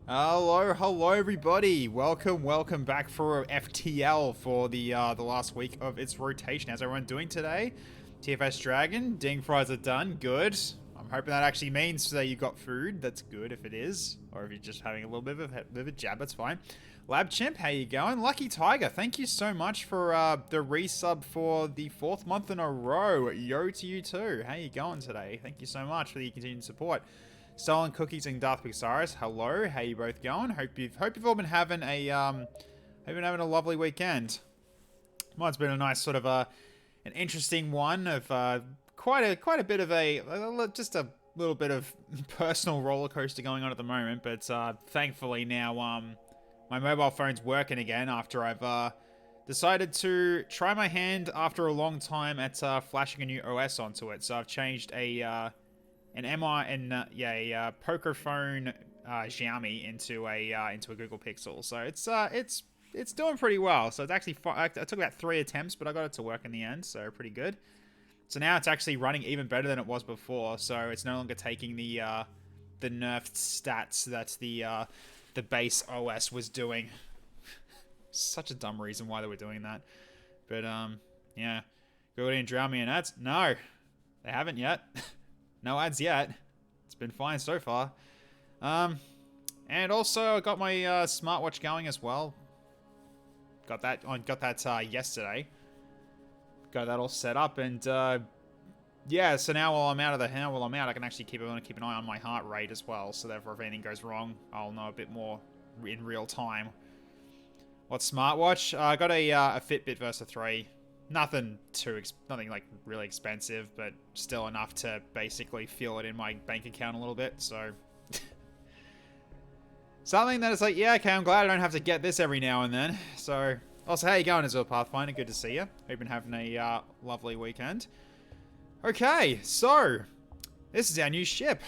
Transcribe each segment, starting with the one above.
Hello everybody. Welcome back for FTL for the last week of its rotation. How's everyone doing today? TFS Dragon, ding fries are done. Good. I'm hoping that actually means that you got food. That's good if it is, or if you're just having a little bit of a jab. That's fine. Lab Chimp, how you going? Lucky Tiger, thank you so much for the resub for the 4th month in a row. Yo to you too. How you going today? Thank you so much for the continued support. Stolen Cookies and Darth Pixaris, hello. How you both going? Hope you've all been having a lovely weekend. Mine's been a nice sort of an interesting one of quite a bit of just a little bit of personal roller coaster going on at the moment, but thankfully now my mobile phone's working again after I've decided to try my hand after a long time at flashing a new OS onto it. So I've changed a poker phone Xiaomi into a Google Pixel. So it's doing pretty well. So it's actually it took about 3 attempts, but I got it to work in the end. So pretty good. So now it's actually running even better than it was before. So it's no longer taking the nerfed stats that the base OS was doing. Such a dumb reason why they were doing that. But yeah, Google didn't drown me in ads. No, they haven't yet. No ads yet. It's been fine so far. And also I got my smartwatch going as well. Got that yesterday. Got that all set up, and yeah. So now while I'm out, I can actually keep an eye on my heart rate as well. So therefore, if anything goes wrong, I'll know a bit more in real time. What smartwatch? I got a Fitbit Versa 3. Nothing like really expensive, but still enough to basically feel it in my bank account a little bit. So something that is like, yeah, okay, I'm glad I don't have to get this every now and then. So also, how you going, Azure Pathfinder? Good to see you. Hope you've been having a lovely weekend. Okay, so this is our new ship.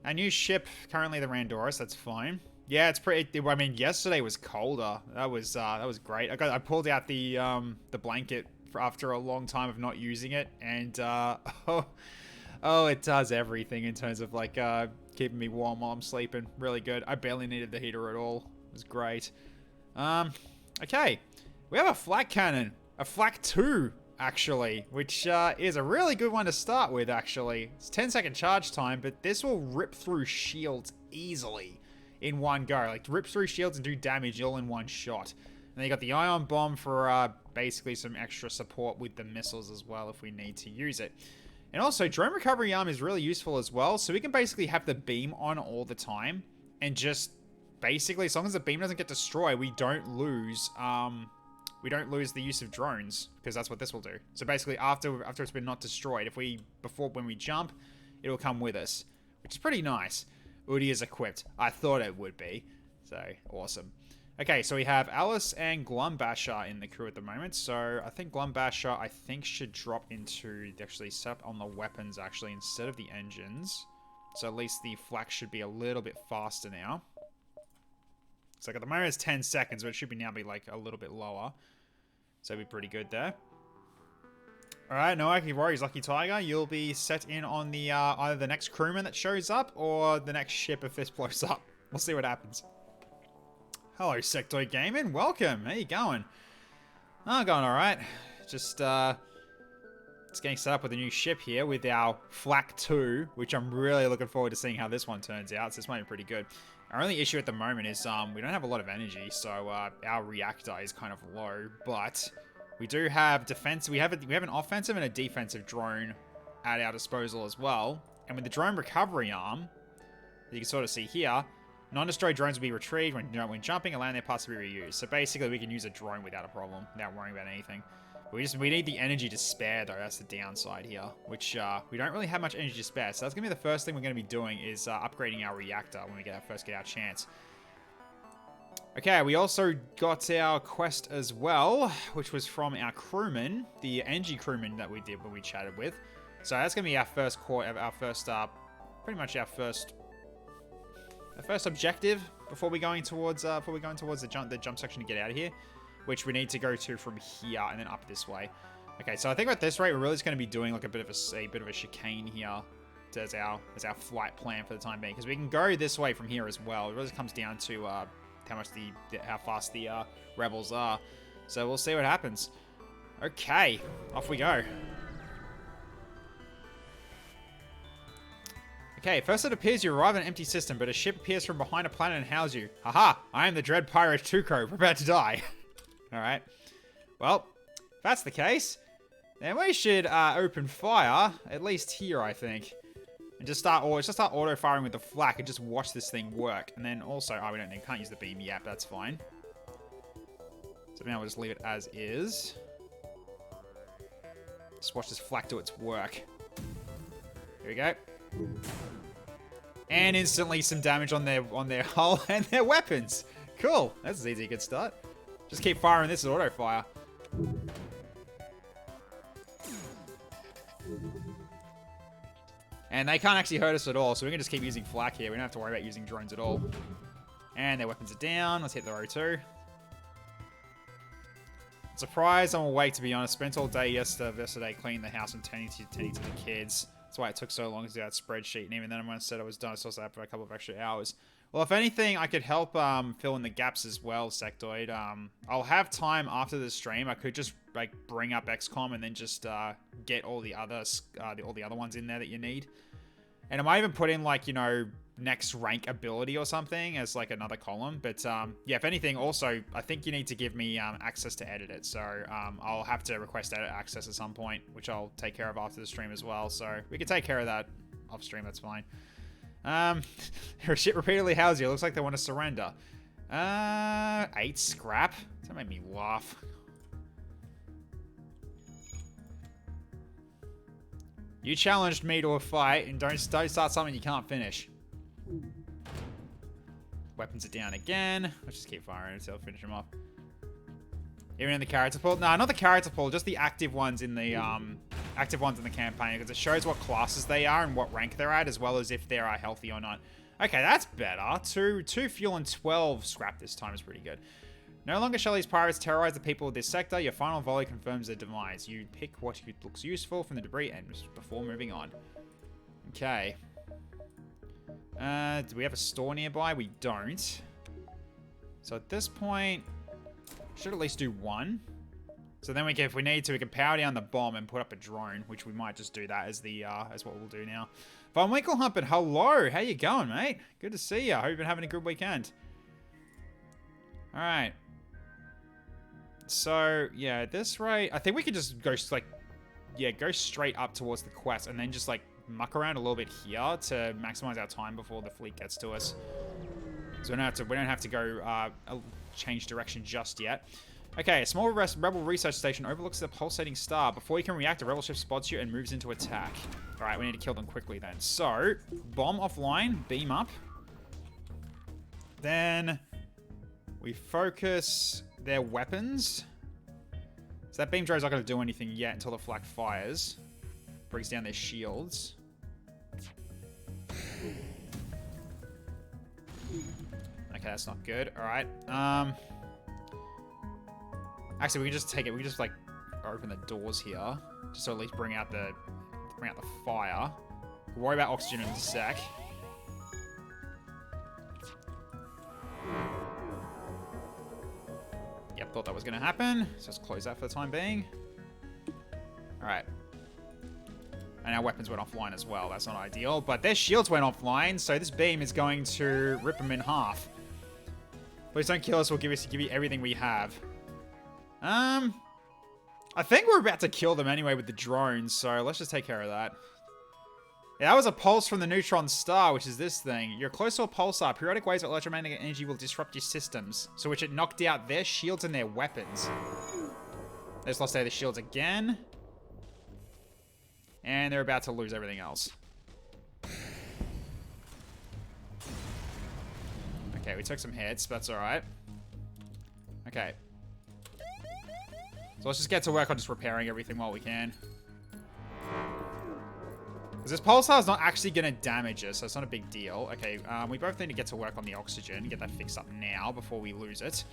Our new ship, currently the Randoris. That's fine. Yeah, it's pretty. I mean, yesterday was colder. That was great. I pulled out the blanket after a long time of not using it, and it does everything in terms of like keeping me warm while I'm sleeping. Really good. I barely needed the heater at all. It was great. Okay, we have a flak cannon, a flak 2 actually, which is a really good one to start with. Actually, it's 10-second charge time, but this will rip through shields easily in one go. Like, rip through shields and do damage all in one shot. And then you got the ion bomb for basically some extra support with the missiles as well if we need to use it. And also, drone recovery arm is really useful as well. So we can basically have the beam on all the time, and just basically, as long as the beam doesn't get destroyed, we don't lose the use of drones, because that's what this will do. So basically, after it's been not destroyed, when we jump, it'll come with us, which is pretty nice. Udi is equipped. I thought it would be. So, awesome. Okay, so we have Alice and Glumbasher in the crew at the moment. So, I think Glumbasher, should drop into actually set up on the weapons, actually, instead of the engines. So, at least the flak should be a little bit faster now. So, at the moment, it's 10 seconds, but it should now be, like, a little bit lower. So, it'll be pretty good there. Alright, no worries, Lucky Tiger. You'll be set in on the either the next crewman that shows up or the next ship if this blows up. We'll see what happens. Hello, Sectoid Gaming. Welcome. How you going? Oh, going alright. Just getting set up with a new ship here with our Flak 2, which I'm really looking forward to seeing how this one turns out. So this might be pretty good. Our only issue at the moment is we don't have a lot of energy, so our reactor is kind of low, but we do have defense. We have an offensive and a defensive drone at our disposal as well. And with the drone recovery arm, you can sort of see here, non-destroyed drones will be retrieved when jumping, allowing their parts to be reused. So basically, we can use a drone without a problem, without worrying about anything. We need the energy to spare though. That's the downside here, which we don't really have much energy to spare. So that's gonna be the first thing we're gonna be doing is upgrading our reactor when we get our chance. Okay, we also got our quest as well, which was from our crewman, the Engi crewman that we did when we chatted with. So that's gonna be our first objective before we going towards the jump section to get out of here, which we need to go to from here and then up this way. Okay, so I think at this rate we're really just going to be doing like a bit of a chicane here as our flight plan for the time being, because we can go this way from here as well. It really comes down to how fast the rebels are. So we'll see what happens. Okay, off we go. Okay, first it appears you arrive in an empty system, but a ship appears from behind a planet and houses you. Haha, I am the dread pirate Tuco. We're about to die. Alright. Well, if that's the case, then we should open fire, at least here, I think. And just start auto-firing with the flak and just watch this thing work. And then also, oh, we can't use the beam yet, but that's fine. So now we'll just leave it as is. Just watch this flak do its work. Here we go. And instantly some damage on their hull and their weapons. Cool. That's an easy, good start. Just keep firing this at auto-fire. And they can't actually hurt us at all, so we can just keep using flak here. We don't have to worry about using drones at all. And their weapons are down. Let's hit the row 2. Surprised I'm awake, to be honest. Spent all day yesterday cleaning the house and tending to the kids. That's why it took so long to do that spreadsheet. And even then, when I said I was done, I still sat for a couple of extra hours. Well, if anything, I could help fill in the gaps as well, Sectoid. I'll have time after the stream. I could just like bring up XCOM and then just get all the other ones in there that you need. And I might even put in like, you know, next rank ability or something as like another column. But yeah, if anything, also I think you need to give me access to edit it. So I'll have to request edit access at some point, which I'll take care of after the stream as well. So we can take care of that off stream. That's fine. Your ship repeatedly houses you. Looks like they want to surrender. 8 scrap. That made me laugh. You challenged me to a fight, and don't start something you can't finish. Weapons are down again. Let's just keep firing until I finish them off. Even in the character pool? No, not the character pool, just the active ones in the campaign, because it shows what classes they are and what rank they're at, as well as if they are healthy or not. Okay, that's better. 2 fuel and 12 scrap this time is pretty good. No longer shall these pirates terrorize the people of this sector. Your final volley confirms their demise. You pick what looks useful from the debris and before moving on. Okay. Do we have a store nearby? We don't. So at this point, should at least do 1. So then we can, if we need to, we can power down the bomb and put up a drone, which we might just do that as the as what we'll do now. Von Winklehumpin, hello, how you going, mate? Good to see you. I hope you've been having a good weekend. All right. So yeah, at this rate, I think we could just go like, yeah, go straight up towards the quest and then just like muck around a little bit here to maximize our time before the fleet gets to us. So we don't have to go change direction just yet. Okay, a small rebel research station overlooks the pulsating star. Before you can react, a rebel ship spots you and moves into attack. All right, we need to kill them quickly then. So, bomb offline, beam up. Then we focus their weapons. So that beam drone's not going to do anything yet until the flak fires. Brings down their shields. Okay, that's not good. All right. Actually, we can just take it. We can just like open the doors here, just to at least bring out the fire. We'll worry about oxygen in a sec. Yep, thought that was going to happen. So let's close that for the time being. All right. And our weapons went offline as well. That's not ideal. But their shields went offline, so this beam is going to rip them in half. Please don't kill us. We'll give you everything we have. I think we're about to kill them anyway with the drones, so let's just take care of that. Yeah, that was a pulse from the neutron star, which is this thing. You're close to a pulsar. Periodic waves of electromagnetic energy will disrupt your systems, so which it knocked out their shields and their weapons. They just lost their shields again. And they're about to lose everything else. Okay, we took some hits, but that's alright. Okay. So let's just get to work on just repairing everything while we can. Because this pulsar is not actually going to damage us, so it's not a big deal. Okay, we both need to get to work on the oxygen. Get that fixed up now before we lose it.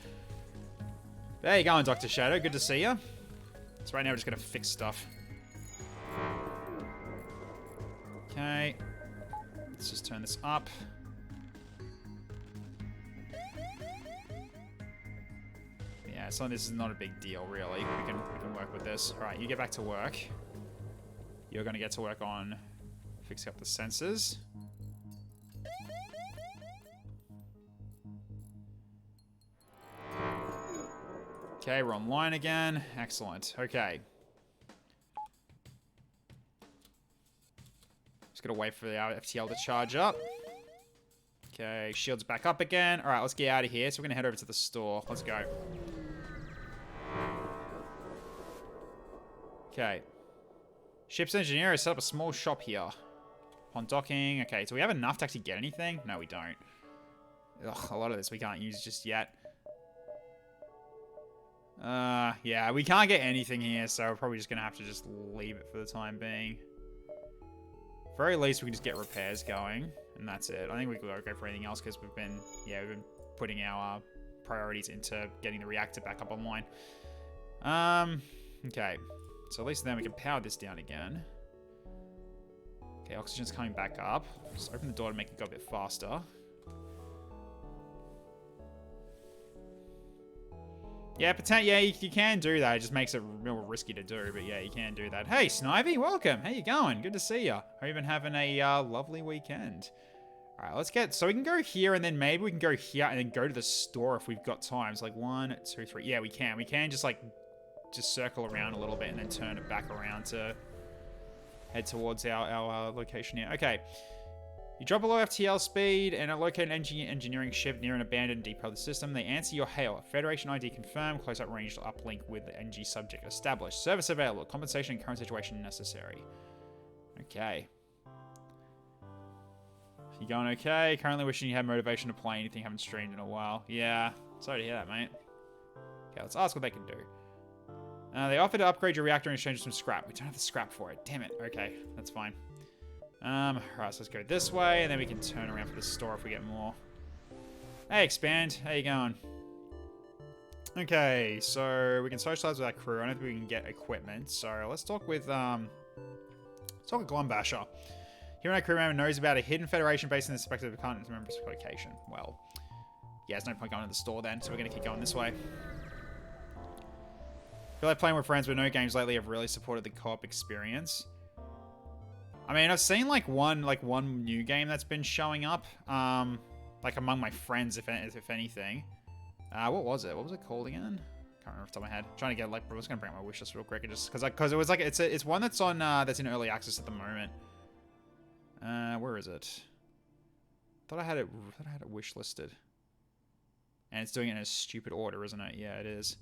There you go, Dr. Shadow. Good to see you. So right now we're just going to fix stuff. Okay. Let's just turn this up. Yeah, so this is not a big deal, really. We can work with this. All right, you get back to work. You're going to get to work on fixing up the sensors. Okay, we're online again. Excellent. Okay. Just gotta wait for the FTL to charge up. Okay, shield's back up again. All right, let's get out of here. So we're gonna head over to the store. Let's go. Okay. Ship's engineer has set up a small shop here. Upon docking. Okay, so we have enough to actually get anything? No, we don't. Ugh, a lot of this we can't use just yet. Yeah, we can't get anything here, so we're probably just gonna have to just leave it for the time being. Very least, we can just get repairs going, and that's it. I think we could go for anything else because we've been putting our priorities into getting the reactor back up online. Okay, so at least then we can power this down again. Okay, oxygen's coming back up. Just open the door to make it go a bit faster. Yeah, you can do that. It just makes it real risky to do, but yeah, you can do that. Hey, Snivy, welcome. How you going? Good to see you. Hope you've been having a lovely weekend. All right, let's get... So we can go here, and then maybe we can go here and then go to the store if we've got time. It's like 1, 2, 3. Yeah, we can. We can just, like, just circle around a little bit and then turn it back around to head towards our location here. Okay. You drop below FTL speed and locate an engineering ship near an abandoned depot of the system. They answer your hail. Federation ID confirmed. Close-up range uplink with the Engi subject established. Service available. Compensation in current situation necessary. Okay. You going okay? Currently wishing you had motivation to play anything. Haven't streamed in a while. Yeah. Sorry to hear that, mate. Okay, let's ask what they can do. They offer to upgrade your reactor in exchange for some scrap. We don't have the scrap for it. Damn it. Okay, that's fine. Alright, so let's go this way, and then we can turn around for the store if we get more. Hey, Expand. How you going? Okay, so we can socialize with our crew. I don't think we can get equipment, so let's talk with, Glum Basher. Here, our crew member knows about a hidden Federation base in the suspected continent's member's location. Well, yeah, there's no point going to the store then, so we're going to keep going this way. I feel like playing with friends, but no games lately have really supported the co-op experience. I mean, I've seen like one new game that's been showing up, like among my friends, if anything. What was it? What was it called again? Can't remember off the top of my head. Trying to get like, I was gonna bring up my wish list real quick, and just because it was like it's one that's on that's in early access at the moment. Where is it? Thought I had it wish listed, and it's doing it in a stupid order, isn't it? Yeah, it is.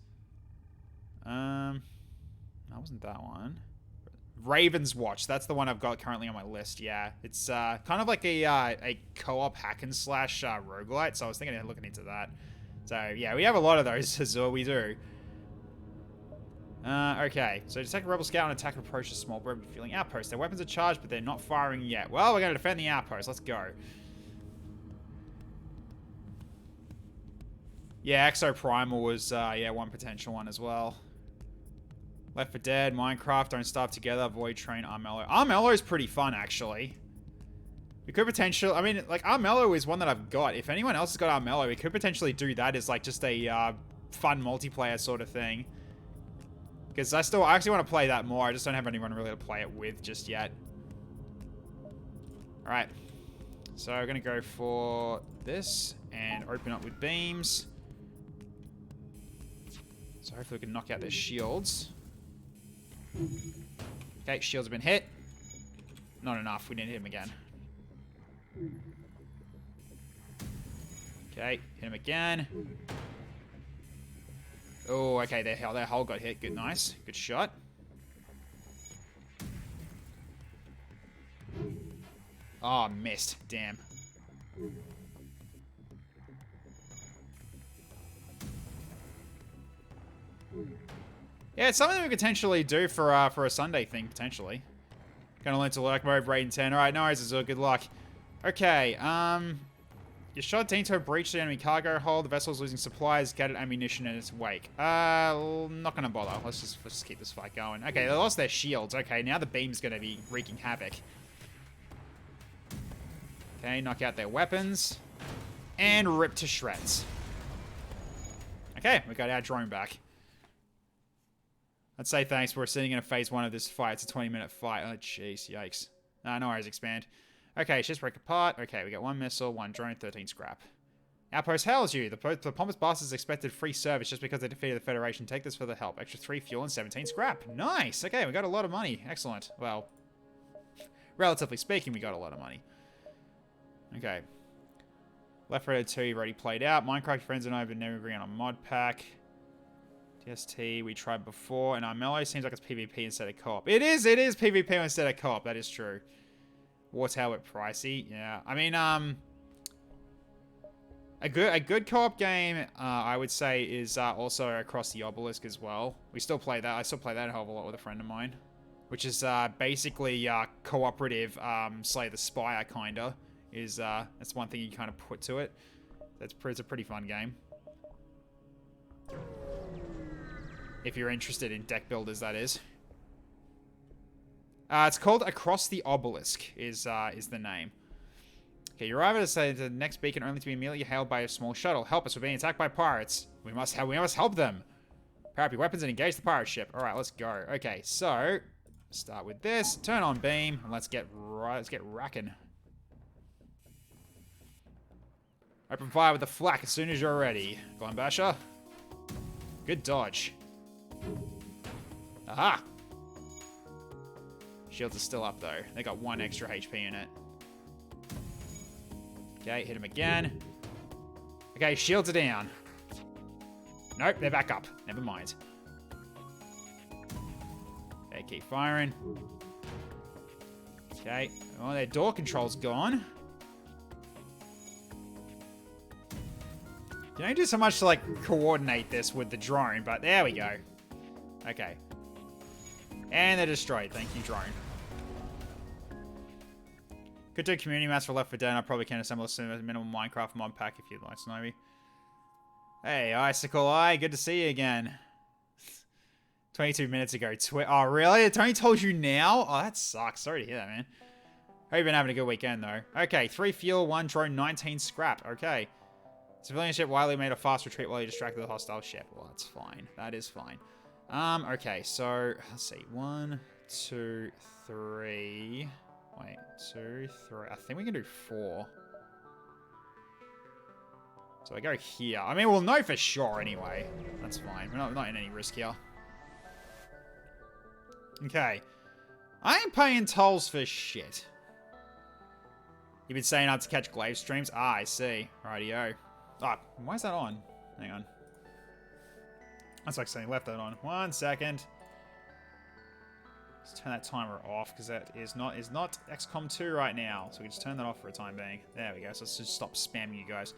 That wasn't that one. Raven's Watch. That's the one I've got currently on my list. Yeah, it's kind of like a co-op hack and slash roguelite. So I was thinking of looking into that. So yeah, we have a lot of those. So we do. Okay, so detect a rebel scout and attack approach a small rebel feeling outpost. Their weapons are charged, but they're not firing yet. Well, we're going to defend the outpost. Let's go. Yeah, Exoprimal was one potential one as well. Left 4 Dead, Minecraft, Don't Starve Together, Void Train, Armello. Armello is pretty fun, actually. We could potentially... I mean, like, Armello is one that I've got. If anyone else has got Armello, we could potentially do that as, like, just a fun multiplayer sort of thing. Because I actually want to play that more. I just don't have anyone really to play it with just yet. Alright. So, we're going to go for this and open up with beams. So, hopefully we can knock out their shields. Okay, shields have been hit. Not enough. We need to hit him again. Okay, hit him again. Oh, okay, their hull got hit. Good, nice. Good shot. Oh, missed. Damn. Yeah, it's something we could potentially do for a Sunday thing, potentially. Gonna learn to lurk mode, raid 10. Alright, no worries, Azul, good luck. Okay, your shot Dinto breached the enemy cargo hold. The vessel's losing supplies, gathered ammunition in its wake. Not gonna bother. Let's just keep this fight going. Okay, they lost their shields. Okay, now the beam's gonna be wreaking havoc. Okay, knock out their weapons. And rip to shreds. Okay, we got our drone back. I'd say thanks. We're sitting in a phase 1 of this fight. It's a 20-minute fight. Oh, jeez. Yikes. No worries, expand. Okay, ships break apart. Okay, we got 1 missile, 1 drone, 13 scrap. Outpost hails you. The pompous bastards expected free service just because they defeated the Federation. Take this for the help. Extra 3 fuel and 17 scrap. Nice. Okay, we got a lot of money. Excellent. Well, relatively speaking, we got a lot of money. Okay. Left 4 Dead 2, you've already played out. Minecraft friends and I have been never agreeing on a mod pack. TST, we tried before. And Armello seems like it's PvP instead of co-op. It is PvP instead of co-op. That is true. War Tower pricey. Yeah. I mean, a good co-op game, I would say, is also Across the Obelisk as well. We still play that. I still play that a hell of a lot with a friend of mine. Which is basically cooperative Slay the Spire, kinda. That's one thing you kind of put to it. It's a pretty fun game. If you're interested in deck builders, that is. It's called Across the Obelisk, is the name. Okay, you arrive at the next beacon only to be immediately hailed by a small shuttle. Help us, we're being attacked by pirates. We must help them. Power up your weapons and engage the pirate ship. Alright, let's go. Okay, so start with this. Turn on beam, and let's get racking. Open fire with the flak as soon as you're ready. Go on, Basher. Good dodge. Aha! Shields are still up, though. They got 1 extra HP in it. Okay, hit him again. Okay, shields are down. Nope, they're back up. Never mind. Okay, keep firing. Okay. Oh, their door control's gone. You don't do so much to, like, coordinate this with the drone, but there we go. Okay. And they're destroyed. Thank you, drone. Could do community maps for Left 4 Dead, and I probably can assemble a minimal Minecraft mod pack if you'd like, Snowy. Hey, Icicle Eye, good to see you again. 22 minutes ago. Oh, really? It only told you now? Oh, that sucks. Sorry to hear that, man. Hope you've been having a good weekend, though. Okay, 3 fuel, 1 drone, 19 scrap. Okay. Civilian ship widely made a fast retreat while you distracted the hostile ship. Well, that's fine. That is fine. Okay, so, let's see. 1, 2, 3... Wait, 2, 3... I think we can do 4. So I go here. I mean, we'll know for sure anyway. That's fine. We're not in any risk here. Okay. I ain't paying tolls for shit. You've been saying not to catch glaive streams? Ah, I see. Rightio. Ah, why is that on? Hang on. That's like saying left that on. 1 second. Let's turn that timer off because that is not XCOM 2 right now. So we can just turn that off for a time being. There we go. So let's just stop spamming you guys.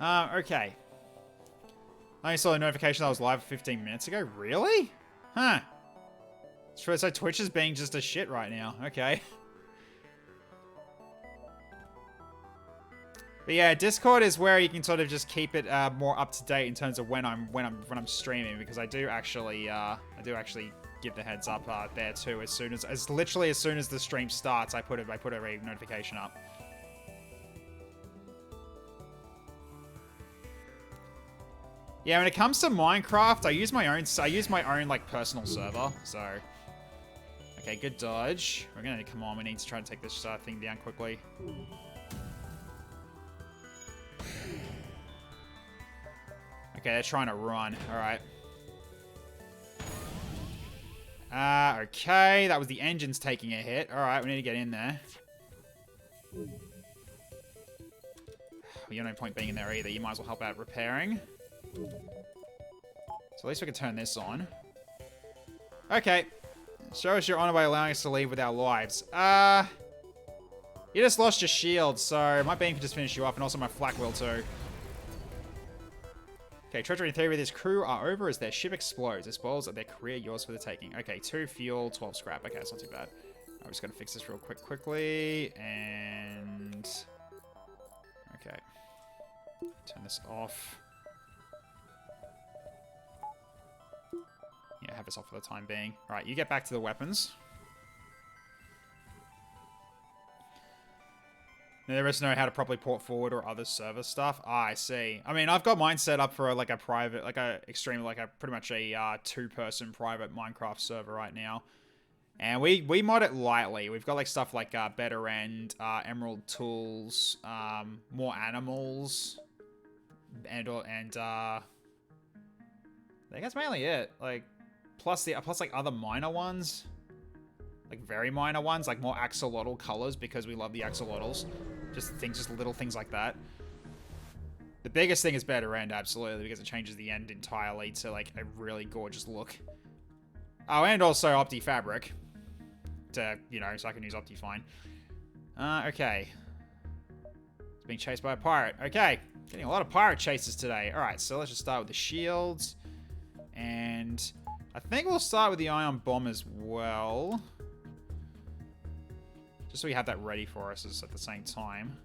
Okay. I only saw a notification that I was live 15 minutes ago. Really? Huh. So Twitch is being just a shit right now. Okay. But yeah, Discord is where you can sort of just keep it more up to date in terms of when I'm streaming, because I do actually give the heads up there too. Literally as soon as the stream starts, I put a notification up. Yeah, when it comes to Minecraft, I use my own like personal server. So, okay, good dodge. We're gonna come on. We need to try to take this thing down quickly. Okay, they're trying to run. All right. Okay, that was the engines taking a hit. All right, we need to get in there. You don't have no point being in there either. You might as well help out repairing. So at least we can turn this on. Okay. Show us your honor by allowing us to leave with our lives. You just lost your shield, so my beam can just finish you off, and also my flak will too. Okay, treachery and theory with his crew are over as their ship explodes. The spoils of their career yours for the taking. Okay, 2 fuel, 12 scrap. Okay, that's not too bad. I'm just gonna fix this real quickly, and... Okay. Turn this off. Yeah, have this off for the time being. Alright, you get back to the weapons. There is know how to properly port forward or other server stuff. Ah, I see. I mean, I've got mine set up for like a private, like a extreme, like a pretty much a two-person private Minecraft server right now. And we mod it lightly. We've got like stuff like better end, emerald tools, more animals, and I think that's mainly it. Like plus like other minor ones, like very minor ones, like more axolotl colors because we love the axolotls. Just little things like that. The biggest thing is better end, absolutely, because it changes the end entirely to like a really gorgeous look. Oh, and also Opti Fabric. To, you know, so I can use Opti fine. Okay. It's being chased by a pirate. Okay. Getting a lot of pirate chases today. Alright, so let's just start with the shields. And I think we'll start with the ion bomb as well. Just so we have that ready for us at the same time.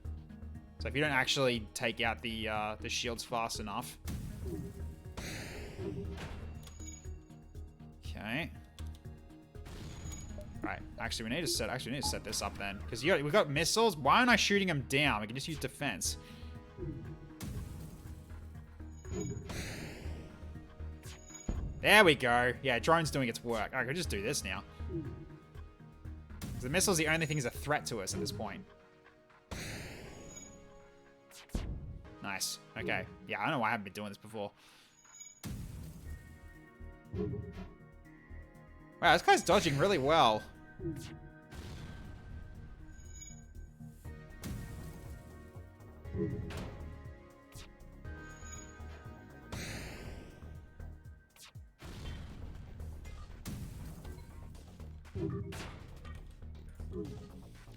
So if you don't actually take out the shields fast enough. Okay. Right. Actually, we need to set this up then, because we've got missiles. Why aren't I shooting them down? We can just use defense. There we go. Yeah, drone's doing its work. I could just do this now. The missile's the only thing is a threat to us at this point. Nice. Okay. Yeah, I don't know why I haven't been doing this before. Wow, this guy's dodging really well.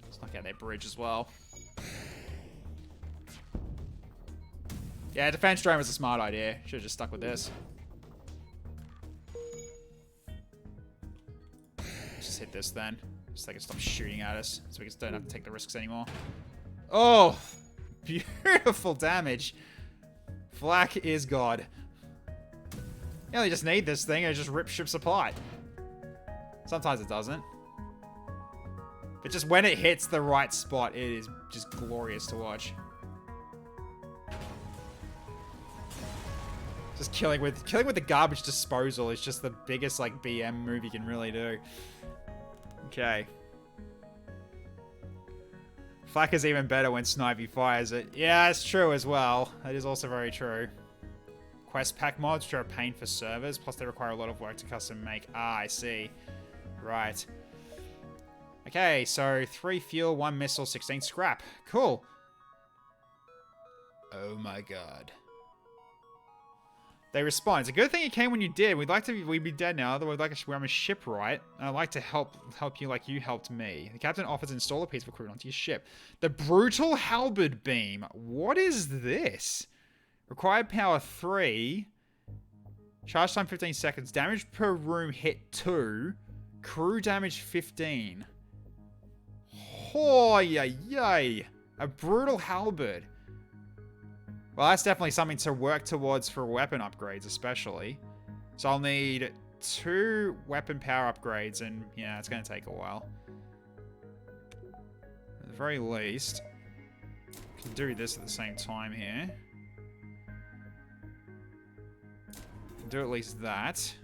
Let's knock out their bridge as well. Yeah, defense drone was a smart idea. Should have just stuck with this. Just hit this then. Just so they can stop shooting at us. So we just don't have to take the risks anymore. Oh! Beautiful damage. Flak is God. Yeah, they just need this thing and it just rips ships apart. Sometimes it doesn't. But just when it hits the right spot, it is just glorious to watch. Just killing with the garbage disposal is just the biggest like BM move you can really do. Okay. Flak is even better when Snipey fires it. Yeah, it's true as well. That is also very true. Quest pack mods, which are a pain for servers, plus they require a lot of work to custom make. Ah, I see. Right. Okay, so 3 fuel, 1 missile, 16 scrap. Cool. Oh my god. They respond. It's a good thing you came when you did. We'd be dead now. Otherwise, we're on a shipwright. And I'd like to help you like you helped me. The captain offers to install a piece of equipment onto your ship. The brutal halberd beam. What is this? Required power 3. Charge time 15 seconds. Damage per room hit 2. Crew damage 15. Oh, yay. A brutal halberd. Well, that's definitely something to work towards for weapon upgrades, especially. So I'll need 2 weapon power upgrades, and yeah, it's going to take a while. At the very least, I can do this at the same time here. Can do at least that.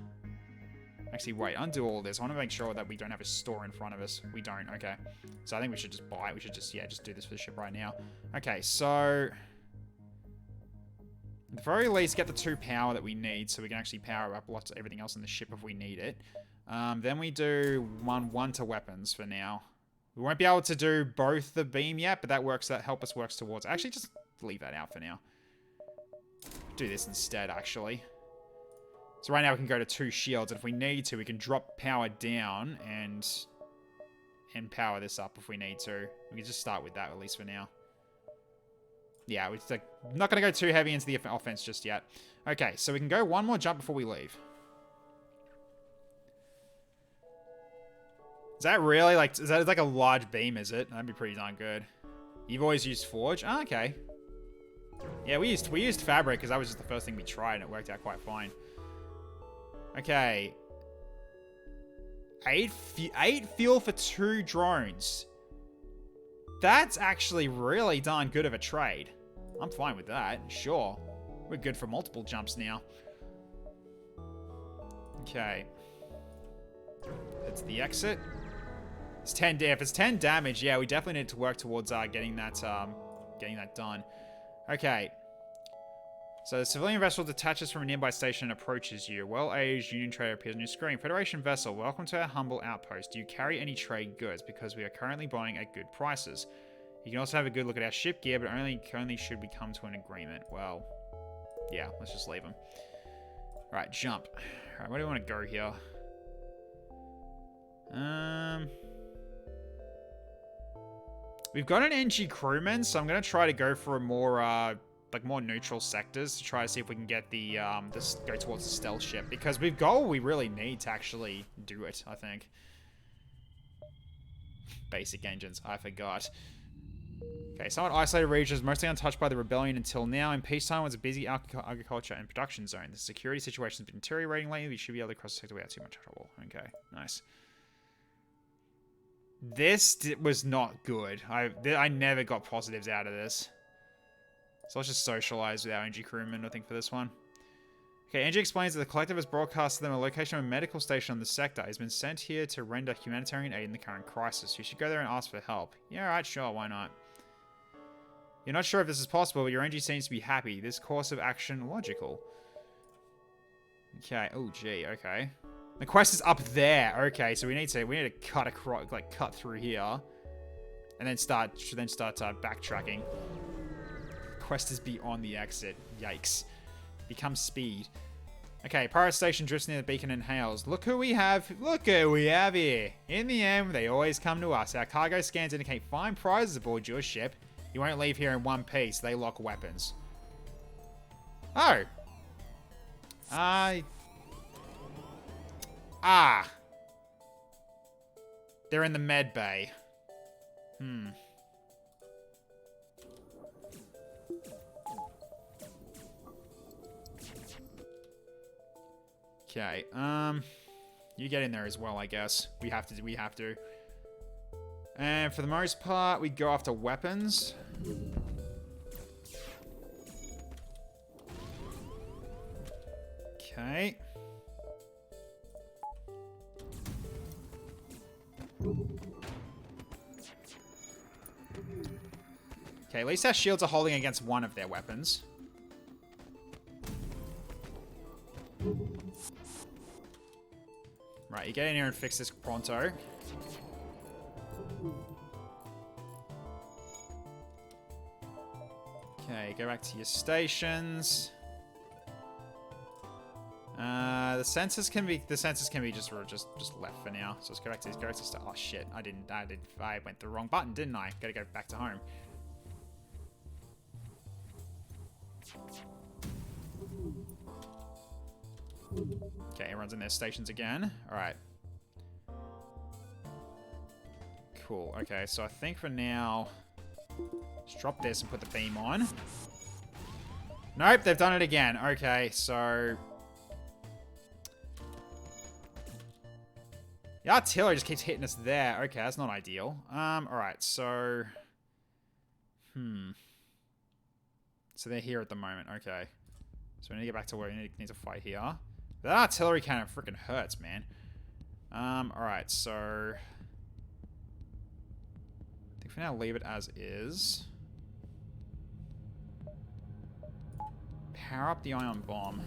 Actually, wait, undo all this. I want to make sure that we don't have a store in front of us. We don't, okay. So I think we should just buy it. We should just, yeah, just do this for the ship right now. Okay, so at the very least, get the 2 power that we need so we can actually power up lots of everything else in the ship if we need it. Then we do one to weapons for now. We won't be able to do both the beam yet, but that help us works towards. Actually, just leave that out for now. Do this instead, actually. So right now we can go to 2 shields, and if we need to, we can drop power down and power this up if we need to. We can just start with that at least for now. Yeah, we're not going to go too heavy into the offense just yet. Okay, so we can go 1 more jump before we leave. Is that really like, is that like a large beam, is it? That'd be pretty darn good. You've always used Forge? Oh, okay. Yeah, we used Fabric because that was just the first thing we tried and it worked out quite fine. Okay. 8 fuel for 2 drones. That's actually really darn good of a trade. I'm fine with that, sure. We're good for multiple jumps now. Okay. It's the exit. It's 10 if it's 10 damage, yeah, we definitely need to work towards getting that done. Okay. So the civilian vessel detaches from a nearby station and approaches you. Well-aged Union trader appears on your screen. Federation vessel, welcome to our humble outpost. Do you carry any trade goods? Because we are currently buying at good prices. You can also have a good look at our ship gear, but only should we come to an agreement. Well, yeah, let's just leave them. Alright, jump. Alright, where do we want to go here? We've got an Engi crewman, so I'm going to try to go for a more, more neutral sectors to try to see if we can get the, go towards the stealth ship. Because we've got what we really need to actually do it, I think. Basic engines, I forgot. Okay, somewhat isolated regions, mostly untouched by the rebellion until now. In peacetime, was a busy agriculture and production zone. The security situation has been deteriorating lately. We should be able to cross the sector without too much trouble. Okay, nice. This was not good. I never got positives out of this. So let's just socialize with our Engi crewman, I think, for this one. Okay, Engi explains that the collective has broadcast to them a location of a medical station on the sector. He's been sent here to render humanitarian aid in the current crisis. You should go there and ask for help. Yeah, alright, sure, why not? You're not sure if this is possible, but your Engi seems to be happy. This course of action logical. Okay, oh gee, okay. The quest is up there. Okay, so we need to cut across, cut through here, and then start backtracking. Quest is beyond the exit. Yikes. Become speed. Okay, pirate station drifts near the beacon and hails. Look who we have. Look who we have here. In the end, they always come to us. Our cargo scans indicate fine prizes aboard your ship. You won't leave here in one piece. They lock weapons. Oh. They're in the med bay. Okay, you get in there as well, I guess. We have to. And for the most part, we go after weapons. Okay. Okay, at least our shields are holding against one of their weapons. Right, you get in here and fix this pronto. Okay, go back to your stations. The sensors can be just left for now. So let's go back to these. Oh shit! I went the wrong button, didn't I? Gotta go back to home. Okay, everyone's in their stations again. All right. Cool. Okay, so I think for now, let's drop this and put the beam on. Nope, they've done it again. Okay, so the artillery just keeps hitting us there. Okay, that's not ideal. Alright, so so they're here at the moment. Okay. So we need to get back to where we need to fight here. That artillery cannon freaking hurts, man. Alright, so I think for now leave it as is. Power up the ion bomb.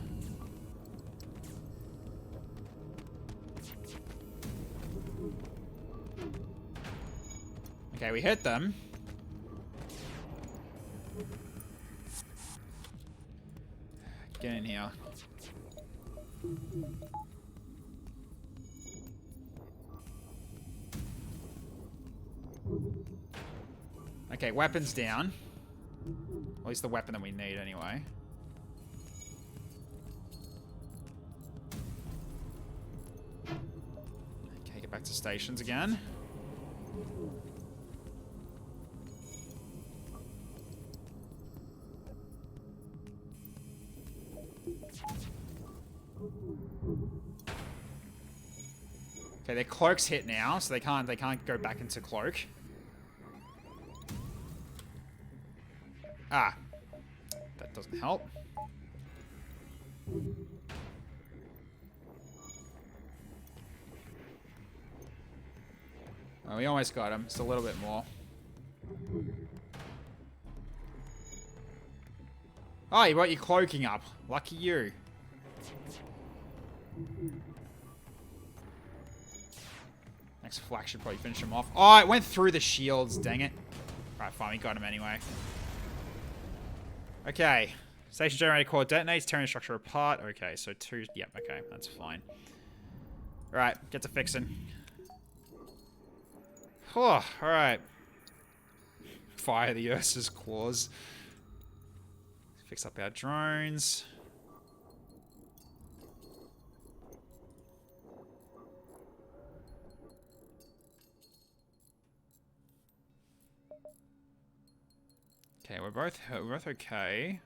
Okay, we hit them. Get in here. Okay, weapons down. At least the weapon that we need anyway. Okay, get back to stations again. Okay, their cloak's hit now, so they can't go back into cloak. Ah. That doesn't help. Oh, we almost got him. Just a little bit more. Oh, you got your cloaking up. Lucky you. Next flak should probably finish him off. Oh, it went through the shields. Dang it. Alright, fine. We got him anyway. Okay. Station generator core detonates, tearing the structure apart. Okay, so 2... Yep, okay. That's fine. Alright, get to fixing. Oh, alright. Fire the Ursa's claws. Fix up our drones. Okay, we're both okay.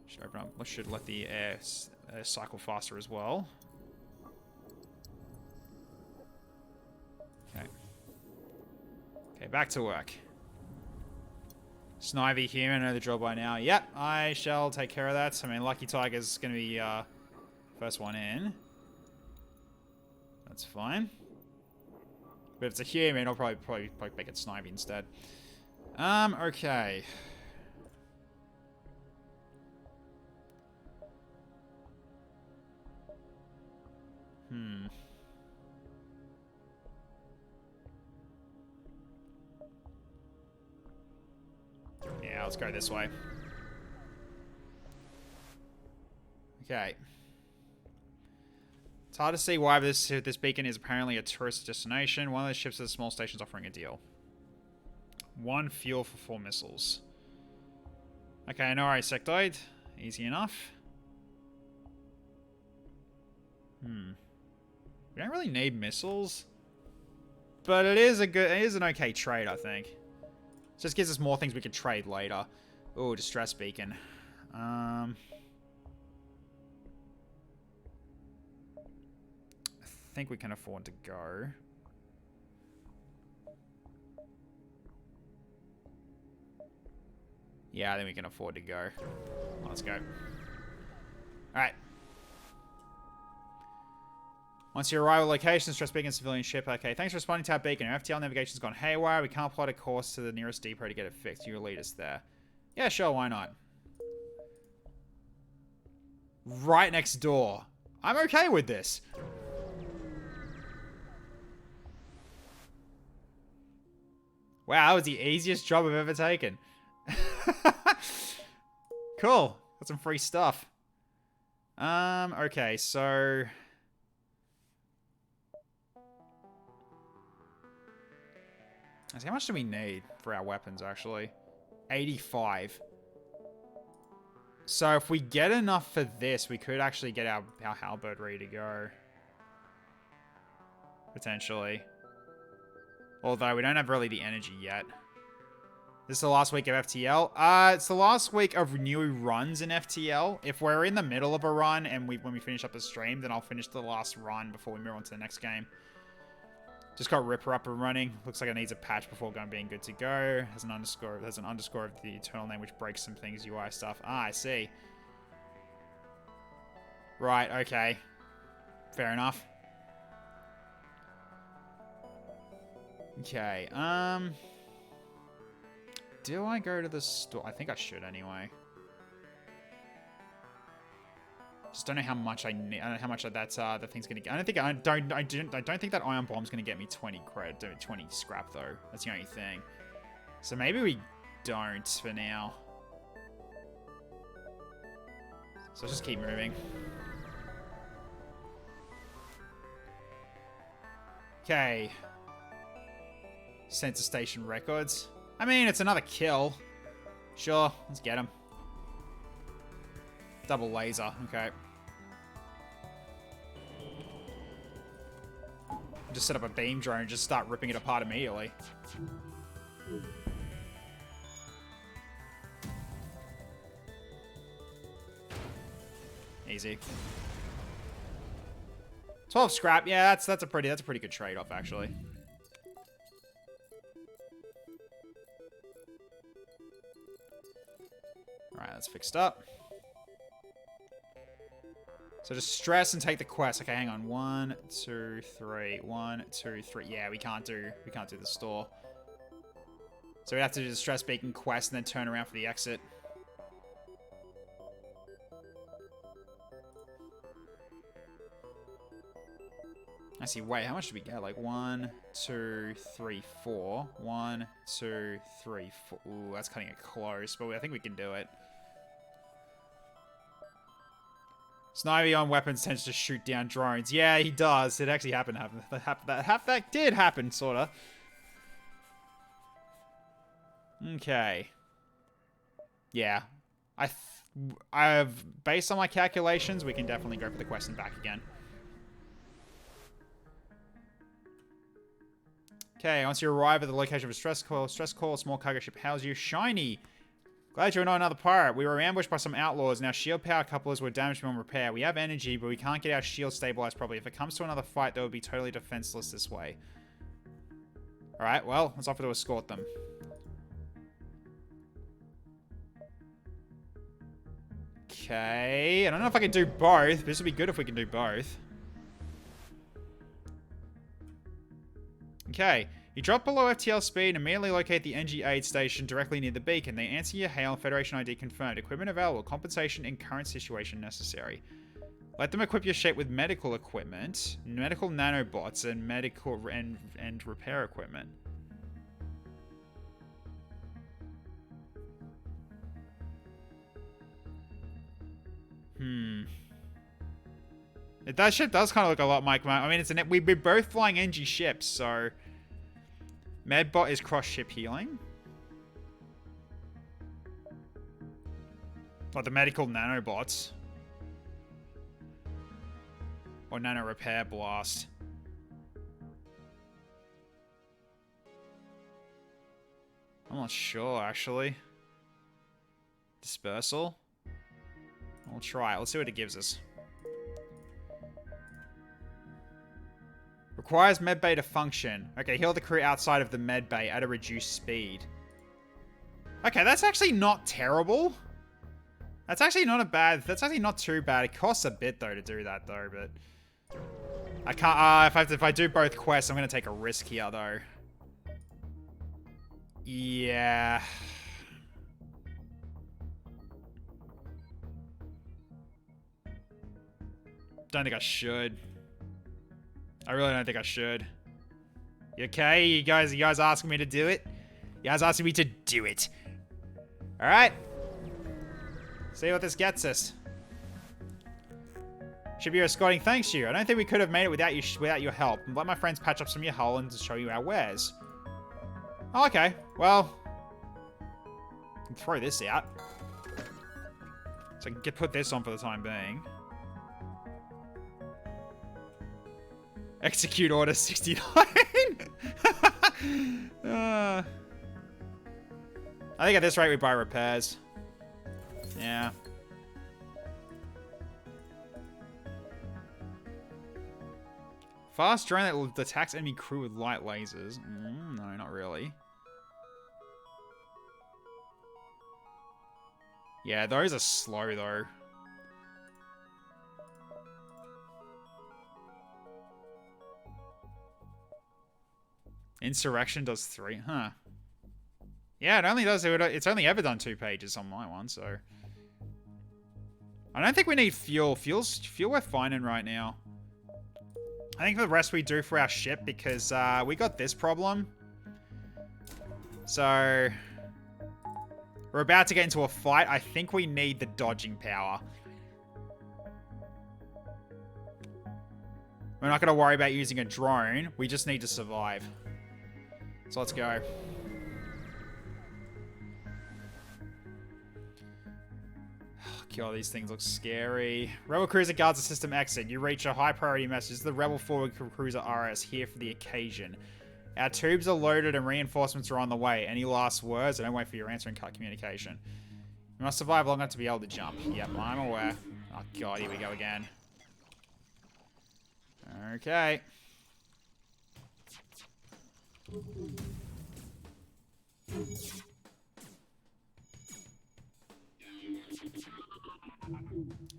Should open up. Should let the air cycle faster as well. Okay. Okay, back to work. Snivy here, I know the drill by now. Yep, I shall take care of that. I mean, Lucky Tiger's going to be first one in. That's fine. But if it's a human, I'll probably make it Snivy instead. Okay. Yeah, let's go this way. Okay. It's hard to see why this beacon is apparently a tourist destination. One of the ships at the small station's offering a deal. 1 fuel for 4 missiles. Okay, no insectoid. Easy enough. We don't really need missiles. But it is an okay trade, I think. It just gives us more things we could trade later. Oh, distress beacon. I think we can afford to go. Yeah, I think we can afford to go. Let's go. Alright. Once you arrive at location, stress beacon civilian ship. Okay, thanks for responding to our beacon. Our FTL navigation's gone haywire. We can't plot a course to the nearest depot to get it fixed. You lead us there. Yeah, sure, why not? Right next door. I'm okay with this. Wow, that was the easiest job I've ever taken. Cool. Got some free stuff. Okay, so... how much do we need for our weapons, actually? 85. So if we get enough for this, we could actually get our halberd ready to go. Potentially. Although we don't have really the energy yet. This is the last week of FTL. It's the last week of new runs in FTL. If we're in the middle of a run and when we finish up the stream, then I'll finish the last run before we move on to the next game. Just got Ripper up and running. Looks like it needs a patch before being good to go. Has an underscore of the eternal name which breaks some things, UI stuff. Ah, I see. Right, okay. Fair enough. Okay, do I go to the store? I think I should anyway. Just don't know how much I need. I don't know how much that's the thing's gonna get. I don't think that ion bomb's gonna get me 20 credit, 20 scrap though. That's the only thing. So maybe we don't for now. So let's just keep moving. Okay. Sensor station records. I mean, it's another kill. Sure, let's get him. Double laser, okay. Just set up a beam drone and just start ripping it apart immediately. Easy. 12 scrap, yeah, that's a pretty good trade-off actually. Alright, that's fixed up. So just stress and take the quest. Okay, hang on. 1, 2, 3. 1, 2, 3. Yeah, we can't do the store. So we have to do the stress beacon quest and then turn around for the exit. I see. Wait, how much did we get? Like 1, 2, 3, 4. 1, 2, 3, 4. Ooh, that's cutting it close, but I think we can do it. Snivy on weapons tends to shoot down drones. Yeah, he does. It actually happened. That did happen, sorta. Okay. Yeah. I've based on my calculations, we can definitely go for the quest and back again. Okay, once you arrive at the location of a stress call, a small cargo ship hails you. Shiny! Glad you're not another pirate. We were ambushed by some outlaws, and our shield power couplers were damaged beyond repair. We have energy, but we can't get our shield stabilized properly. If it comes to another fight, they would be totally defenseless this way. Alright, well, let's offer to escort them. Okay, I don't know if I can do both, but this would be good if we can do both. Okay, you drop below FTL speed and immediately locate the Engi aid station directly near the beacon. They answer your hail and Federation ID confirmed. Equipment available. Compensation in current situation necessary. Let them equip your ship with medical equipment, medical nanobots, and medical and repair equipment. That ship does kind of look a lot like mine. I mean, we're both flying Engi ships, so... Medbot is cross-ship healing. Like the medical nanobots. Or nano repair blast. I'm not sure, actually. Dispersal? We'll try it. Let's see what it gives us. Requires medbay to function. Okay, heal the crew outside of the medbay at a reduced speed. Okay, that's actually not terrible. That's actually not too bad. It costs a bit though to do that though, but I can't if I do both quests, I'm gonna take a risk here though. Yeah. Don't think I should. I really don't think I should. You okay? You guys asking me to do it? You guys asking me to do it. Alright. See what this gets us. Ship you're escorting thanks you. I don't think we could have made it without your help. Let my friends patch up some of your hull and show you our wares. Oh, okay. Well, I can throw this out. So I can put this on for the time being. Execute order 69. I think at this rate we buy repairs. Yeah. Fast drone that attacks enemy crew with light lasers. No, not really. Yeah, those are slow though. Insurrection does 3, huh? Yeah, it only does. It's only ever done 2 pages on my one, so I don't think we need fuel. Fuel we're fine in right now. I think the rest we do for our ship because we got this problem. So we're about to get into a fight. I think we need the dodging power. We're not going to worry about using a drone. We just need to survive. So let's go. God, these things look scary. Rebel cruiser guards the system exit. You reach a high priority message. This is the Rebel forward cruiser RS here for the occasion. Our tubes are loaded and reinforcements are on the way. Any last words? I don't wait for your answer and cut communication. You must survive long enough to be able to jump. Yep, I'm aware. Oh god, here we go again. Okay.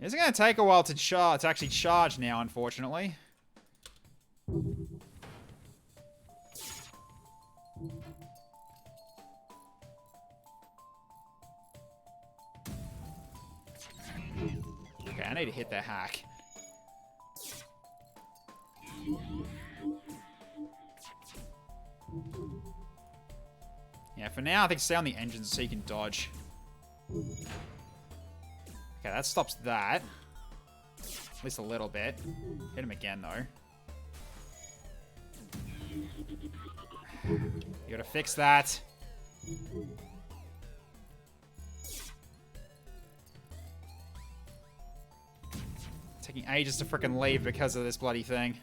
It's going to take a while to actually charge now, unfortunately. Okay, I need to hit the hack. Yeah, for now, I think stay on the engines so you can dodge. Okay, that stops that. At least a little bit. Hit him again, though. You gotta fix that. Taking ages to frickin' leave because of this bloody thing.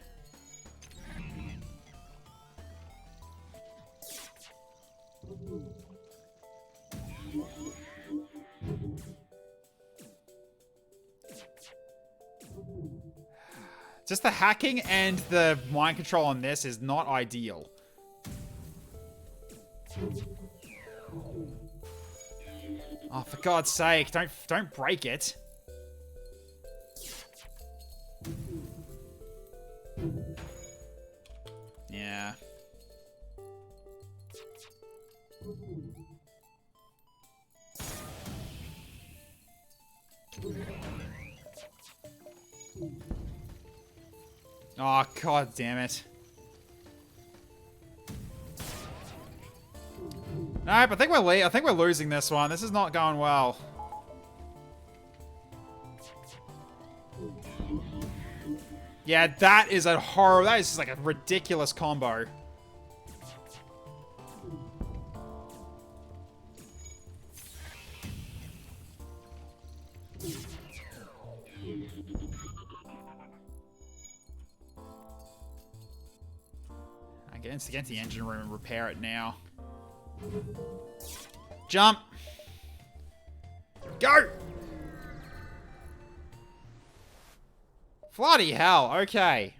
Just the hacking and the mind control on this is not ideal. Oh, for God's sake, don't break it. Yeah. Oh, God damn it. Nope, I think we're losing this one. This is not going well. Yeah, that is a horror. That is just like a ridiculous combo. Get into the engine room and repair it now. Jump! Go! Bloody hell, okay.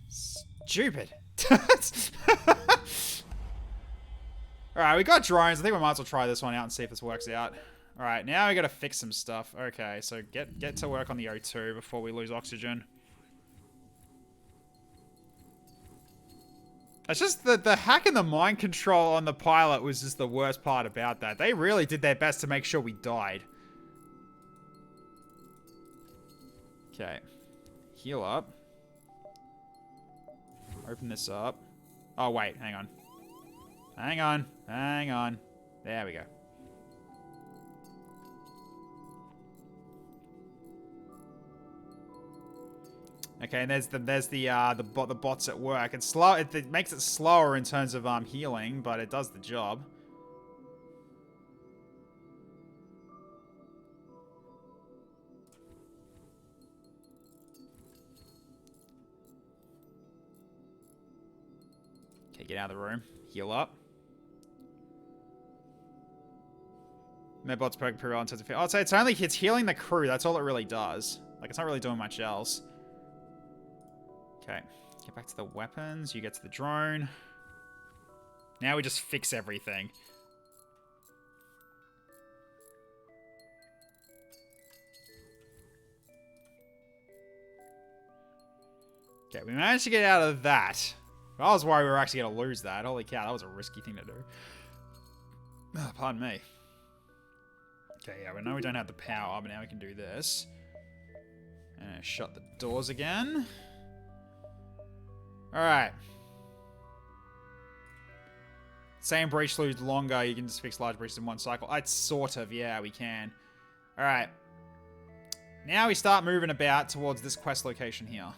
Stupid. Alright, we got drones. I think we might as well try this one out and see if this works out. Alright, now we gotta fix some stuff. Okay, so get to work on the O2 before we lose oxygen. It's just the hack and the mind control on the pilot was just the worst part about that. They really did their best to make sure we died. Okay. Heal up. Open this up. Oh, wait. Hang on. Hang on. Hang on. There we go. Okay, and there's the bots at work. It's slow. It makes it slower in terms of healing, but it does the job. Okay, get out of the room. Heal up. Medbots perk pretty well in terms of. I'd say it's healing the crew. That's all it really does. Like, it's not really doing much else. Okay, get back to the weapons. You get to the drone. Now we just fix everything. Okay, we managed to get out of that. I was worried we were actually going to lose that. Holy cow, that was a risky thing to do. Oh, pardon me. Okay, yeah, we know we don't have the power, but now we can do this. And shut the doors again. Alright. Same breach lose longer. You can just fix large breaches in one cycle. It's sort of, yeah, we can. Alright. Now we start moving about towards this quest location here.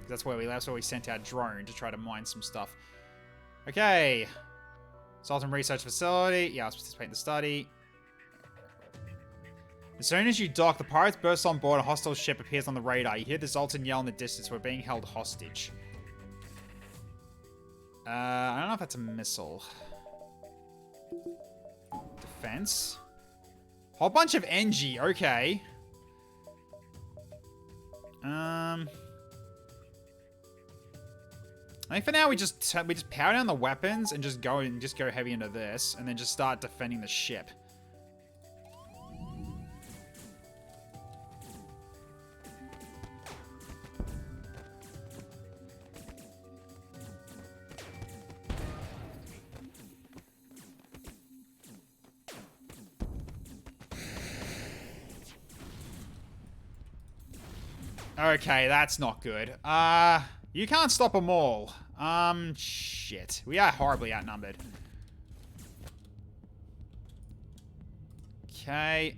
That's where we sent our drone to try to mine some stuff. Okay. Sultan Research Facility. Yeah, I'll participate in the study. As soon as you dock, the pirates burst on board. A hostile ship appears on the radar. You hear the Zoltan yell in the distance. We're being held hostage. I don't know if that's a missile. Defense. Whole bunch of Engi. Okay. I think for now we just power down the weapons and just go heavy into this, and then just start defending the ship. Okay, that's not good. You can't stop them all. Shit. We are horribly outnumbered. Okay.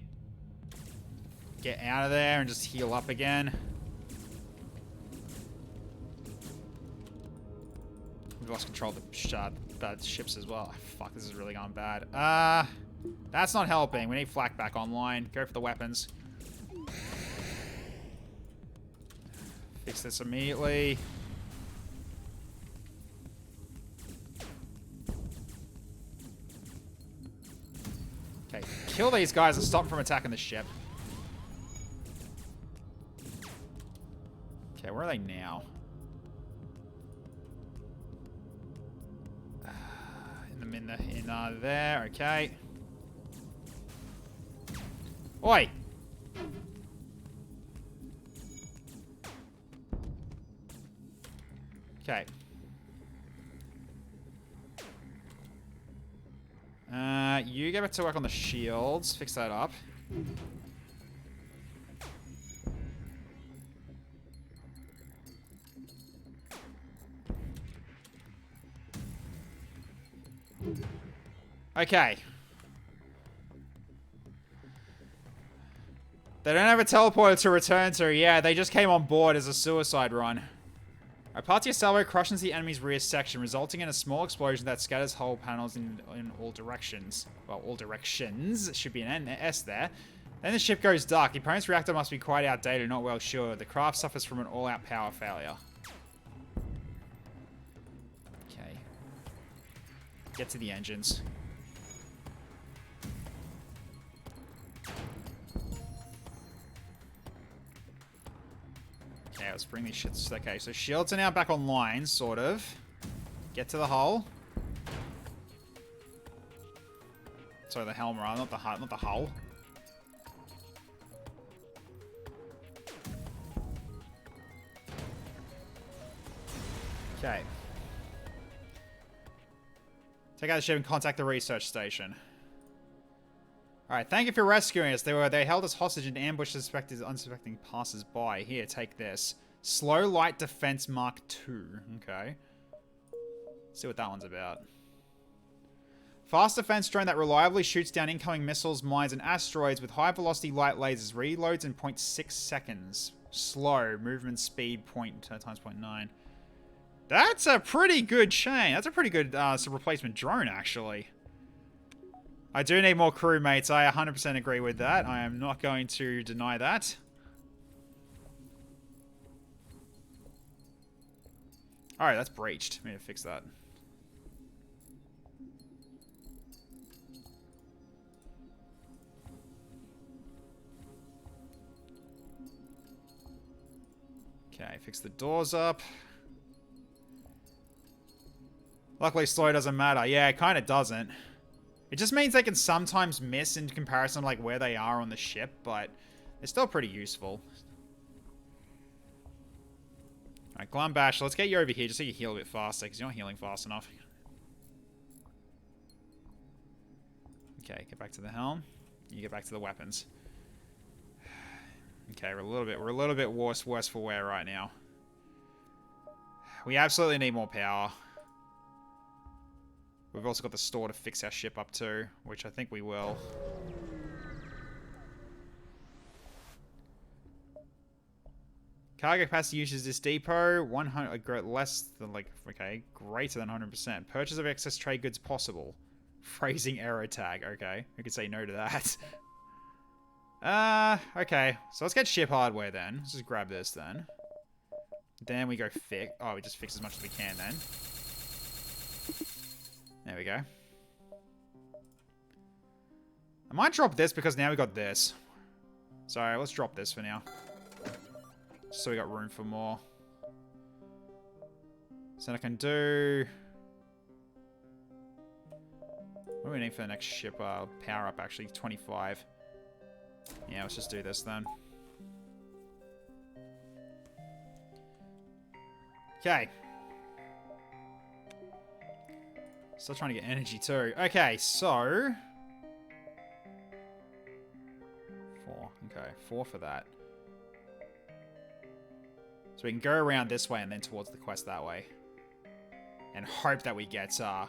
Get out of there and just heal up again. We've lost control of the ships as well. Fuck, this is really going bad. That's not helping. We need flak back online. Go for the weapons. Fix this immediately. Okay, kill these guys and stop them from attacking the ship. Okay, where are they now? In there, okay. Oi! Okay. You get back to work on the shields. Fix that up. Okay. They don't have a teleporter to return to. Yeah, they just came on board as a suicide run. A party of salvo crushes the enemy's rear section, resulting in a small explosion that scatters hull panels in all directions. Well, all directions. Should be an S there. Then the ship goes dark. The opponent's reactor must be quite outdated and not well sure. The craft suffers from an all-out power failure. Okay. Get to the engines. Okay, let's bring these shits. Okay, so shields are now back online, sort of. Get to the hull. Sorry, the helm, rather, not the hull. Okay. Take out the ship and contact the research station. Alright, thank you for rescuing us. They held us hostage and ambushed unsuspecting passers-by. Here, take this. Slow Light Defense Mark II. Okay. Let's see what that one's about. Fast defense drone that reliably shoots down incoming missiles, mines, and asteroids with high-velocity light lasers. Reloads in 0.6 seconds. Slow. Movement speed times 0.9. That's a pretty good chain. That's a pretty good replacement drone, actually. I do need more crewmates. I 100% agree with that. I am not going to deny that. Alright, that's breached. I need to fix that. Okay, fix the doors up. Luckily, slow doesn't matter. Yeah, it kind of doesn't. It just means they can sometimes miss in comparison to like where they are on the ship, but they're still pretty useful. Alright, Glumbash, let's get you over here just so you heal a bit faster, because you're not healing fast enough. Okay, get back to the helm. You get back to the weapons. Okay, we're a little bit worse for wear right now. We absolutely need more power. We've also got the store to fix our ship up too, which I think we will. Cargo capacity uses this depot 100 less than okay, greater than 100%. Purchase of excess trade goods possible. Phrasing error tag. Okay, we could say no to that. Okay. So let's get ship hardware then. Let's just grab this then. Then we go fix. Oh, we just fix as much as we can then. There we go. I might drop this because now we got this. Sorry, let's drop this for now. Just so we got room for more. So I can do... What do we need for the next ship? Power up, actually. 25. Yeah, let's just do this then. Okay. Still trying to get energy too. Okay, so... 4. Okay, 4 for that. So we can go around this way and then towards the quest that way. And hope that we get stuff.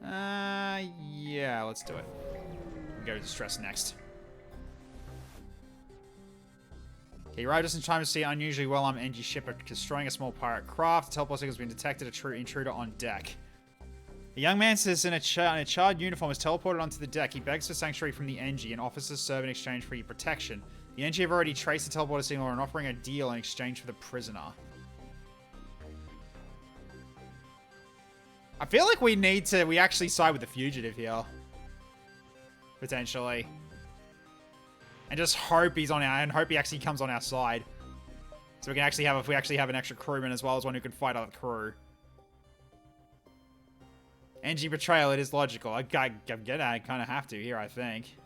Yeah, let's do it. We'll go to Stress next. Okay, you arrived just in time to see an unusually well-armed Engi ship destroying a small pirate craft. The teleport signal has been detected, a true intruder on deck. A young man says in a charred uniform is teleported onto the deck. He begs for sanctuary from the Engi and offers to serve in exchange for your protection. The Engi have already traced the teleporter signal and are offering a deal in exchange for the prisoner. I feel like we actually side with the fugitive here. Potentially. And just hope he's on and hope he actually comes on our side. So we can actually have, if we actually have an extra crewman as well as one who can fight other crew. Engi betrayal, it is logical. I kind of have to here, I think.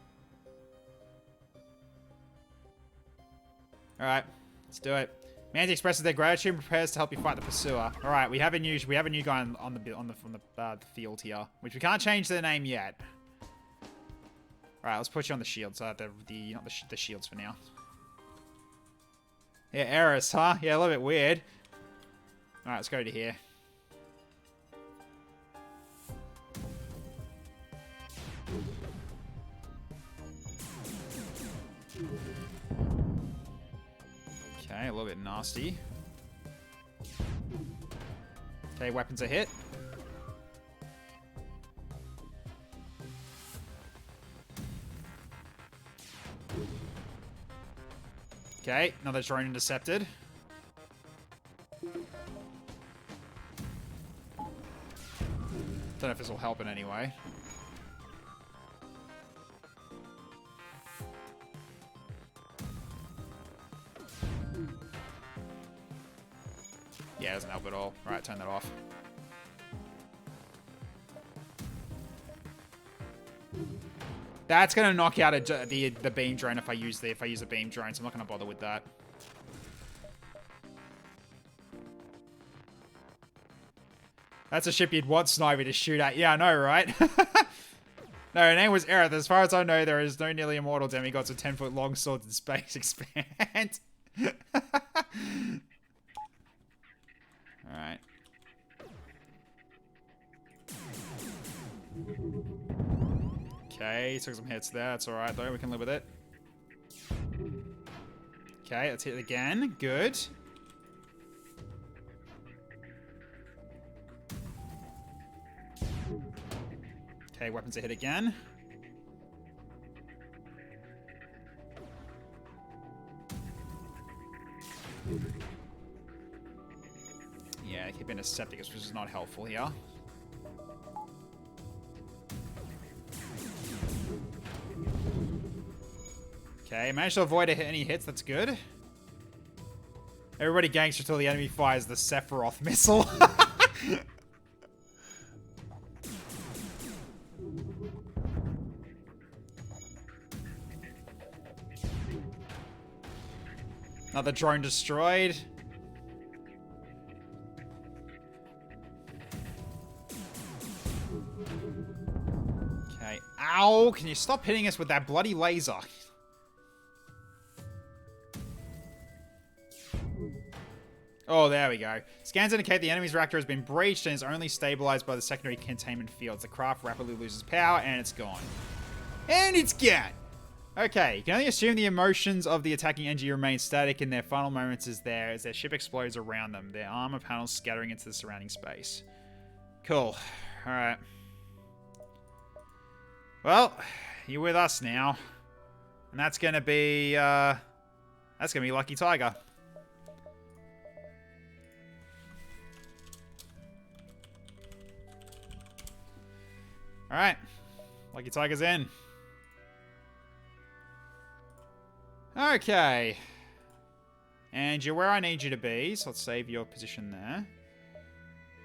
Alright, let's do it. Mandy expresses their gratitude and prepares to help you fight the pursuer. Alright, we have a new guy on the field here, which we can't change the name yet. Alright, let's put you on the shields. Not the shields for now. Yeah, Eris, huh? Yeah, a little bit weird. Alright, let's go to here. Okay, a little bit nasty. Okay, weapons are hit. Okay, another drone intercepted. Don't know if this will help in any way. Yeah, it doesn't help at all. Right, turn that off. That's gonna knock out the beam drone if I use a beam drone, so I'm not gonna bother with that. That's a ship you'd want Sniper to shoot at. Yeah, I know, right? No, her name was Aerith. As far as I know, there is no nearly immortal demigods with 10-foot long swords in space. Expand. Alright. Okay, took some hits there. That's alright though, we can live with it. Okay, let's hit it again. Good. Okay, weapons are hit again. Yeah, keep intercepting us, which is not helpful here. Okay, managed to avoid any hits, that's good. Everybody gangster till the enemy fires the Sephiroth missile. Another drone destroyed. Okay. Ow! Can you stop hitting us with that bloody laser? Oh, there we go. Scans indicate the enemy's reactor has been breached and is only stabilized by the secondary containment fields. The craft rapidly loses power and it's gone. And it's gone! Okay, you can only assume the emotions of the attacking Engi remain static in their final moments as their ship explodes around them, their armor panels scattering into the surrounding space. Cool. Alright. Well, you're with us now. And that's gonna be Lucky Tiger. Alright. Lucky Tiger's in. Okay. And you're where I need you to be, so let's save your position there.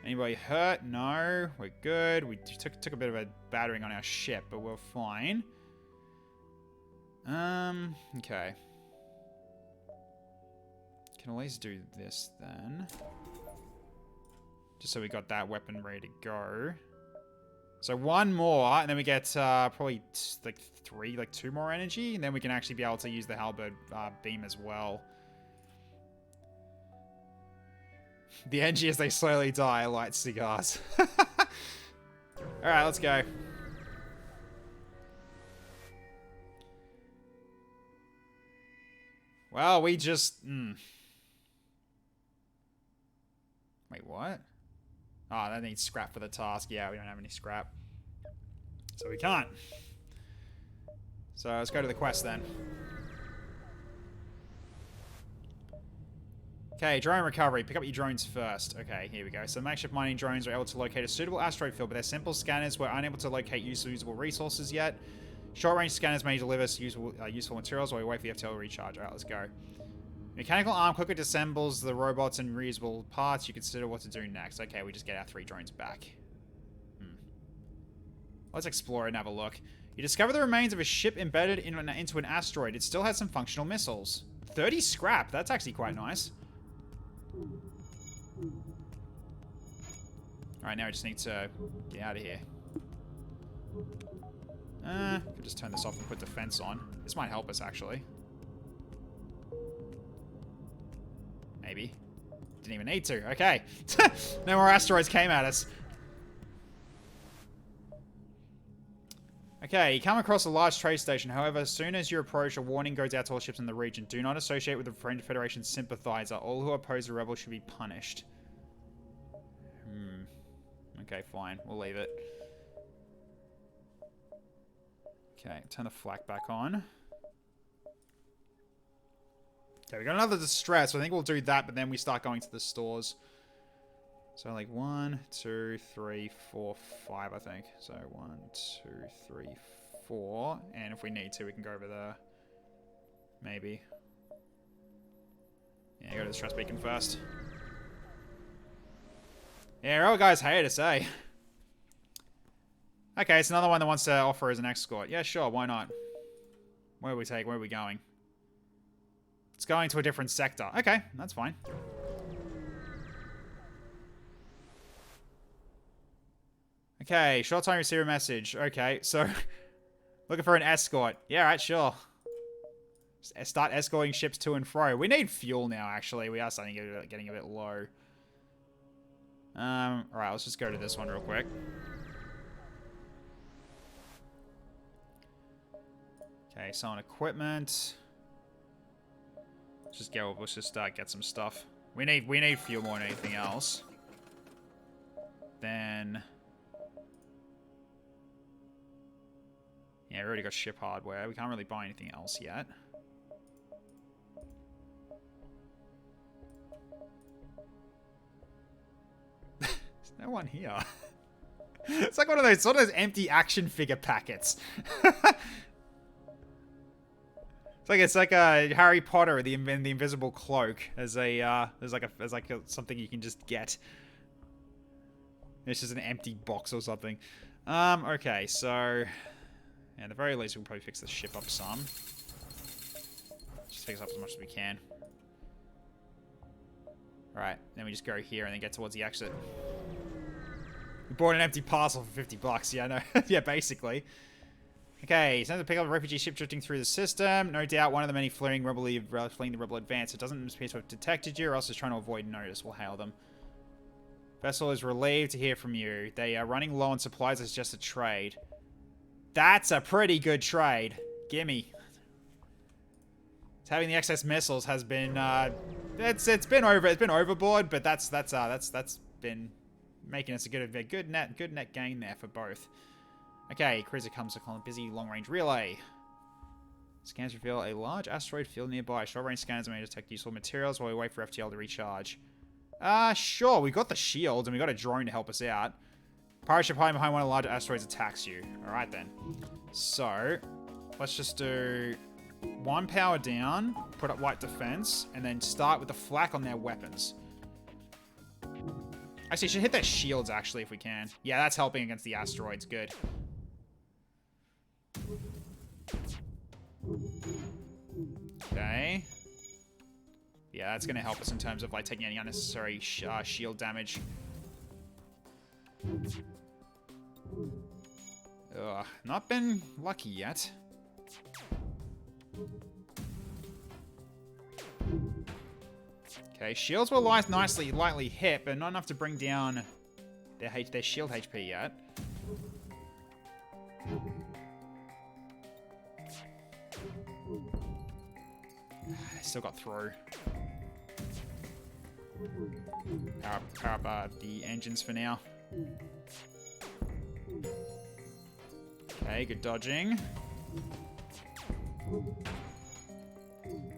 Anybody hurt? No. We're good. We took a bit of a battering on our ship, but we're fine. Okay. Can at least do this then. Just so we got that weapon ready to go. So one more, and then we get probably two more energy, and then we can actually be able to use the halberd beam as well. The Engi as they slowly die light cigars. Alright, let's go. Well, we just... Wait, what? Oh, that needs scrap for the task. Yeah, we don't have any scrap. So we can't. So let's go to the quest then. Okay, drone recovery. Pick up your drones first. Okay, here we go. So makeshift mining drones are able to locate a suitable asteroid field, but their simple scanners were unable to locate usable resources yet. Short-range scanners may deliver useful materials while we wait for the FTL to recharge. Alright, let's go. Mechanical arm quickly disassembles the robots and reusable parts. You consider what to do next. Okay, we just get our 3 drones back. Let's explore and have a look. You discover the remains of a ship embedded into an asteroid. It still has some functional missiles. 30 scrap. That's actually quite nice. Alright, now we just need to get out of here. Could just turn this off and put defense on. This might help us, actually. Maybe. Didn't even need to. Okay. No more asteroids came at us. Okay, you come across a large trade station. However, as soon as you approach, a warning goes out to all ships in the region. Do not associate with the French Federation sympathizer. All who oppose the rebels should be punished. Okay, fine. We'll leave it. Okay, turn the flak back on. Okay, we got another distress. So I think we'll do that, but then we start going to the stores. So like 1, 2, 3, 4, 5, I think. So 1, 2, 3, 4. And if we need to, we can go over there. Maybe. Yeah, go to the stress beacon first. Yeah, all guys hate to say. Okay, it's another one that wants to offer as an escort. Yeah, sure, why not? Where are we going? It's going to a different sector. Okay, that's fine. Okay, short time receive a message. Okay, so looking for an escort. Yeah, right, sure. Start escorting ships to and fro. We need fuel now, actually. We are starting to getting a bit low. Alright, let's just go to this one real quick. Okay, so on equipment. Let's just get some stuff. We need fuel more than anything else. Then yeah, we already got ship hardware. We can't really buy anything else yet. There's no one here. It's like one of those empty action figure packets. It's like a Harry Potter, the invisible cloak, as something you can just get. It's just an empty box or something. Okay, so at the very least, we'll probably fix the ship up some. Just fix up as much as we can. Alright, then we just go here and then get towards the exit. We bought an empty parcel for 50 bucks. Yeah, no. Yeah, basically. Okay, sends to pick up a refugee ship drifting through the system. No doubt one of the many fleeing the rebel advance. It doesn't appear to have detected you or else is trying to avoid notice. We'll hail them. Vessel is relieved to hear from you. They are running low on supplies as just a trade. That's a pretty good trade. Gimme. Having the excess missiles has been it's been overboard, but that's been making us a good net gain there for both. Okay, cruiser comes to call a busy long-range relay. Scans reveal a large asteroid field nearby. Short-range scanners may detect useful materials while we wait for FTL to recharge. Sure, we got the shield and we got a drone to help us out. Pirate ship hiding behind one of the large asteroids attacks you. Alright then. So, let's just do 1 power down, put up light defense, and then start with the flak on their weapons. Actually, should hit their shields, actually, if we can. Yeah, that's helping against the asteroids. Good. Okay. Yeah, that's going to help us in terms of, like, taking any unnecessary shield damage. Ugh, not been lucky yet. Okay, shields were lightly hit, but not enough to bring down their shield HP yet. Still got through. Power up the engines for now. Okay, good dodging.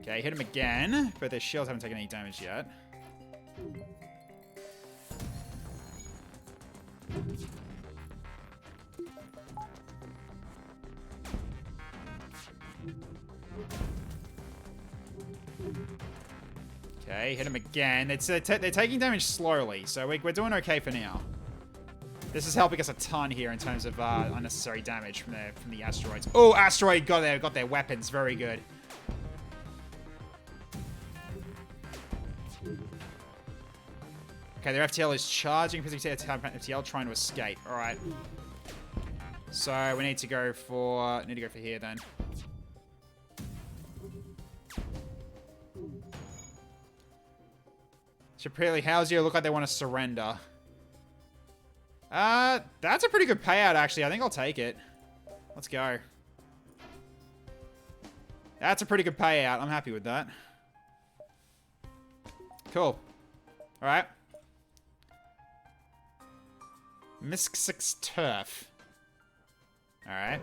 Okay, hit him again, but their shields haven't taken any damage yet. Okay, hit him again. They're taking damage slowly, so we're doing okay for now. This is helping us a ton here in terms of unnecessary damage from the asteroids. Oh, asteroid got their weapons. Very good. Okay, their FTL is charging because FTL trying to escape. All right. So we need to go for here then. Shapirli, how's you? Look like they want to surrender. That's a pretty good payout, actually. I think I'll take it. Let's go. That's a pretty good payout. I'm happy with that. Cool. All right. Misk Turf. All right.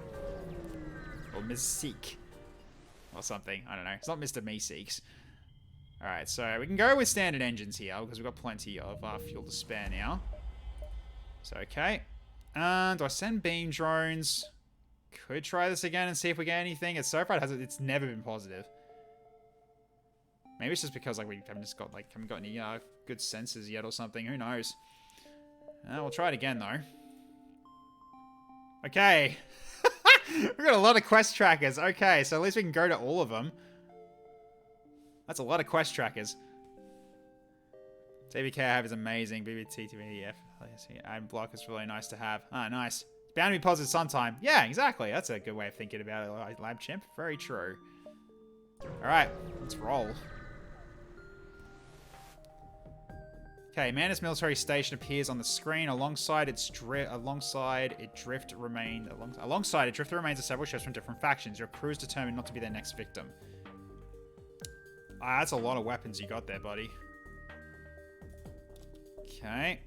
Or Miseek. Or something. I don't know. It's not Mr. Meeseeks. All right, so we can go with standard engines here because we've got plenty of fuel to spare now. So, okay. Do I send beam drones? Could try this again and see if we get anything. It's so far it's never been positive. Maybe it's just because we haven't got any good sensors yet or something. Who knows? We'll try it again though. Okay. We've got a lot of quest trackers. Okay, so at least we can go to all of them. That's a lot of quest trackers. TVK I have is amazing. BBT, TVF, and block is really nice to have. Ah, nice. It's bound to be positive sometime. Yeah, exactly. That's a good way of thinking about it, Lab Chimp. Very true. Alright, let's roll. Okay, Manus military station appears on the screen alongside it drift remains of several ships from different factions. Your crew is determined not to be their next victim. Ah, that's a lot of weapons you got there, buddy. Okay.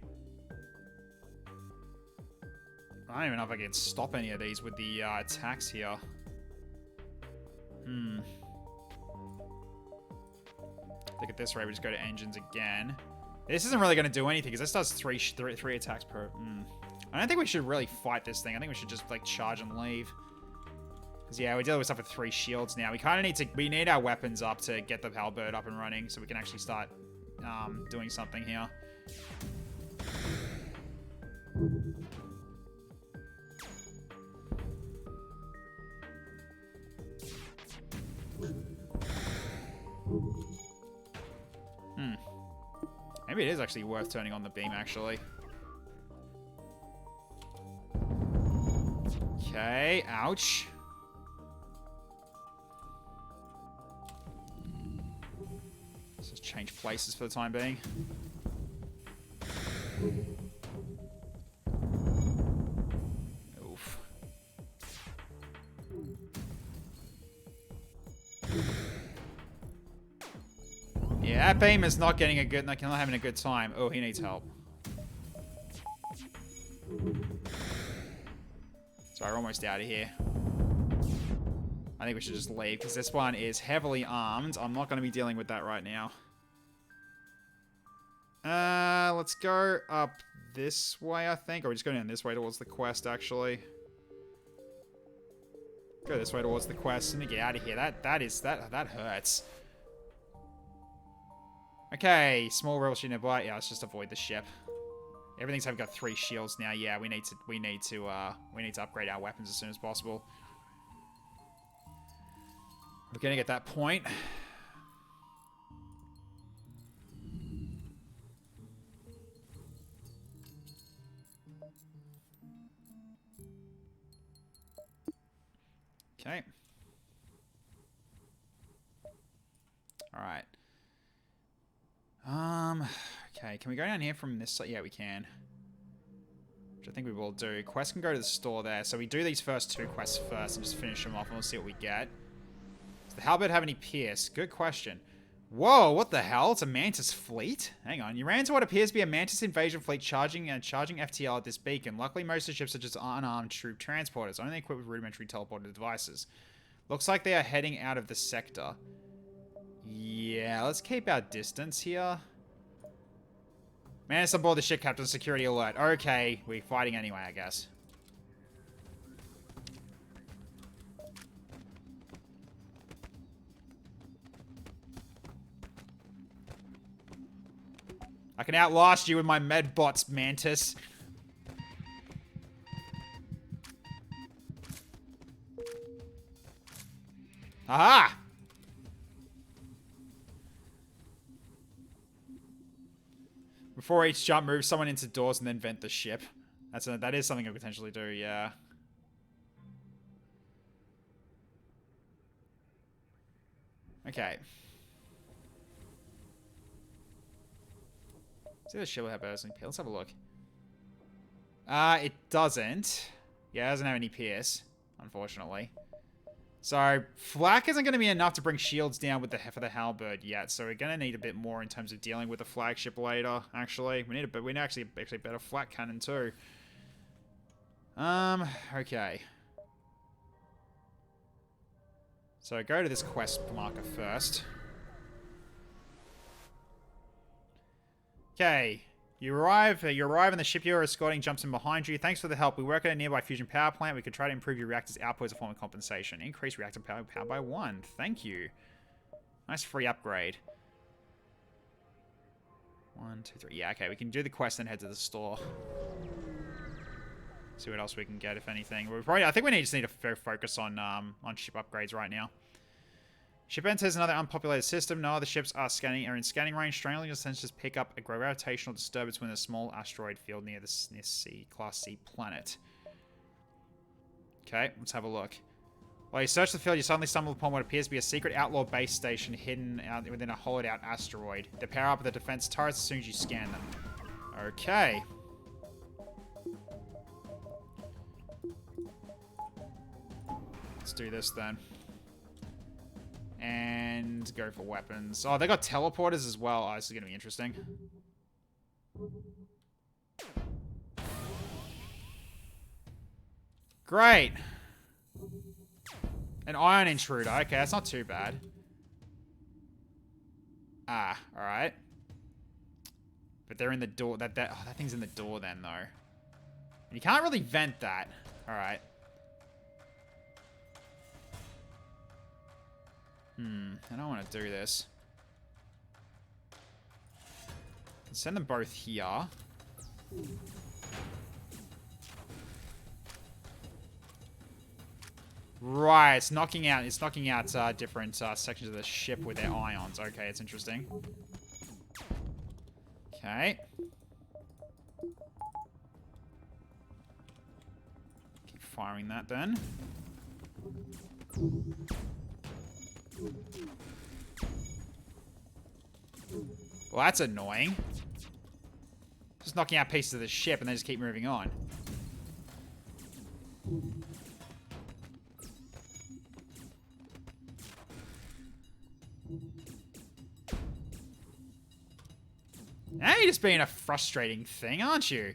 I don't even know if I can stop any of these with the attacks here. Look at this rate. We just go to engines again. This isn't really going to do anything because this does three attacks per. I don't think we should really fight this thing. I think we should just charge and leave. Yeah, we're dealing with stuff with 3 shields now. We kind of need our weapons up to get the halberd up and running so we can actually start doing something here. Maybe it is actually worth turning on the beam, actually. Okay, ouch. Let's just change places for the time being. Oof. Yeah, that beam is not getting not having a good time. Oh, he needs help. So we're almost out of here. I think we should just leave because this one is heavily armed. I'm not going to be dealing with that right now. Let's go up this way, I think. Or we just go down this way towards the quest, actually. Go this way towards the quest and get out of here. That hurts. Okay, small rebel ship nearby. Yeah, let's just avoid the ship. Everything's got 3 shields now. Yeah, we need to upgrade our weapons as soon as possible. We're getting at that point. Okay. All right. Okay, can we go down here from this side? Yeah, we can. Which I think we will do. Quest can go to the store there. So we do these first 2 quests first and just finish them off and we'll see what we get. Does the halberd have any pierce? Good question. Whoa, what the hell? It's a Mantis fleet? Hang on. You ran into what appears to be a Mantis invasion fleet charging FTL at this beacon. Luckily, most of the ships are just unarmed troop transporters, only equipped with rudimentary teleporter devices. Looks like they are heading out of the sector. Yeah, let's keep our distance here. Mantis on board the ship, Captain. Security alert. Okay, we're fighting anyway, I guess. I can outlast you with my med bots, Mantis. Aha! Before each jump, move someone into doors and then vent the ship. That is something I could potentially do, yeah. Okay. See the ship will have bursting Let's have a look. It doesn't. Yeah, it doesn't have any pierce, unfortunately. So, flak isn't going to be enough to bring shields down with for the halberd yet. So we're going to need a bit more in terms of dealing with the flagship later. Actually, we need actually better flak cannon too. Okay. So go to this quest marker first. Okay. You arrive and the ship you're escorting jumps in behind you. Thanks for the help. We work at a nearby fusion power plant. We could try to improve your reactor's output as a form of compensation. Increase reactor power by 1. Thank you. Nice free upgrade. 1, 2, 3. Yeah, okay. We can do the quest and head to the store. See what else we can get, if anything. I think we just need to focus on ship upgrades right now. Ship enters another unpopulated system. No other ships are in scanning range. Strangling sensors pick up a gravitational disturbance within a small asteroid field near the Class C planet. Okay, let's have a look. While you search the field, you suddenly stumble upon what appears to be a secret outlaw base station hidden within a hollowed-out asteroid. They power up the defense turrets as soon as you scan them. Okay. Let's do this then. And go for weapons. Oh, they got teleporters as well. Oh, this is going to be interesting. Great. An ion intruder. Okay, that's not too bad. Ah, alright. But they're in the door. That thing's in the door then, though. And you can't really vent that. Alright. I don't want to do this. Send them both here. Right, it's knocking out different sections of the ship with their ions. Okay, it's interesting. Okay. Keep firing that then. Well, that's annoying. Just knocking out pieces of the ship and they just keep moving on. Now you're just being a frustrating thing, aren't you?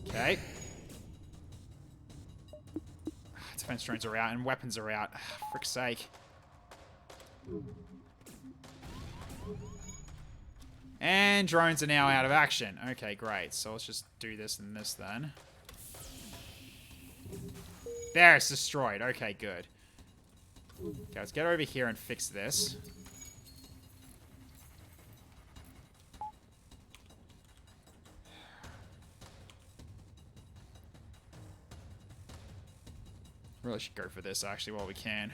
Okay. Defense drones are out and weapons are out. Frick's sake. And drones are now out of action. Okay, great. So let's just do this and this then. There, it's destroyed. Okay, good. Okay, let's get over here and fix this. Really should go for this, actually, while we can.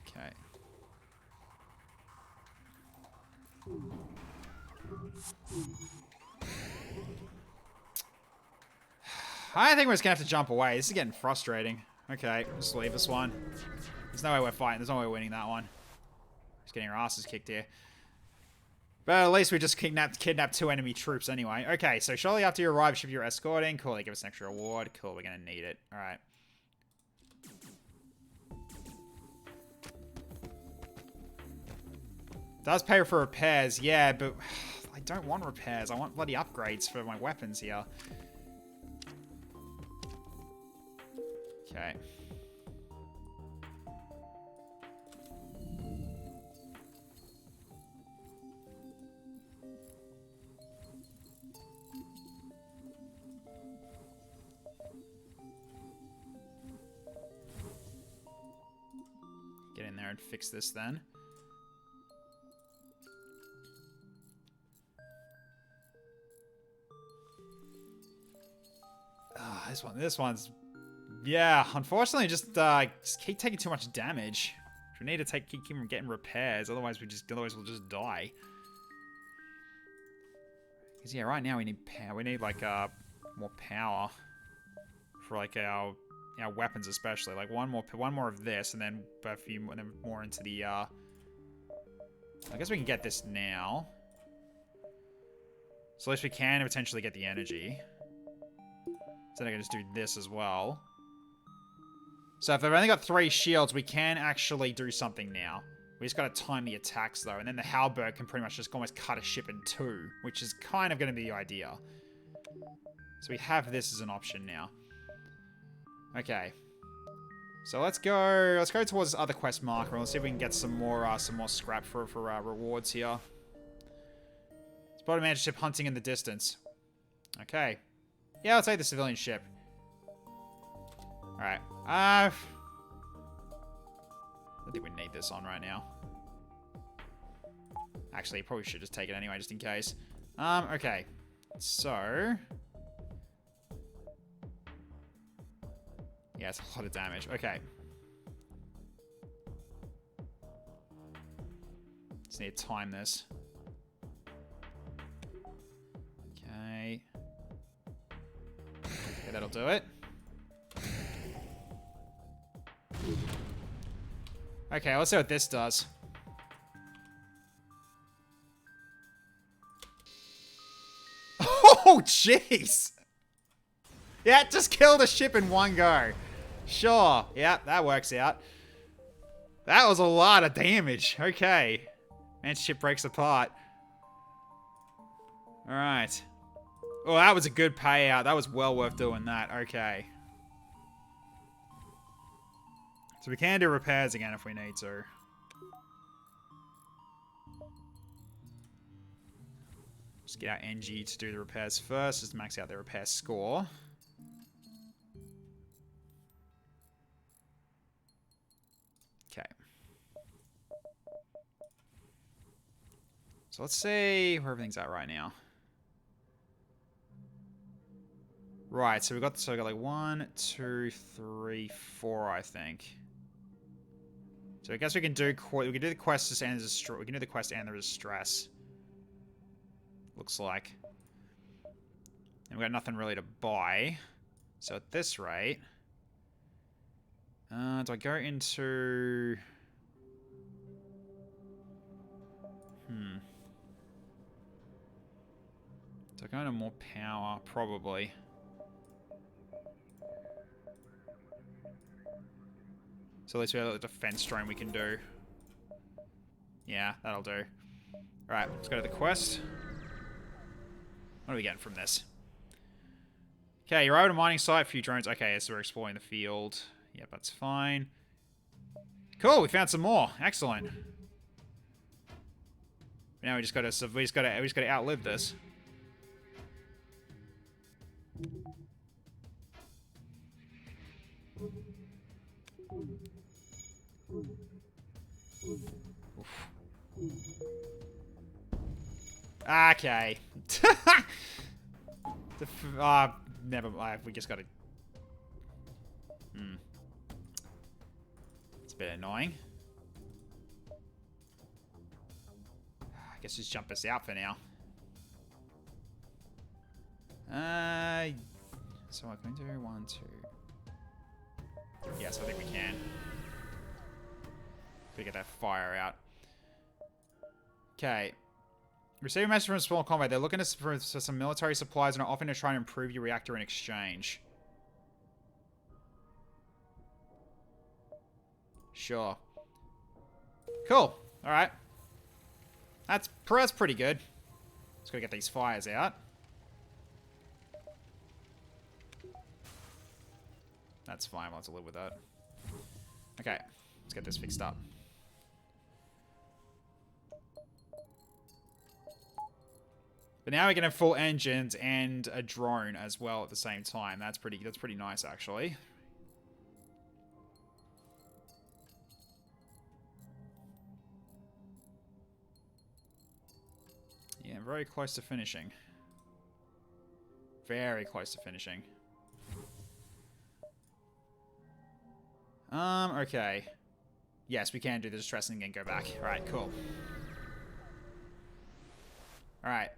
Okay. I think we're just gonna have to jump away. This is getting frustrating. Okay, just leave this one. There's no way we're fighting. There's no way we're winning that one. Just getting our asses kicked here. But at least we just kidnapped 2 enemy troops anyway. Okay, so shortly after you arrive, ship you're escorting. Cool, they give us an extra reward. Cool, we're gonna need it. Alright. Does pay for repairs, yeah, but I don't want repairs. I want bloody upgrades for my weapons here. Okay. Get in there and fix this then. This one's, yeah, unfortunately, just keep taking too much damage. We need to keep getting repairs, otherwise we'll just die. Because yeah, right now we need power. We need like more power for like our weapons, especially. Like one more of this, and then a few more, and then more into the. I guess we can get this now. So at least we can potentially get the energy. So then I can just do this as well. So if they've only got 3 shields, we can actually do something now. We just got to time the attacks though, and then the halberd can pretty much just almost cut a ship in 2, which is kind of going to be the idea. So we have this as an option now. Okay. So let's go towards this other quest marker. Let's see if we can get some more scrap for rewards here. Spotted a ship hunting in the distance. Okay. Yeah, I'll take the civilian ship. Alright. I don't think we need this on right now. Actually, probably should just take it anyway, just in case. Okay. So... yeah, it's a lot of damage. Okay. Just need to time this. Okay. Okay, that'll do it. Okay, let's see what this does. Oh, jeez! Yeah, just killed a ship in one go. Sure. Yeah, that works out. That was a lot of damage. Okay. And ship breaks apart. Alright. Oh, that was a good payout. That was well worth doing that. Okay. So we can do repairs again if we need to. Just get our Engi to do the repairs first, just to max out their repair score. Okay. So let's see where everything's at right now. Right, so we got like 1, 2, 3, 4, I think. So I guess we can do the quest and we can do the quest and there is stress. Looks like. And we got nothing really to buy. So at this rate, do I go into? Do I go into more power? Probably. So at least we have a defense drone we can do. Yeah, that'll do. Alright, let's go to the quest. What are we getting from this? Okay, you're over to a mining site, few drones. Okay, so we're exploring the field. Yep, that's fine. Cool, we found some more. Excellent. Now we just gotta outlive this. Okay. Never mind. We just gotta... It's a bit annoying. I guess just jump us out for now. So what can we do? 1, 2. Yes, I think we can. We get that fire out. Okay. Receive a message from a small convoy. They're looking for some military supplies and are offering to try and improve your reactor in exchange. Sure. Cool. Alright. That's pretty good. Just gotta get these fires out. That's fine. We'll have to live with that. Okay. Let's get this fixed up. But now we can have full engines and a drone as well at the same time. That's pretty nice, actually. Yeah, very close to finishing. Very close to finishing. Okay. Yes, we can do the distress and then go back. Alright, cool. Alright.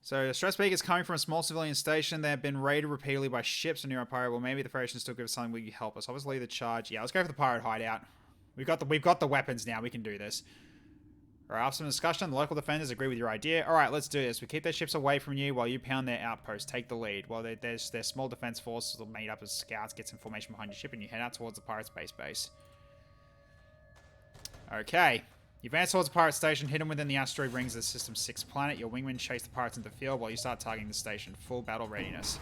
So, the stress peak is coming from a small civilian station. They have been raided repeatedly by ships and near a pirate. Well, maybe the Federation still gives us something. Will you help us? Obviously, the charge. Yeah, let's go for the pirate hideout. We've got the weapons now. We can do this. Alright, after some discussion, the local defenders agree with your idea. Alright, let's do this. We keep their ships away from you while you pound their outposts. Take the lead. While their small defense forces are made up as scouts, get some formation behind your ship, and you head out towards the pirate's base. Okay. You advance towards the pirate station, hidden within the asteroid rings of the System 6 planet. Your wingmen chase the pirates into the field while you start targeting the station. Full battle readiness.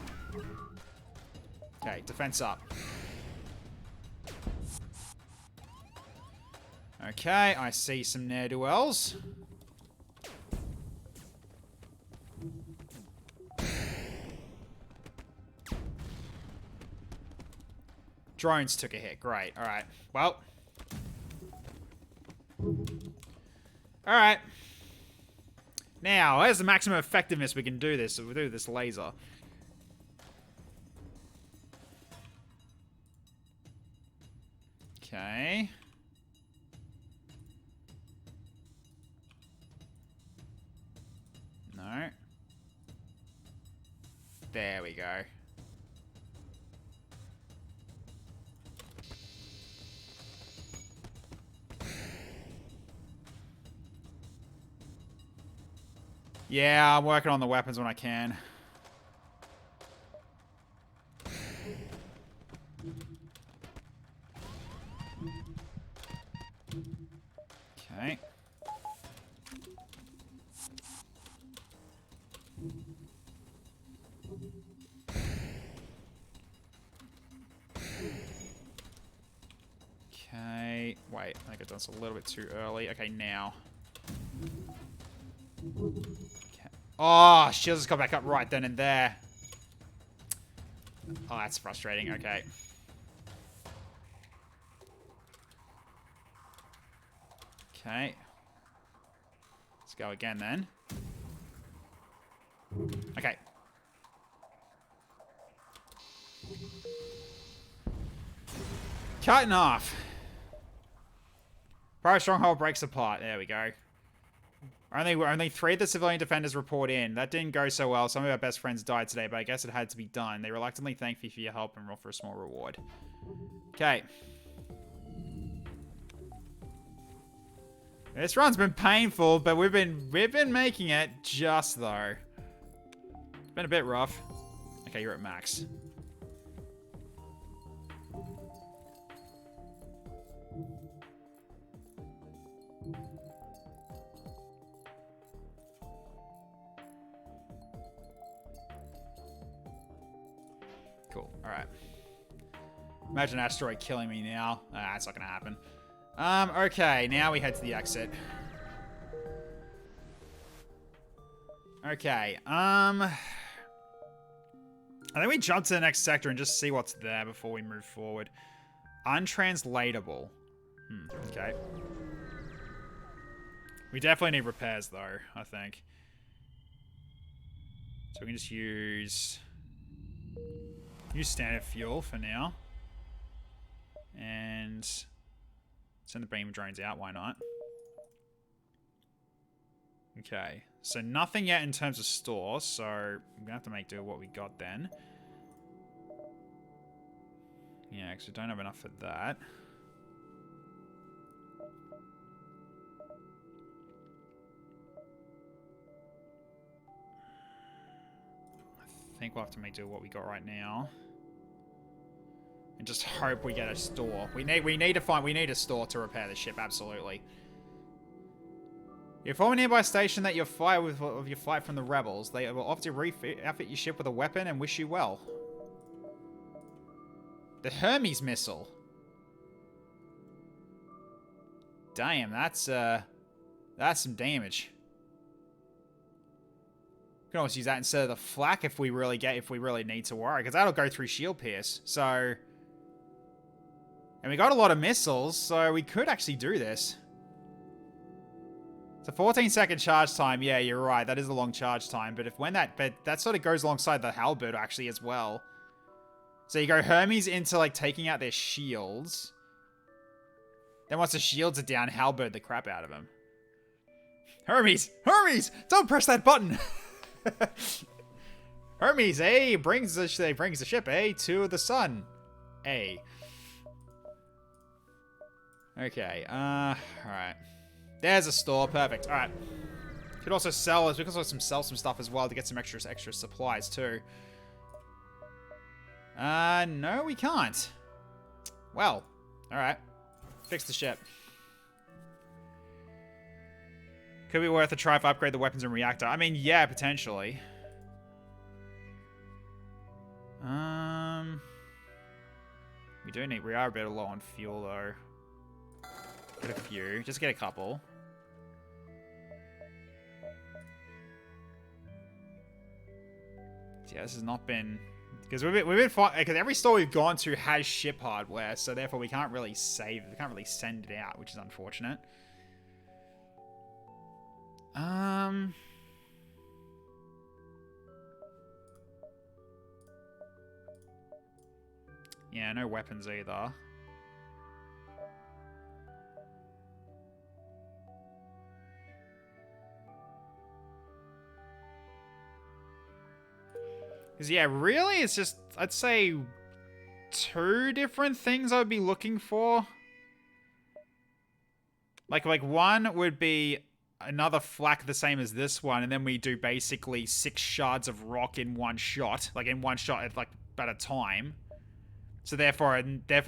Okay, defense up. Okay, I see some ne'er-do-wells. Drones took a hit. Great. Alright. Well. Alright. Now, where's the maximum effectiveness we can do this? So we'll do this laser. Okay. No. There we go. Yeah, I'm working on the weapons when I can. Okay. Okay. Wait, I think I've done this a little bit too early. Okay, now. Oh, shields just got back up right then and there. Oh, that's frustrating. Okay. Okay. Let's go again then. Okay. Cut in half. Pirate stronghold breaks apart. There we go. Only 3 of the civilian defenders report in. That didn't go so well. Some of our best friends died today, but I guess it had to be done. They reluctantly thank you for your help and roll for a small reward. Okay. This run's been painful, but we've been making it just though. It's been a bit rough. Okay, you're at max. Cool. Alright. Imagine an asteroid killing me now. That's not gonna happen. Okay, now we head to the exit. Okay, I think we jump to the next sector and just see what's there before we move forward. Untranslatable. Okay. We definitely need repairs, though, I think. So we can just use standard fuel for now. And send the beam drones out, why not? Okay. So nothing yet in terms of store, so I'm going to have to make do with what we got then. Yeah, because we don't have enough for that. I think we'll have to make do with what we got right now. And just hope we get a store. We need a store to repair the ship, absolutely. You inform a nearby station that you're fired of your flight from the rebels. They will often outfit your ship with a weapon and wish you well. The Hermes missile. Damn, that's some damage. We can always use that instead of the flak if we really need to worry, because that'll go through shield pierce. So, and we got a lot of missiles, so we could actually do this. It's a 14-second charge time. Yeah, you're right. That is a long charge time. But that sort of goes alongside the halberd actually as well. So you go Hermes into like taking out their shields. Then once the shields are down, halberd the crap out of them. Hermes, don't press that button. Hermes, brings the ship, to the sun. Okay. All right. There's a store. Perfect. All right. Could also sell us. We could also sell some stuff as well to get some extra supplies too. No, we can't. Well, all right. Fix the ship. Could be worth a try if I upgrade the weapons and reactor. I mean, yeah, potentially. We are a bit low on fuel though. Get a few. Just get a couple. Yeah, this has not been... Because we've been fighting... Because every store we've gone to has ship hardware, so therefore we can't really save... We can't really send it out, which is unfortunate. Yeah, no weapons either. Because, yeah, really, it's just, I'd say, 2 different things I would be looking for. Like one would be another flak the same as this one, and then we do basically 6 shards of rock in one shot. Like, in one shot at a time. So therefore,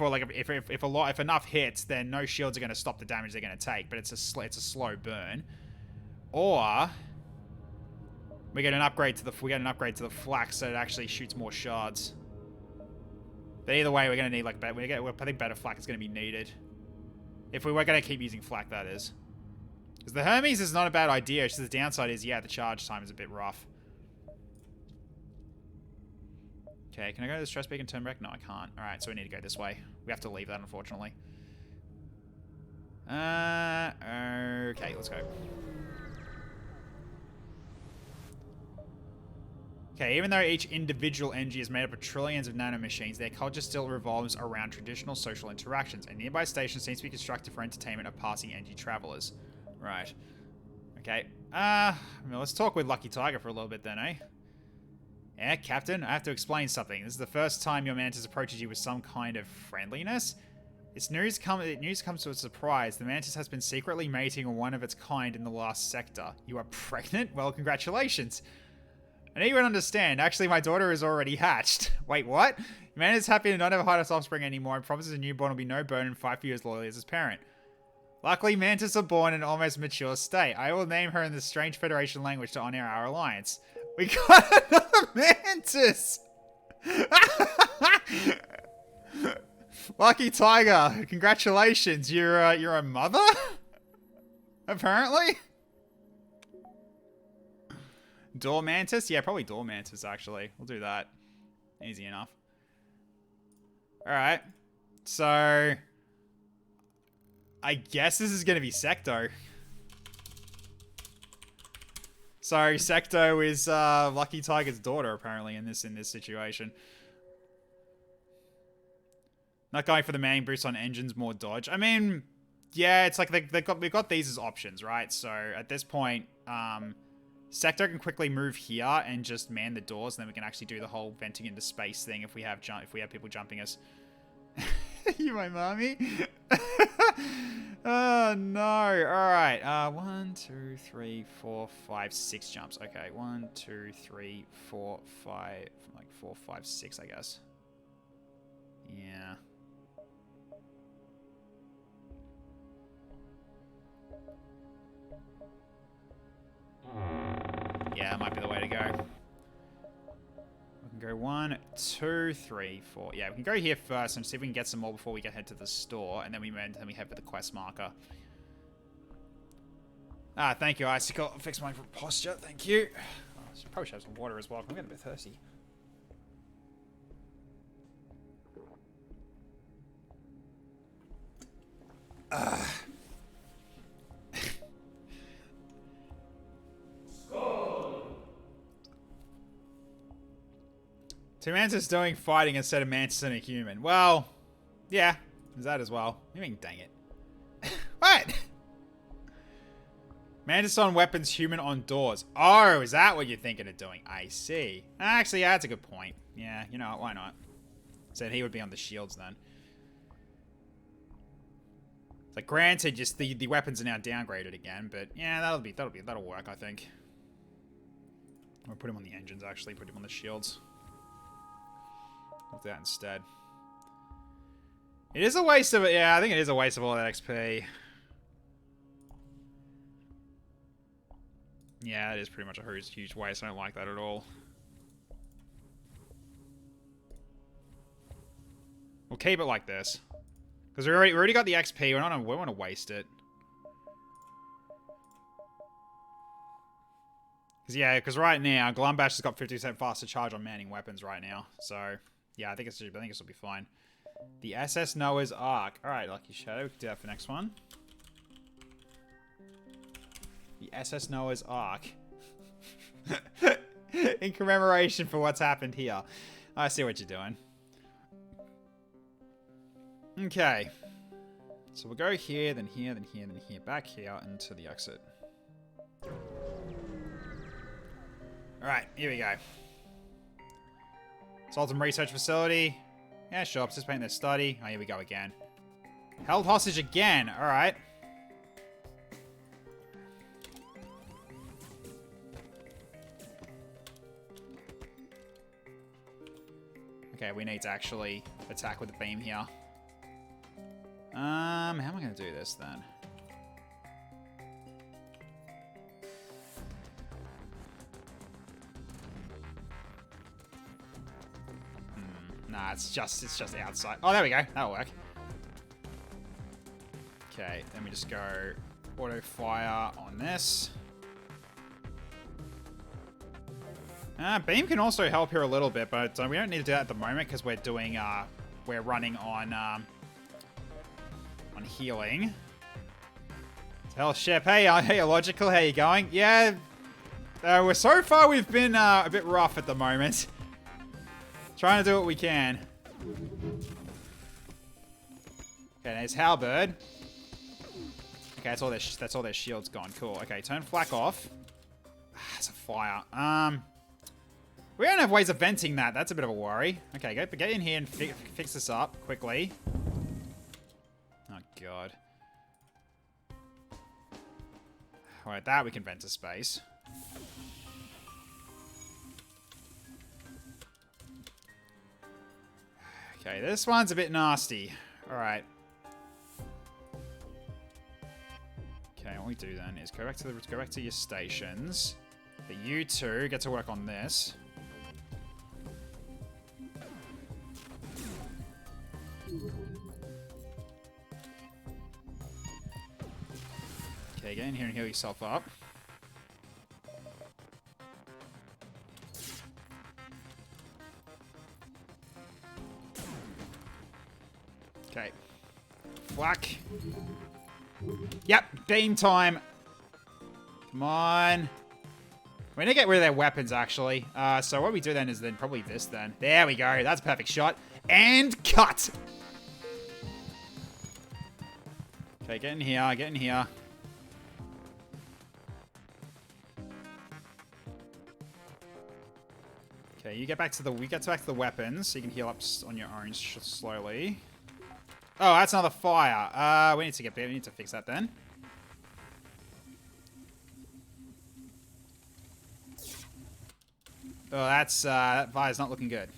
like, if enough hits, then no shields are going to stop the damage they're going to take, but it's a slow burn. Or... We get an upgrade to the flak, so it actually shoots more shards. But either way, we're gonna need like I think better flak is gonna be needed. If we were gonna keep using flak, that is. Because the Hermes is not a bad idea. It's just the downside is, yeah, the charge time is a bit rough. Okay, can I go to the stress beacon and turn back? No, I can't. All right, so we need to go this way. We have to leave that, unfortunately. Okay, let's go. Okay, even though each individual Engi is made up of trillions of nanomachines, their culture still revolves around traditional social interactions. A nearby station seems to be constructed for entertainment of passing Engi travelers. Right. Okay. Well, let's talk with Lucky Tiger for a little bit then, eh? Yeah, Captain, I have to explain something. This is the first time your mantis approaches you with some kind of friendliness. News comes to a surprise. The mantis has been secretly mating one of its kind in the last sector. You are pregnant? Well, congratulations. I know you won't understand. Actually, my daughter is already hatched. Wait, what? Man is happy to not have a hide offspring anymore and promises a newborn will be no burden and fight for you as loyally as his parent. Luckily, mantis are born in an almost mature state. I will name her in the strange Federation language to honor our alliance. We got another mantis! Lucky Tiger, congratulations. You're a mother? Apparently? Door mantis? Yeah, probably door mantis, actually. We'll do that. Easy enough. Alright. So... I guess this is going to be Secto. So, Secto is Lucky Tiger's daughter, apparently, in this situation. Not going for the main boost on engines, more dodge. I mean, Yeah, it's like we've got these as options, right? So at this point, Sector can quickly move here and just man the doors, and then we can actually do the whole venting into space thing if we have people jumping us. You my mommy? Oh no! All right. 1, 2, 3, 4, 5, 6 jumps. Okay, 1, 2, 3, 4, 5, like 4, 5, 6, I guess. Yeah. Yeah, that might be the way to go. We can go 1, 2, 3, 4. Yeah, we can go here first and see if we can get some more before we head to the store, and then we head for the quest marker. Ah, thank you, Icicle. Fix my posture. Thank you. Oh, I should probably have some water as well. I'm getting a bit thirsty. Two Mantis doing fighting instead of Mantis and a human. Well, yeah, there's that as well. You mean, dang it. What? Mantis on weapons, human on doors. Oh, is that what you're thinking of doing? I see. Actually, yeah, that's a good point. Yeah, you know what, why not? Said he would be on the shields then. It's like, granted, just the weapons are now downgraded again, but yeah, that'll work, I think. We'll put him on the engines, actually, put him on the shields. Do that instead. It is a waste of it. Yeah, I think it is a waste of all that XP. Yeah, it is pretty much a huge waste. I don't like that at all. We'll keep it like this. Because we already got the XP. We don't want to waste it. Because right now, Glumbash has got 50% faster charge on manning weapons right now. So, yeah, I think this will be fine. The SS Noah's Ark. Alright, Lucky Shadow. We can do that for next one. The SS Noah's Ark. In commemoration for what's happened here. I see what you're doing. Okay. So we'll go here, then here, then here, then here. Back here into the exit. Alright, here we go. Sultan Research Facility. Yeah, sure. Participate in their study. Oh, here we go again. Held hostage again. Alright. Okay, we need to actually attack with the beam here. How am I going to do this then? Nah, it's just outside. Oh, there we go. That'll work. Okay, let me just go auto fire on this. Beam can also help here a little bit, but we don't need to do that at the moment because we're running on healing. Tell Shep, hey, Logical, how you going? Yeah, so far we've been a bit rough at the moment. Trying to do what we can. Okay, there's Halberd. Okay, that's all their shields gone. Cool. Okay, turn flak off. It's a fire. We don't have ways of venting that. That's a bit of a worry. Okay, get in here and fix this up quickly. Oh god. Alright, that we can vent to space. Okay, this one's a bit nasty. Alright. Okay, what we do then is go back to your stations. But you two get to work on this. Okay, get in here and heal yourself up. Okay. Whack. Yep, beam time. Come on. We're gonna get rid of their weapons, actually. So what we do then is probably this then. There we go. That's a perfect shot. And cut. Okay, get in here, get in here. Okay, you get back to the weapons, so you can heal up on your own slowly. Oh, that's another fire. We need to fix that then. Oh, that fire's not looking good.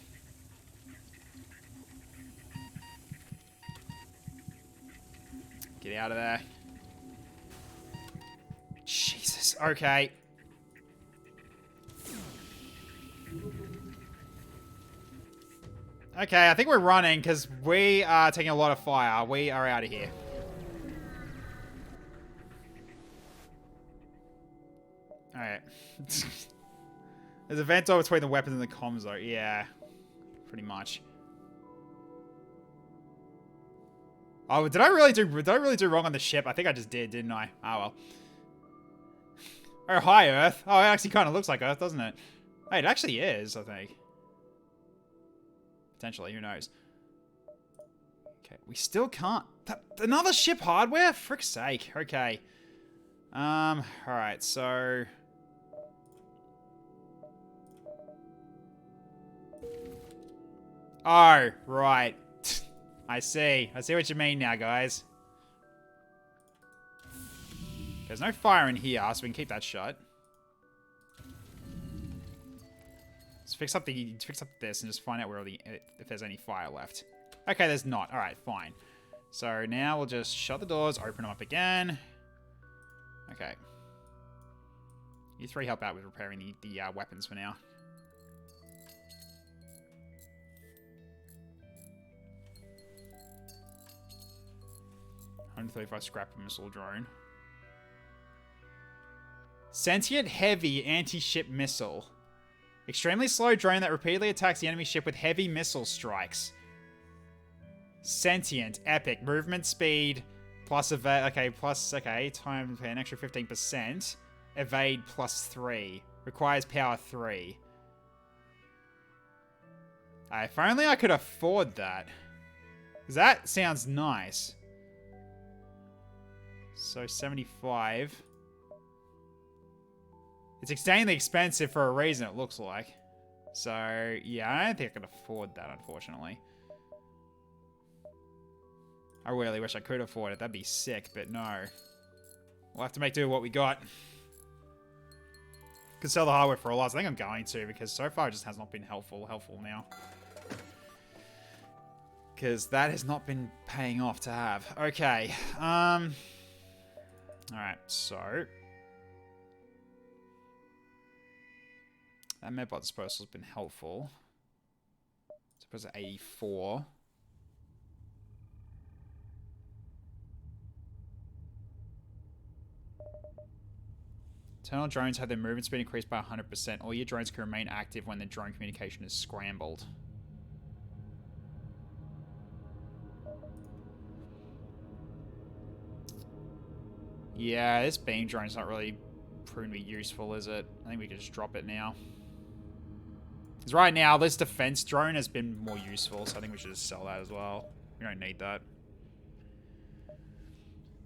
Get out of there. Jesus. Okay. Okay, I think we're running because we are taking a lot of fire. We are out of here. Alright. There's a vent door between the weapons and the comms though. Yeah. Pretty much. Oh, did I really do wrong on the ship? I think I just did, didn't I? Oh well. Oh, hi Earth. Oh, it actually kind of looks like Earth, doesn't it? Hey, it actually is, I think. Potentially, who knows? Okay, we still can't. Another ship hardware? Frick's sake. Okay. Alright, so. Oh, right. I see. I see what you mean now, guys. There's no fire in here, so we can keep that shut. Let's fix up this and just find out if there's any fire left. Okay, there's not. All right, fine. So now we'll just shut the doors, open them up again. Okay. You three help out with repairing the weapons for now. $135 scrap missile drone. Sentient heavy anti-ship missile. Extremely slow drone that repeatedly attacks the enemy ship with heavy missile strikes. Sentient, epic, movement speed, plus evade, time an extra 15%. Evade +3. Requires power 3. If only I could afford that. Because that sounds nice. So 75. It's insanely expensive for a reason, it looks like. So, yeah, I don't think I can afford that, unfortunately. I really wish I could afford it. That'd be sick, but no. We'll have to make do with what we got. Could sell the hardware for a loss. I think I'm going to, because so far it just has not been helpful now. Because that has not been paying off to have. Okay. Alright, so... That medbot disposal has been helpful. Suppose at 84. Internal drones have their movement speed increased by 100%. All your drones can remain active when the drone communication is scrambled. Yeah, this beam drone's not really proven to be useful, is it? I think we can just drop it now. Because right now, this defense drone has been more useful, so I think we should just sell that as well. We don't need that.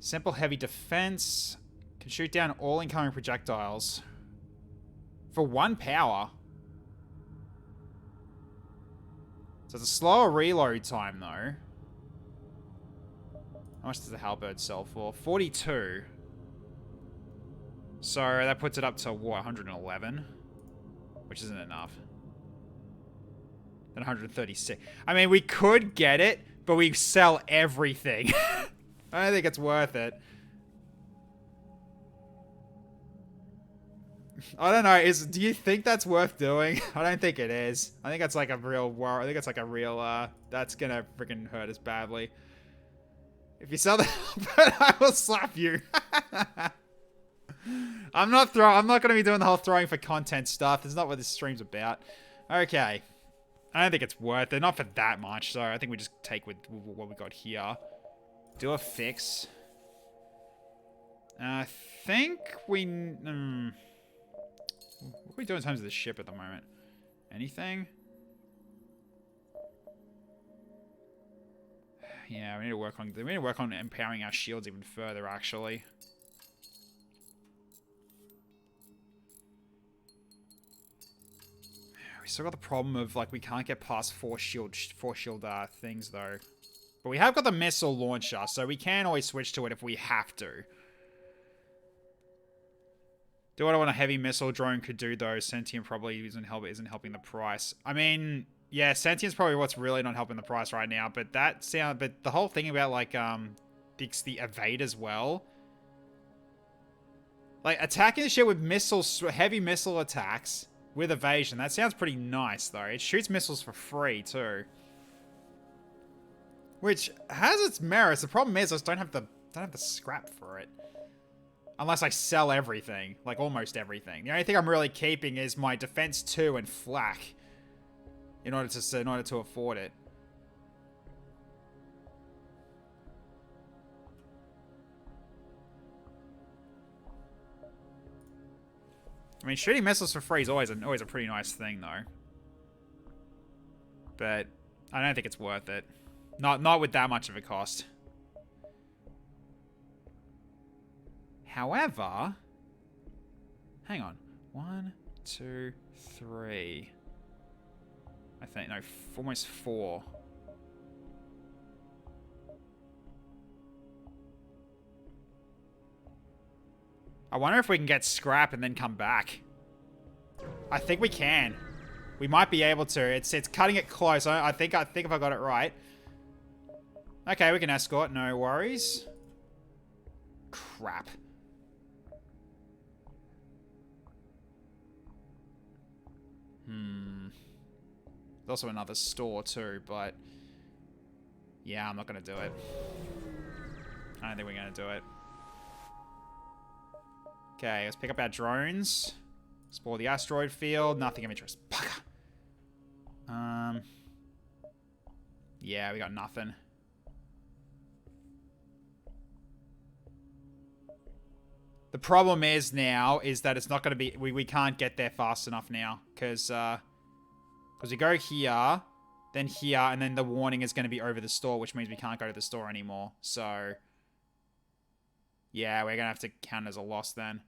Simple heavy defense. Can shoot down all incoming projectiles. For 1 power. So it's a slower reload time, though. How much does the halberd sell for? 42. So that puts it up to, what, 111? Which isn't enough. Then 136. I mean, we could get it, but we sell everything. I don't think it's worth it. I don't know. Do you think that's worth doing? I don't think it is. I think that's like a real war. I think it's like a real, that's gonna freaking hurt us badly. If you sell that, I will slap you. I'm not gonna be doing the whole throwing for content stuff. That's not what this stream's about. Okay. I don't think it's worth it. Not for that much, so I think we just take with what we got here. Do a fix. I think we... what are we doing in terms of the ship at the moment? Anything? Yeah, we need to work on empowering our shields even further, actually. We still got the problem of, like, we can't get past four shield things, though. But we have got the missile launcher, so we can always switch to it if we have to. Do what I want a heavy missile drone could do, though. Sentient probably isn't helping the price. I mean, yeah, Sentient's probably what's really not helping the price right now. But but the whole thing about, like, the evade as well. Like, attacking the shit with missiles, heavy missile attacks with evasion. That sounds pretty nice, though. It shoots missiles for free, too. Which has its merits. The problem is I just don't have the scrap for it. Unless I sell everything. Like, almost everything. The only thing I'm really keeping is my Defense 2 and Flak. In order to afford it. I mean, shooting missiles for free is always a pretty nice thing, though. But I don't think it's worth it. Not with that much of a cost. However, hang on. 1, 2, 3. I think, no, almost 4. I wonder if we can get scrap and then come back. I think we can. We might be able to. It's cutting it close. I think if I got it right. Okay, we can escort. No worries. Crap. There's also another store too, but yeah, I'm not gonna do it. I don't think we're gonna do it. Okay, let's pick up our drones. Explore the asteroid field. Nothing of interest. Yeah, we got nothing. The problem is now is that it's not going to be... We can't get there fast enough now. Because we go here, then here, and then the warning is going to be over the store, which means we can't go to the store anymore. So, yeah, we're going to have to count as a loss then.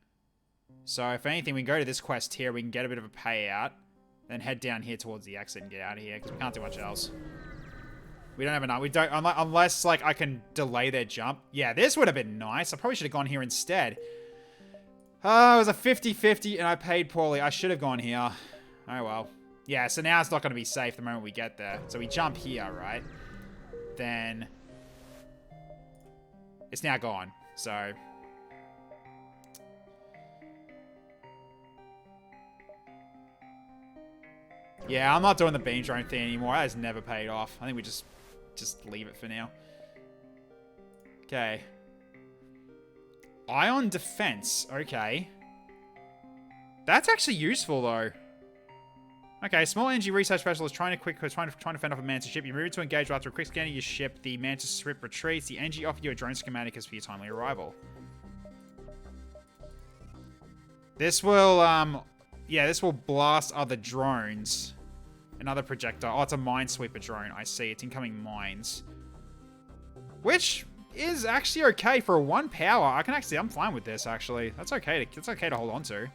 So, if anything, we can go to this quest here. We can get a bit of a payout. Then head down here towards the exit and get out of here. Because we can't do much else. We don't have enough. We don't... Unless, like, I can delay their jump. Yeah, this would have been nice. I probably should have gone here instead. Oh, it was a 50-50 and I paid poorly. I should have gone here. Oh, well. Yeah, so now it's not going to be safe the moment we get there. So we jump here, right? Then... It's now gone. So... Yeah, I'm not doing the beam drone thing anymore. That has never paid off. I think we just leave it for now. Okay. Ion defense. Okay. That's actually useful, though. Okay, small energy research vessel is trying to fend off a Mantis ship. You move to engage after a quick scan of your ship. The Mantis ship retreats. The Engi offer you a drone schematic as for your timely arrival. This will, yeah, this will blast other drones. Another projectile. Oh, it's a minesweeper drone. I see. It's incoming mines. Which is actually okay for a 1 power. I'm fine with this, actually. That's okay to hold on to.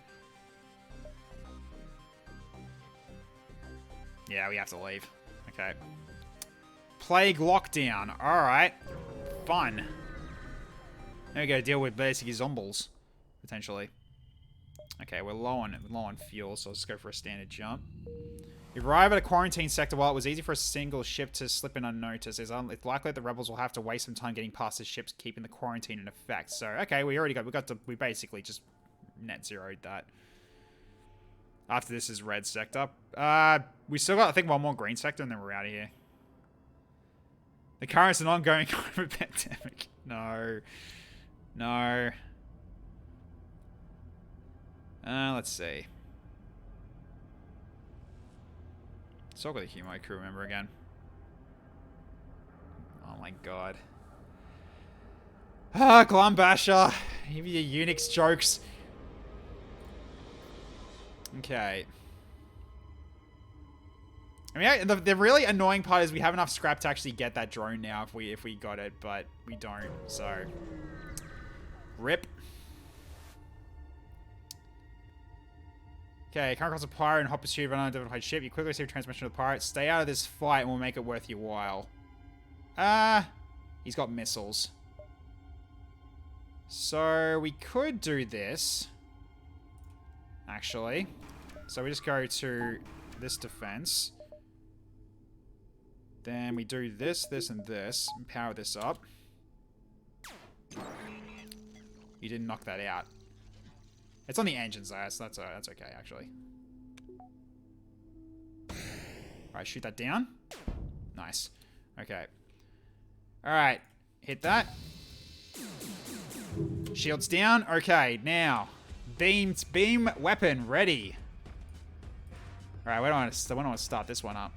Yeah, we have to leave. Okay. Plague lockdown. Alright. Fun. Now we gotta deal with basically zombies. Potentially. Okay, we're low on fuel, so let's go for a standard jump. You arrive at a quarantine sector. While it was easy for a single ship to slip in unnoticed, it's likely that the rebels will have to waste some time getting past the ships, keeping the quarantine in effect. So, okay, we basically just net zeroed that. After this is red sector. We still got, I think, one more green sector, and then we're out of here. The current's an ongoing COVID pandemic. No. No. Let's see. Still got the Humo crew member again. Oh my god. Ah, Glumbasher. Give me your Unix jokes. Okay. I mean, the really annoying part is we have enough scrap to actually get that drone now if we got it, but we don't. So, rip. Okay, come across a pirate and hot pursuit of an unidentified ship. You quickly receive transmission of the pirate. Stay out of this fight and we'll make it worth your while. He's got missiles. So, we could do this. Actually. So, we just go to this defense. Then we do this, this, and this. And power this up. You didn't knock that out. It's on the engines though, so that's okay, actually. Alright, shoot that down. Nice. Okay. Alright, hit that. Shields down. Okay, now. Beam weapon ready. Alright, where do I want to start this one up?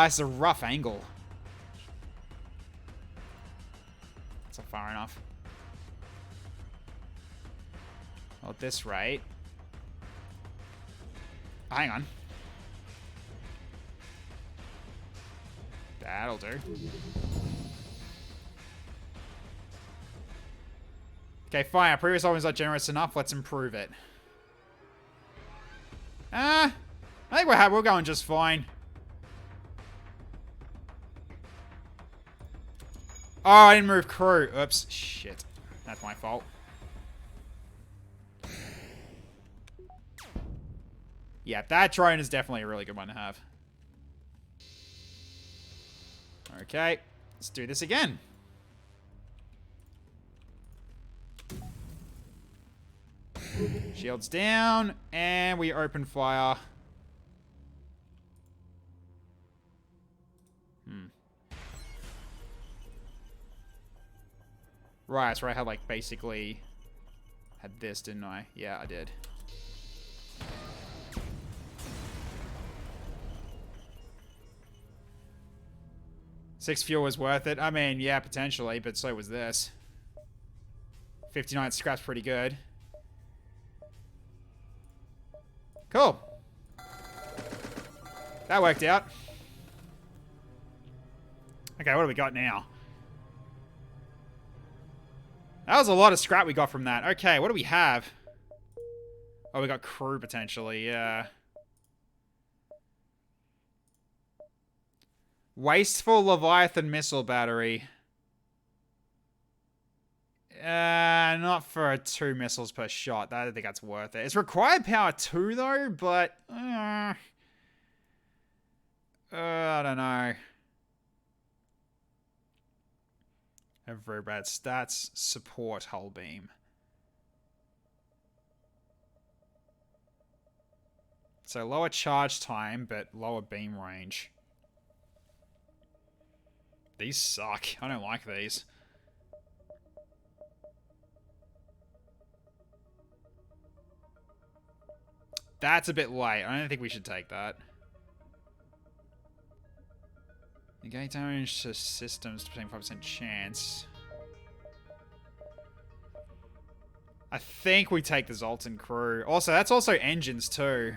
It's a rough angle. It's not far enough. Well, at this rate. Hang on. That'll do. Okay, fine. Our previous one was not generous enough. Let's improve it. I think we're going just fine. Oh, I didn't move crew. Oops. Shit. That's my fault. Yeah, that drone is definitely a really good one to have. Okay. Let's do this again. Shields down. And we open fire. Right, so I had like basically had this, didn't I? Yeah, I did. Six fuel was worth it. I mean, yeah, potentially, but so was this. 59 scrap's pretty good. Cool. That worked out. Okay, what do we got now? That was a lot of scrap we got from that. Okay, what do we have? Oh, we got crew potentially, yeah. Wasteful Leviathan missile battery. Not for 2 missiles per shot. I don't think that's worth it. It's required power 2 though, but I don't know. Have very bad stats. Support hull beam. So lower charge time, but lower beam range. These suck. I don't like these. That's a bit light. I don't think we should take that. Negate damage to systems to 25% chance. I think we take the Zoltan crew. Also, that's also engines too.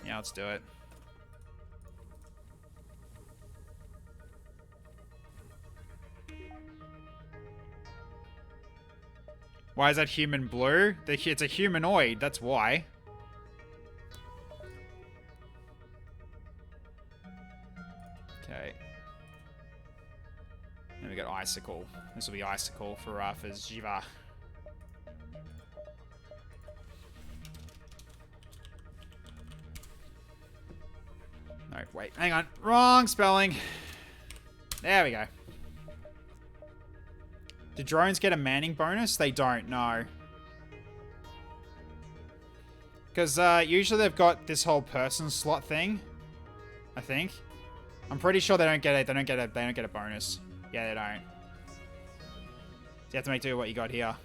Yeah, let's do it. Why is that human blue? It's a humanoid, that's why. Okay. Then we got Icicle. This will be Icicle for Jiva. No, wait, hang on. Wrong spelling. There we go. Do drones get a manning bonus? They don't, no. Because usually they've got this whole person slot thing. I think. I'm pretty sure they don't get it. They don't get a bonus. Yeah, they don't. So you have to make do with what you got here.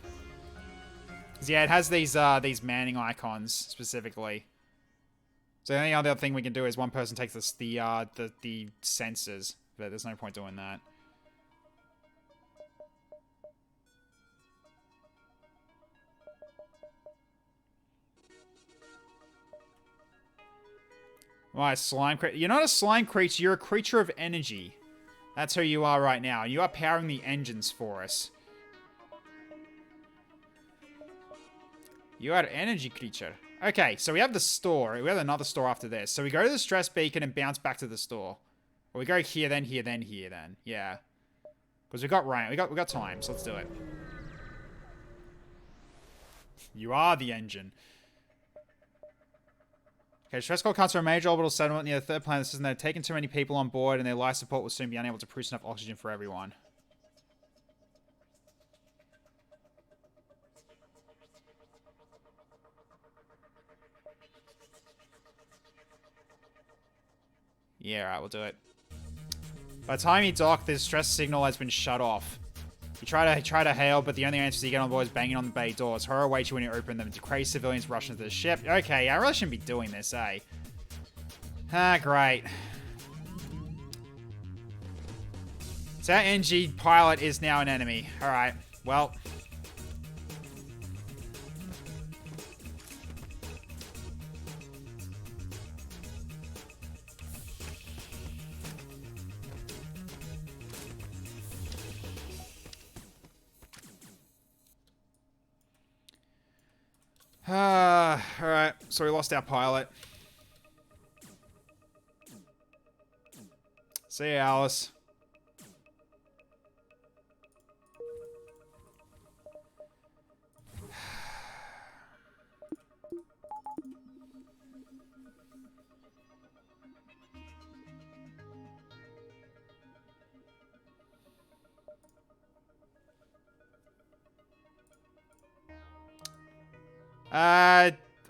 'Cause yeah, it has these manning icons specifically. So the only other thing we can do is one person takes the sensors, but there's no point doing that. Why, slime creature? You're not a slime creature. You're a creature of energy. That's who you are right now. You are powering the engines for us. You are an energy creature. Okay, so we have the store. We have another store after this. So we go to the stress beacon and bounce back to the store. Or we go here, then here, then here, then. Yeah. Because we got rain. We got time, so let's do it. You are the engine. Okay, stress core comes from a major orbital settlement near the third planet. This is they've taken too many people on board and their life support will soon be unable to produce enough oxygen for everyone. Yeah, alright, we'll do it. By the time you dock, the stress signal has been shut off. You try to hail, but the only answer you get on board is banging on the bay doors. Horror awaits you when you open them. Crazed civilians rush into the ship. Okay, yeah, I really shouldn't be doing this, eh? Ah, great. So our Engi pilot is now an enemy. Alright, well. Alright, so we lost our pilot. See you, Alice.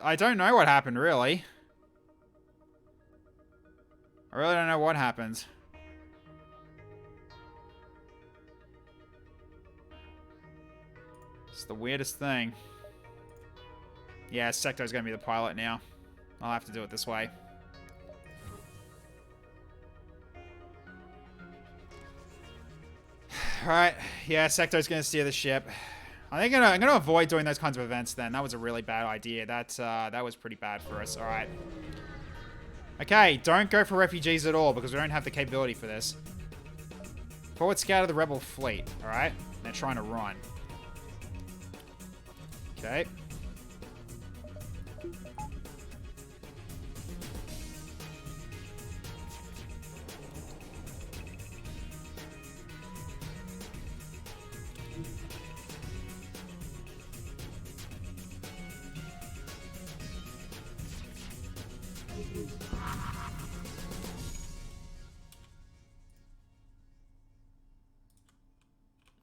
I don't know what happened, really. I really don't know what happened. It's the weirdest thing. Yeah, Secto's gonna be the pilot now. I'll have to do it this way. Alright, yeah, Secto's gonna steer the ship. I think I'm gonna avoid doing those kinds of events then. That was a really bad idea. That was pretty bad for us. Alright. Okay, don't go for refugees at all because we don't have the capability for this. Forward scout of the rebel fleet. Alright? They're trying to run. Okay.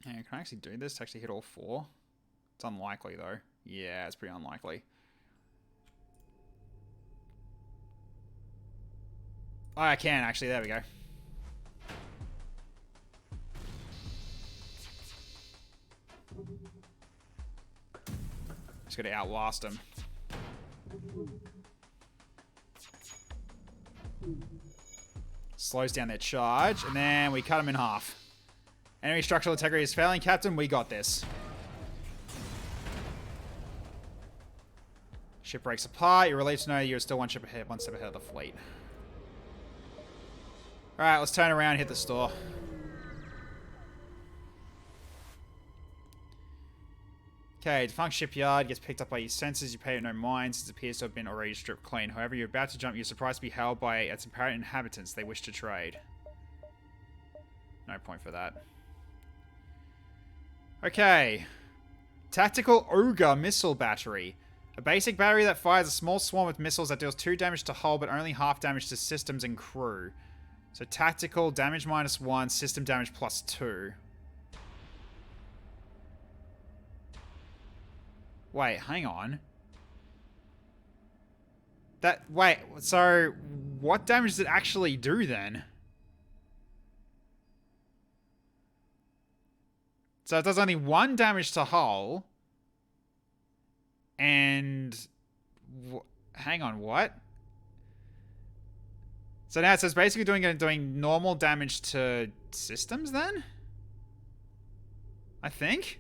Yeah, can I actually do this to actually hit all four? It's unlikely, though. Yeah, it's pretty unlikely. Oh, I can, actually. There we go. Just gotta outlast him. Slows down their charge, and then we cut him in half. Enemy structural integrity is failing, Captain. We got this. Ship breaks apart. You're relieved to know you're still one step ahead of the fleet. Alright, let's turn around and hit the store. Okay, defunct shipyard gets picked up by your sensors. You pay it no mind since it appears to have been already stripped clean. However, you're about to jump. You're surprised to be hailed by its apparent inhabitants. They wish to trade. No point for that. Okay. Tactical Ogre Missile Battery. A basic battery that fires a small swarm of missiles that deals 2 damage to hull, but only half damage to systems and crew. So tactical, damage -1, system damage +2. Wait, hang on. Wait, so what damage does it actually do then? So it does only 1 damage to hull. And... hang on, what? So now it's basically doing normal damage to systems then? I think?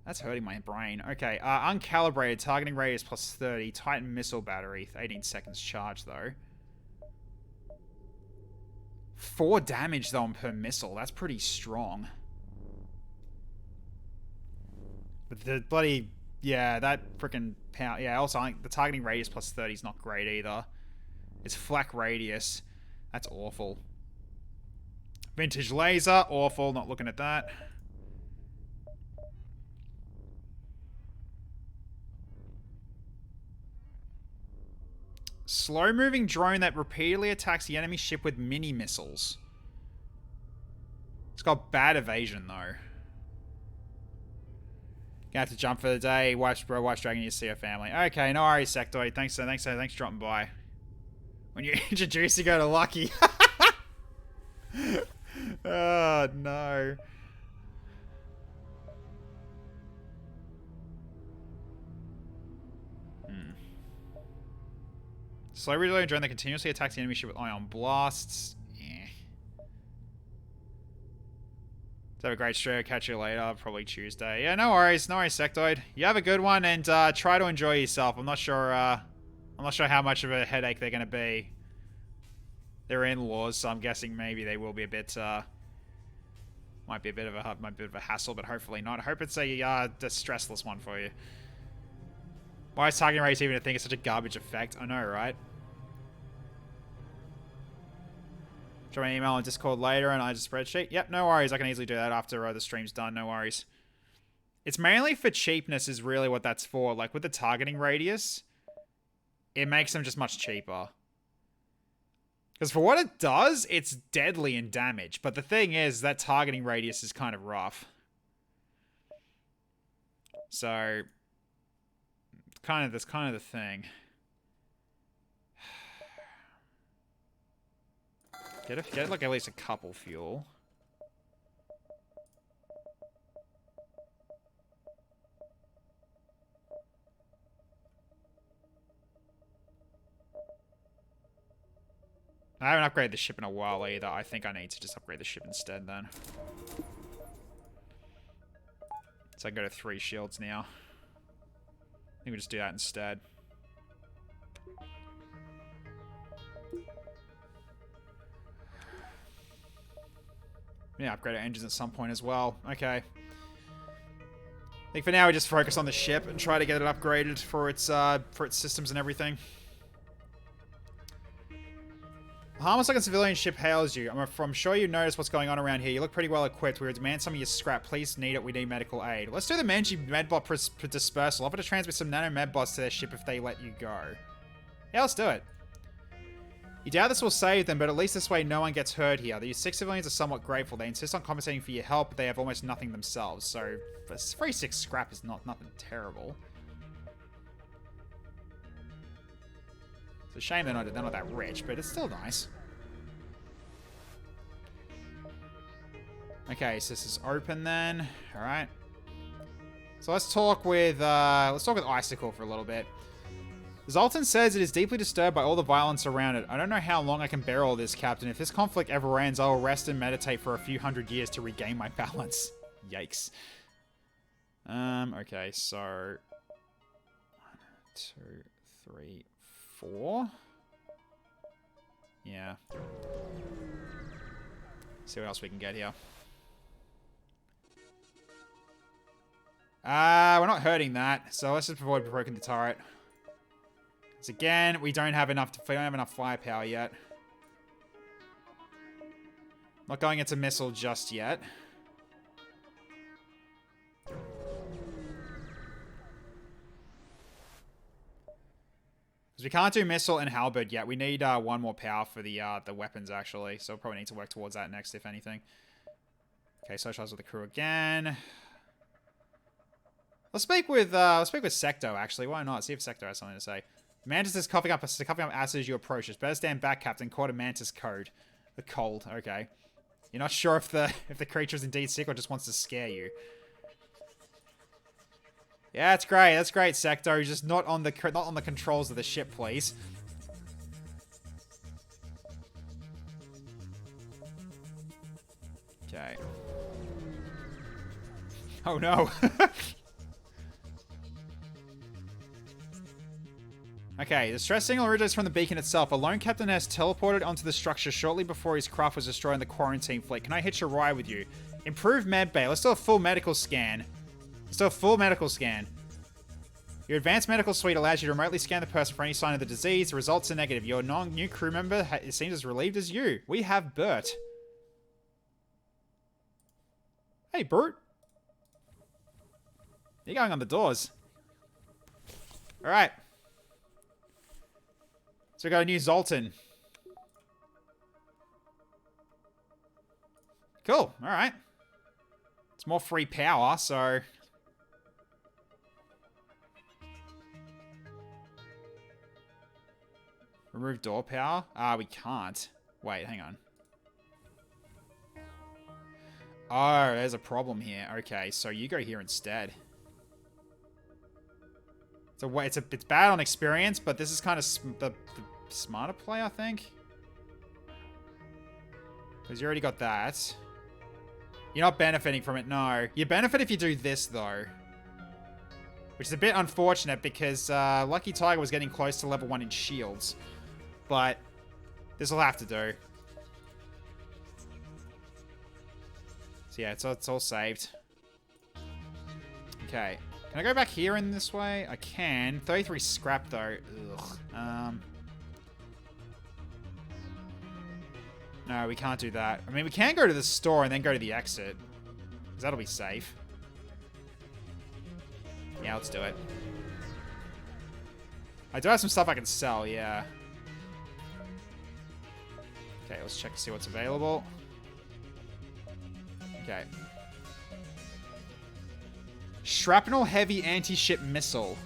That's hurting my brain. Okay, uncalibrated, targeting radius plus 30, Titan missile battery, 18 seconds charge though. 4 damage though per missile, that's pretty strong. But the bloody, yeah, that freaking power, yeah, also the targeting radius plus 30 is not great either. It's flak radius, that's awful. Vintage laser, awful, not looking at that. Slow-moving drone that repeatedly attacks the enemy ship with mini-missiles. It's got bad evasion, though. Gonna have to jump for the day. Wife's dragging you to see her family. Okay, no worries, Sectoid. Thanks for dropping by. When you introduce, you go to Lucky. Oh, no. Slow reload drone that continuously attacks the enemy ship with ion blasts. Yeah. So have a great stream. Catch you later. Probably Tuesday. Yeah, no worries. No worries, Sectoid. You have a good one and try to enjoy yourself. I'm not sure how much of a headache they're gonna be. They're in-laws, so I'm guessing maybe they will be a bit might be a bit of a hassle, but hopefully not. I hope it's a stressless one for you. Why is targeting radius even a thing? It's such a garbage effect. I know, right? Drop me an email on Discord later and I just spreadsheet. Yep, no worries. I can easily do that after the stream's done. No worries. It's mainly for cheapness is really what that's for. Like, with the targeting radius, it makes them just much cheaper. Because for what it does, it's deadly in damage. But the thing is, that targeting radius is kind of rough. So... that's kind of the thing. Get like at least a couple fuel. I haven't upgraded the ship in a while either. I think I need to just upgrade the ship instead then. So I can go to 3 shields now. I think we just do that instead. Yeah, upgrade our engines at some point as well. Okay. I think for now we just focus on the ship and try to get it upgraded for its systems and everything. A harmless-looking civilian ship hails you. I'm sure you noticed what's going on around here. You look pretty well equipped. We would demand some of your scrap. Please need it. We need medical aid. Let's do the Engi medbot dispersal. Offer to transmit some nano medbots to their ship if they let you go. Yeah, let's do it. You doubt this will save them, but at least this way no one gets hurt here. These 6 civilians are somewhat grateful. They insist on compensating for your help, but they have almost nothing themselves. So, free 6 scrap is nothing terrible. It's a shame they're not that rich, but it's still nice. Okay, so this is open then. All right. So let's talk with Icicle for a little bit. Zoltan says it is deeply disturbed by all the violence around it. I don't know how long I can bear all this, Captain. If this conflict ever ends, I will rest and meditate for a few hundred years to regain my balance. Yikes. Okay, so 1, 2, 3, 4. Yeah. See what else we can get here. We're not hurting that, so let's just avoid broken the turret. Because again, we don't have enough firepower yet. Not going into missile just yet. Because we can't do missile and halberd yet. We need 1 more power for the weapons actually, so we'll probably need to work towards that next, if anything. Okay, socialize with the crew again. Let's speak with Secto actually. Why not? See if Secto has something to say. Mantis is coughing up acid as you approach. It's better stand back, Captain. Caught a Mantis code. The cold. Okay. You're not sure if the creature is indeed sick or just wants to scare you. Yeah, that's great. That's great, Secto. Just not on the controls of the ship, please. Okay. Oh no. Okay, the stress signal originates from the beacon itself. A lone captain has teleported onto the structure shortly before his craft was destroyed in the quarantine fleet. Can I hitch a ride with you? Improved med bay. Let's do a full medical scan. Let's do a full medical scan. Your advanced medical suite allows you to remotely scan the person for any sign of the disease. The results are negative. Your new crew member seems as relieved as you. We have Bert. Hey, Bert. You're going on the doors. Alright. So we got a new Zoltan. Cool. Alright. It's more free power, so... Remove door power? We can't. Wait, hang on. Oh, there's a problem here. Okay, so you go here instead. So it's bad on experience, but this is kind of the smarter play, I think. Because you already got that. You're not benefiting from it, no. You benefit if you do this, though. Which is a bit unfortunate because Lucky Tiger was getting close to level 1 in shields. But this will have to do. So yeah, it's all saved. Okay. Can I go back here in this way? I can. 33 scrap though. Ugh. No, we can't do that. I mean, we can go to the store and then go to the exit. Because that'll be safe. Yeah, let's do it. I do have some stuff I can sell, yeah. Okay, let's check to see what's available. Okay. Shrapnel heavy anti-ship missile.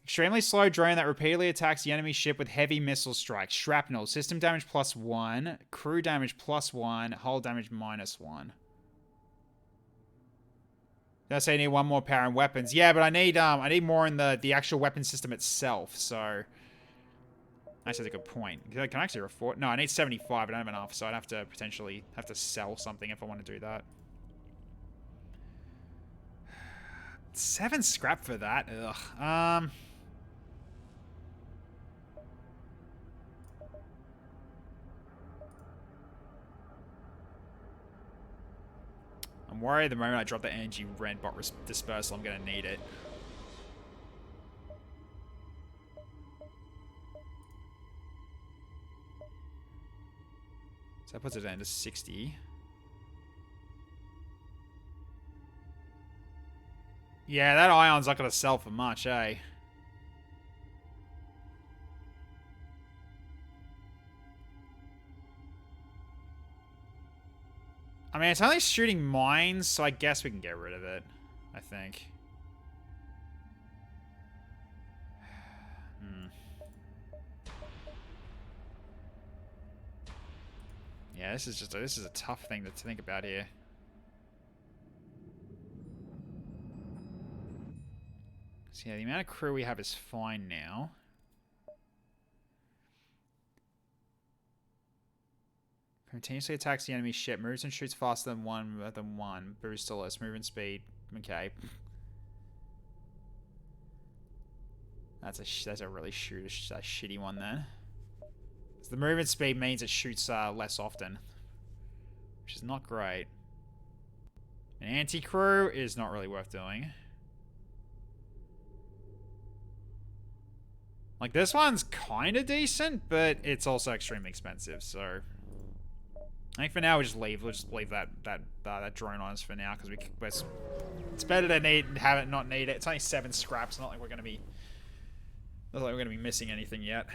Extremely slow drone that repeatedly attacks the enemy ship with heavy missile strikes. Shrapnel. System damage +1. Crew damage +1. Hull damage -1. Did I say I need one more power in weapons? Yeah, but I need more in the actual weapon system itself, so... Actually, that's a good point. Can I actually afford... No, I need 75. I don't have enough, so I'd have to potentially have to sell something if I want to do that. 7 scrap for that? Ugh. I'm worried the moment I drop the Engi rent bot dispersal, I'm going to need it. So that puts it down to 60. Yeah, that ion's not going to sell for much, eh? I mean, it's only shooting mines, so I guess we can get rid of it. I think. Yeah, this is a tough thing to think about here. So yeah, the amount of crew we have is fine now. Continuously attacks the enemy ship. Moves and shoots faster than one. Boostless. Movement speed. Okay. That's a really shitty one then. So the movement speed means it shoots less often, which is not great. An anti-crew is not really worth doing. Like, this one's kind of decent, but it's also extremely expensive, so... I think for now we'll just leave that drone on us for now, because it's better to have it not need it. It's only 7 scraps, it's not like we're gonna be missing anything yet.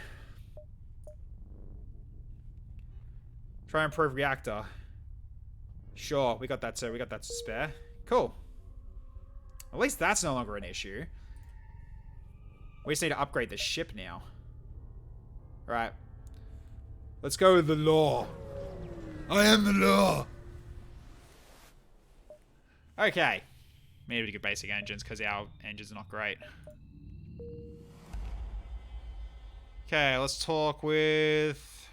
Try and improve reactor. Sure, we got that too. We got that to spare. Cool. At least that's no longer an issue. We just need to upgrade the ship now. Right. Let's go with the law. I am the law. Okay. Maybe to get basic engines because our engines are not great. Okay, let's talk with...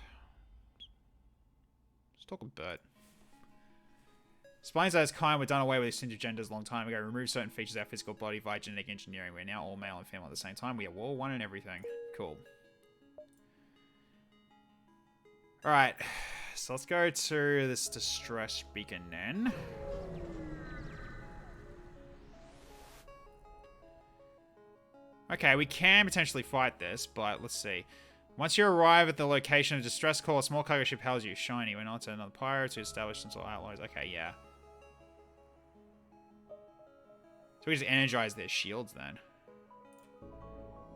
Let's talk with Bert. Spines as kind were done away with extinct genders a long time ago. Remove certain features of our physical body via genetic engineering. We're now all male and female at the same time. We are all one and everything. Cool. Alright. So let's go to this distress beacon then. Okay, we can potentially fight this, but let's see. Once you arrive at the location of distress call, a small cargo ship hails you. Shiny. We're not to another pirate to establish some sort of outlaws. Okay, yeah. So we just energize their shields then.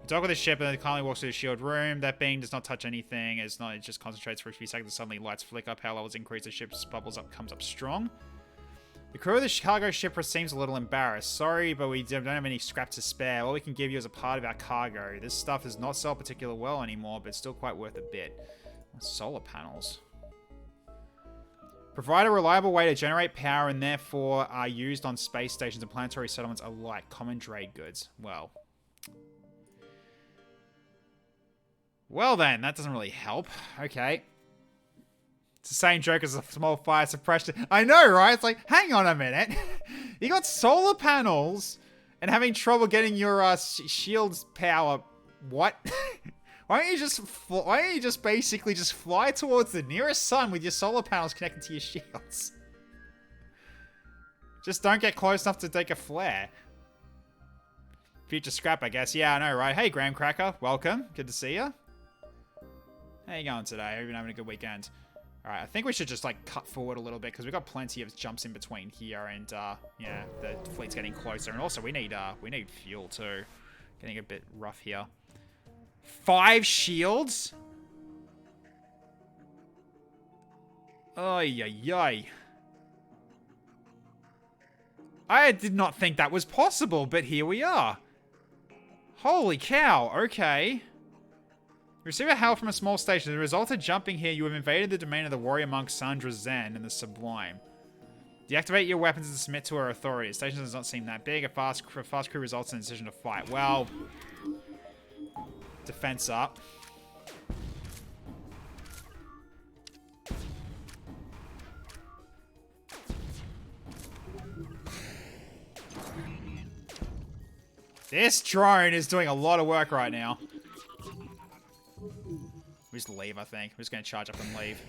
We dock with the ship and then calmly walks through the shield room. That being does not touch anything. It just concentrates for a few seconds. Suddenly lights flick up. Power levels increase. The ship's bubbles up, comes up strong. The crew of the cargo ship seems a little embarrassed. Sorry, but we don't have any scrap to spare. All we can give you is a part of our cargo. This stuff does not sell particularly well anymore, but it's still quite worth a bit. Solar panels. Provide a reliable way to generate power and therefore are used on space stations and planetary settlements alike. Common trade goods. Well then, that doesn't really help. Okay. It's the same joke as a small fire suppression. I know, right? It's like, hang on a minute. You got solar panels and having trouble getting your shield's power. What? Why don't you just basically just fly towards the nearest sun with your solar panels connected to your shields? Just don't get close enough to take a flare. Future scrap, I guess. Yeah, I know, right? Hey, Graham Cracker. Welcome. Good to see you. How you going today? Hope you're having a good weekend. Alright, I think we should just, like, cut forward a little bit, because we've got plenty of jumps in between here, and, yeah, the fleet's getting closer. And also, we need fuel, too. Getting a bit rough here. 5 shields? Ay, ay, ay. I did not think that was possible, but here we are. Holy cow, okay. Receive a hail from a small station. As a result of jumping here, you have invaded the domain of the warrior monk Sandra Zen and the Sublime. Deactivate your weapons and submit to her authority. The station does not seem that big. A fast crew results in a decision to fight. Well, defense up. This drone is doing a lot of work right now. We just leave, I think. We're just going to charge up and leave.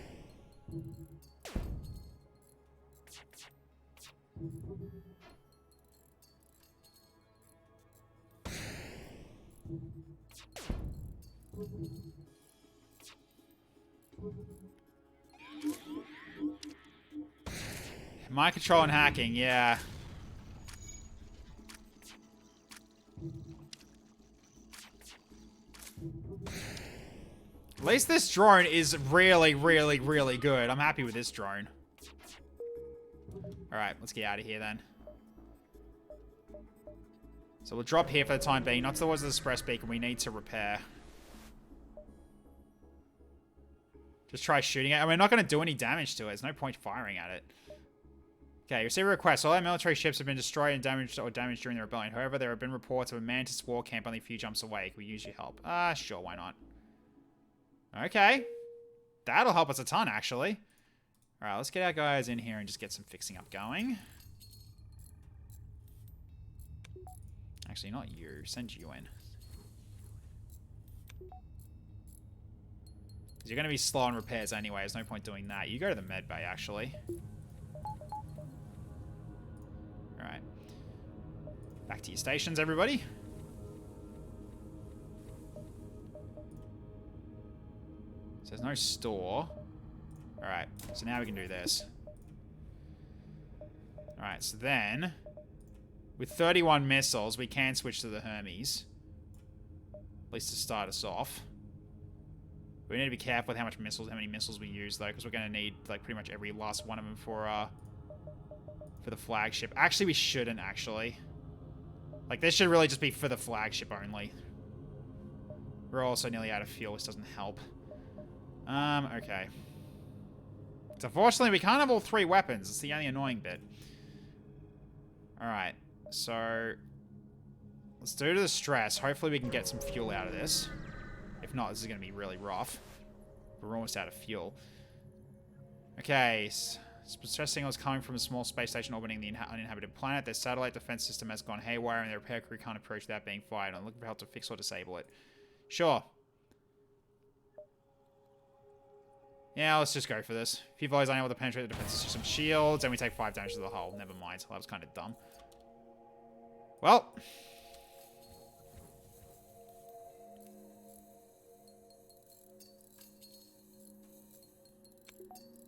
Mind control and hacking, yeah. At least this drone is really, really, really good. I'm happy with this drone. Alright, let's get out of here then. So we'll drop here for the time being. Not towards the express beacon. We need to repair. Just try shooting it. I mean, we're not going to do any damage to it. There's no point firing at it. Okay, receive a request. All our military ships have been destroyed and damaged during the rebellion. However, there have been reports of a Mantis war camp only a few jumps away. Can we use your help? Sure, why not? Okay. That'll help us a ton, actually. Alright, let's get our guys in here and just get some fixing up going. Actually, not you. Send you in. Because you're going to be slow on repairs anyway. There's no point doing that. You go to the med bay, actually. Alright. Back to your stations, everybody. So there's no store. Alright, so now we can do this. Alright, so then, with 31 missiles, we can switch to the Hermes. At least to start us off. We need to be careful with how many missiles we use, though, because we're going to need, like, pretty much every last one of them for the flagship. Actually, we shouldn't, actually. Like, this should really just be for the flagship only. We're also nearly out of fuel, which doesn't help. Okay. So unfortunately, we can't have all 3 weapons. It's the only annoying bit. Alright, so let's do the stress. Hopefully we can get some fuel out of this. If not, this is going to be really rough. We're almost out of fuel. Okay, Stress signals coming from a small space station orbiting the uninhabited planet. Their satellite defense system has gone haywire and their repair crew can't approach without being fired. I'm looking for help to fix or disable it. Sure. Yeah, let's just go for this. Few volleys unable to penetrate the defense system shields, and we take 5 damage to the hull. Never mind. That was kind of dumb. Well.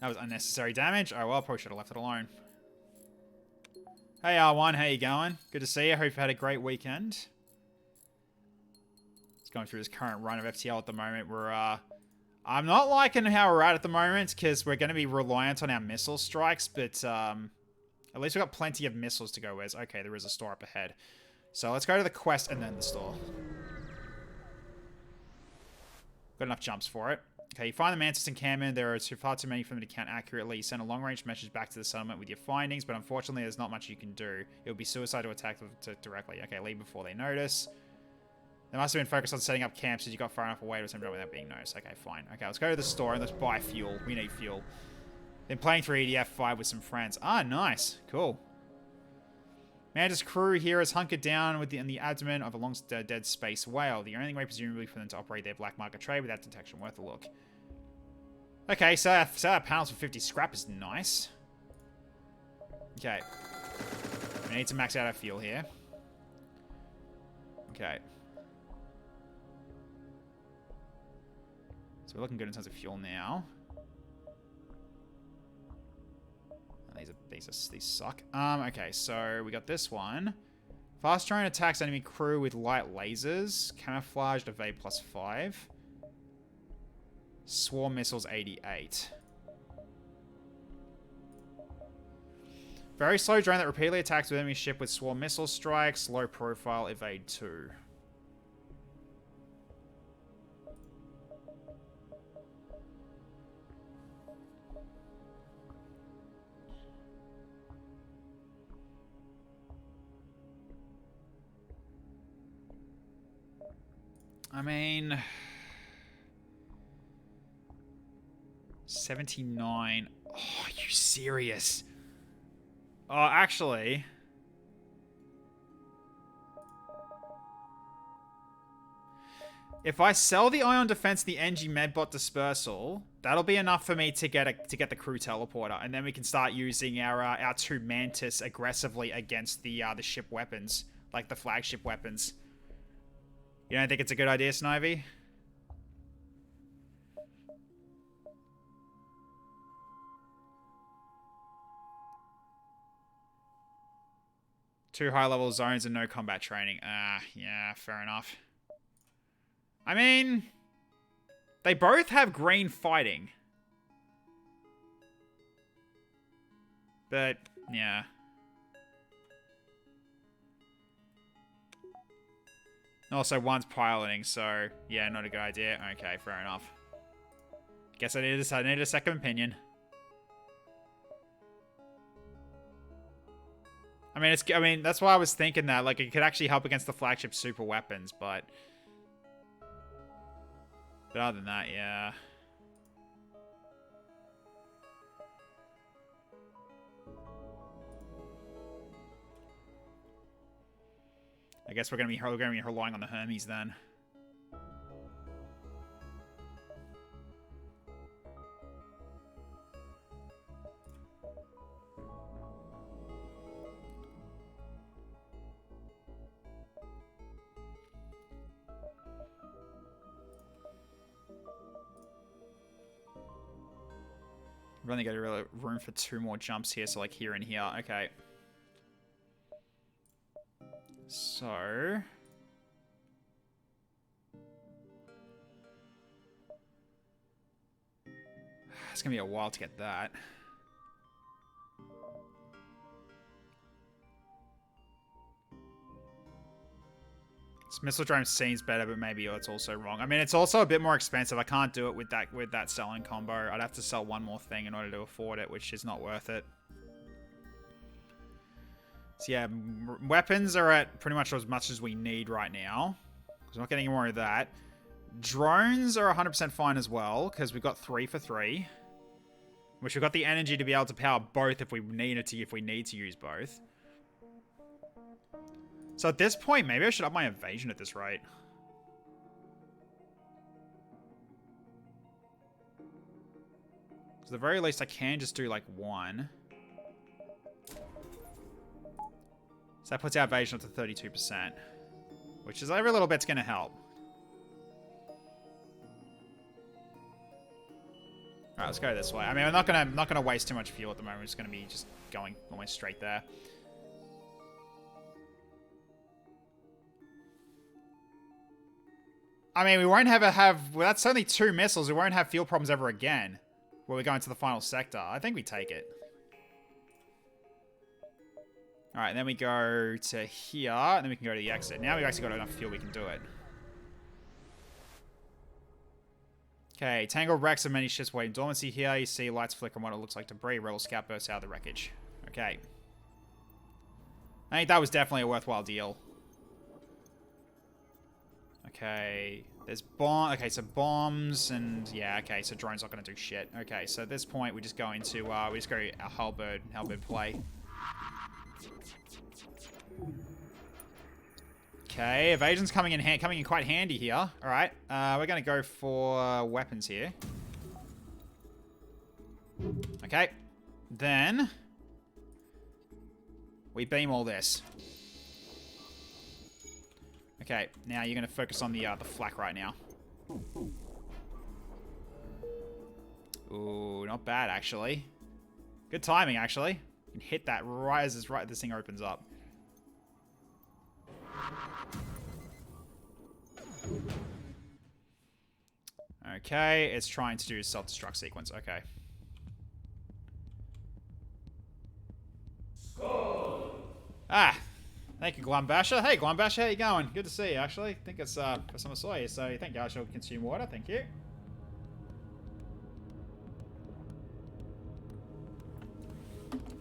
That was unnecessary damage. Oh, well, probably should have left it alone. Hey, R1, how you going? Good to see you. Hope you've had a great weekend. Just going through this current run of FTL at the moment. I'm not liking how we're at the moment because we're going to be reliant on our missile strikes, but at least we've got plenty of missiles to go with. Okay, there is a store up ahead. So let's go to the quest and then the store. Got enough jumps for it. Okay, you find the Mantis encampment. There are far too many for them to count accurately. You send a long-range message back to the settlement with your findings, but unfortunately there's not much you can do. It would be suicide to attack them directly. Okay, leave before they notice. They must have been focused on setting up camps as you got far enough away to attempt it without being noticed. Okay, fine. Okay, let's go to the store and let's buy fuel. We need fuel. Been playing through EDF 5 with some friends. Ah, nice. Cool. Mantis crew here is hunkered down in the abdomen of a long-dead space whale. The only way, presumably, for them to operate their black market trade without detection. Worth a look. Okay, so our panels for 50 scrap is nice. Okay. We need to max out our fuel here. Okay. So we're looking good in terms of fuel now. These suck. Okay, so we got this one. Fast drone attacks enemy crew with light lasers. Camouflaged evade +5. Swarm missiles 88. Very slow drone that repeatedly attacks with enemy ship with swarm missile strikes. Low profile evade 2. I mean, 79. Oh, are you serious? Oh, actually, if I sell the ion defense, the Engi medbot dispersal, that'll be enough for me to get the crew teleporter, and then we can start using our 2 Mantis aggressively against the ship weapons, like the flagship weapons. You don't think it's a good idea, Snivy? Two high-level zones and no combat training. Yeah, fair enough. I mean, they both have green fighting. But, yeah. Also, one's piloting, so yeah, not a good idea. Okay, fair enough. Guess I need a second opinion. I mean, that's why I was thinking that, like, it could actually help against the flagship super weapons, but other than that, yeah. I guess we're gonna be relying on the Hermes then. We've only got room for 2 more jumps here, so like here and here. Okay. So it's gonna be a while to get that. This missile drone seems better, but maybe it's also wrong. I mean, it's also a bit more expensive. I can't do it with that selling combo. I'd have to sell one more thing in order to afford it, which is not worth it. So yeah, weapons are at pretty much as we need right now. We're not getting any more of that. Drones are 100% fine as well, because we've got 3 for 3. Which we've got the energy to be able to power both if we need to use both. So at this point, maybe I should up my evasion at this rate. So at the very least, I can just do like 1. So that puts our evasion up to 32%. Which is every little bit's going to help. Alright, let's go this way. I mean, I'm not gonna waste too much fuel at the moment. It's gonna be just going almost straight there. I mean, we won't have well, that's only 2 missiles. We won't have fuel problems ever again. When we go into the final sector. I think we take it. Alright, then we go to here, and then we can go to the exit. Now we've actually got enough fuel we can do it. Okay, Tangled wrecks of many ships waiting dormancy here. You see lights flicker on what it looks like debris. Rebel scout bursts out of the wreckage. Okay. I think that was definitely a worthwhile deal. Okay, there's okay, so bombs and yeah, okay, so drones not gonna do shit. Okay, so at this point we just go into we just go our halberd play. Okay, evasion's coming in quite handy here. All right, we're gonna go for weapons here. Okay, then we beam all this. Okay, now you're gonna focus on the flak right now. Ooh, not bad actually. Good timing actually. You can hit that right as this thing opens up. Okay, it's trying to do a self-destruct sequence. Okay. Ah, thank you, Glumbasher. Hey, Glumbasher, how you going? Good to see you, actually. I think it's first time I saw you, so thank you. I shall consume water. Thank you.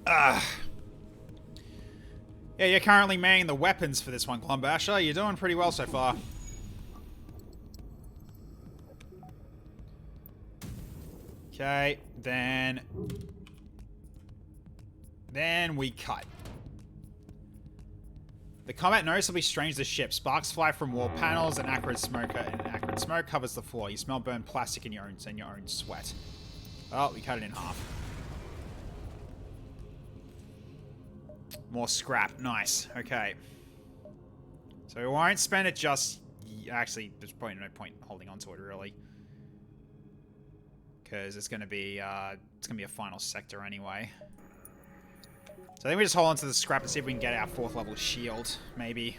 Ah. Yeah, you're currently manning the weapons for this one, Glumbasher. You're doing pretty well so far. Okay, then we cut. The combat noticeably strange the ship. Sparks fly from wall panels, and acrid smoke covers the floor. You smell burned plastic in your own sweat. Oh, we cut it in half. More scrap. Nice. Okay. So we won't spend it just... Actually, there's probably no point holding on to it, really. Because it's going to be a final sector anyway. So I think we just hold on to the scrap and see if we can get our 4th level shield, maybe.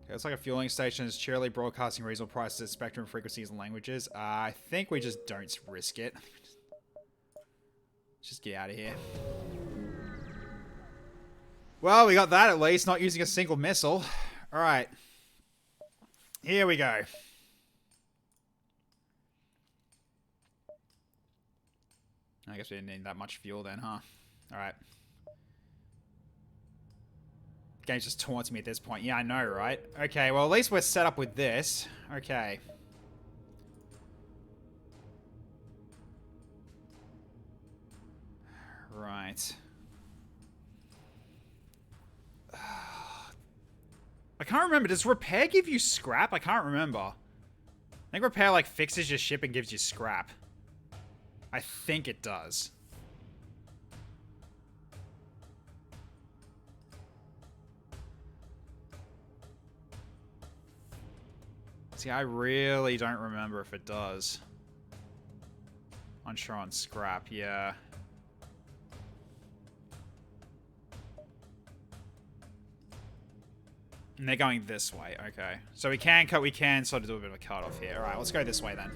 Okay, it's like a fueling station is cheerily broadcasting reasonable prices at spectrum frequencies and languages. I think we just don't risk it. Let's just get out of here. Well, we got that at least, not using a single missile. Alright. Here we go. I guess we didn't need that much fuel then, huh? Alright. The game's just taunting me at this point. Yeah, I know, right? Okay, well, at least we're set up with this. Okay. Right. I can't remember. Does repair give you scrap? I can't remember. I think repair, like, fixes your ship and gives you scrap. I think it does. See, I really don't remember if it does. Unsure on scrap, yeah. And they're going this way, okay. So we can sort of do a bit of a cut-off here. Alright, let's go this way then.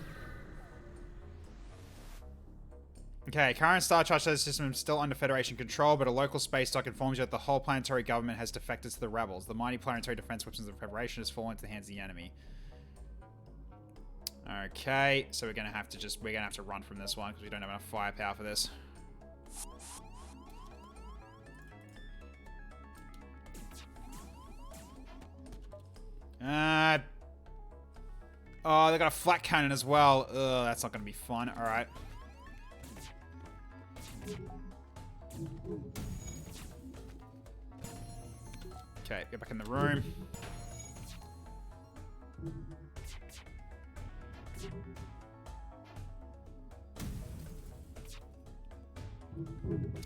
Okay, current Star Charger system is still under Federation control, but a local space dock informs you that the whole planetary government has defected to the rebels. The mighty planetary defense weapons of the Federation has fallen into the hands of the enemy. Okay, so we're gonna have to run from this one because we don't have enough firepower for this. Oh, they got a flat cannon as well. Ugh, that's not going to be fun. All right. Okay, get back in the room.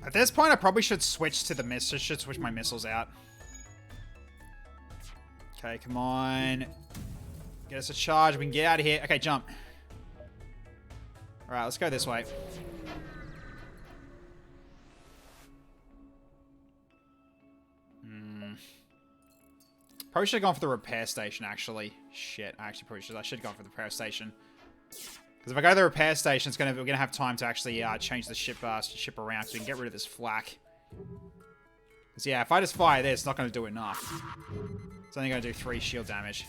At this point, I probably should switch to the missiles. Should switch my missiles out. Okay, come on. Get us a charge. We can get out of here. Okay, jump. All right, let's go this way. Probably should have gone for the repair station, actually. Shit, I actually probably should. I should have gone for the repair station. Because if I go to the repair station, we're gonna have time to actually change the ship around, so we can get rid of this flak. Because yeah, if I just fire this, it's not gonna do enough. It's only gonna do 3 shield damage.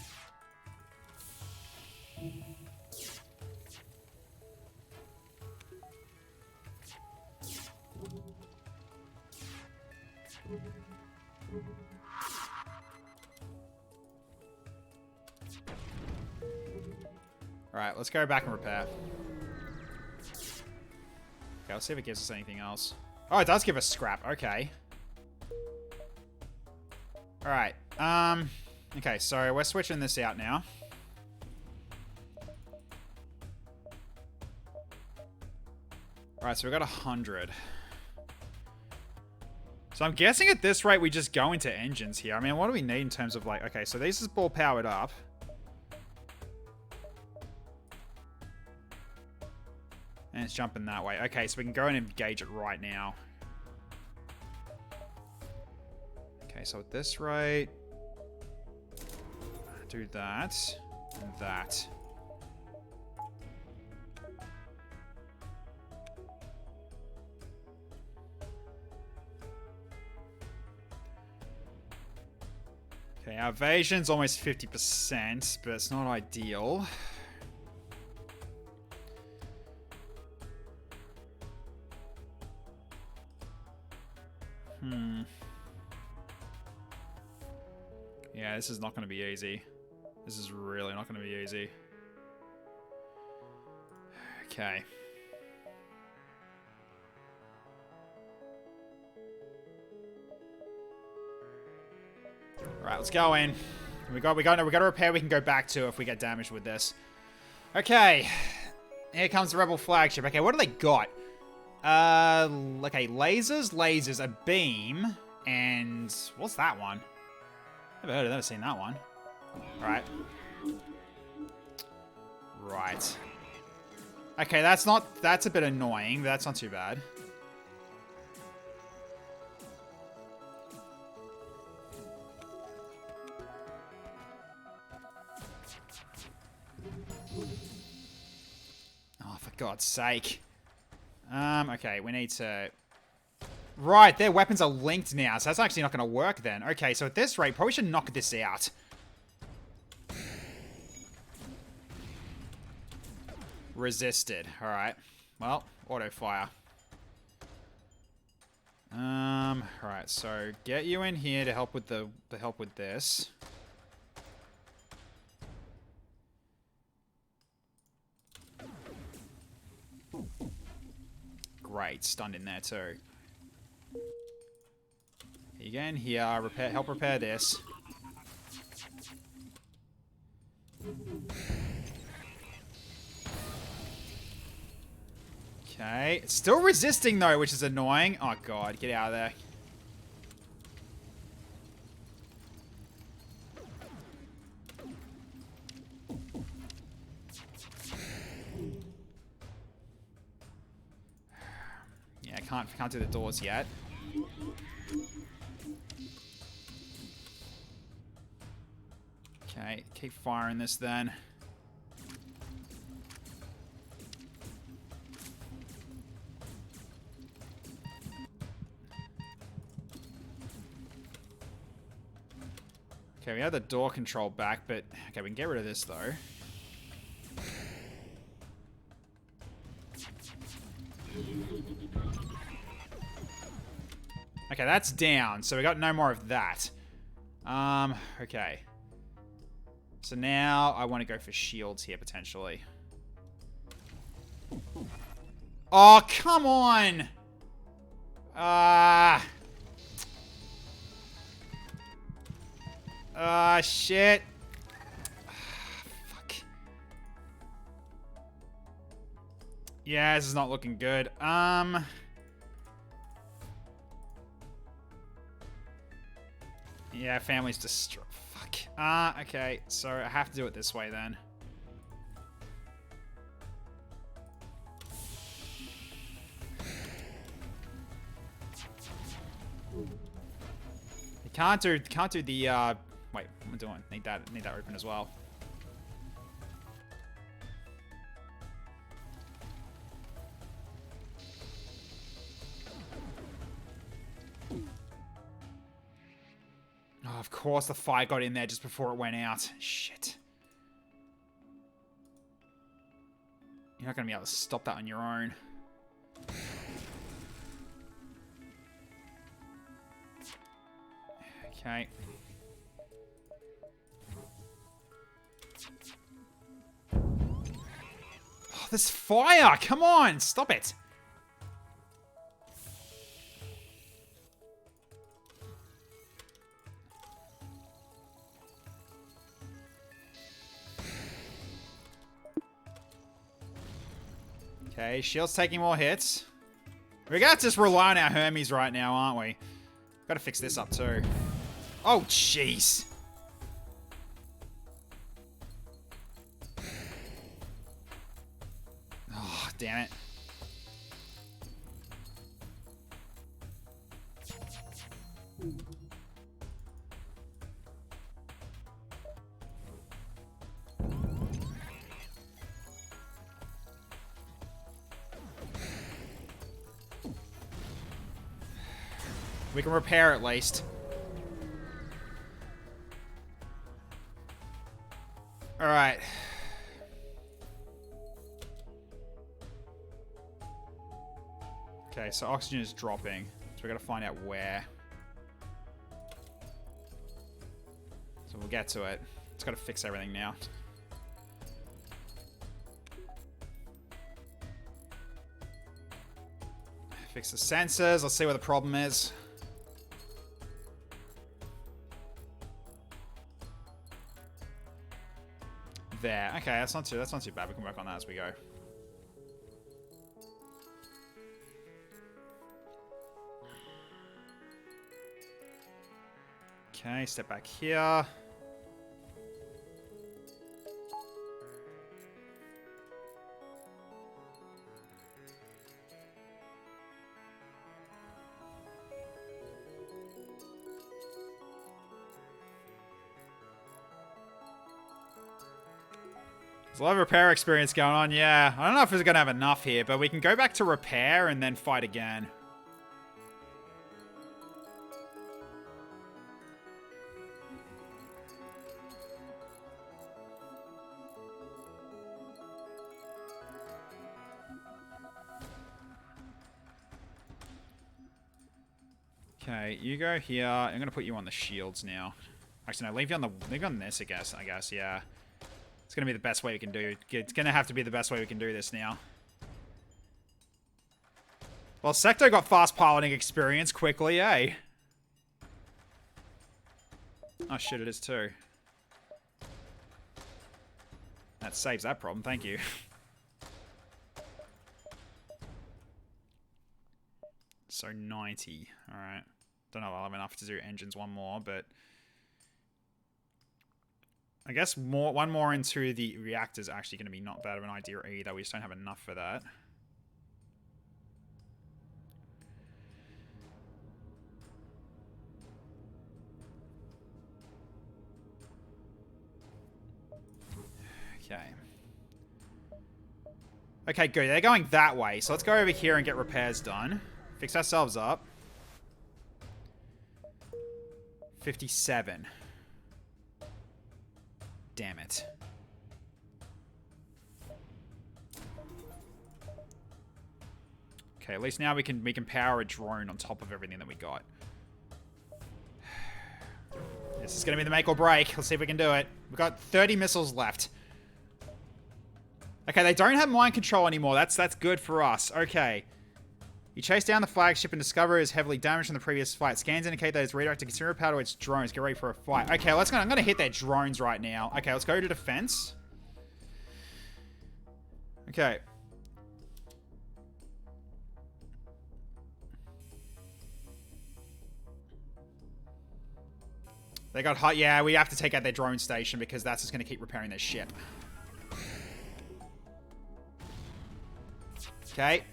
Alright, let's go back and repair. Okay, let's see if it gives us anything else. Oh, it does give us scrap. Okay. Alright. Okay, so we're switching this out now. Alright, so we got 100. So I'm guessing at this rate we just go into engines here. I mean, what do we need in terms of like... Okay, so this is ball powered up. And it's jumping that way. Okay, so we can go and engage it right now. Okay, so at this rate... Do that. And that. Okay, our evasion's almost 50%, but it's not ideal. Yeah, this is not going to be easy. This is really not going to be easy. Okay. Alright, let's go in. We got a repair we can go back to if we get damaged with this. Okay. Here comes the Rebel flagship. Okay, what do they got? Okay, lasers, a beam, and what's that one? Never seen that one. Alright. Right. Okay, that's a bit annoying, but that's not too bad. Oh, for God's sake. Okay, we need to... Right, their weapons are linked now, so that's actually not going to work then. Okay, so at this rate, probably should knock this out. Resisted. Alright. Well, auto fire. Alright, so get you in here to help with this. Great, stunned in there too. You get in here, help repair this. Okay, it's still resisting though, which is annoying. Oh God, get out of there. Yeah, I can't do the doors yet. Okay, keep firing this then. Okay, we have the door control back, but... Okay, we can get rid of this, though. Okay, that's down, so we got no more of that. Okay. So now I want to go for shields here, potentially. Oh, come on! Shit. Fuck. Yeah, this is not looking good. Yeah, family's destroyed. Fuck. Okay. So I have to do it this way then. Can't do the, wait, what am I doing? Need that open as well. Oh, of course the fire got in there just before it went out. Shit. You're not going to be able to stop that on your own. Okay. Oh, this fire! Come on! Stop it! Okay, shield's taking more hits. We're gonna have to just rely on our Hermes right now, aren't we? Gotta fix this up too. Oh, jeez. Oh, damn it. We can repair at least. Alright. Okay, so oxygen is dropping. So we gotta find out where. So we'll get to it. It's gotta fix everything now. Fix the sensors. Let's see where the problem is. There. Okay, that's not too bad. We can work on that as we go. Okay, step back here. There's a lot of repair experience going on, yeah. I don't know if we're going to have enough here, but we can go back to repair and then fight again. Okay, you go here. I'm going to put you on the shields now. Actually, no, leave you on this, I guess, yeah. It's going to be the best way we can do. It's going to have to be the best way we can do this now. Well, Secto got fast piloting experience quickly, eh? Oh shit, it is too. That saves that problem, thank you. So 90, alright. Don't know if I'll have enough to do engines one more, but... I guess one more into the reactor is actually going to be not bad of an idea either. We just don't have enough for that. Okay. Okay, good. They're going that way. So let's go over here and get repairs done. Fix ourselves up. 57. Damn it. Okay, at least now we can power a drone on top of everything that we got. This is going to be the make or break. Let's see if we can do it. We've got 30 missiles left. Okay, they don't have mind control anymore. That's good for us. Okay. You chase down the flagship and discover it is heavily damaged from the previous fight. Scans indicate that it's redirected considerable power to its drones. Get ready for a fight. Okay, I'm going to hit their drones right now. Okay, let's go to defense. Okay. They got hot. Yeah, we have to take out their drone station because that's just going to keep repairing their ship. Okay.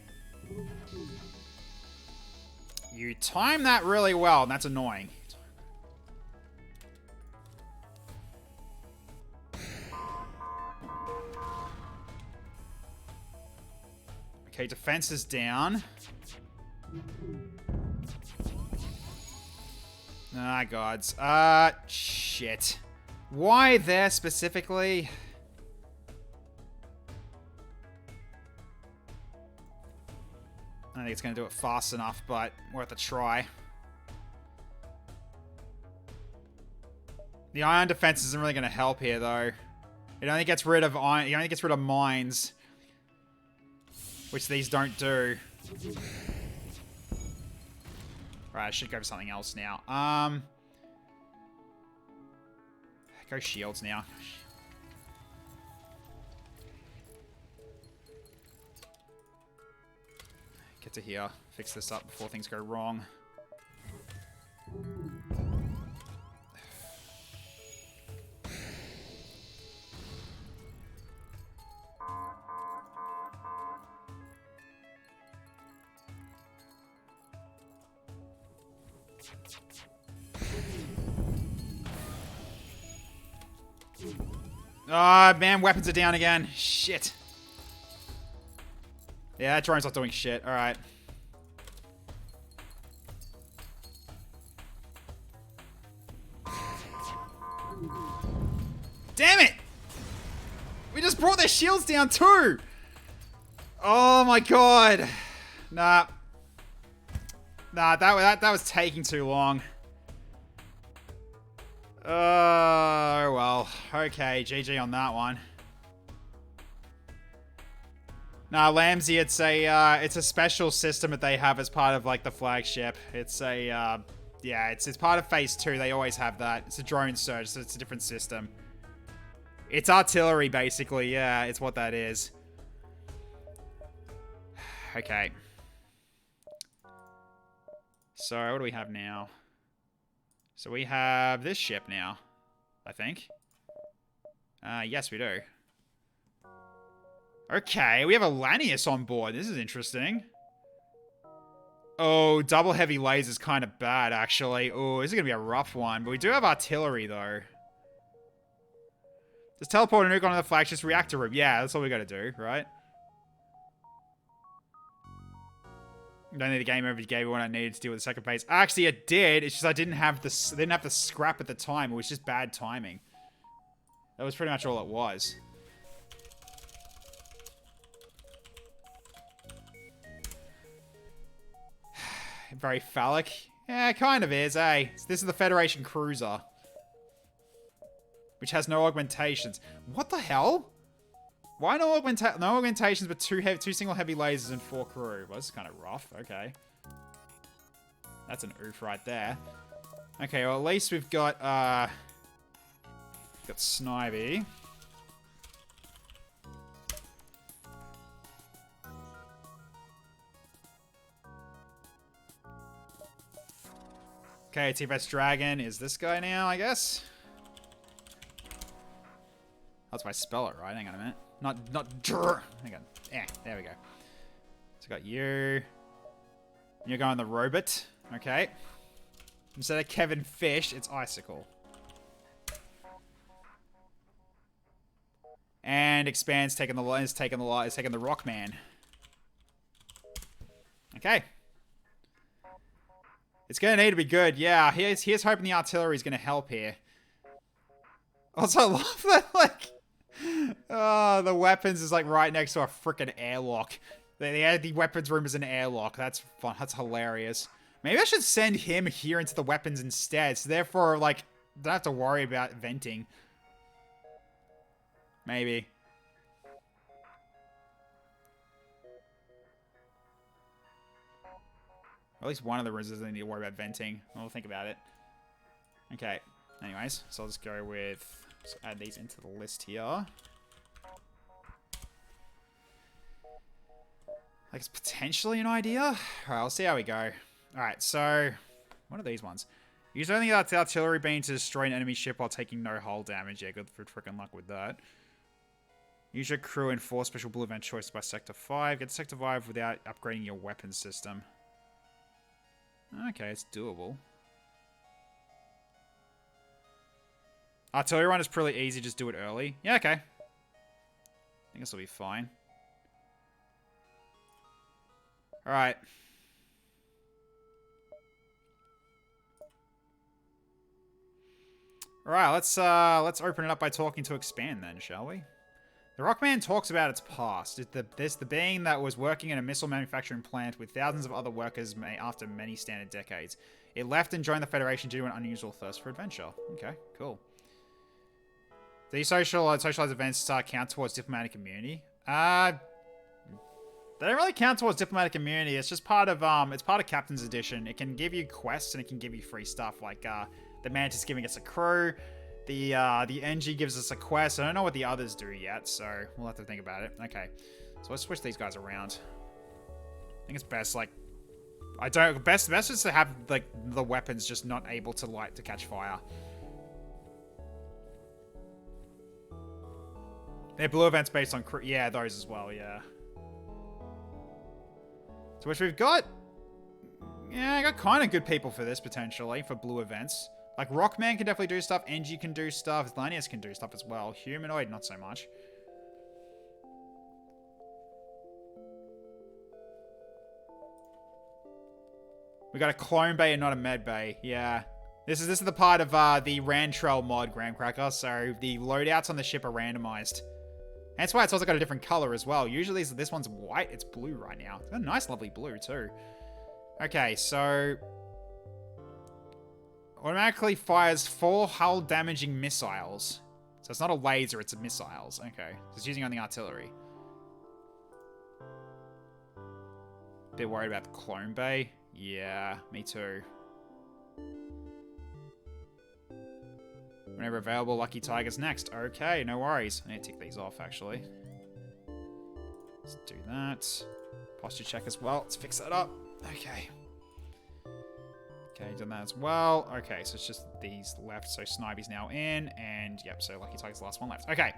You time that really well, and that's annoying. Okay, defense is down. Ah, gods. Shit. Why there specifically? I don't think it's going to do it fast enough, but worth a try. The ion defense isn't really going to help here, though. It only gets rid of iron. It only gets rid of mines, which these don't do. Right, I should go for something else now. Go shields now. Get to here. Fix this up before things go wrong. Ah, man, weapons are down again. Shit. Yeah, that drone's not doing shit. Alright. Damn it! We just brought their shields down too! Oh my god. Nah. Nah, that was taking too long. Oh, well. Okay, GG on that one. Nah, Lamsey, it's a special system that they have as part of, like, the flagship. It's a, yeah, it's part of Phase 2. They always have that. It's a drone surge, so it's a different system. It's artillery, basically. Yeah, it's what that is. Okay. So, what do we have now? So we have this ship now, I think. Yes, we do. Okay, we have a Lanius on board. This is interesting. Oh, double heavy laser is kind of bad, actually. Oh, this is going to be a rough one. But we do have artillery, though. Just teleport a nuke onto the flagship's reactor room. Yeah, that's all we got to do, right? Don't think the game over gave me what I needed to deal with the second phase. Actually, it did. It's just I didn't have the scrap at the time. It was just bad timing. That was pretty much all it was. Very phallic. Yeah, it kind of is, eh? This is the Federation cruiser, which has no augmentations. What the hell? Why no augmentations, but two single heavy lasers and 4 crew? Well, this is kind of rough. Okay. That's an oof right there. Okay, well, at least we've got Snivy. Okay, TFS Dragon is this guy now, I guess? That's why I spell it right. Hang on a minute. Not drr. Hang on. Yeah, there we go. So got you. You're going the robot. Okay. Instead of Kevin Fish, it's Icicle. And Expand's taking the Rockman. Okay. It's gonna need to be good. Yeah, here's hoping the artillery is gonna help here. Also, I love that, like, oh, the weapons is, like, right next to a freaking airlock. The weapons room is an airlock. That's fun. That's hilarious. Maybe I should send him here into the weapons instead. So, therefore, like, don't have to worry about venting. Maybe. Or at least one of the rooms doesn't need to worry about venting. We'll think about it. Okay. Anyways, so I'll just go with... Just add these into the list here. Like, it's potentially an idea. Alright, I'll see how we go. Alright, so... What are these ones? Use only that artillery beam to destroy an enemy ship while taking no hull damage. Yeah, good for freaking luck with that. Use your crew and 4 special blue event choices by Sector 5. Get to Sector 5 without upgrading your weapon system. Okay, it's doable. Artillery run is pretty easy, just do it early. Yeah, okay. I think this will be fine. Alright. Alright, let's open it up by talking to expand then, shall we? The Rockman talks about its past. It's the being that was working in a missile manufacturing plant with thousands of other workers after many standard decades. It left and joined the Federation due to an unusual thirst for adventure. Okay, cool. These socialized events count towards diplomatic immunity. They don't really count towards diplomatic immunity. It's just part of it's part of Captain's Edition. It can give you quests and it can give you free stuff like the Mantis giving us a crew. The Engi gives us a quest. I don't know what the others do yet, so we'll have to think about it. Okay, so let's switch these guys around. I think it's best, like, best is to have, like, the weapons just not able to catch fire. They're blue events based on crew. Yeah, those as well, yeah. So which we've got, yeah, I got kind of good people for this, potentially, for blue events. Like, Rockman can definitely do stuff. Engi can do stuff. Lanius can do stuff as well. Humanoid, not so much. We got a clone bay and not a med bay. Yeah. This is the part of the Rantrell mod, Graham Cracker. So the loadouts on the ship are randomized. And that's why it's also got a different color as well. Usually this one's white. It's blue right now. It's got a nice, lovely blue too. Okay, so... Automatically fires 4 hull damaging missiles. So it's not a laser, it's a missiles. Okay. So it's using only artillery. Bit worried about the clone bay. Yeah, me too. Whenever available, Lucky Tiger's next. Okay, no worries. I need to tick these off, actually. Let's do that. Posture check as well. Let's fix that up. Okay. Okay, done that as well. Okay, so it's just these left. So Snivey's now in. And, yep, so Lucky Tiger's the last one left. Okay.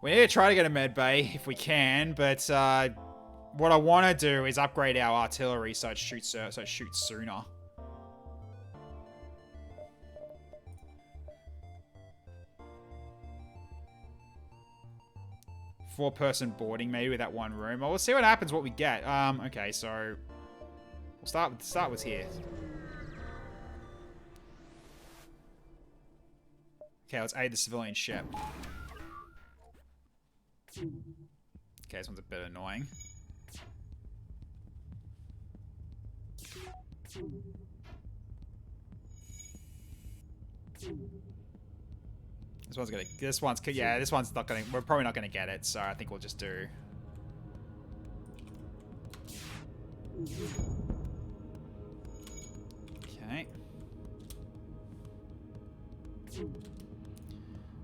We need to try to get a med bay if we can. But what I want to do is upgrade our artillery so it shoots sooner. Four-person boarding, maybe, with that one room. Well, we'll see what happens, what we get. Okay, so... We'll start with here. Okay, let's aid the civilian ship. Okay, this one's a bit annoying. This one's not gonna, we're probably not gonna get it, so I think we'll just do... Okay.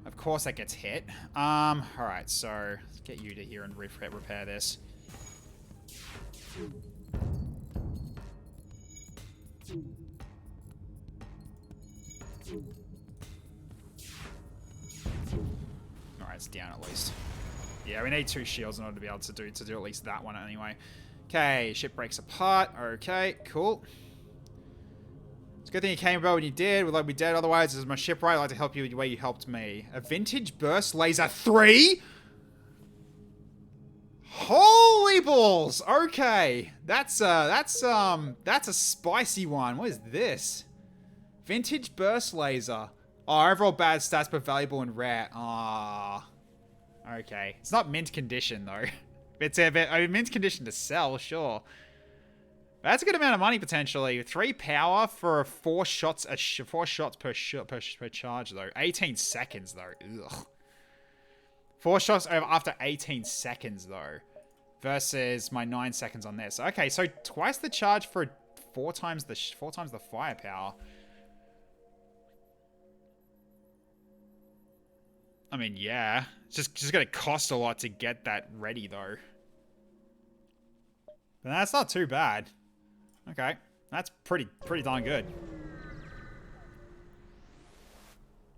Of course that gets hit. Alright, so let's get you to here and repair this. Alright, it's down at least. Yeah, we need 2 shields in order to be able to do at least that one anyway. Okay, ship breaks apart. Okay, cool. It's a good thing you came about when you did. We'd like to be dead otherwise. This is my shipwright. I'd like to help you the way you helped me. A vintage burst laser 3? Holy balls! Okay, that's a spicy one. What is this? Vintage burst laser. Oh, overall bad stats, but valuable and rare. Ah, okay. It's not mint condition though. It's a bit. I mean, mint condition to sell, sure. That's a good amount of money potentially. 3 power for 4 shots. 4 shots per charge though. 18 seconds though. Ugh. 4 shots after 18 seconds though, versus my 9 seconds on this. Okay, so twice the charge for 4 times the firepower. I mean, yeah, it's just gonna cost a lot to get that ready though. But that's not too bad. Okay, that's pretty darn good.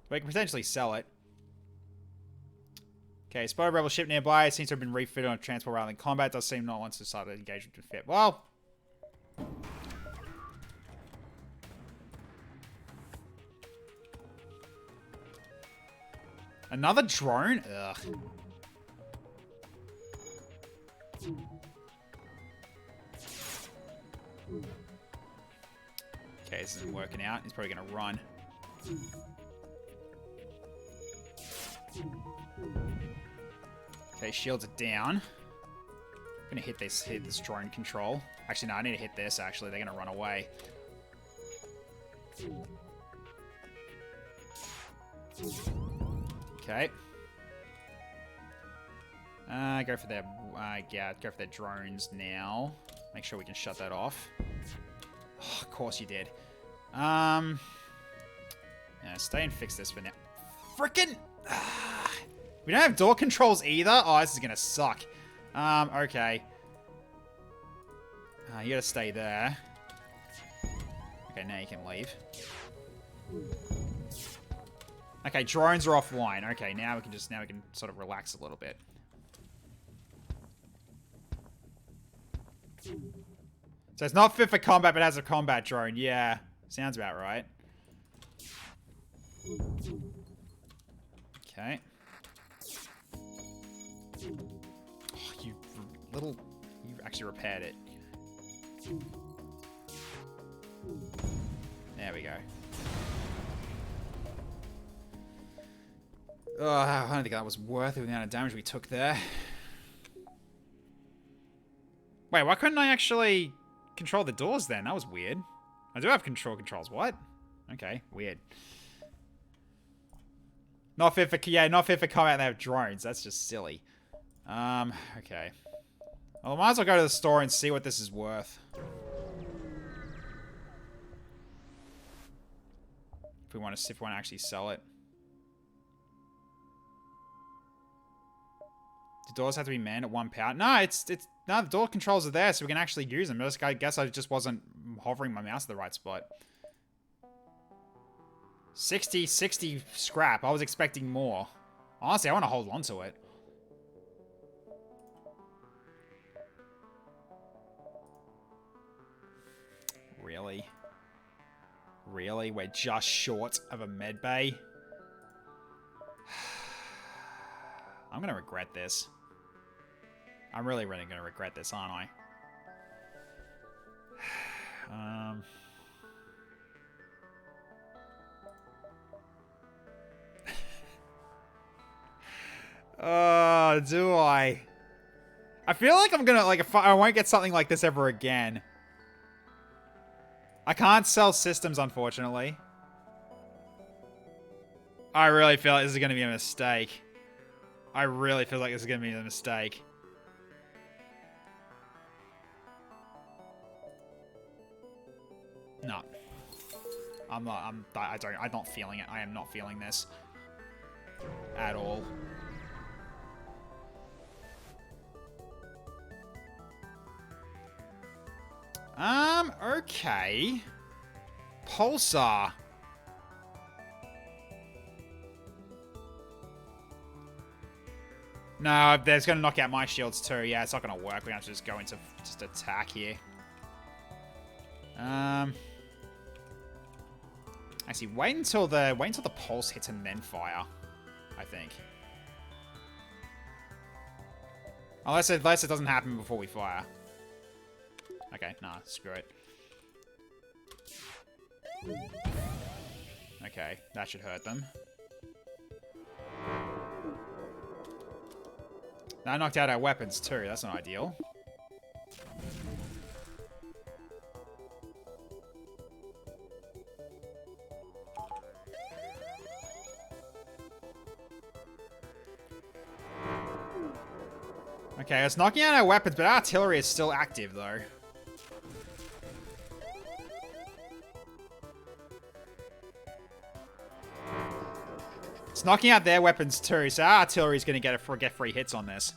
We can potentially sell it. Okay, spotted rebel ship nearby. It seems to have been refitted on transport rather than combat. Does seem not want to start an engagement to fit. Well, another drone? Ugh. Okay, this isn't working out. He's probably going to run. Okay, shields are down. I'm going to hit this drone control. Actually, no, I need to hit this, actually. They're going to run away. Okay. Go for their drones now. Make sure we can shut that off. Oh, of course you did. Yeah, stay and fix this for now. Frickin'! We don't have door controls either? Oh, this is gonna suck. Okay. You gotta stay there. Okay, now you can leave. Okay, drones are offline. Okay, now we can sort of relax a little bit. So it's not fit for combat, but has a combat drone. Yeah, sounds about right. Okay. Oh, you actually repaired it. There we go. Oh, I don't think that was worth it with the amount of damage we took there. Wait, why couldn't I actually control the doors then? That was weird. I do have controls. What? Okay, weird. Not fit for combat and they have drones. That's just silly. Okay. Well, I might as well go to the store and see what this is worth. If we want to actually sell it. The doors have to be manned at 1 power. No, no, the door controls are there, so we can actually use them. I guess I just wasn't hovering my mouse at the right spot. 60 scrap. I was expecting more. Honestly, I want to hold on to it. Really? Really? We're just short of a med bay? I'm going to regret this. I'm really going to regret this, aren't I? Do I? I feel like I'm gonna, if I won't get something like this ever again. I can't sell systems, unfortunately. I really feel like this is gonna be a mistake. I really feel like this is gonna be a mistake. No. I'm not feeling it. I am not feeling this. At all. Okay. Pulsar. No, that's going to knock out my shields too. Yeah, it's not going to work. We're going to have to just go into just attack here. Actually, wait until the pulse hits and then fire, I think. Unless it doesn't happen before we fire. Okay, nah, screw it. Okay, that should hurt them. That knocked out our weapons too, that's not ideal. Okay, it's knocking out our weapons, but artillery is still active, though. It's knocking out their weapons, too, so our artillery is going to get free hits on this.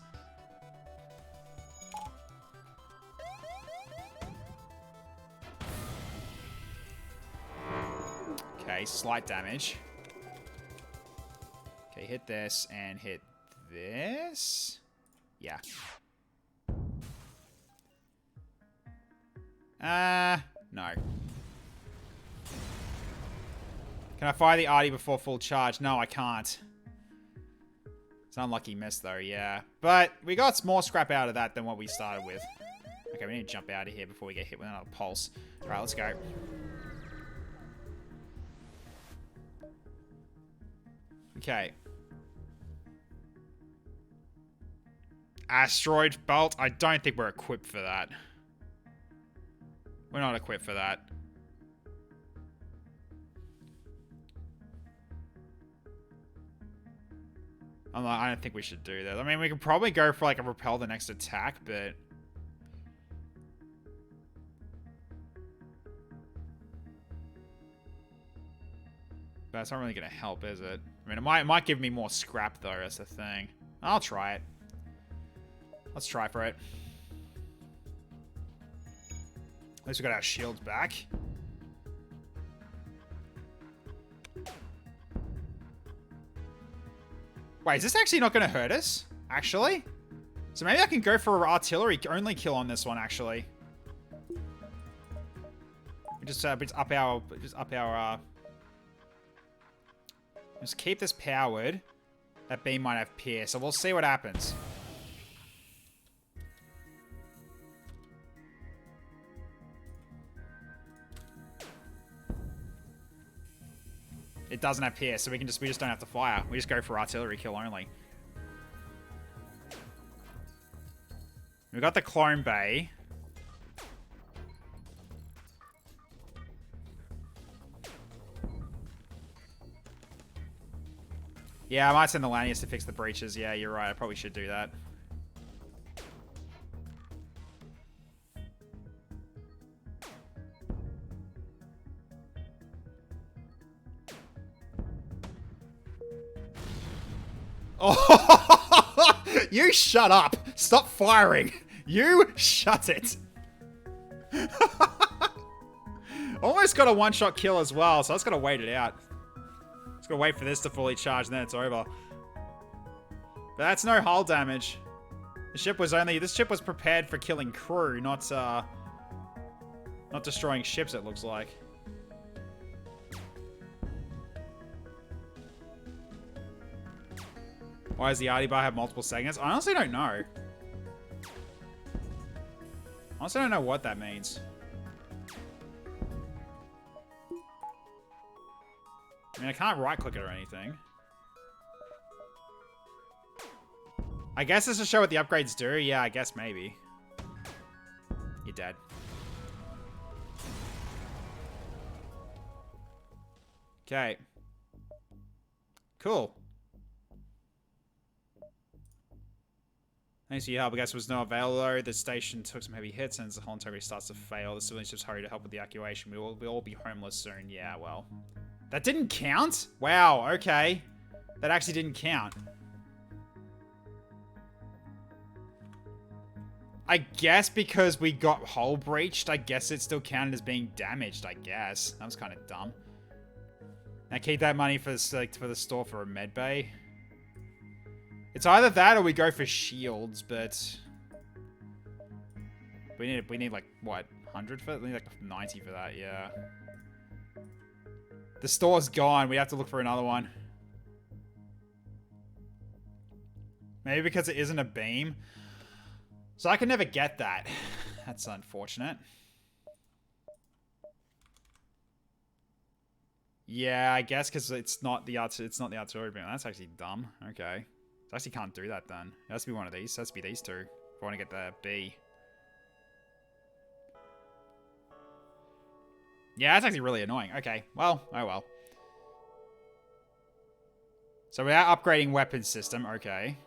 Okay, slight damage. Okay, hit this and hit this. Yeah. No. Can I fire the arty before full charge? No, I can't. It's an unlucky miss, though, yeah. But we got more scrap out of that than what we started with. Okay, we need to jump out of here before we get hit with another pulse. Alright, let's go. Okay. Asteroid bolt. I don't think we're equipped for that. We're not equipped for that. I don't think we should do that. I mean, we could probably go for like a repel the next attack, but... That's not really going to help, is it? I mean, it might give me more scrap, though. That's the thing. I'll try it. Let's try for it. At least we got our shields back. Wait, is this actually not going to hurt us? Actually? So maybe I can go for an artillery only kill on this one, actually. Just up our... Just keep this powered. That beam might have pierce, so we'll see what happens. It doesn't have pierce, so we just don't have to fire. We just go for artillery kill only. We got the clone bay. Yeah, I might send the Lanius to fix the breaches. Yeah, you're right. I probably should do that. Oh, you shut up. Stop firing. You shut it. Almost got a one-shot kill as well, so I just gotta wait it out. Just gotta wait for this to fully charge, and then it's over. But that's no hull damage. This ship was prepared for killing crew, not destroying ships, it looks like. Why does the arty bar have multiple segments? I honestly don't know. Honestly, I don't know what that means. I mean, I can't right-click it or anything. I guess it's to show what the upgrades do. Yeah, I guess maybe. You're dead. Okay. Cool. Thanks for your help. I guess there was no avail though. The station took some heavy hits and as the hull integrity starts to fail, the civilians just hurry to help with the evacuation. We'll all be homeless soon. Yeah, well. That didn't count? Wow, okay. That actually didn't count. I guess because we got hull breached, I guess it still counted as being damaged, I guess. That was kind of dumb. Now keep that money for the store for a med bay. It's either that or we go for shields, but we need like what, 100 for it? We need like 90 for that, yeah. The store's gone. We have to look for another one. Maybe because it isn't a beam. So I can never get that. That's unfortunate. Yeah, I guess because it's not the artillery beam. That's actually dumb. Okay. So I actually can't do that then. It has to be one of these. It has to be these two. If I want to get the B. Yeah, that's actually really annoying. Okay. Well, oh well. So we are upgrading weapons system. Okay.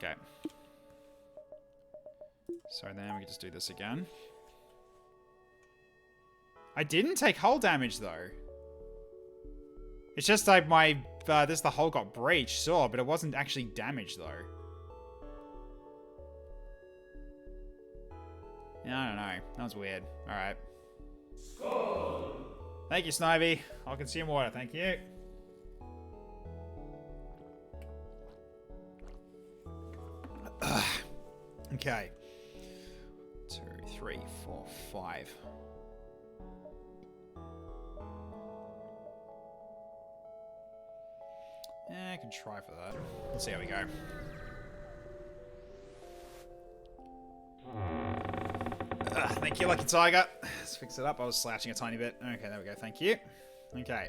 Okay. So then we can just do this again. I didn't take hull damage, though. It's just like my... the hull got breached, sure, but it wasn't actually damaged, though. Yeah, I don't know. That was weird. Alright. Thank you, Snivy. I'll consume water, thank you. Okay. 2, 3, 4, 5. I can try for that. Let's see how we go. Thank you, Lucky Tiger. Let's fix it up. I was slashing a tiny bit. Okay, there we go. Thank you. Okay.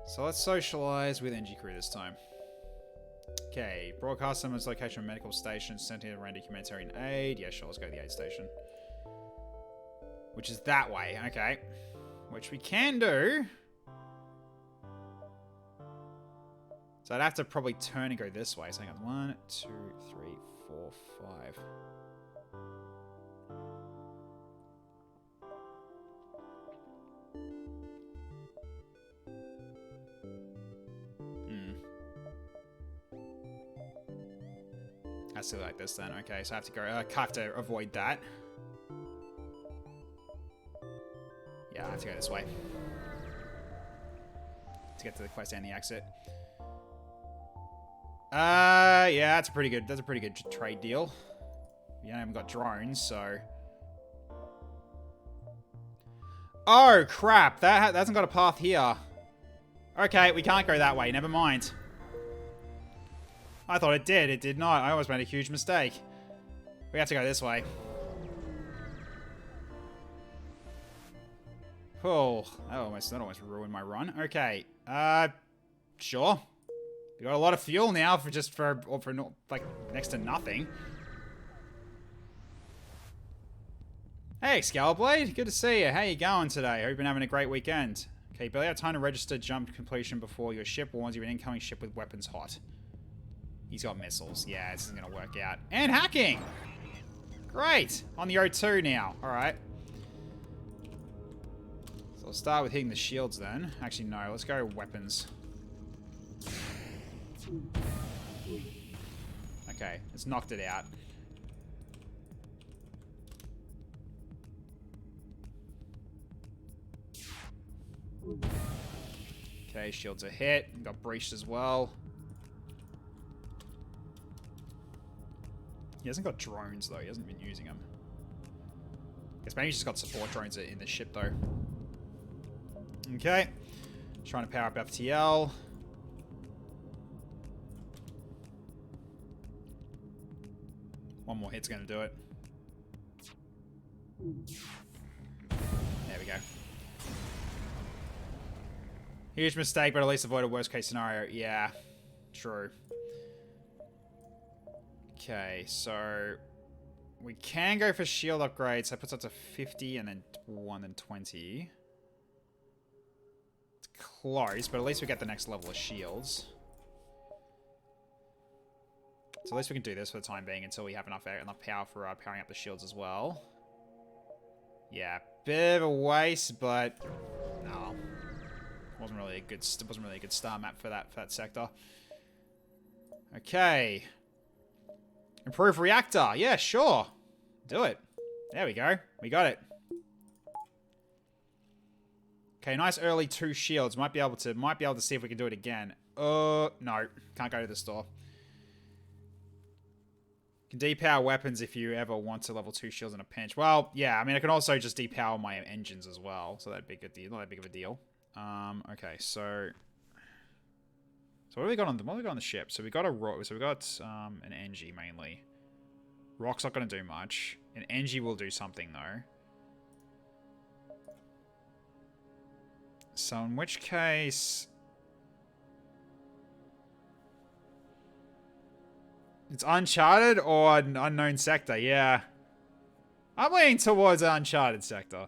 So let's socialize with Engi Crew this time. Okay. Broadcast someone's location of medical station. Sent in a random humanitarian aid. Yeah, sure. Let's go to the aid station. Which is that way. Okay. Which we can do. So I'd have to probably turn and go this way. So hang on. 1, 2, 3, 4, 5. I still like this then. Okay, so I have to go. I have to avoid that. Yeah, I have to go this way to get to the quest and the exit. Yeah, that's a pretty good. That's a pretty good trade deal. Yeah, I haven't got drones, so. Oh crap! That hasn't got a path here. Okay, we can't go that way. Never mind. I thought it did. It did not. I almost made a huge mistake. We have to go this way. Oh, that almost ruined my run. Okay. Sure. We got a lot of fuel now for like next to nothing. Hey, Scalblade. Good to see you. How you going today? Hope you've been having a great weekend. Okay, barely have time to register jump completion before your ship warns you of an incoming ship with weapons hot. He's got missiles. Yeah, this isn't going to work out. And hacking! Great! On the O2 now. Alright. So I'll start with hitting the shields then. Actually, no. Let's go weapons. Okay, it's knocked it out. Okay, shields are hit. Got breached as well. He hasn't got drones, though. He hasn't been using them. Guess maybe he's just got support drones in the ship, though. Okay. Trying to power up FTL. One more hit's going to do it. There we go. Huge mistake, but at least avoid a worst case scenario. Yeah, true. Okay, so we can go for shield upgrades. That puts us up to 50 and then 1 and 20. It's close, but at least we get the next level of shields. So at least we can do this for the time being until we have enough power for powering up the shields as well. Yeah, bit of a waste, but no, wasn't really a good star map for that sector. Okay. Improve reactor. Yeah, sure. Do it. There we go. We got it. Okay, nice early 2 shields. Might be able to see if we can do it again. No. Can't go to the store. You can depower weapons if you ever want to level 2 shields in a pinch. Well, yeah, I mean I can also just depower my engines as well. So that'd be a good deal. Not that big of a deal. Okay, so what have we got on the ship? So we got an Engi mainly. Rock's not going to do much. An Engi will do something though. So in which case, it's Uncharted or an unknown sector. Yeah, I'm leaning towards an Uncharted sector.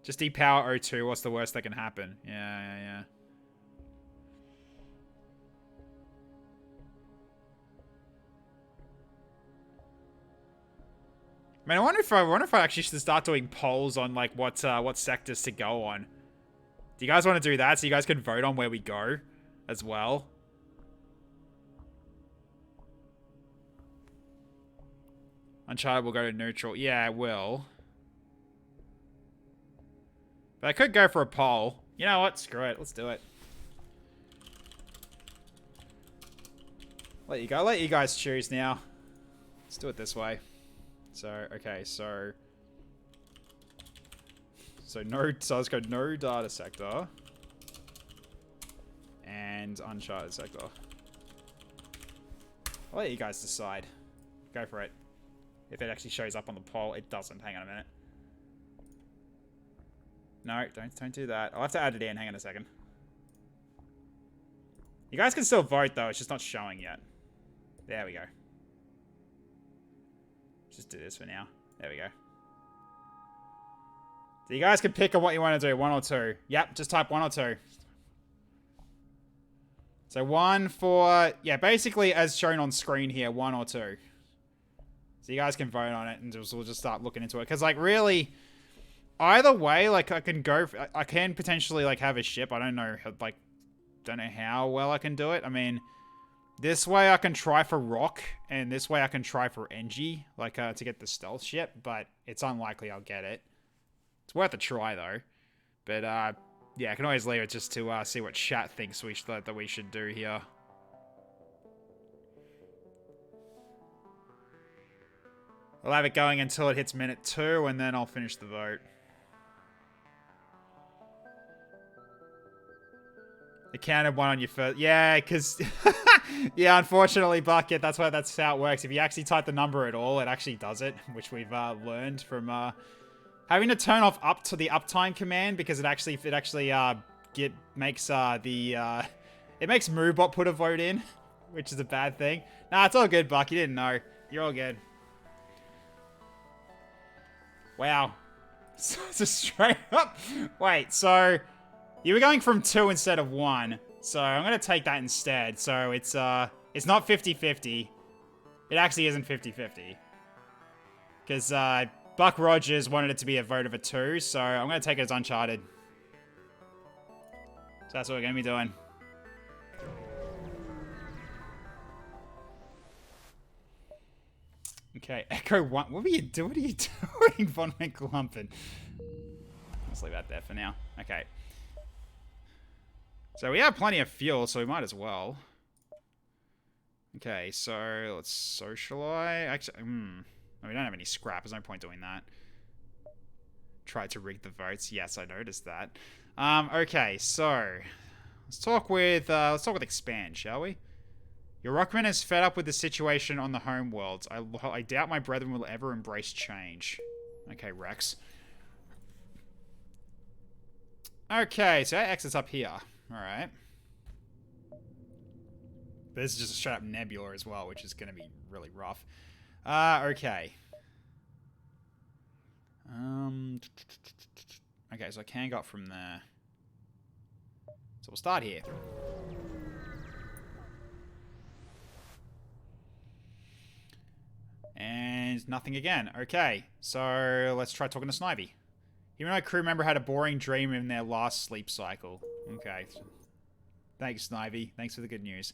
Just depower O2. What's the worst that can happen? Yeah. I mean, I wonder if I actually should start doing polls on like what sectors to go on. Do you guys want to do that so you guys can vote on where we go as well? Uncharted will go to neutral. Yeah, it will. But I could go for a poll. You know what? Screw it. Let's do it. Let you guys choose now. Let's do it this way. So, okay, so let's go no data sector. And uncharted sector. I'll let you guys decide. Go for it. If it actually shows up on the poll, it doesn't. Hang on a minute. No, don't do that. I'll have to add it in. Hang on a second. You guys can still vote, though. It's just not showing yet. There we go. Just do this for now. There we go. So you guys can pick on what you want to do. 1 or 2. Yep, just type 1 or 2. So 1 for... Yeah, basically as shown on screen here, 1 or 2. So you guys can vote on it and we'll just start looking into it. Because, like, really... Either way, like, I can go... I can potentially, like, have a ship. I don't know, like... Don't know how well I can do it. I mean... This way I can try for Rock, and this way I can try for Engi, like, to get the stealth ship, but it's unlikely I'll get it. It's worth a try, though. But, yeah, I can always leave it just to, see what chat thinks that we should do here. I'll have it going until it hits minute 2, and then I'll finish the vote. It counted 1 on your first... Yeah, because... yeah, unfortunately, Bucket, that's how it works. If you actually type the number at all, it actually does it, which we've learned from having to turn off up to the uptime command because it makes Moobot put a vote in, which is a bad thing. Nah, it's all good, Buck. You didn't know. You're all good. Wow. So straight up. Wait, so you were going from 2 instead of 1. So I'm going to take that instead. So it's not 50-50. It actually isn't 50-50. Because Buck Rogers wanted it to be a vote of a 2. So I'm going to take it as Uncharted. So that's what we're going to be doing. Okay, Echo 1. What are you doing, Von McLumpin? Let's leave that there for now. Okay. So we have plenty of fuel, so we might as well. Okay, so let's socialize. Actually, we don't have any scrap. There's no point doing that. Tried to rig the votes. Yes, I noticed that. Okay, so let's talk with Expand, shall we? Your Rockman is fed up with the situation on the home worlds. I doubt my brethren will ever embrace change. Okay, Rex. Okay, so our exit's up here. Alright. But this is just a straight up nebula as well, which is going to be really rough. Okay. Okay, so I can go up from there. So we'll start here. And nothing again. Okay, so let's try talking to Snivy. Humanoid crew member had a boring dream in their last sleep cycle. Okay. Thanks, Snivy. Thanks for the good news.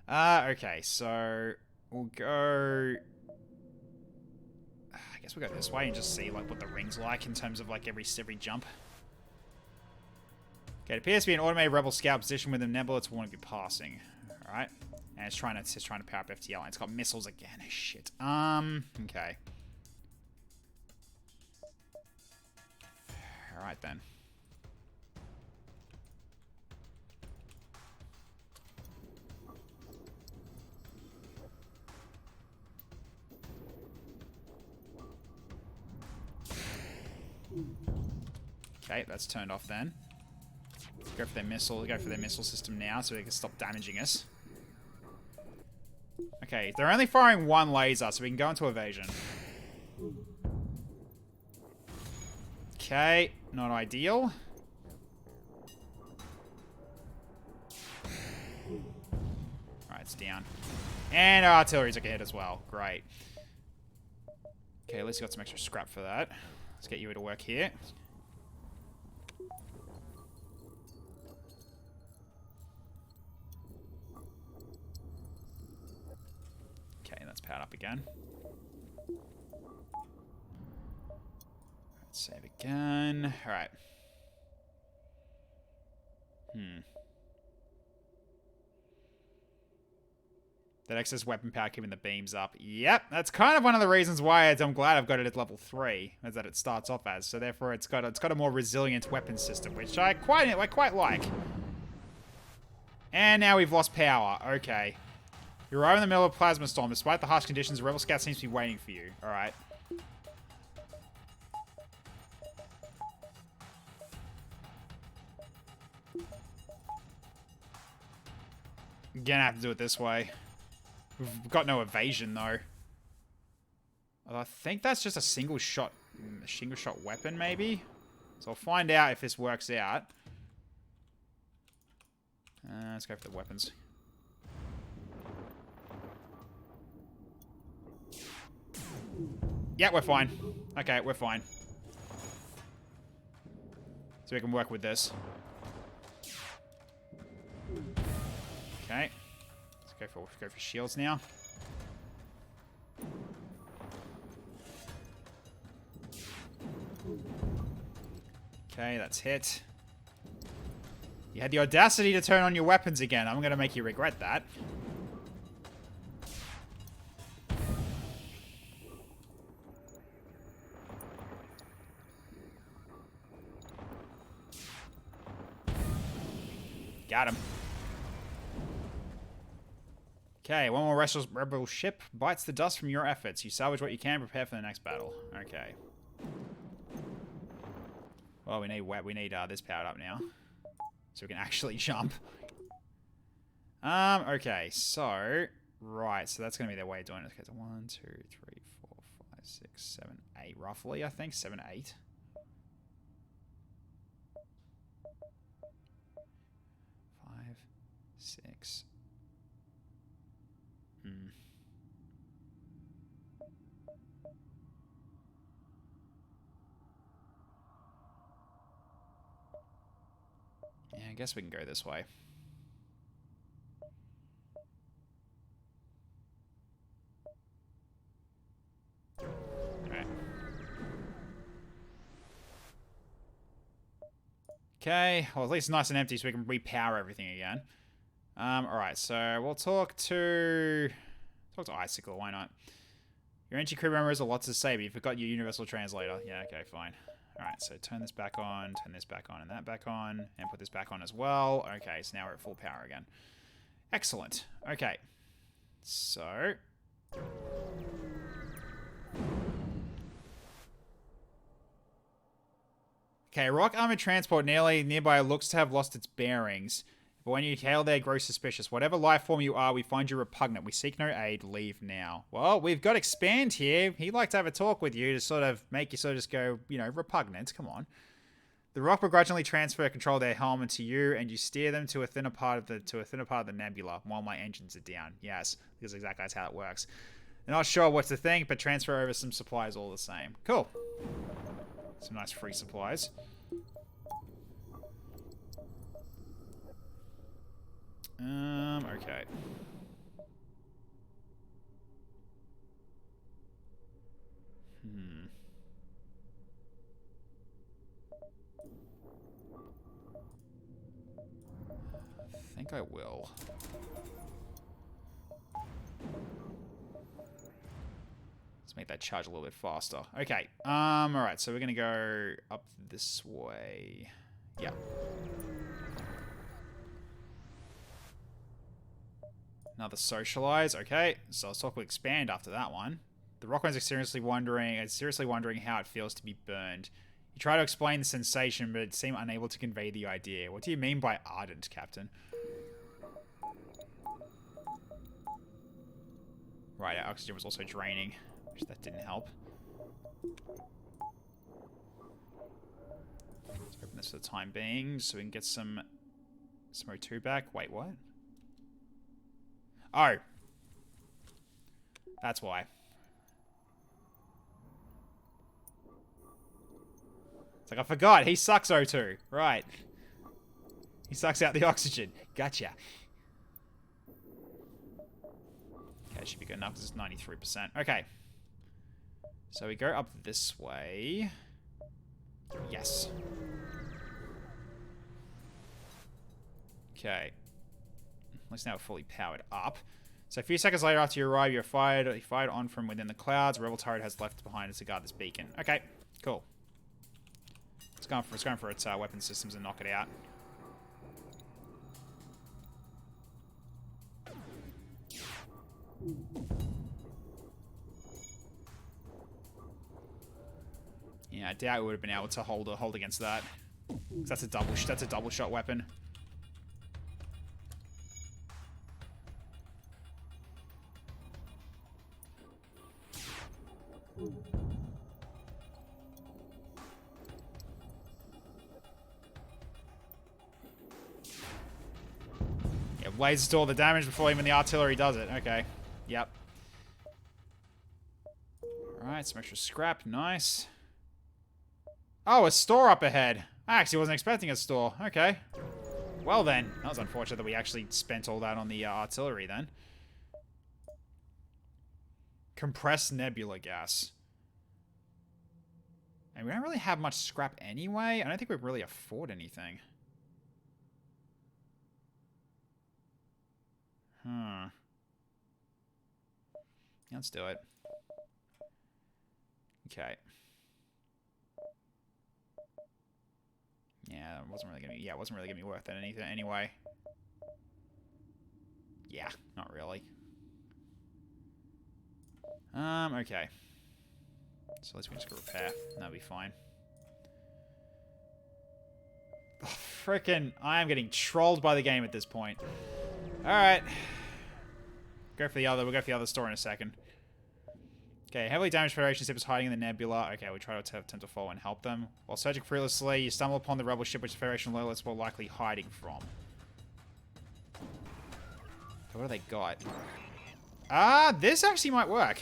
Okay, so we'll go... I guess we'll go this way and just see like what the ring's like in terms of like every jump. Okay, it appears to be an automated rebel scout position with a nebula it's warning you passing. Alright. And it's trying to power up FTL and it's got missiles again. Shit. Okay. Alright then. Okay, that's turned off then. Go for their missile system now so they can stop damaging us. Okay, they're only firing 1 laser, so we can go into evasion. Okay, not ideal. Alright, it's down. And our artillery took a hit as well. Great. Okay, at least got some extra scrap for that. Let's get you to work here. Okay, that's powered up again. Let's save again. Alright. That excess weapon power keeping the beams up. Yep, that's kind of one of the reasons why I'm glad I've got it at level 3, as that it starts off as. So therefore, it's got a more resilient weapon system, which I quite like. And now we've lost power. Okay. You arrive in the middle of a plasma storm. Despite the harsh conditions, the Rebel Scout seems to be waiting for you. All right. I'm gonna have to do it this way. We've got no evasion, though. I think that's just a single shot weapon, maybe? So I'll find out if this works out. Let's go for the weapons. Yeah, we're fine. Okay, we're fine. So we can work with this. Okay. Let's go for shields now. Okay, that's hit. You had the audacity to turn on your weapons again. I'm going to make you regret that. Got him. Okay, one more rebel ship bites the dust from your efforts. You salvage what you can, prepare for the next battle. Okay. Well, we need this powered up now, so we can actually jump. Okay, so right, so that's gonna be their way of doing it. Okay, so 1, 2, 3, 4, 5, 6, 7, 8, roughly. I think 7, 8. 5, 6. Yeah, I guess we can go this way. Alright. Okay, well, at least it's nice and empty so we can repower everything again. Alright, so we'll talk to Icicle, why not? Your Engi crew member has a lot to say, but you forgot your universal translator. Yeah, okay, fine. Alright, so turn this back on, and that back on, and put this back on as well. Okay, so now we're at full power again. Excellent. Okay. So... Okay, rock armored transport nearby looks to have lost its bearings. But when you hail there, grow suspicious. Whatever life form you are, we find you repugnant. We seek no aid. Leave now. Well, we've got Expand here. He'd like to have a talk with you to sort of make you sort of just go, you know, repugnant. Come on. The rock begrudgingly transfer control of their helmet to you, and you steer them to a thinner part of the nebula while my engines are down. Yes, because exactly that's how it works. They're not sure what to think, but transfer over some supplies all the same. Cool. Some nice free supplies. Okay. I think I will. Let's make that charge a little bit faster. Okay. Alright, so we're gonna go up this way. Yeah. Another socialize. Okay, so let's talk with Expand after that one. The Rockmans are seriously wondering how it feels to be burned. You try to explain the sensation, but seem unable to convey the idea. What do you mean by ardent, Captain? Right, our oxygen was also draining, which that didn't help. Let's open this for the time being, so we can get some O2 back. Wait, what? Oh. That's why. It's like, I forgot. He sucks O2. Right. He sucks out the oxygen. Gotcha. Okay, should be good enough because it's 93%. Okay. So we go up this way. Yes. Okay. At least now we're fully powered up. So a few seconds later after you arrive, you're fired on from within the clouds. A rebel turret has left behind us to guard this beacon. Okay, cool. It's going for its weapon systems and knock it out. Yeah, I doubt we would have been able to hold against that. That's a double shot weapon. Yeah, lasers do all the damage before even the artillery does it. Okay. Yep. Alright, some extra scrap. Nice. Oh, a store up ahead. I actually wasn't expecting a store. Okay. Well then. That was unfortunate that we actually spent all that on the artillery then. Compressed nebula gas. And we don't really have much scrap anyway. I don't think we really afford anything. Hmm. Let's do it. Okay. Yeah, it wasn't really gonna be worth it anything anyway. Yeah, not really. Okay. So let's just go repair. That'll be fine. Oh, frickin', I am getting trolled by the game at this point. Alright. We'll go for the other store in a second. Okay, heavily damaged Federation ship is hiding in the nebula. Okay, we try to attempt to follow and help them. While searching fruitlessly, you stumble upon the rebel ship which the Federation loyalists were likely hiding from. So what do they got? Ah, this actually might work.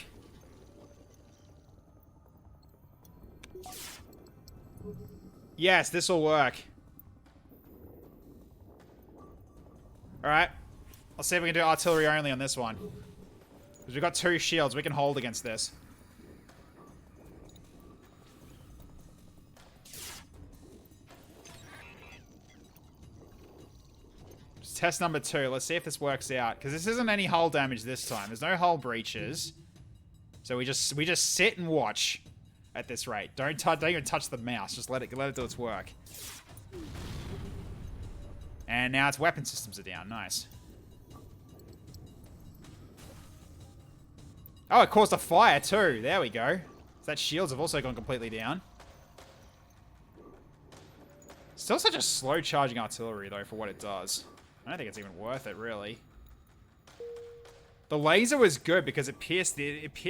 Yes, this will work. Alright. Let's see if we can do artillery only on this one. Because we've got 2 shields. We can hold against this. Just test number 2. Let's see if this works out. Because this isn't any hull damage this time. There's no hull breaches. So we just sit and watch at this rate. Don't even touch the mouse. Just let it do its work. And now its weapon systems are down. Nice. Oh, it caused a fire too. There we go. So that shields have also gone completely down. Still such a slow charging artillery though for what it does. I don't think it's even worth it really. The laser was good because it pierced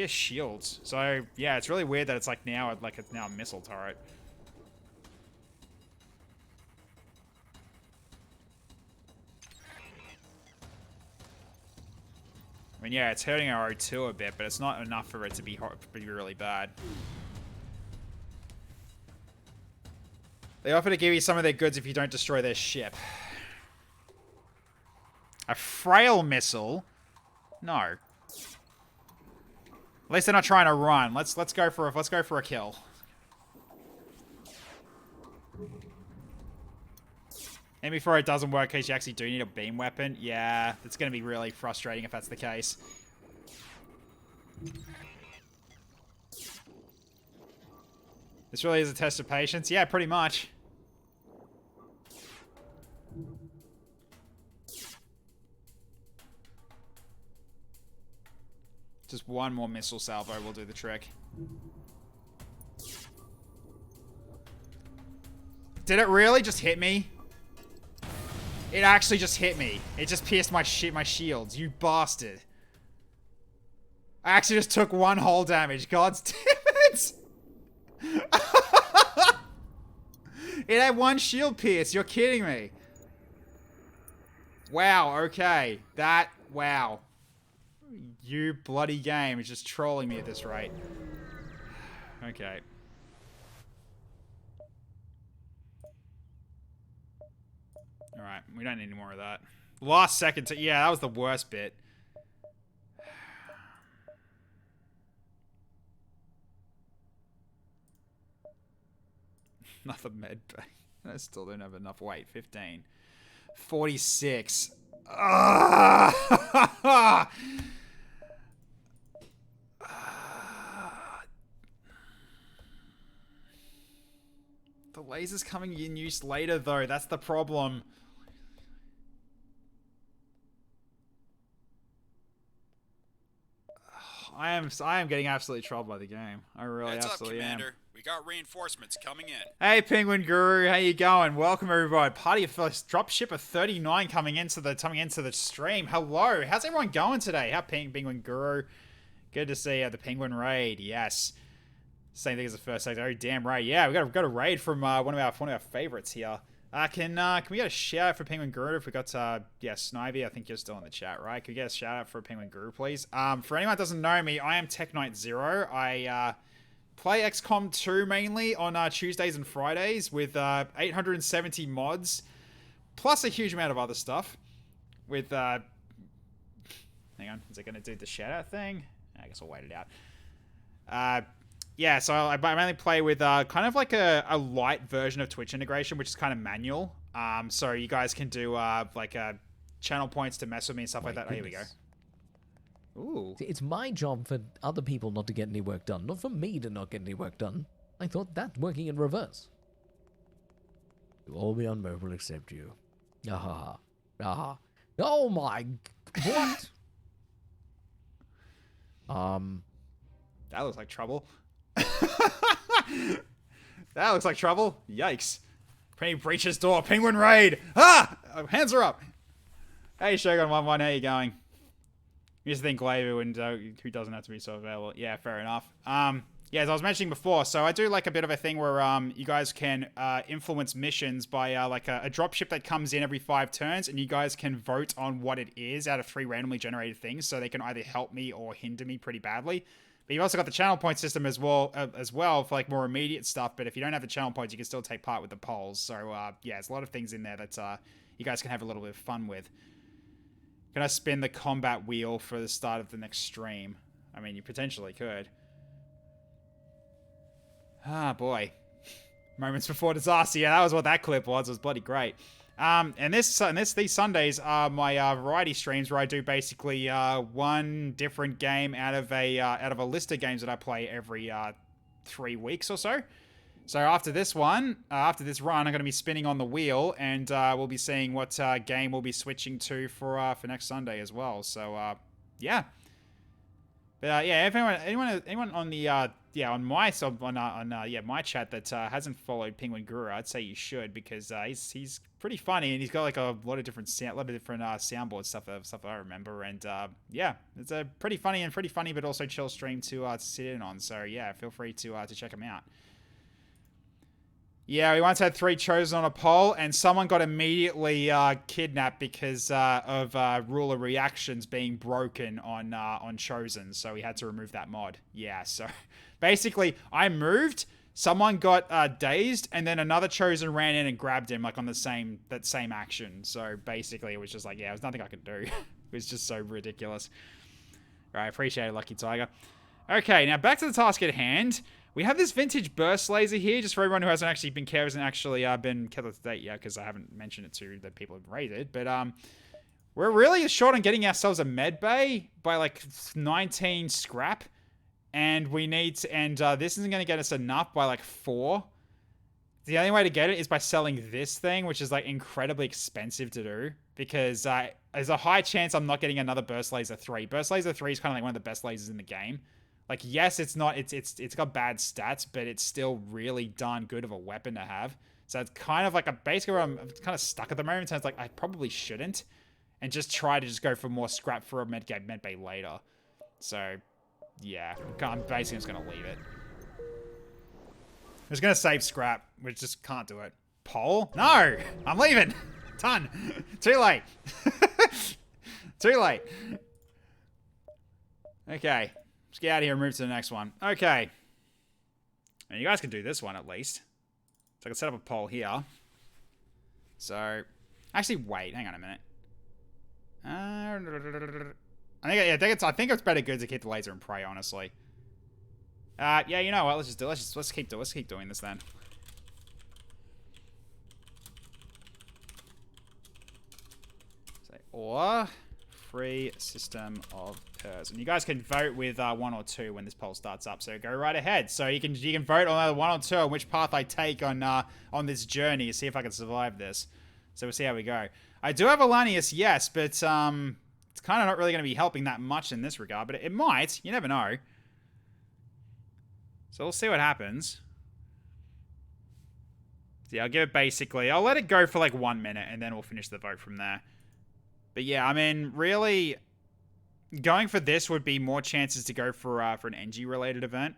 shields. So yeah, it's really weird that it's like now a missile turret. I mean, yeah, it's hurting our O2 a bit, but it's not enough for it to be really bad. They offer to give you some of their goods if you don't destroy their ship. A frail missile? No. At least they're not trying to run. Let's go for a kill. And before it doesn't work, in case you actually do need a beam weapon. Yeah, it's going to be really frustrating if that's the case. This really is a test of patience. Yeah, pretty much. Just one more missile salvo will do the trick. Did it really just hit me? It actually just hit me. It just pierced my shields. You bastard. I actually just took 1 hull damage. God damn it. It had 1 shield pierce. You're kidding me. Wow, okay. Wow. You bloody game is just trolling me at this rate. Okay. We don't need any more of that. Last second. Yeah, that was the worst bit. Another med bay. I still don't have enough weight. 15. 46. The laser's coming in use later, though. That's the problem. I am getting absolutely troubled by the game. I really absolutely am. We got reinforcements coming in. Hey, Penguin Guru, how you going? Welcome everybody. Party of first dropship of 39 coming into the stream. Hello, how's everyone going today? How Penguin Guru? Good to see you. The Penguin Raid, yes. Same thing as the first sector. Oh, damn right. Yeah, we got a raid from one of our favorites here. Can we get a shout out for Penguin Guru? If we got Snivy, I think you're still in the chat, right? Can we get a shout out for Penguin Guru, please? For anyone that doesn't know me, I am Tech Knight Zero. I play XCOM 2 mainly on Tuesdays and Fridays with 870 mods, plus a huge amount of other stuff. With hang on, is it gonna do the shout out thing? I guess I'll wait it out. Yeah, so I mainly play with kind of like a light version of Twitch integration, which is kind of manual. So you guys can do channel points to mess with me and stuff like that. Oh, here we go. Ooh. See, it's my job for other people not to get any work done, not for me to not get any work done. I thought that working in reverse. You'll all be on mobile except you. Ah. Oh my... What? That looks like trouble. That looks like trouble. Yikes. Penny breaches door. Penguin raid. Ah! Hands are up. Hey, Shogun11, how you going? You just think Glavu and who doesn't have to be so available. Yeah, fair enough. Yeah, as I was mentioning before, so I do like a bit of a thing where you guys can influence missions by like a dropship that comes in every 5 turns, and you guys can vote on what it is out of 3 randomly generated things, so they can either help me or hinder me pretty badly. But you've also got the channel point system as well for like more immediate stuff. But if you don't have the channel points, you can still take part with the polls. So yeah, there's a lot of things in there that you guys can have a little bit of fun with. Can I spin the combat wheel for the start of the next stream? I mean, you potentially could. Ah, boy. Moments before disaster. Yeah, that was what that clip was. It was bloody great. And these Sundays are my variety streams where I do basically one different game out of a list of games that I play every 3 weeks or so. So after this run, I'm going to be spinning on the wheel, and we'll be seeing what game we'll be switching to for next Sunday as well. So yeah. But yeah, if anyone on the on my my chat that hasn't followed Penguin Guru, I'd say you should, because he's pretty funny, and he's got like a lot of different soundboard stuff that I remember, and yeah, it's a pretty funny but also chill stream to sit in on. So yeah, feel free to check him out. Yeah, we once had 3 chosen on a poll, and someone got immediately kidnapped because of ruler reactions being broken on chosen, so we had to remove that mod. Yeah, so basically, I moved, someone got dazed, and then another chosen ran in and grabbed him, like on that same action. So basically, it was just like, yeah, there was nothing I could do. It was just so ridiculous. All right, appreciate it, Lucky Tiger. Okay, now back to the task at hand. We have this vintage burst laser here, just for everyone who hasn't actually been kept up to date yet, because I haven't mentioned it to the people who've raided. But we're really short on getting ourselves a med bay by like 19 scrap, and we need to, and this isn't going to get us enough by like 4. The only way to get it is by selling this thing, which is like incredibly expensive to do, because there's a high chance I'm not getting another burst laser 3. Burst laser 3 is kind of like one of the best lasers in the game. Like, yes, it's got bad stats, but it's still really darn good of a weapon to have. So it's kind of like basically where I'm kind of stuck at the moment. So it's like, I probably shouldn't, and just try to just go for more scrap for a med bay later. So yeah, I'm basically just going to leave it. I'm just going to save scrap. We just can't do it. Poll? No, I'm leaving. Done. Too late. Too late. Okay. Let's get out of here and move to the next one. Okay. And you guys can do this one at least. So I can set up a poll here. So Actually, wait. Hang on a minute. I think it's better good to keep the laser and prey, honestly. Yeah, you know what? Let's keep doing this then. Say or free system of pairs, and you guys can vote with 1 or 2 when this poll starts up. So go right ahead. So you can vote on either 1 or 2 on which path I take on this journey to see if I can survive this. So we'll see how we go. I do have Alanius, yes, but it's kind of not really going to be helping that much in this regard, but it might. You never know. So we'll see what happens. Yeah, I'll give it basically... I'll let it go for like 1 minute, and then we'll finish the vote from there. But yeah, I mean, really... Going for this would be more chances to go for an Engi-related event.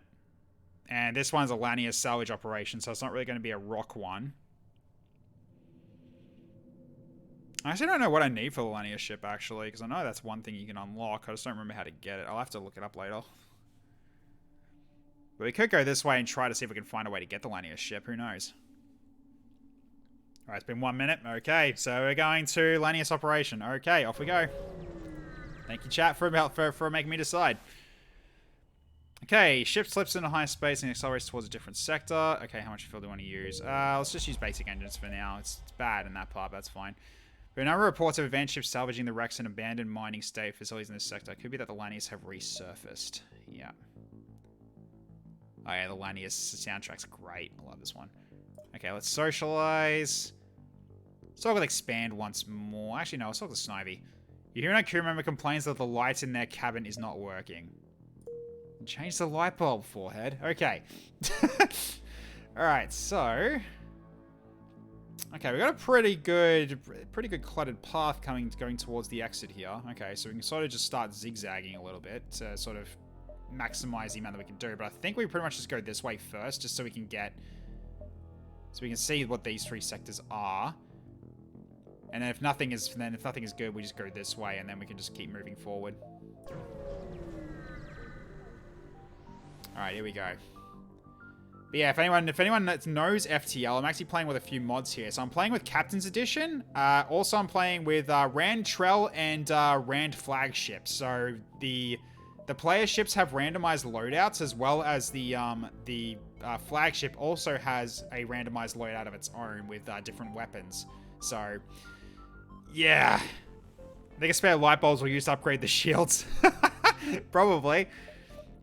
And this one's a Lanius salvage operation, so it's not really going to be a rock one. I actually don't know what I need for the Lanius ship, actually, because I know that's one thing you can unlock. I just don't remember how to get it. I'll have to look it up later. But we could go this way and try to see if we can find a way to get the Lanius ship. Who knows? Alright, it's been 1 minute. Okay, so we're going to Lanius operation. Okay, off we go. Thank you, chat, for making me decide. Okay, ship slips into high space and accelerates towards a different sector. Okay, how much fuel do we want to use? Let's just use basic engines for now. It's bad in that part, but that's fine. There are a number of reports of advanced ships salvaging the wrecks and abandoned mining state facilities in this sector. It could be that the Lanius have resurfaced. Yeah. Oh yeah, the Lanius soundtrack's great. I love this one. Okay, let's socialize. Let's talk with expand once more. Actually, no, let's talk with Snivy. You hear a crew member complains that the light in their cabin is not working. Change the light bulb, forehead. Okay. Alright, so... Okay, we got a pretty good cluttered path going towards the exit here. Okay, so we can sort of just start zigzagging a little bit to sort of maximize the amount that we can do. But I think we pretty much just go this way first, just so we can see what these 3 sectors are. And then if nothing is good, we just go this way, and then we can just keep moving forward. All right, here we go. But yeah, if anyone knows FTL, I'm actually playing with a few mods here. So I'm playing with Captain's Edition. Also, I'm playing with Rand Trell and Rand Flagship. So the player ships have randomized loadouts, as well as the flagship also has a randomized loadout of its own with different weapons. So yeah, I think a spare light bulbs will use to upgrade the shields. Probably.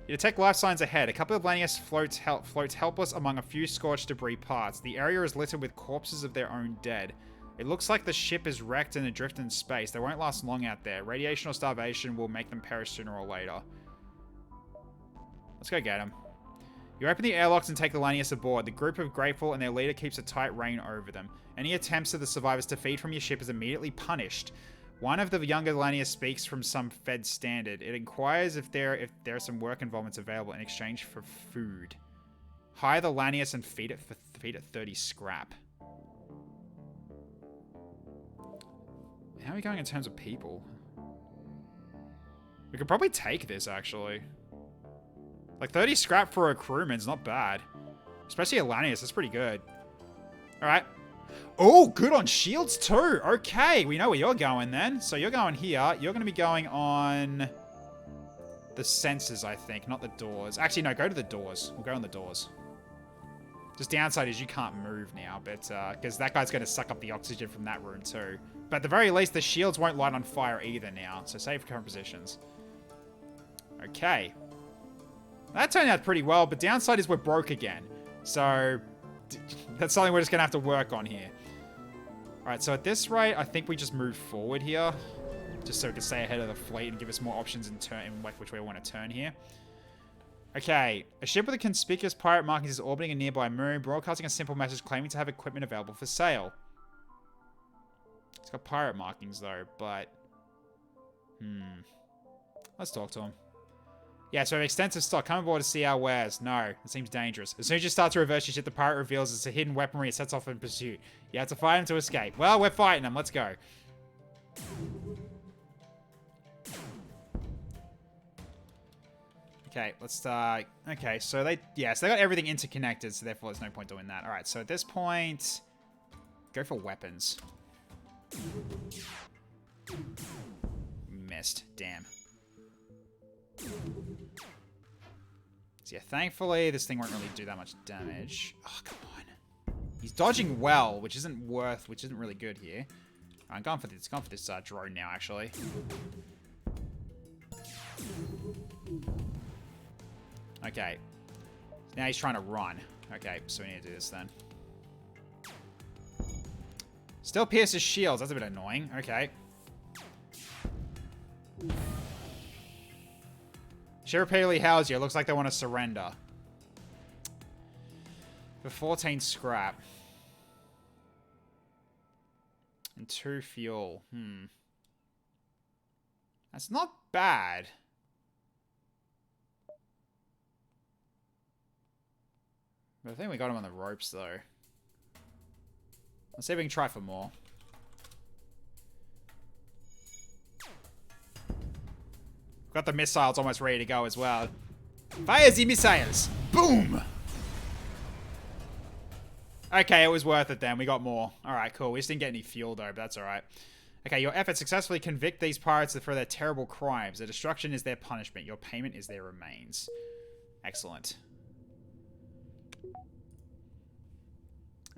You detect life signs ahead. A couple of Lanius floats helpless among a few scorched debris parts. The area is littered with corpses of their own dead. It looks like the ship is wrecked and adrift in space. They won't last long out there. Radiation or starvation will make them perish sooner or later. Let's go get them. You open the airlocks and take the Lanius aboard. The group are grateful and their leader keeps a tight rein over them. Any attempts of the survivors to feed from your ship is immediately punished. One of the younger Lanius speaks from some Fed standard. It inquires if there are some work involvements available in exchange for food. Hire the Lanius and feed it 30 scrap. How are we going in terms of people? We could probably take this, actually. Like, 30 scrap for a crewman's not bad. Especially a Lanius, that's pretty good. Alright. Oh, good on shields too. Okay, we know where you're going then. So you're going here. You're going to be going on the sensors, I think, not the doors. Actually, no, go to the doors. We'll go on the doors. Just downside is you can't move now, but because that guy's going to suck up the oxygen from that room too. But at the very least, the shields won't light on fire either now. So save current positions. Okay. That turned out pretty well, but downside is we're broke again. So that's something we're just going to have to work on here. Alright, so at this rate, I think we just move forward here. Just so we can stay ahead of the fleet and give us more options in which way we want to turn here. Okay, a ship with a conspicuous pirate markings is orbiting a nearby moon, broadcasting a simple message claiming to have equipment available for sale. It's got pirate markings though, but... Let's talk to him. Yeah, so we have extensive stock. Come aboard to see our wares. No, it seems dangerous. As soon as you start to reverse your ship, the pirate reveals it's a hidden weaponry and sets off in pursuit. You have to fight him to escape. Well, we're fighting him. Let's go. Okay, let's start. Okay, so they got everything interconnected, so therefore there's no point doing that. All right, so at this point, go for weapons. Missed. Damn. So yeah, thankfully this thing won't really do that much damage. Oh, come on. He's dodging well, which isn't really good here. I'm going for this drone now, actually. Okay. Now he's trying to run. Okay, so we need to do this then. Still pierces shields. That's a bit annoying. Okay. She repeatedly hails you. It looks like they want to surrender. For 14 scrap. And 2 fuel. That's not bad. But I think we got him on the ropes, though. Let's see if we can try for more. Got the missiles almost ready to go as well. Fire the missiles! Boom! Okay, it was worth it then. We got more. Alright, cool. We just didn't get any fuel, though, but that's alright. Okay, your efforts successfully convict these pirates for their terrible crimes. Their destruction is their punishment. Your payment is their remains. Excellent.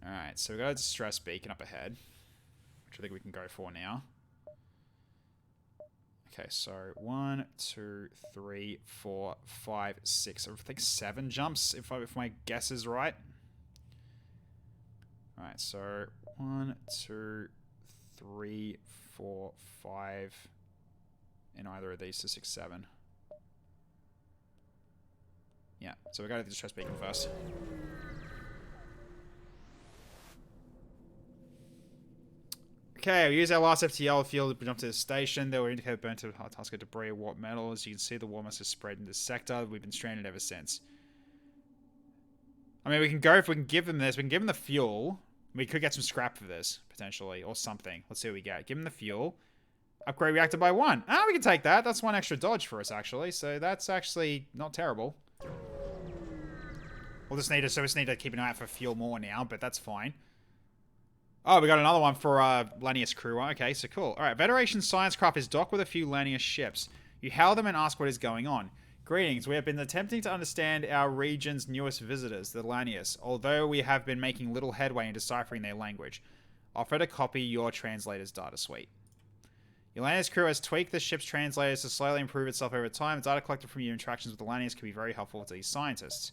Alright, so we got a distress beacon up ahead, which I think we can go for now. Okay, so 1, 2, 3, 4, 5, 6. I think 7 jumps, if my guess is right. Alright, so 1, 2, 3, 4, 5 in either of these, so 6, 7. Yeah, so we got to the distress beacon first. Okay, we use our last FTL field to jump to the station. They will indicate burnt of Tusker debris or warp metal. As you can see, the warm has spread in this sector. We've been stranded ever since. I mean, we can go if we can give them this. We can give them the fuel. We could get some scrap for this, potentially, or something. Let's see what we get. Give them the fuel. Upgrade reactor by 1. Ah, we can take that. That's 1 extra dodge for us, actually. So that's actually not terrible. We'll just need to keep an eye out for fuel more now, but that's fine. Oh, we got another one for Lanius crew. Okay, so cool. Alright, Federation science craft is docked with a few Lanius ships. You hail them and ask what is going on. Greetings, we have been attempting to understand our region's newest visitors, the Lanius, although we have been making little headway in deciphering their language. Offer to copy your translator's data suite. Your Lanius crew has tweaked the ship's translators to slowly improve itself over time. Data collected from your interactions with the Lanius can be very helpful to these scientists.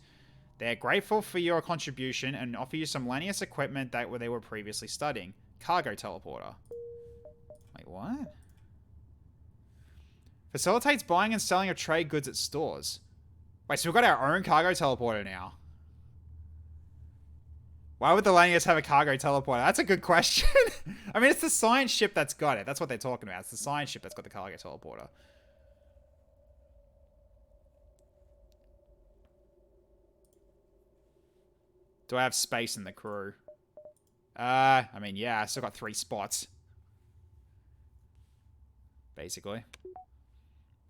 They are grateful for your contribution and offer you some Lanius equipment that they were previously studying. Cargo teleporter. Wait, what? Facilitates buying and selling of trade goods at stores. Wait, so we've got our own cargo teleporter now. Why would the Lanius have a cargo teleporter? That's a good question. I mean, it's the science ship that's got it. That's what they're talking about. It's the science ship that's got the cargo teleporter. Do I have space in the crew? I mean, yeah, I still got 3 spots. Basically.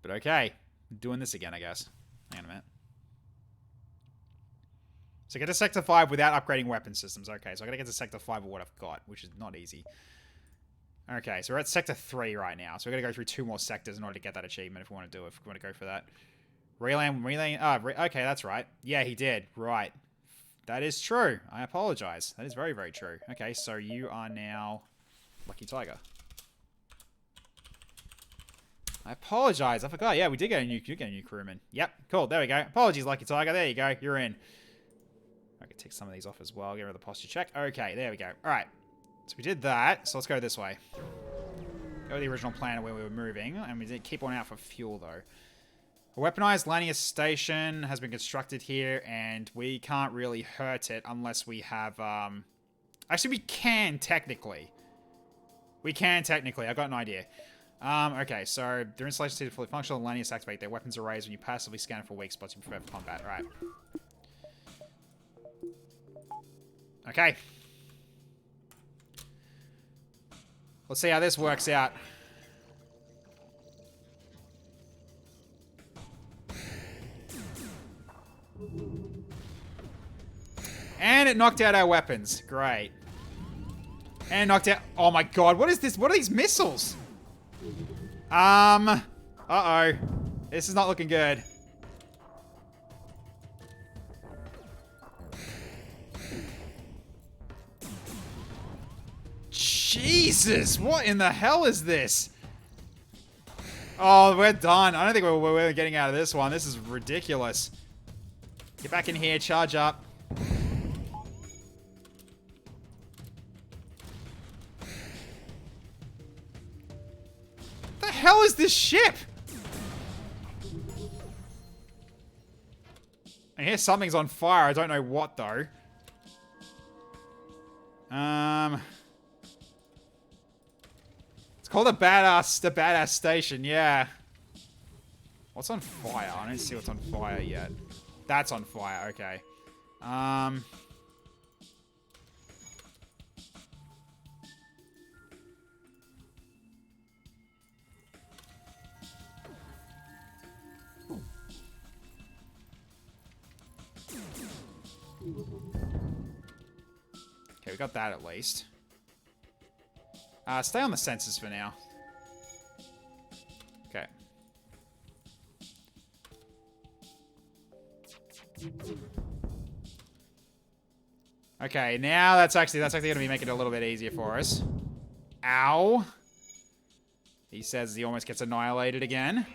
But okay. Doing this again, I guess. Hang on a minute. So get to Sector 5 without upgrading weapon systems. Okay, so I gotta get to Sector 5 with what I've got, which is not easy. Okay, so we're at Sector 3 right now. So we're gonna go through 2 more sectors in order to get that achievement if we want to do it. If we want to go for that. Okay, that's right. Yeah, he did. Right. That is true. I apologize. That is very, very true. Okay, so you are now Lucky Tiger. I apologize. I forgot. Yeah, we did get a new crewman. Yep, cool. There we go. Apologies, Lucky Tiger. There you go. You're in. I can take some of these off as well. Get rid of the posture check. Okay, there we go. All right. So we did that. So let's go this way. Go to the original plan where we were moving. And we did keep on out for fuel, though. A weaponized Lanius station has been constructed here, and we can't really hurt it unless we have, Actually, we can, technically. We can, technically. I've got an idea. Okay, so their installation is fully functional. Lanius activate their weapons arrays when you passively scan for weak spots you prepare for combat. Alright. Okay. Let's see how this works out. And it knocked out our weapons. Great. And knocked out. Oh my god, what is this? What are these missiles? Uh-oh. This is not looking good. Jesus, what in the hell is this? Oh, we're done. I don't think we're getting out of this one. This is ridiculous. Get back in here, charge up. What the hell is this ship? I hear something's on fire. I don't know what though. It's called the badass station. Yeah. What's on fire? I don't see what's on fire yet. That's on fire. Okay. Okay, we got that at least. Stay on the sensors for now. Okay. Okay, now that's actually gonna be making it a little bit easier for us. Ow. He says he almost gets annihilated again.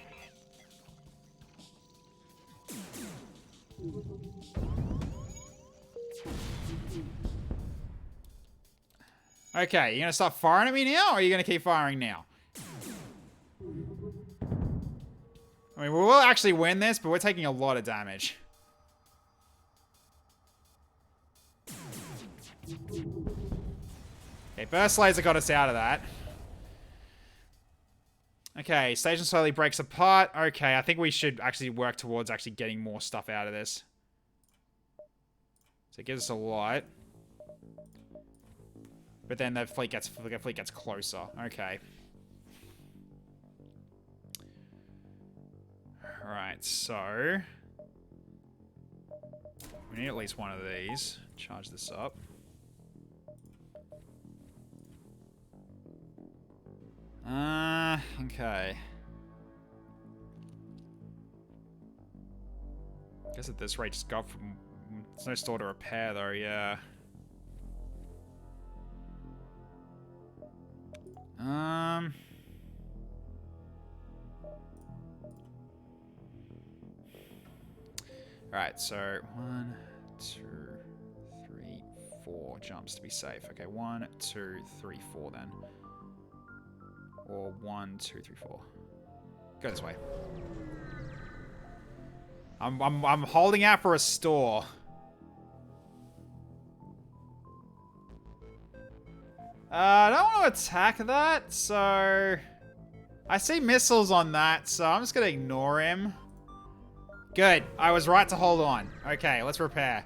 Okay, you gonna stop firing at me now, or are you gonna keep firing now? I mean, we will actually win this, but we're taking a lot of damage. Okay, burst laser got us out of that. Okay, station slowly breaks apart. Okay, I think we should actually work towards actually getting more stuff out of this. So it gives us a lot. But then the fleet gets closer. Okay. Alright, so we need at least one of these. Charge this up. Okay. Guess at this rate, just go from. There's no store to repair though, yeah. Alright, so 1, 2, 3, 4 jumps to be safe. Okay, 1, 2, 3, 4 then. Or 1, 2, 3, 4. Go this way. I'm holding out for a store. I don't want to attack that, so I see missiles on that, so I'm just gonna ignore him. Good. I was right to hold on. Okay, let's repair.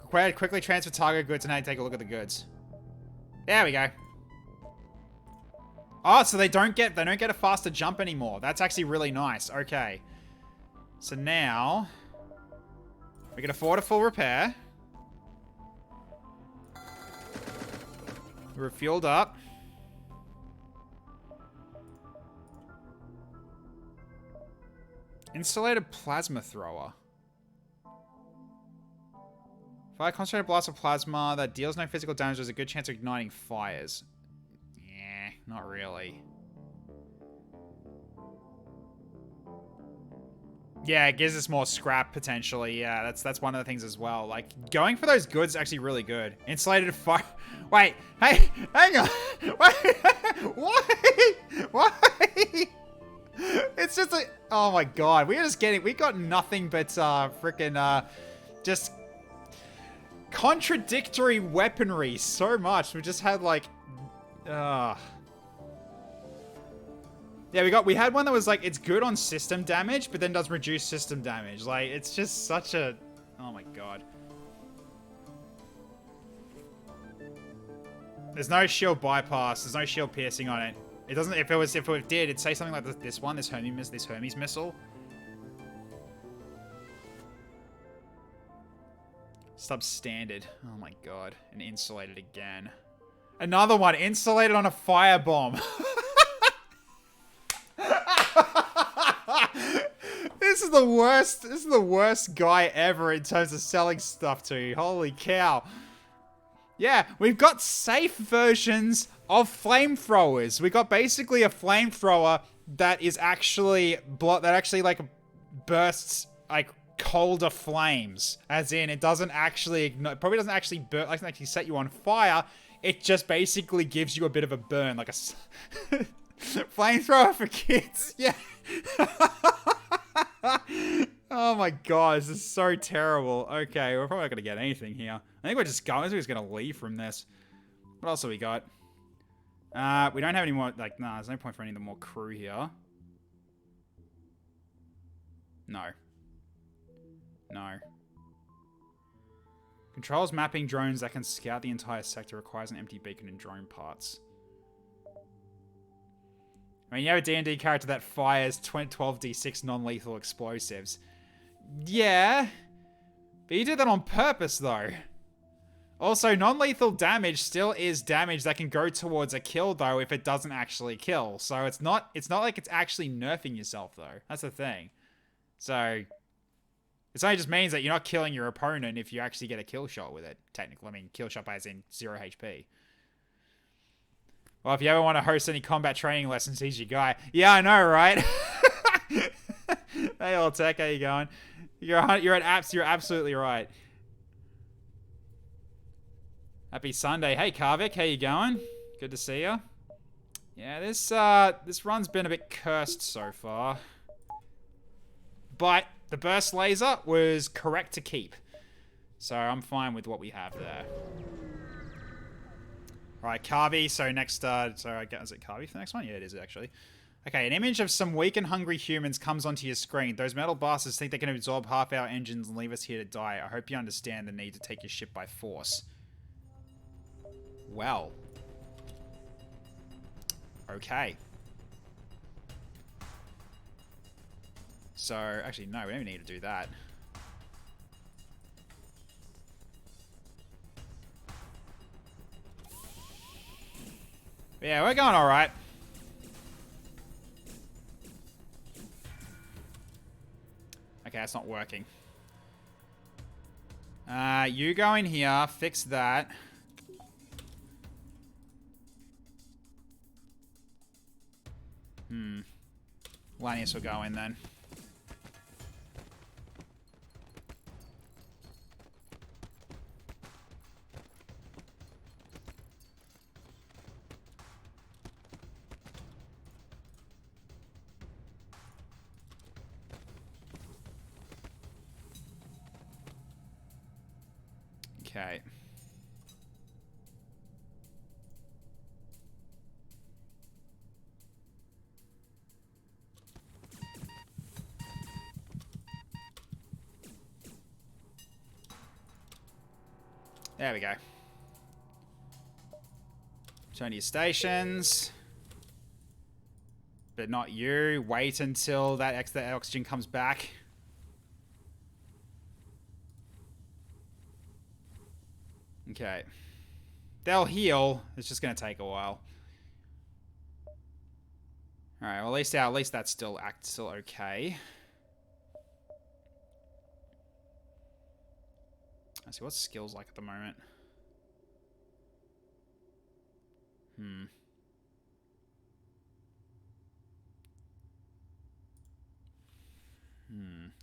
Quickly transfer target goods and now take a look at the goods. There we go. Oh, so they don't get a faster jump anymore. That's actually really nice. Okay. So now we can afford a full repair. We're fueled up. Insulated plasma thrower. Fire concentrated blast of plasma that deals no physical damage. There's a good chance of igniting fires. Yeah, not really. Yeah, it gives us more scrap potentially. Yeah, that's one of the things as well. Like going for those goods is actually really good. Insulated fire. Wait, hey, hang on. Wait, why? It's just like, oh my god, we got nothing but freaking just contradictory weaponry so much. We just had like, yeah, we had one that was like, it's good on system damage, but then does reduce system damage. Like, it's just such a, oh my god. There's no shield bypass. There's no shield piercing on it. It doesn't. If it did, it'd say something like this one, this Hermes missile. Substandard. Oh my god. And insulated again. Another one. Insulated on a firebomb. This is the worst. This is the worst guy ever in terms of selling stuff to you. Holy cow. Yeah, we've got safe versions of flamethrowers. We got basically a flamethrower that is actually like bursts like colder flames, as in it doesn't actually probably doesn't actually burn, like, doesn't actually set you on fire. It just basically gives you a bit of a burn, like a flamethrower for kids. Yeah. Oh my god, this is so terrible. Okay, we're probably not gonna get anything here. I think we're just going. We're just gonna leave from this. What else have we got? We don't have any more. Like, nah, there's no point for any more crew here. No. No. Controls mapping drones that can scout the entire sector, requires an empty beacon and drone parts. I mean, you have a D&D character that fires 12d6 non-lethal explosives. Yeah. But you did that on purpose, though. Also, non-lethal damage still is damage that can go towards a kill, though, if it doesn't actually kill. So it's not like it's actually nerfing yourself, though. That's the thing. So it only just means that you're not killing your opponent if you actually get a kill shot with it, technically. I mean, kill shot as in 0 HP. Well, if you ever want to host any combat training lessons, he's your guy. Yeah, I know, right? Hey, old tech, how you going? You're absolutely right. Happy Sunday. Hey, Karvik, how you going? Good to see you. Yeah, this run's been a bit cursed so far. But the burst laser was correct to keep. So I'm fine with what we have there. Right, Carby. So next, so I guess, is it Carby for the next one? Yeah, it is actually. Okay, an image of some weak and hungry humans comes onto your screen. Those metal bastards think they can absorb half our engines and leave us here to die. I hope you understand the need to take your ship by force. Well. Okay. So, actually, no, we don't even need to do that. Yeah, we're going alright. Okay, that's not working. You go in here, fix that. Lanius will go in then. Okay. There we go. Turn to your stations. But not you. Wait until that oxygen comes back. Okay. They'll heal. It's just going to take a while. Alright, well at least that's still okay. Let's see, what's skills like at the moment?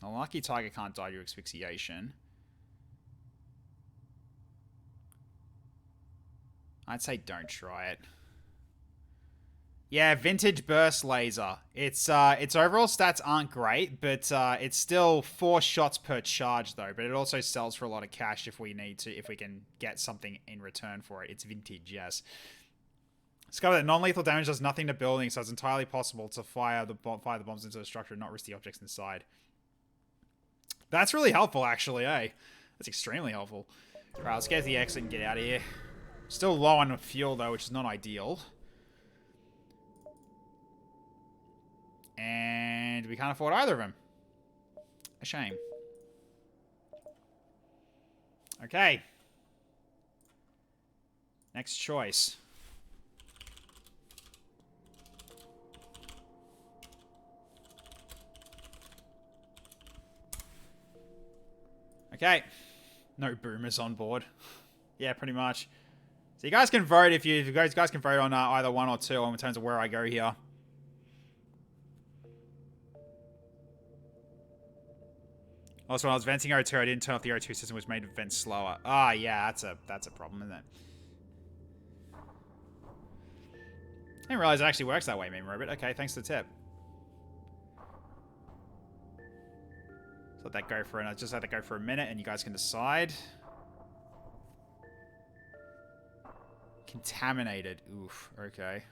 A lucky tiger can't die to asphyxiation. I'd say don't try it. Yeah, vintage burst laser. Its overall stats aren't great, but it's still 4 shots per charge though. But it also sells for a lot of cash if we can get something in return for it. It's vintage, yes. Discover that non-lethal damage does nothing to buildings, so it's entirely possible to fire the bombs into the structure and not risk the objects inside. That's really helpful, actually, eh? That's extremely helpful. Alright, let's get to the exit and get out of here. Still low on fuel though, which is not ideal. And we can't afford either of them. A shame. Okay. Next choice. Okay. No boomers on board. Yeah, pretty much. So you guys can vote if you guys can vote on either 1 or 2 in terms of where I go here. Also, when I was venting O2, I didn't turn off the O2 system, which made the vent slower. Ah, yeah, that's a problem, isn't it? I didn't realize it actually works that way, meme robot. Okay, thanks for the tip. So let that go for just let that go for a minute, and you guys can decide. Contaminated. Oof. Okay.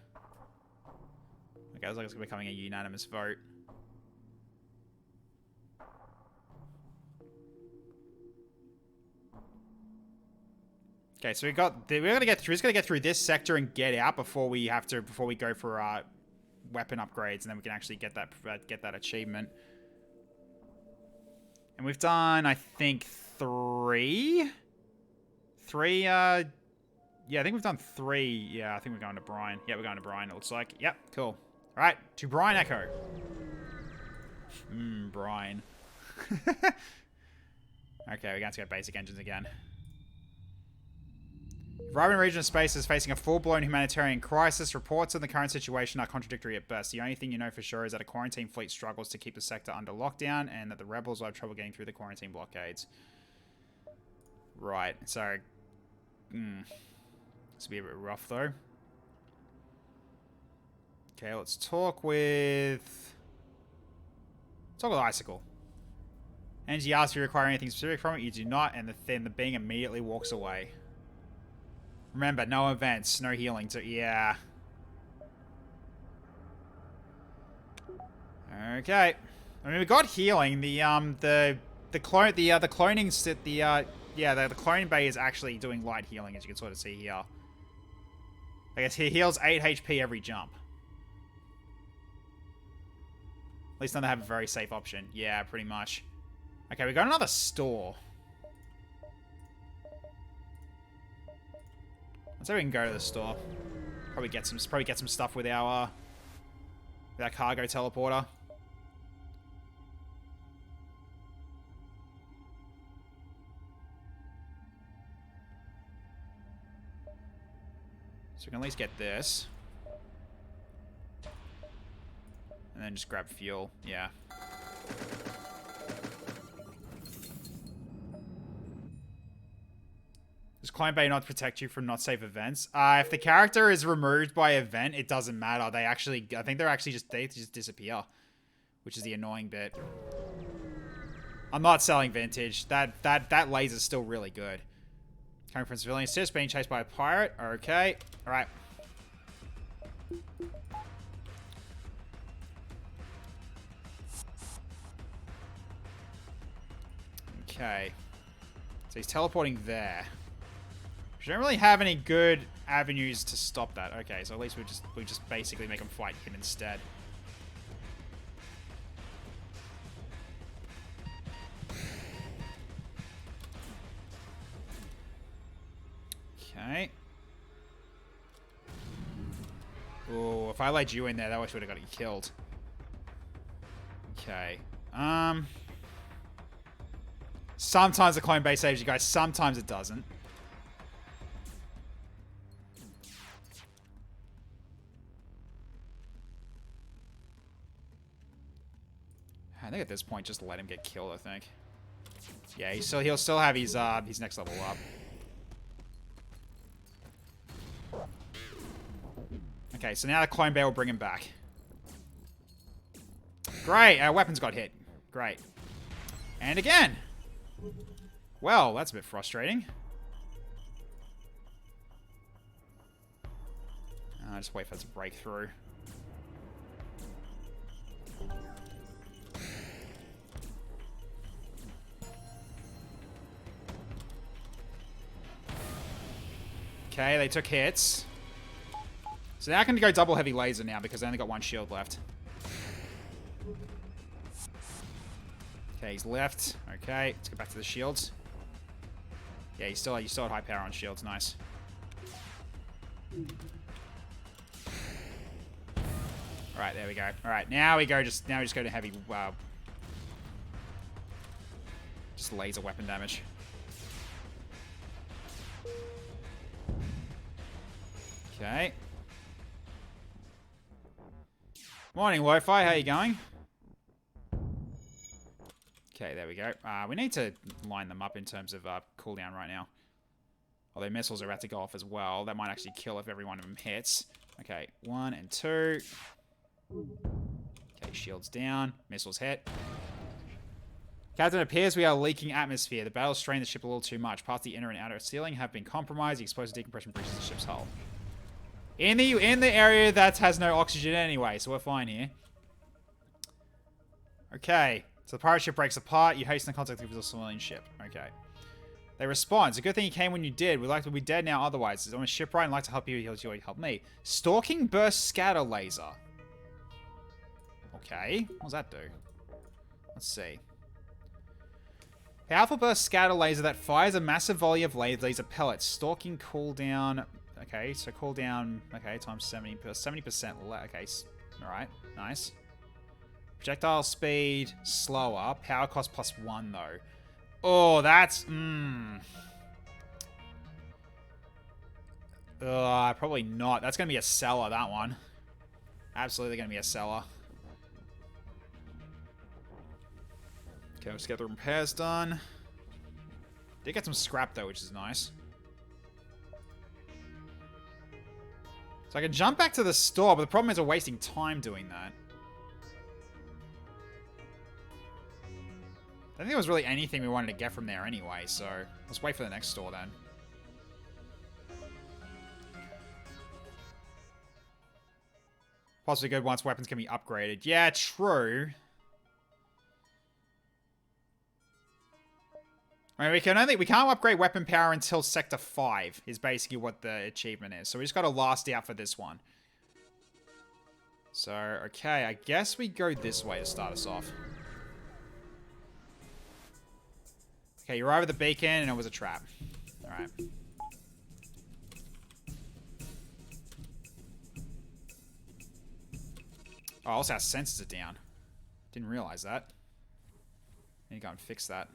Okay, looks like it's becoming a unanimous vote. Okay, so we're gonna get through this sector and get out before we go for weapon upgrades, and then we can actually get that achievement. And we've done, I think, 3. Yeah, I think we've done 3. Yeah, I think we're going to Brian. Yeah, we're going to Brian, it looks like. Yep, cool. Alright, to Brian Echo. Brian. Okay, we're going to go basic engines again. Vibrant region of space is facing a full-blown humanitarian crisis. Reports on the current situation are contradictory at best. The only thing you know for sure is that a quarantine fleet struggles to keep the sector under lockdown, and that the rebels will have trouble getting through the quarantine blockades. Right, so... This will be a bit rough, though. Okay, let's talk with... Icicle. Engi asks if you require anything specific from it. You do not, and then the being immediately walks away. Remember, no events, no healing. So yeah. Okay. I mean, we got healing. The cloning bay is actually doing light healing, as you can sort of see here. I guess he heals 8 HP every jump. At least then they have a very safe option. Yeah, pretty much. Okay, we got another store. Let's see if we can go to the store. Probably get some stuff with our cargo teleporter. So we can at least get this. And then just grab fuel. Yeah. Does Clone Bay not protect you from not safe events? If the character is removed by event, it doesn't matter. I think they just disappear, which is the annoying bit. I'm not selling vintage. That laser's still really good. Coming from civilian assist, being chased by a pirate. Okay. All right. Okay. So he's teleporting there. We don't really have any good avenues to stop that. Okay, so at least we just basically make him fight him instead. Okay. Oh, if I let you in there, that would have got you killed. Okay. Sometimes the clone base saves you guys, sometimes it doesn't. I think at this point, just let him get killed, I think. Yeah, he'll still have his next level up. Okay, so now the clone bear will bring him back. Great, our weapons got hit. Great. And again. Well, that's a bit frustrating. I'll just wait for it to break through. Okay, they took hits. So now I can go double heavy laser now because I only got 1 shield left. Okay, he's left. Okay, let's go back to the shields. Yeah, you still had high power on shields. Nice. All right, there we go. All right, now we just go to heavy. Just laser weapon damage. Okay. Morning, Wi-Fi. How you going? Okay, there we go. We need to line them up in terms of cooldown right now. Although missiles are about to go off as well. That might actually kill if every one of them hits. Okay, 1 and 2. Okay, shields down. Missiles hit. Captain, it appears we are leaking atmosphere. The battle strained the ship a little too much. Parts of the inner and outer ceiling have been compromised. The explosive decompression breaches the ship's hull. In the area that has no oxygen anyway, so we're fine here. Okay, so the pirate ship breaks apart. You hasten the contact with the civilian ship. Okay. They respond. It's a good thing you came when you did. We'd like to be dead now otherwise. It's on a shipwright and I'd like to help you. He'll help me. Stalking burst scatter laser. Okay. What does that do? Let's see. Powerful burst scatter laser that fires a massive volley of laser pellets. Stalking cooldown. Okay, so cooldown. Okay, times 70%. Okay, alright. Nice. Projectile speed, slower. Power cost +1, though. Oh, that's... probably not. That's going to be a seller, that one. Absolutely going to be a seller. Okay, let's get the repairs done. Did get some scrap, though, which is nice. So I can jump back to the store, but the problem is we're wasting time doing that. I don't think there was really anything we wanted to get from there anyway, so let's wait for the next store then. Possibly good once weapons can be upgraded. Yeah, true. I mean, we can't upgrade weapon power until Sector 5 is basically what the achievement is. So we just got to last out for this one. So, okay, I guess we go this way to start us off. Okay, you arrive at the beacon and it was a trap. Alright. Oh, also our sensors are down. Didn't realize that. Need to go and fix that.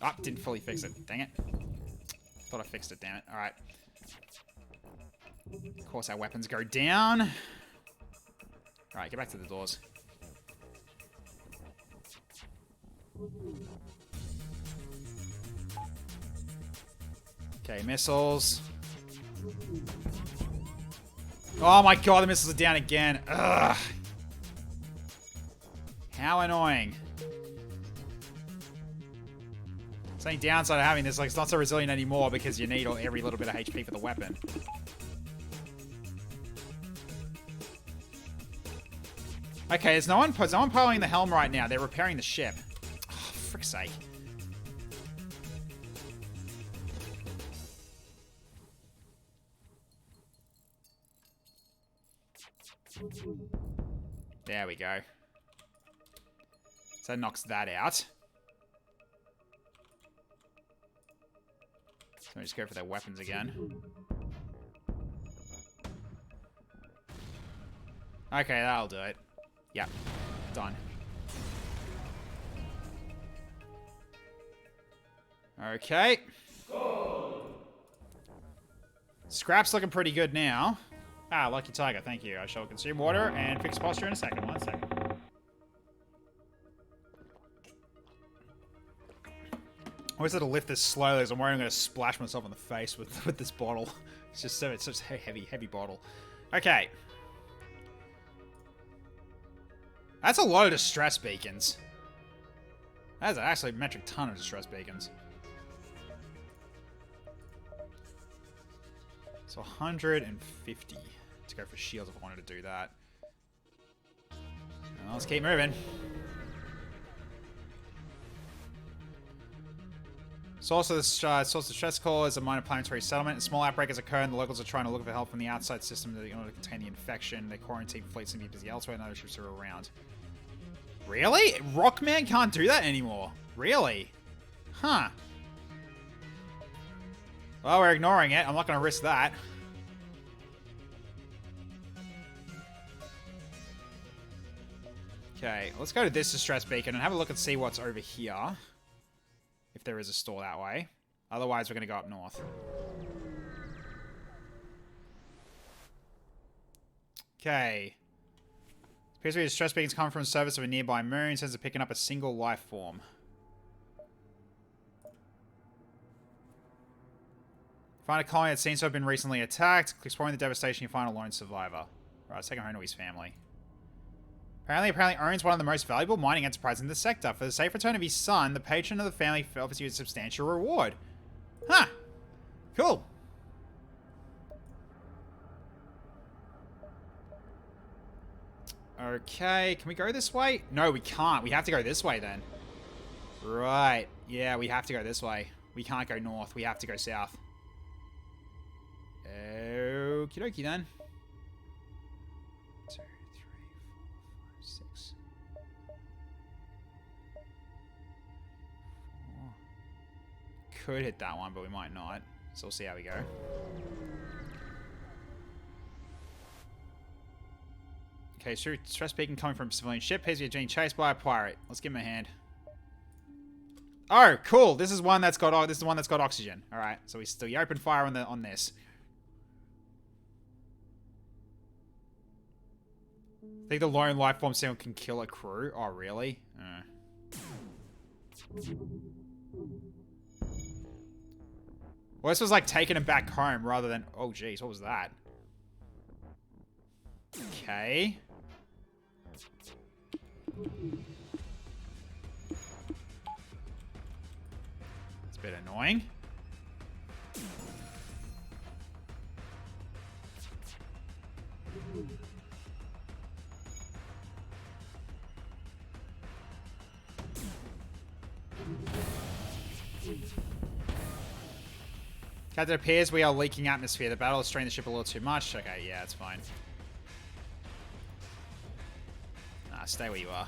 Oh, didn't fully fix it. Dang it. Thought I fixed it, damn it. Alright. Of course, our weapons go down. Alright, get back to the doors. Okay, missiles. Oh my god, the missiles are down again. Ugh. How annoying. It's only downside of having this, like, it's not so resilient anymore because you need every little bit of HP for the weapon. Okay, there's no one piloting the helm right now. They're repairing the ship. Oh, for frick's sake. There we go. So that knocks that out. So we just go for their weapons again. Okay, that'll do it. Yep. Done. Okay. Scrap's looking pretty good now. Ah, Lucky Tiger, thank you. I shall consume water and fix posture in a second. 1 second. I always have to lift this slowly because I'm worried I'm going to splash myself in the face with this bottle. It's just such a heavy bottle. Okay. That's a lot of distress beacons. That's actually a metric ton of distress beacons. So 150 to go for shields if I wanted to do that. Well, let's keep moving. Source of stress core is a minor planetary settlement. A small outbreak has occurred and the locals are trying to look for help from the outside system in order to contain the infection. They quarantine fleets and busy elsewhere and other ships are around. Really? Rockman can't do that anymore. Really? Huh. Well, we're ignoring it. I'm not going to risk that. Okay, let's go to this distress beacon and have a look and see what's over here. If there is a store that way. Otherwise, we're going to go up north. Okay. Appears to be distress beacons coming from the surface of a nearby moon. Says they're picking up a single life form. Find a colony that seems to have been recently attacked. Exploring the devastation, you find a lone survivor. Right, let's take him home to his family. Apparently owns one of the most valuable mining enterprises in the sector. For the safe return of his son, the patron of the family offers you a substantial reward. Huh. Cool. Okay, can we go this way? No, we can't. We have to go this way then. Right. Yeah, we have to go this way. We can't go north. We have to go south. Okie dokie then. 2, 3, 4, 5, 6. 4. Could hit that one, but we might not. So we'll see how we go. Okay, stress beacon coming from a civilian ship. Appears to be being chased by a pirate. Let's give him a hand. Oh, cool. This is one that's got oxygen. All right. So we open fire on this. I think the lone life form signal can kill a crew. Oh, really? Well, this was like taking him back home rather than... Oh, jeez. What was that? Okay. It's a bit annoying. Captain, it appears we are leaking atmosphere. The battle has strained the ship a little too much. Okay, yeah, it's fine. Nah, stay where you are.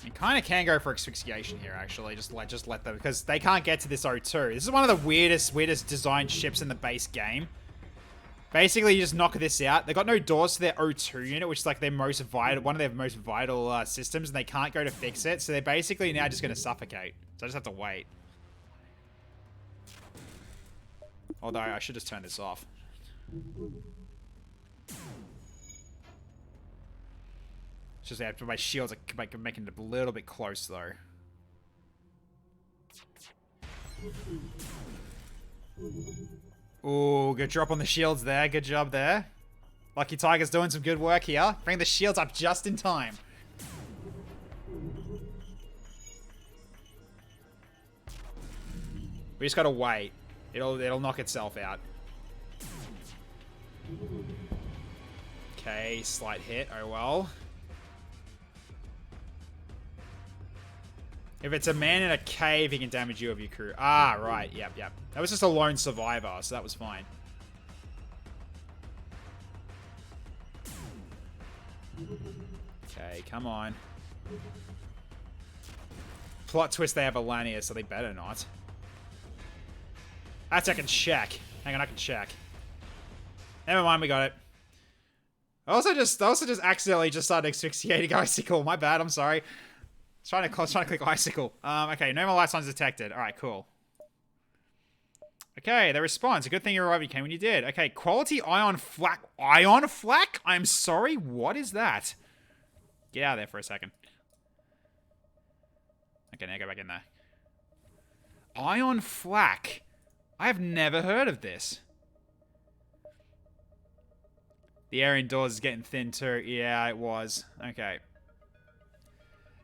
You kind of can go for asphyxiation here, actually. Just let them, because they can't get to this O2. This is one of the weirdest designed ships in the base game. Basically, you just knock this out. They got no doors to their O2 unit, which is like their most vital, one of their most vital systems, and they can't go to fix it. So they're basically now just going to suffocate. So I just have to wait. Although I should just turn this off. It's just that my shields are making it a little bit close, though. Ooh, good drop on the shields there. Good job there. Lucky Tiger's doing some good work here. Bring the shields up just in time. We just gotta wait. It'll knock itself out. Okay, slight hit. Oh well. If it's a man in a cave, he can damage you of your crew. Ah, right. Yep. That was just a lone survivor, so that was fine. Okay, come on. Plot twist, they have a Lanier, so they better not. I can check. Hang on, I can check. Never mind, we got it. I also just accidentally just started asphyxiating Icicle. My bad, I'm sorry. Trying to click Icicle. Okay, no more life signs detected. Alright, cool. Okay, the response. A good thing you arrived. You came when you did. Okay, quality ion flak. Ion flak? I'm sorry, what is that? Get out of there for a second. Okay, now go back in there. Ion flak. I have never heard of this. The air indoors is getting thin too. Yeah, it was. Okay.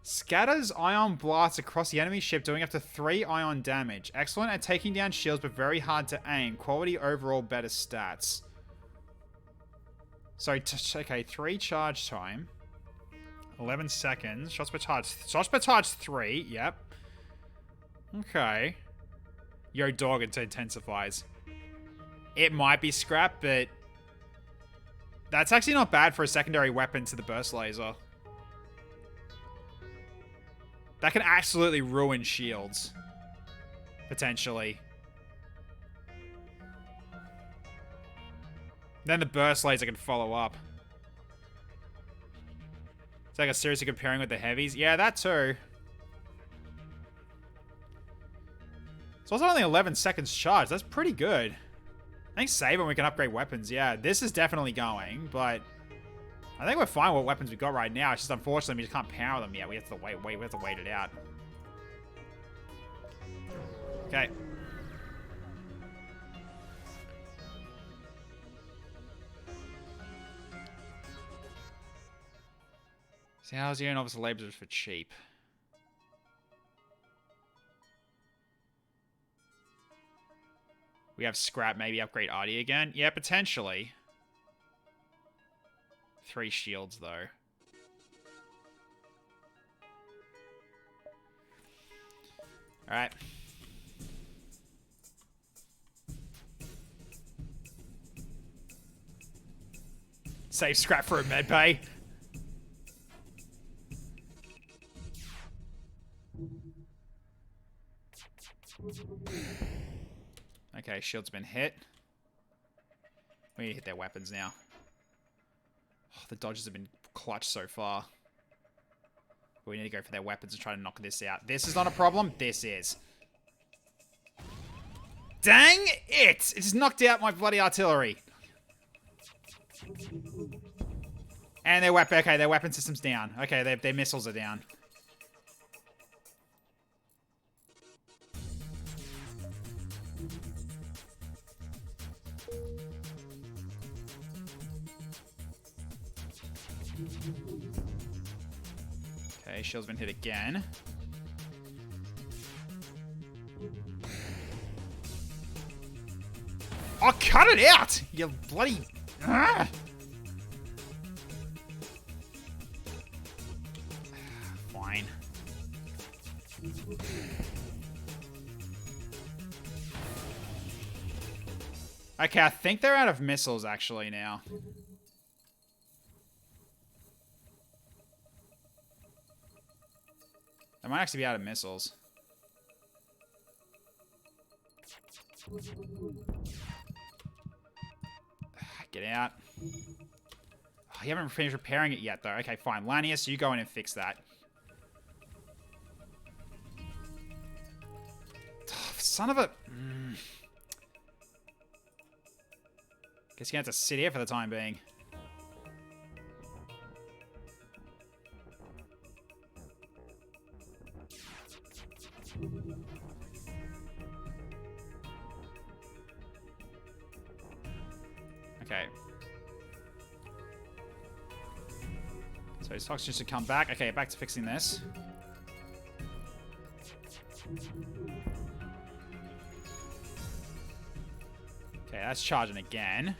Scatters ion blasts across the enemy ship, doing up to 3 ion damage. Excellent at taking down shields, but very hard to aim. Quality overall better stats. So, okay, 3 charge time. 11 seconds. Shots per charge. Shots per charge 3. Yep. Okay. Yo, dog, it intensifies. It might be scrap, but that's actually not bad for a secondary weapon to the burst laser. That can absolutely ruin shields. Potentially. Then the burst laser can follow up. It's like a seriously comparing with the heavies. Yeah, that too. It's also only 11 seconds charge. That's pretty good. I think save and we can upgrade weapons. Yeah, this is definitely going, but I think we're fine with what weapons we got right now. It's just unfortunately we just can't power them yet. We have to wait. We have to wait it out. Okay. See, how's the officer labors for cheap? We have scrap, maybe upgrade Artie again? Yeah, potentially. 3 shields, though. Alright. Save scrap for a medbay. Okay, shield's been hit. We need to hit their weapons now. Oh, the dodges have been clutch so far. But we need to go for their weapons and try to knock this out. This is not a problem. This is. Dang it! It just knocked out my bloody artillery. And their weapon. Okay, their weapon system's down. Okay, their missiles are down. Okay, shield's been hit again. Oh, cut it out! You bloody... Ugh. Fine. Okay, I think they're out of missiles, actually, now. They might actually be out of missiles. Get out. Oh, you haven't finished repairing it yet, though. Okay, fine. Lanius, you go in and fix that. Oh, son of a... Guess you have to sit here for the time being. Okay. So his toxin should come back. Okay, back to fixing this. Okay, that's charging again.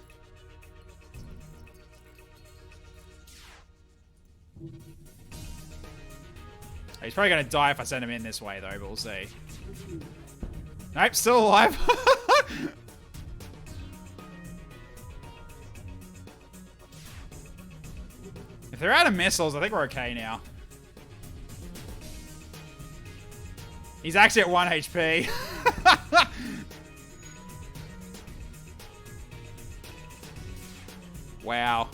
He's probably going to die if I send him in this way, though, but we'll see. Nope, still alive. If they're out of missiles, I think we're okay now. He's actually at 1 HP. Wow.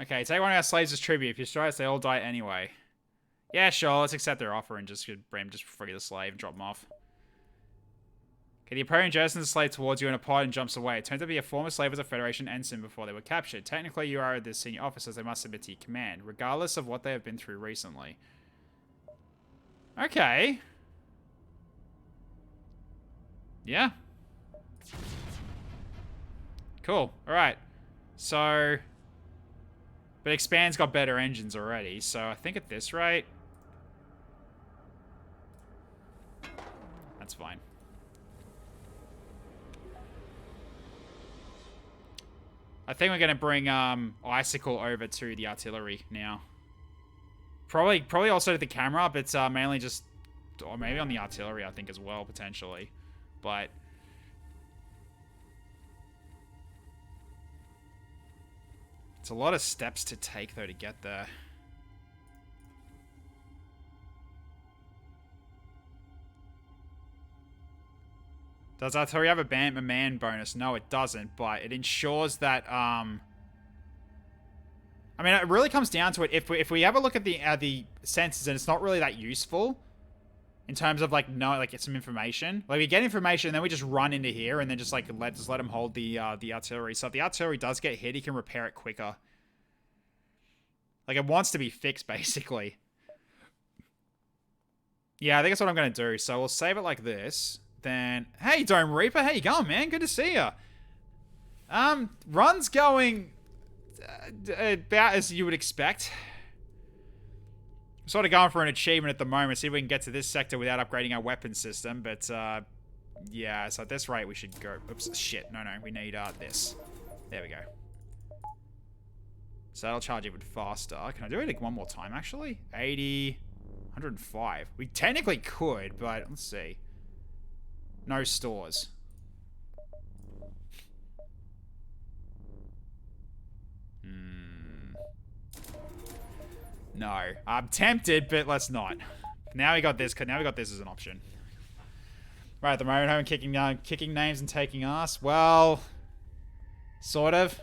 Okay, take one of our slaves as tribute. If you destroy us, they all die anyway. Yeah, sure, let's accept their offer and just free the slave and drop them off. Okay, the opponent jettisons the slave towards you in a pod and jumps away. It turns out to be a former slave as a Federation ensign before they were captured. Technically, you are the senior officers. They must submit to your command, regardless of what they have been through recently. Okay. Yeah. Cool. Alright. So... But Expand's got better engines already, so I think at this rate... That's fine. I think we're going to bring Icicle over to the artillery now. Probably also to the camera, but mainly just... Or maybe on the artillery, I think, as well, potentially. But... It's a lot of steps to take, though, to get there. Does artillery have a man bonus? No, it doesn't, but it ensures that, I mean, it really comes down to it. If we have a look at the sensors, and it's not really that useful in terms of, like, get some information. Like, we get information, and then we just run into here, and then just, like, let him hold the artillery. So if the artillery does get hit, he can repair it quicker. Like, it wants to be fixed, basically. Yeah, I think that's what I'm going to do. So we'll save it like this. Then, hey, Dome Reaper, how you going, man? Good to see ya. Run's going about as you would expect. Sort of going for an achievement at the moment. See if we can get to this sector without upgrading our weapon system. But, yeah, so at this rate, we should go... Oops, shit. No, we need, this. There we go. So that'll charge even faster. Can I do it like one more time, actually? 80... 105. We technically could, but let's see. No stores. No. I'm tempted, but let's not. Now we got this. Now we got this as an option. Right at the moment, I'm kicking names and taking ass. Well, sort of.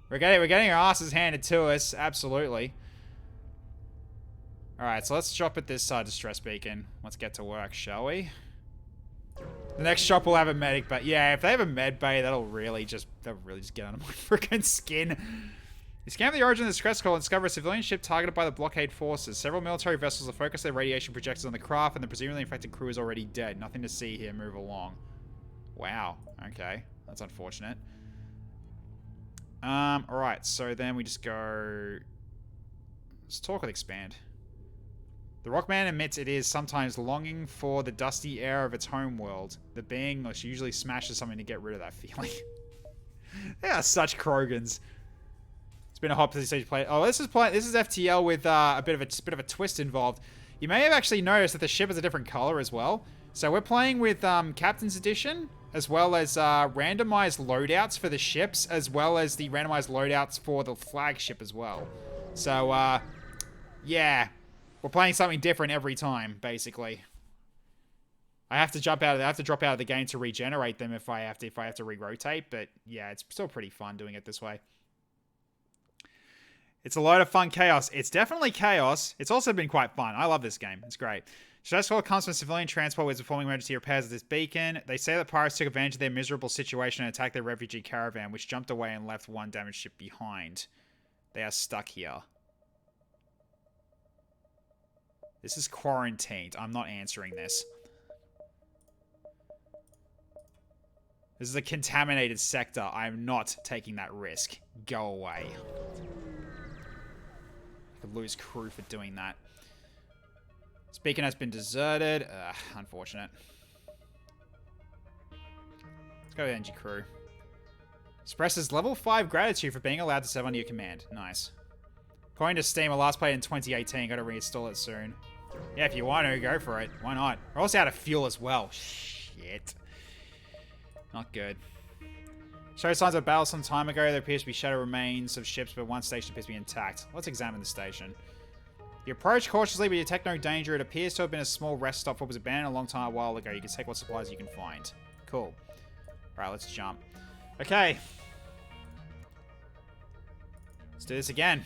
We're getting our asses handed to us. Absolutely. Alright, so let's drop at this distress beacon. Let's get to work, shall we? The next shop will have a medic, but yeah, if they have a med bay, that'll really just get under my freaking skin. You scan the origin of the distress call and discover a civilian ship targeted by the blockade forces. Several military vessels have focused their radiation projectors on the craft, and the presumably infected crew is already dead. Nothing to see here. Move along. Wow. Okay. That's unfortunate. Alright, so then we just go... Let's talk with Expand. The Rockman admits it is sometimes longing for the dusty air of its home world. The being usually smashes something to get rid of that feeling. They are such Krogans. It's been a hot stage play. Oh, this is FTL with a bit of a twist involved. You may have actually noticed that the ship is a different color as well. So we're playing with Captain's Edition, as well as randomized loadouts for the ships, as well as the randomized loadouts for the flagship as well. So yeah. We're playing something different every time, basically. I have to drop out of the game to regenerate them if I have to re-rotate, but yeah, it's still pretty fun doing it this way. It's a load of fun chaos. It's definitely chaos. It's also been quite fun. I love this game. It's great. Stress call comes from civilian transport which is performing emergency repairs at this beacon. They say that pirates took advantage of their miserable situation and attacked their refugee caravan, which jumped away and left one damaged ship behind. They are stuck here. This is quarantined. I'm not answering this. This is a contaminated sector. I'm not taking that risk. Go away. I could lose crew for doing that. This beacon has been deserted. Unfortunate. Let's go with Engi crew. Expresses level 5 gratitude for being allowed to serve under your command. Nice. According to Steam, I last played in 2018. Gotta reinstall it soon. Yeah, if you want to, go for it. Why not? We're also out of fuel as well. Shit. Not good. Showed signs of battle some time ago. There appears to be shadow remains of ships, but one station appears to be intact. Let's examine the station. You approach cautiously, but you detect no danger. It appears to have been a small rest stop. What was abandoned a long time a while ago. You can take what supplies you can find. Cool. Alright, let's jump. Okay. Let's do this again.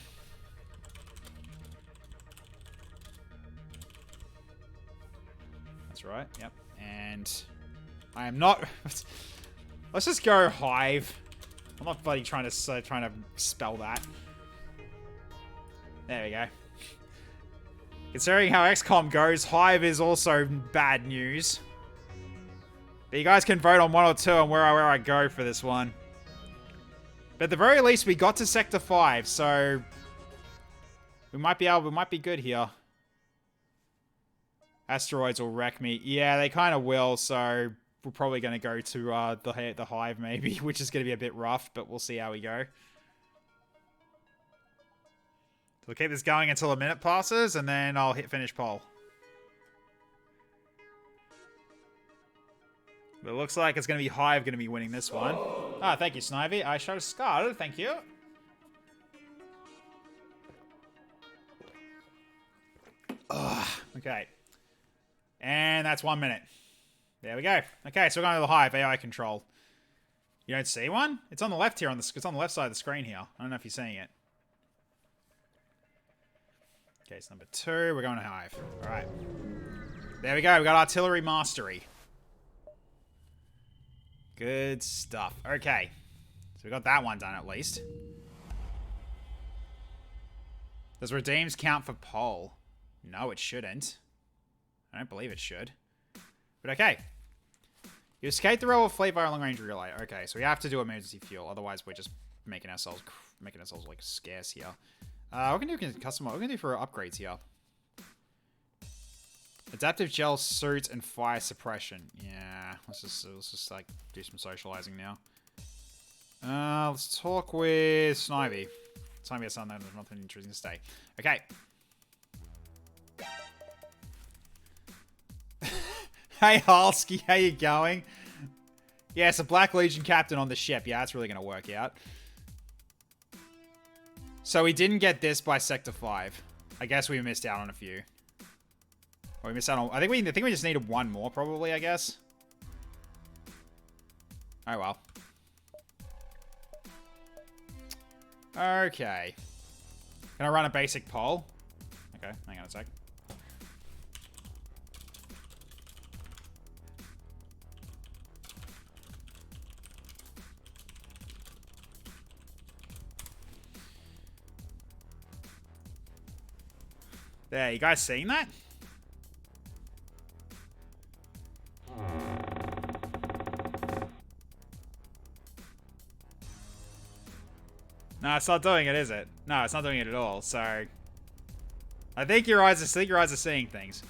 That's right. Yep. And I am not... Let's just go Hive. I'm not bloody trying to spell that. There we go. Considering how XCOM goes, Hive is also bad news. But you guys can vote on 1 or 2 on where I go for this one. But at the very least, we got to Sector 5, so we might be good here. Asteroids will wreck me. Yeah, they kind of will, so we're probably going to go to the hive maybe, which is going to be a bit rough, but we'll see how we go. We'll keep this going until a minute passes, and then I'll hit finish poll. But it looks like it's going to be Hive going to be winning this one. Ah, thank you, Snivy. I shot a Skull. Thank you. Ugh, okay. And that's 1 minute. There we go. Okay, so we're going to the Hive AI control. You don't see one? It's on the left here. It's on the left side of the screen here. I don't know if you're seeing it. Case number 2. We're going to Hive. All right. There we go. We got Artillery Mastery. Good stuff. Okay. So we got that one done at least. Does redeems count for poll? No, it shouldn't. I don't believe it should. But okay. You escape the rebel fleet via long-range relay. Okay, so we have to do emergency fuel. Otherwise, we're just making ourselves like scarce here. What can we do custom? What can we do for upgrades here? Adaptive gel suit and fire suppression. Yeah, let's just like do some socializing now. Let's talk with Snivy. Snivy has something. There's nothing interesting to say. Okay. Hey Halsky, how you going? Yeah, it's a Black Legion captain on the ship. Yeah, that's really gonna work out. So we didn't get this by Sector 5. I guess we missed out on a few. Or we missed out on... I think we just needed one more, probably, I guess. Oh, well. Okay. Can I run a basic poll? Okay, hang on a sec. There, you guys seeing that? No, it's not doing it, is it? No, it's not doing it at all, so... I think your eyes are seeing things.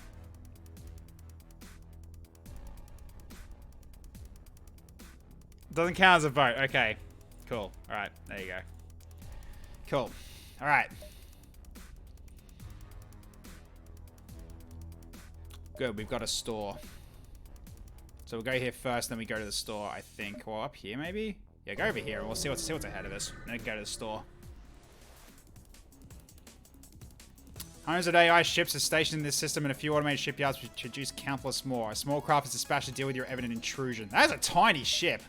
Doesn't count as a vote. Okay. Cool. Alright, there you go. Cool. Alright. Good, we've got a store. So we'll go here first, then we go to the store, I think. Well, up here, maybe? Yeah, go over here, and we'll see what's ahead of us. Then go to the store. Hundreds of AI ships are stationed in this system, and a few automated shipyards which produce countless more. A small craft is dispatched to deal with your evident intrusion. That is a tiny ship.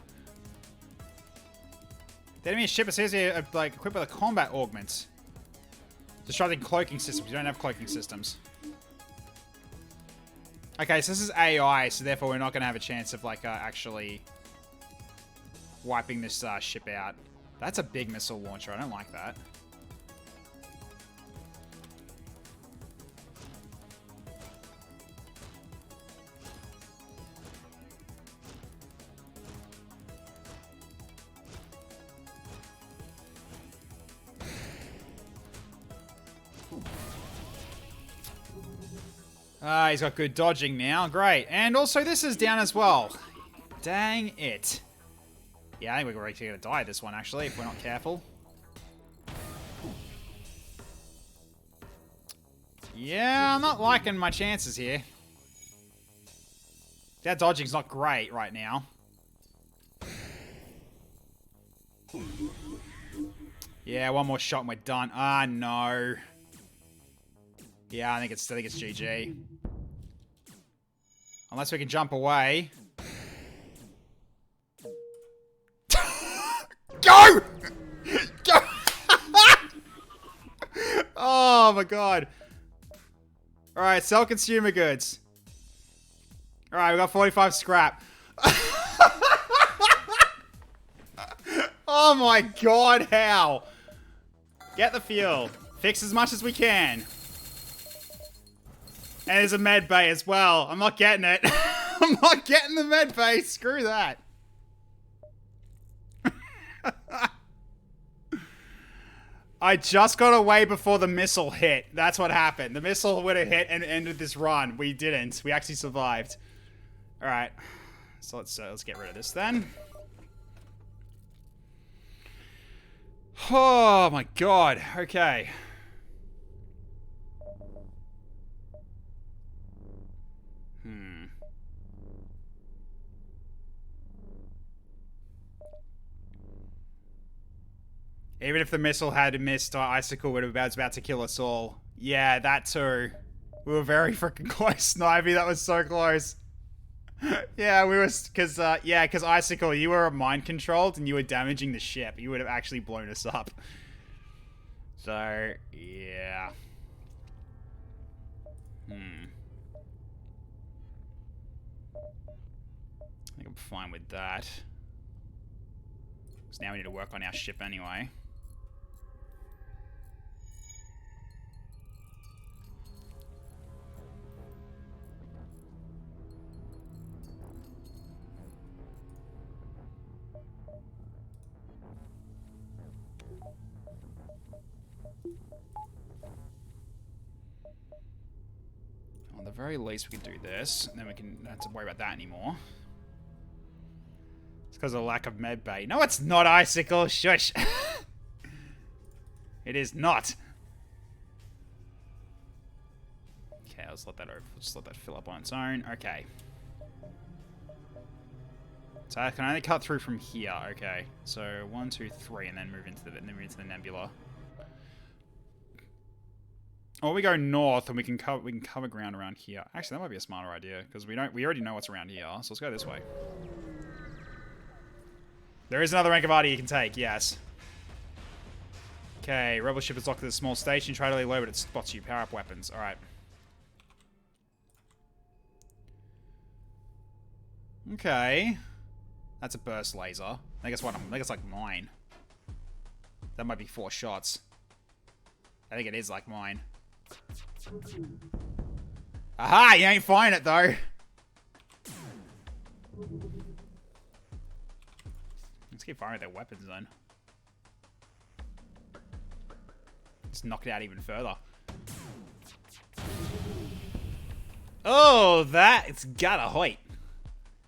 The enemy ship is here, like, equipped with a combat augment. Disrupting cloaking systems. You don't have cloaking systems. Okay, so this is AI, so therefore we're not going to have a chance of, like, actually wiping this ship out. That's a big missile launcher. I don't like that. He's got good dodging now. Great. And also this is down as well. Dang it. Yeah, I think we're actually going to die this one, actually, if we're not careful. Yeah, I'm not liking my chances here. That dodging's not great right now. Yeah, one more shot and we're done. Ah, no. Yeah, I think it's GG. Unless we can jump away. Go! Go! Oh my god. Alright, sell consumer goods. Alright, we got 45 scrap. Oh my god, how? Get the fuel. Fix as much as we can. And there's a med bay as well. I'm not getting it. I'm not getting the med bay. Screw that. I just got away before the missile hit. That's what happened. The missile would have hit and ended this run. We didn't. We actually survived. All right. So let's get rid of this then. Oh my god. Okay. Even if the missile had missed, our icicle would have been about to kill us all. Yeah, that too. We were very freaking close, Snivy. That was so close. Yeah, we were, because icicle, you were mind controlled and you were damaging the ship. You would have actually blown us up. So, yeah. I think I'm fine with that. So now we need to work on our ship anyway. Well, at the very least, we can do this, and then we can not have to worry about that anymore. It's because of lack of med bay. No, it's not, icicle. Shush. It is not. Okay, let's let that over. Just let that fill up on its own. Okay. So I can only cut through from here. Okay. So 1, 2, 3, and then move into the nebula. Or we go north and we can cover ground around here. Actually, that might be a smarter idea because we already know what's around here. So let's go this way. There is another rank of arty you can take, yes. Okay, rebel ship is locked at a small station. Try to lay low, but it spots you. Power up weapons. Alright. Okay. That's a burst laser. I think it's like mine. That might be 4 shots. I think it is like mine. Aha! You ain't find it though. Let's keep firing at their weapons then. Just knock it out even further. Oh, it's gotta hoit.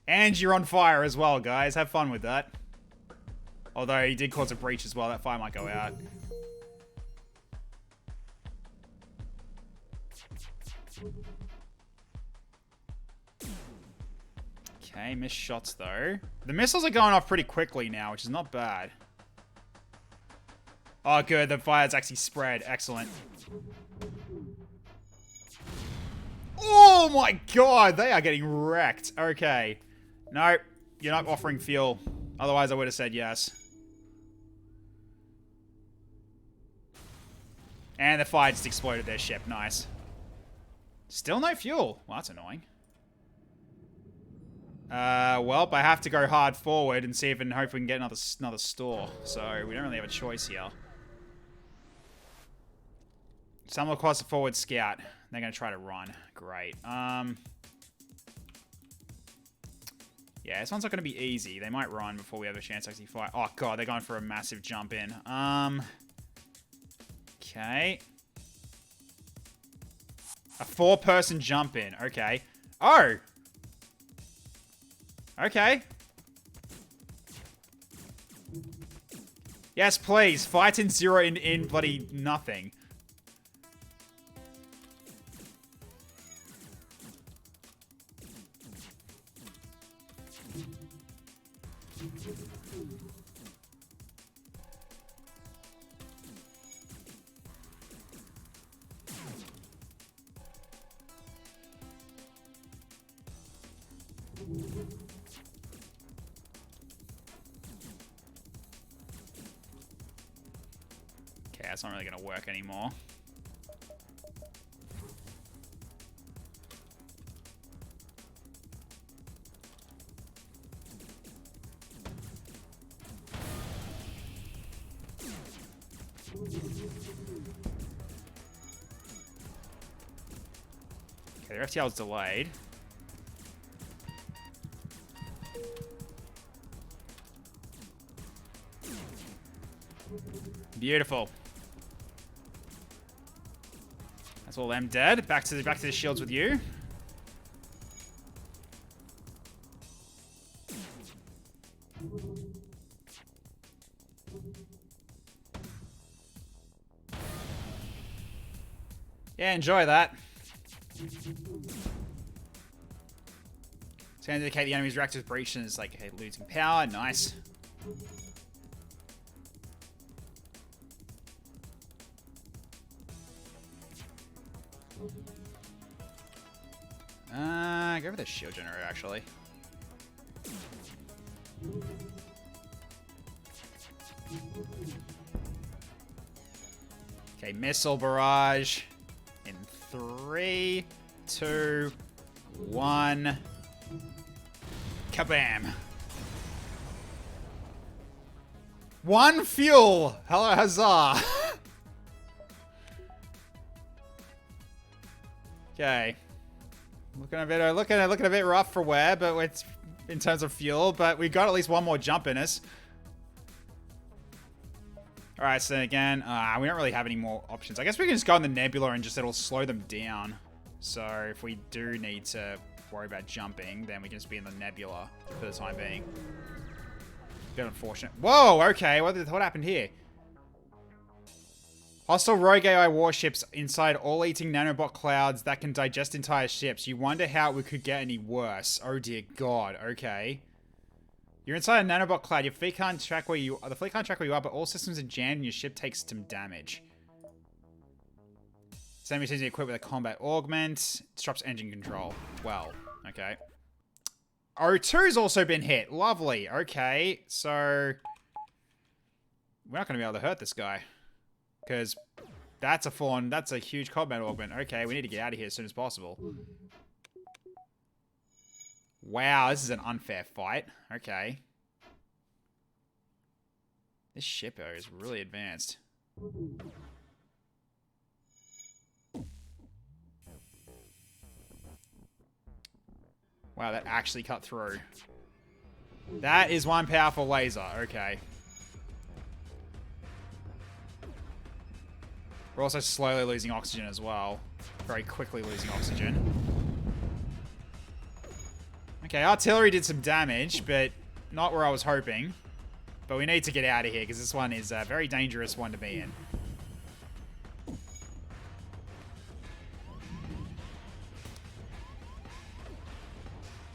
And you're on fire as well, guys. Have fun with that. Although he did cause a breach as well. That fire might go out. Okay, missed shots though. The missiles are going off pretty quickly now, which is not bad. Oh, good. The fire's actually spread. Excellent. Oh my god, they are getting wrecked. Okay. Nope, you're not offering fuel. Otherwise, I would have said yes. And the fire just exploded their ship. Nice. Still no fuel. Well, that's annoying. Well, I have to go hard forward and see if and hope we can get another store. So we don't really have a choice here. Stumble across the forward scout. They're gonna try to run. Great. Yeah, this one's not gonna be easy. They might run before we have a chance to actually fight. Oh god, they're going for a massive jump in. Okay. A 4-person jump in. Okay. Oh! Okay. Yes, please. Fight in 0 in bloody nothing. Okay, that's not really going to work anymore. Okay, their FTL is delayed. Beautiful. That's all them dead. Back to the shields with you. Yeah, enjoy that. It's going to indicate the enemy's reactor's breach and it's like, okay, losing power. Nice. Go for the shield generator, actually. Okay, missile barrage. In 3, 2, 1. Kabam. 1 fuel. Hello, huzzah. Okay. Looking a bit rough for wear, but it's in terms of fuel, but we got at least 1 more jump in us. Alright, so again, we don't really have any more options. I guess we can just go in the nebula and just it'll slow them down. So if we do need to worry about jumping, then we can just be in the nebula for the time being. Bit unfortunate. Whoa, okay, what happened here? Hostile rogue AI warships inside all-eating nanobot clouds that can digest entire ships. You wonder how it could get any worse. Oh dear God. Okay. You're inside a nanobot cloud. Your fleet can't track where you are. The fleet can't track where you are, but all systems are jammed and your ship takes some damage. Same as equipped with a combat augment. Disrupts engine control. Well, okay. O2's also been hit. Lovely. Okay, so we're not going to be able to hurt this guy. Because that's a huge combat augment. Okay, we need to get out of here as soon as possible. Wow, this is an unfair fight. Okay. This shippo is really advanced. Wow, that actually cut through. That is one powerful laser. Okay. We're also slowly losing oxygen as well. Very quickly losing oxygen. Okay, artillery did some damage, but not where I was hoping. But we need to get out of here, because this one is a very dangerous one to be in.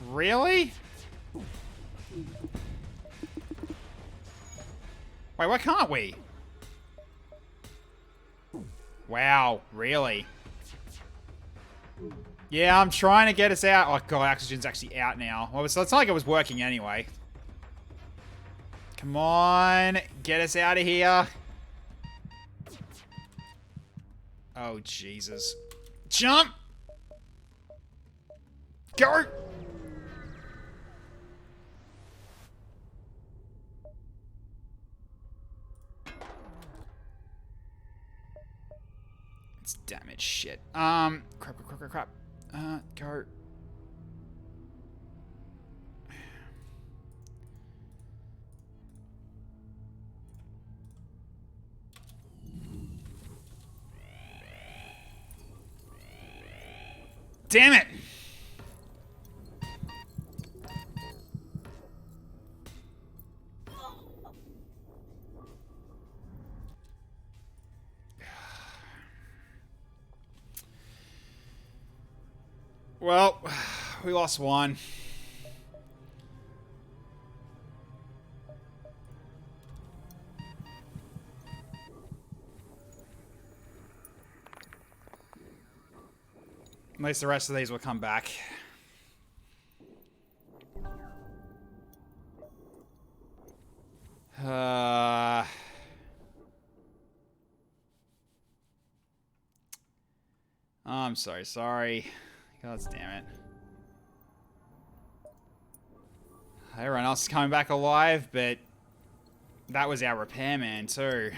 Really? Wait, why can't we? Wow, really? Yeah, I'm trying to get us out. Oh god, oxygen's actually out now. Well, it's not like it was working anyway. Come on, get us out of here. Oh, Jesus. Jump! Go! It's damage shit. Crap. Go. Damn it! Well, we lost one. At least the rest of these will come back. I'm sorry. God damn it. Everyone else is coming back alive, but that was our repairman too.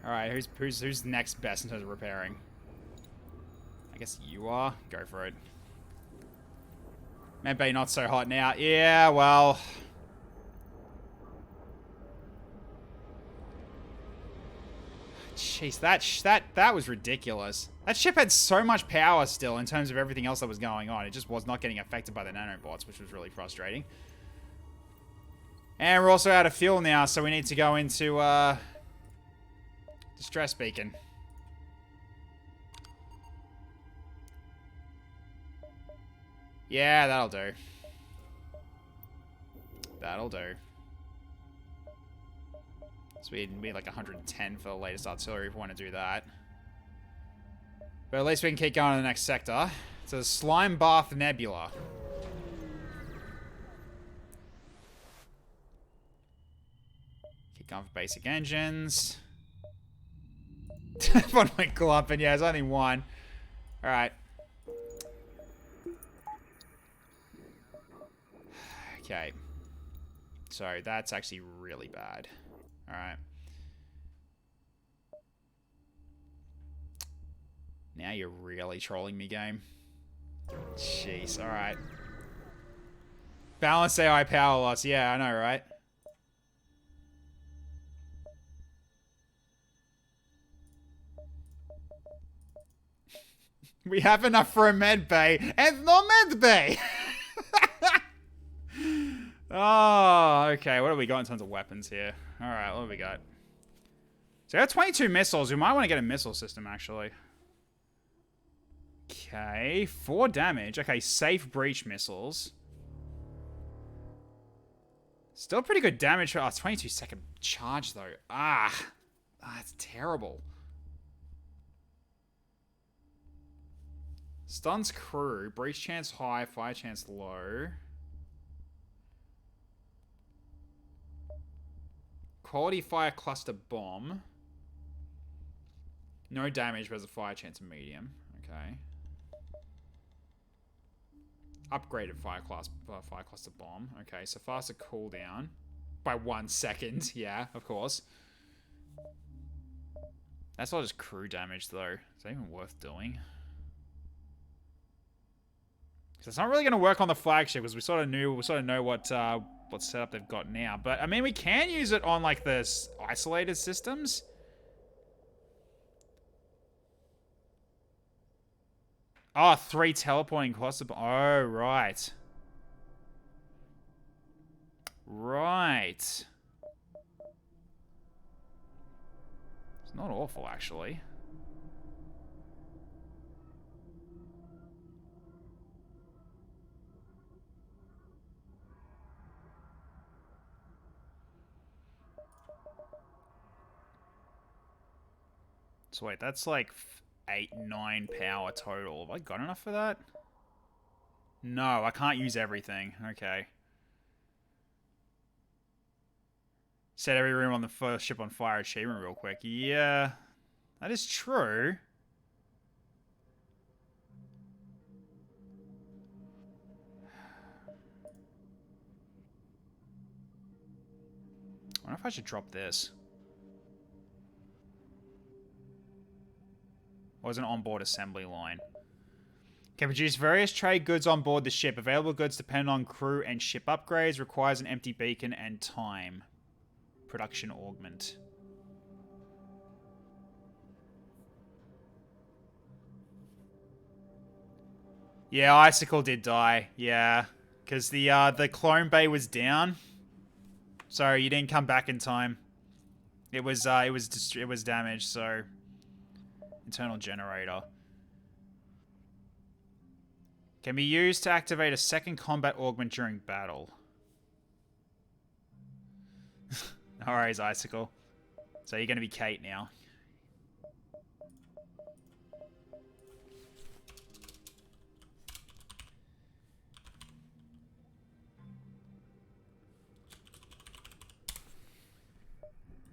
Alright, who's next best in terms of repairing? I guess you are. Go for it. Medbay not so hot now. Yeah, well... Jeez, that was ridiculous. That ship had so much power still in terms of everything else that was going on. It just was not getting affected by the nanobots, which was really frustrating. And we're also out of fuel now, so we need to go into, distress beacon. Yeah, that'll do. That'll do. So we need like 110 for the latest artillery if we want to do that. But at least we can keep going to the next sector. So Slime Bath Nebula. Keep going for basic engines. One went clumping. Yeah, there's only one. Alright. Okay. So that's actually really bad. Alright. Now you're really trolling me, game. Jeez, alright. Balanced AI power loss. Yeah, I know, right? We have enough for a med bay, and no med bay! Oh, okay. What have we got in terms of weapons here? Alright, what have we got? So we have 22 missiles. We might want to get a missile system, actually. Okay, 4 damage. Okay, safe breach missiles. Still pretty good damage for... Oh, 22-second charge, though. That's terrible. Stuns crew. Breach chance high, fire chance low. Quality fire cluster bomb. No damage, but has a fire chance of medium. Okay. Upgraded fire cluster bomb. Okay, so faster cooldown by 1 second. Yeah, of course. That's all just crew damage, though. Is that even worth doing? Because it's not really going to work on the flagship because we sort of know what setup they've got now. But I mean, we can use it on like the isolated systems. Oh, 3 teleporting cluster. Oh, right. Right. It's not awful, actually. So wait, that's like 8, 9 power total. Have I got enough for that? No, I can't use everything. Okay. Set every room on the first ship on fire achievement real quick. Yeah, that is true. I wonder if I should drop this. Or is an onboard assembly line? Can produce various trade goods on board the ship. Available goods depend on crew and ship upgrades. Requires an empty beacon and time. Production augment. Yeah, Icicle did die. Yeah, because the clone bay was down. So you didn't come back in time. It was damaged. So internal generator. Can be used to activate a second combat augment during battle. Alright, Icicle. So you're going to be Kate now.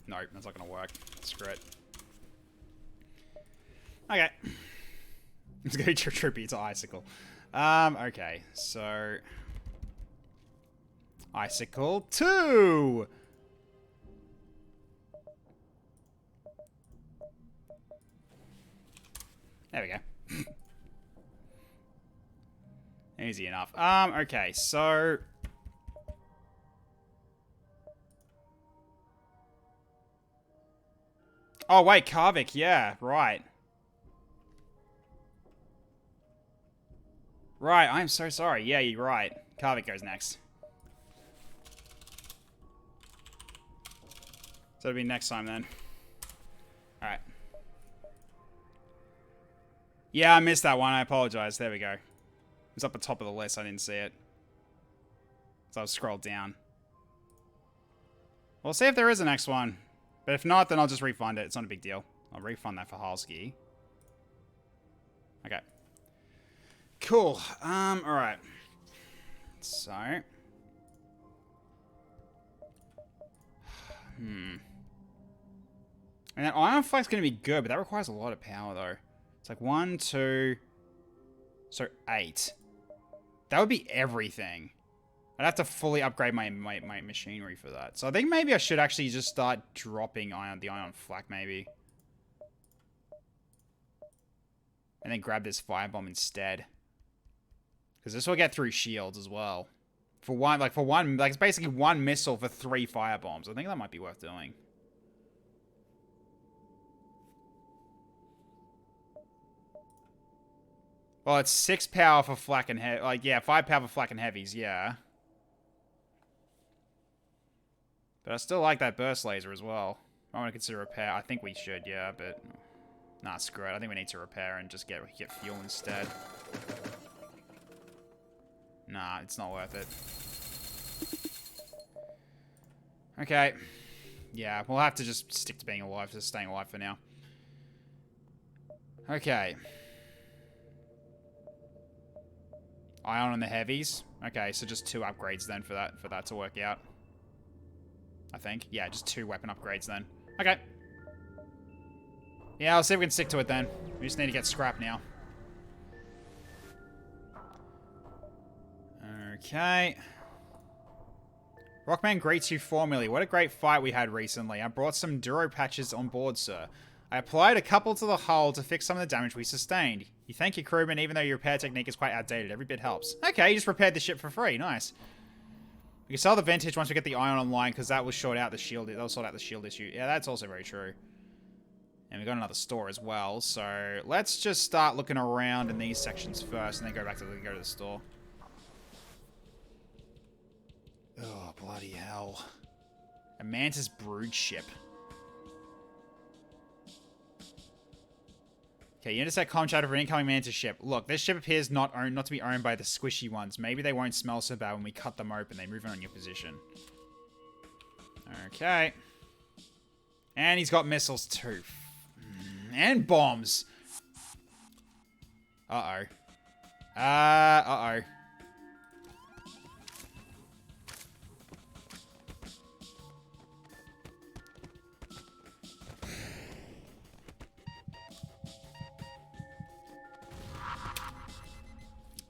Nope, that's not going to work. Screw it. Okay. Let's go tribute to Icicle. Okay, so... Icicle 2! There we go. Easy enough. Okay, so... Oh, wait, Karvik, yeah, right. Right, I'm so sorry. Yeah, you're right. Karvik goes next. So it'll be next time then. Alright. Yeah, I missed that one. I apologize. There we go. It was up the top of the list. I didn't see it. So I'll scroll down. We'll see if there is a next one. But if not, then I'll just refund it. It's not a big deal. I'll refund that for Halski. Okay. Cool. Alright. So. And that ion flag's gonna be good, but that requires a lot of power though. It's like 1, 2. So 8. That would be everything. I'd have to fully upgrade my machinery for that. So I think maybe I should actually just start dropping the ion flak maybe. And then grab this firebomb instead. Because this will get through shields as well. For one, it's basically one missile for 3 firebombs. I think that might be worth doing. Well, it's 6 power for flak and heavy. Like, yeah, 5 power for flak and heavies, yeah. But I still like that burst laser as well. I want to consider repair. I think we should, yeah, but... Nah, screw it. I think we need to repair and just get fuel instead. Nah, it's not worth it. Okay. Yeah, we'll have to just stick to being alive, just staying alive for now. Okay. Ion on the heavies. Okay, so just 2 upgrades then for that to work out. I think. Yeah, just 2 weapon upgrades then. Okay. Yeah, I'll see if we can stick to it then. We just need to get scrap now. Okay. Rockman greets you formally. What a great fight we had recently. I brought some Duro patches on board, sir. I applied a couple to the hull to fix some of the damage we sustained. You thank your crewman even though your repair technique is quite outdated. Every bit helps. Okay, you just repaired the ship for free. Nice. We can sell the Vintage once we get the ion online because that will sort out the shield. That'll sort out the shield issue. Yeah, that's also very true. And we got another store as well. So let's just start looking around in these sections first and then go to the store. Oh, bloody hell. A Mantis brood ship. Okay, you intercept comm chatter for an incoming Mantis ship. Look, this ship appears not to be owned by the squishy ones. Maybe they won't smell so bad when we cut them open. They move in on your position. Okay. And he's got missiles too. And bombs. Uh-oh. Uh-oh.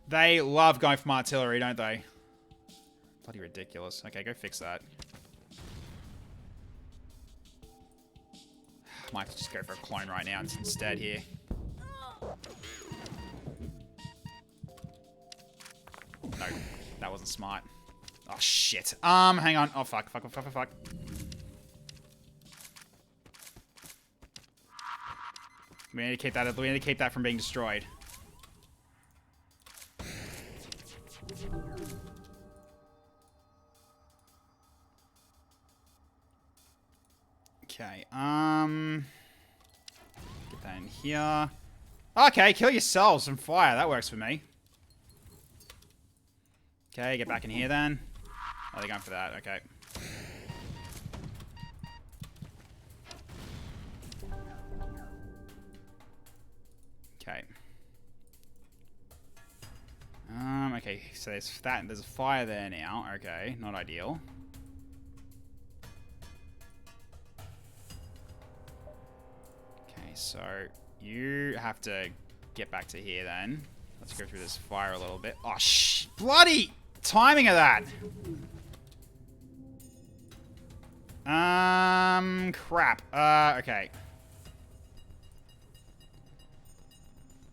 They love going from artillery, don't they? Bloody ridiculous. Okay, go fix that. Might have to just go for a clone right now instead here. No, that wasn't smart. Oh, shit. Hang on. Oh, fuck. We need to keep that from being destroyed. Okay, get that in here. Okay, kill yourselves from fire. That works for me. Okay, get back in here then. Oh, they're going for that. Okay. Okay. Okay, so there's that. There's a fire there now. Okay, not ideal. So, you have to get back to here then. Let's go through this fire a little bit. Oh, bloody timing of that! Crap. Okay.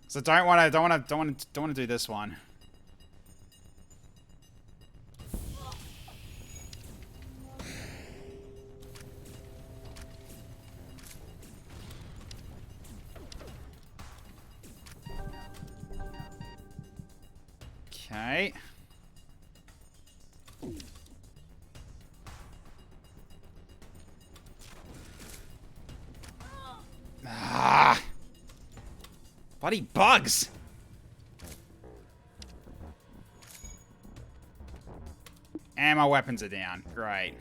So don't want to do this one. Okay. Ah! Bloody bugs! And my weapons are down. Great.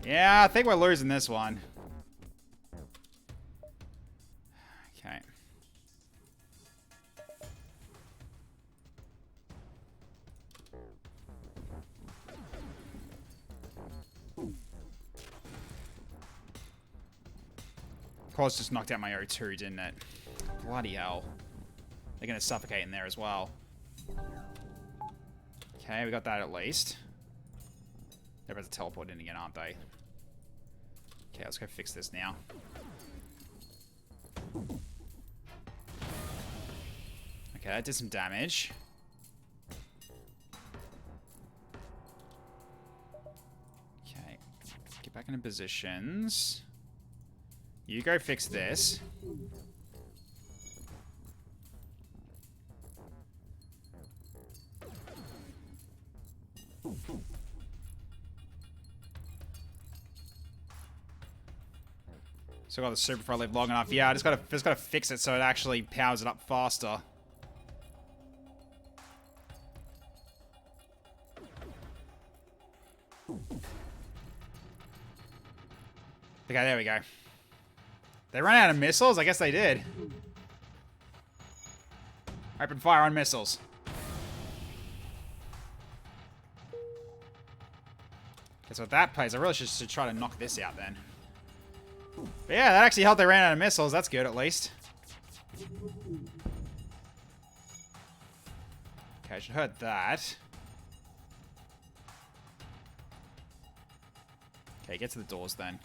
Yeah, I think we're losing this one. Okay. Of course, just knocked out my O2, didn't it? Bloody hell. They're gonna suffocate in there as well. Okay, we got that at least. They're about to teleport in again, aren't they? Okay, let's go fix this now. Okay, that did some damage. Okay, get back into positions. You go fix this. So I got the super before I live long enough. Yeah, I just gotta fix it so it actually powers it up faster. Okay, there we go. They ran out of missiles? I guess they did. Open fire on missiles. Okay, so at that place, I really should try to knock this out then. But yeah, that actually helped they ran out of missiles. That's good, at least. Okay, I should hurt that. Okay, get to the doors then.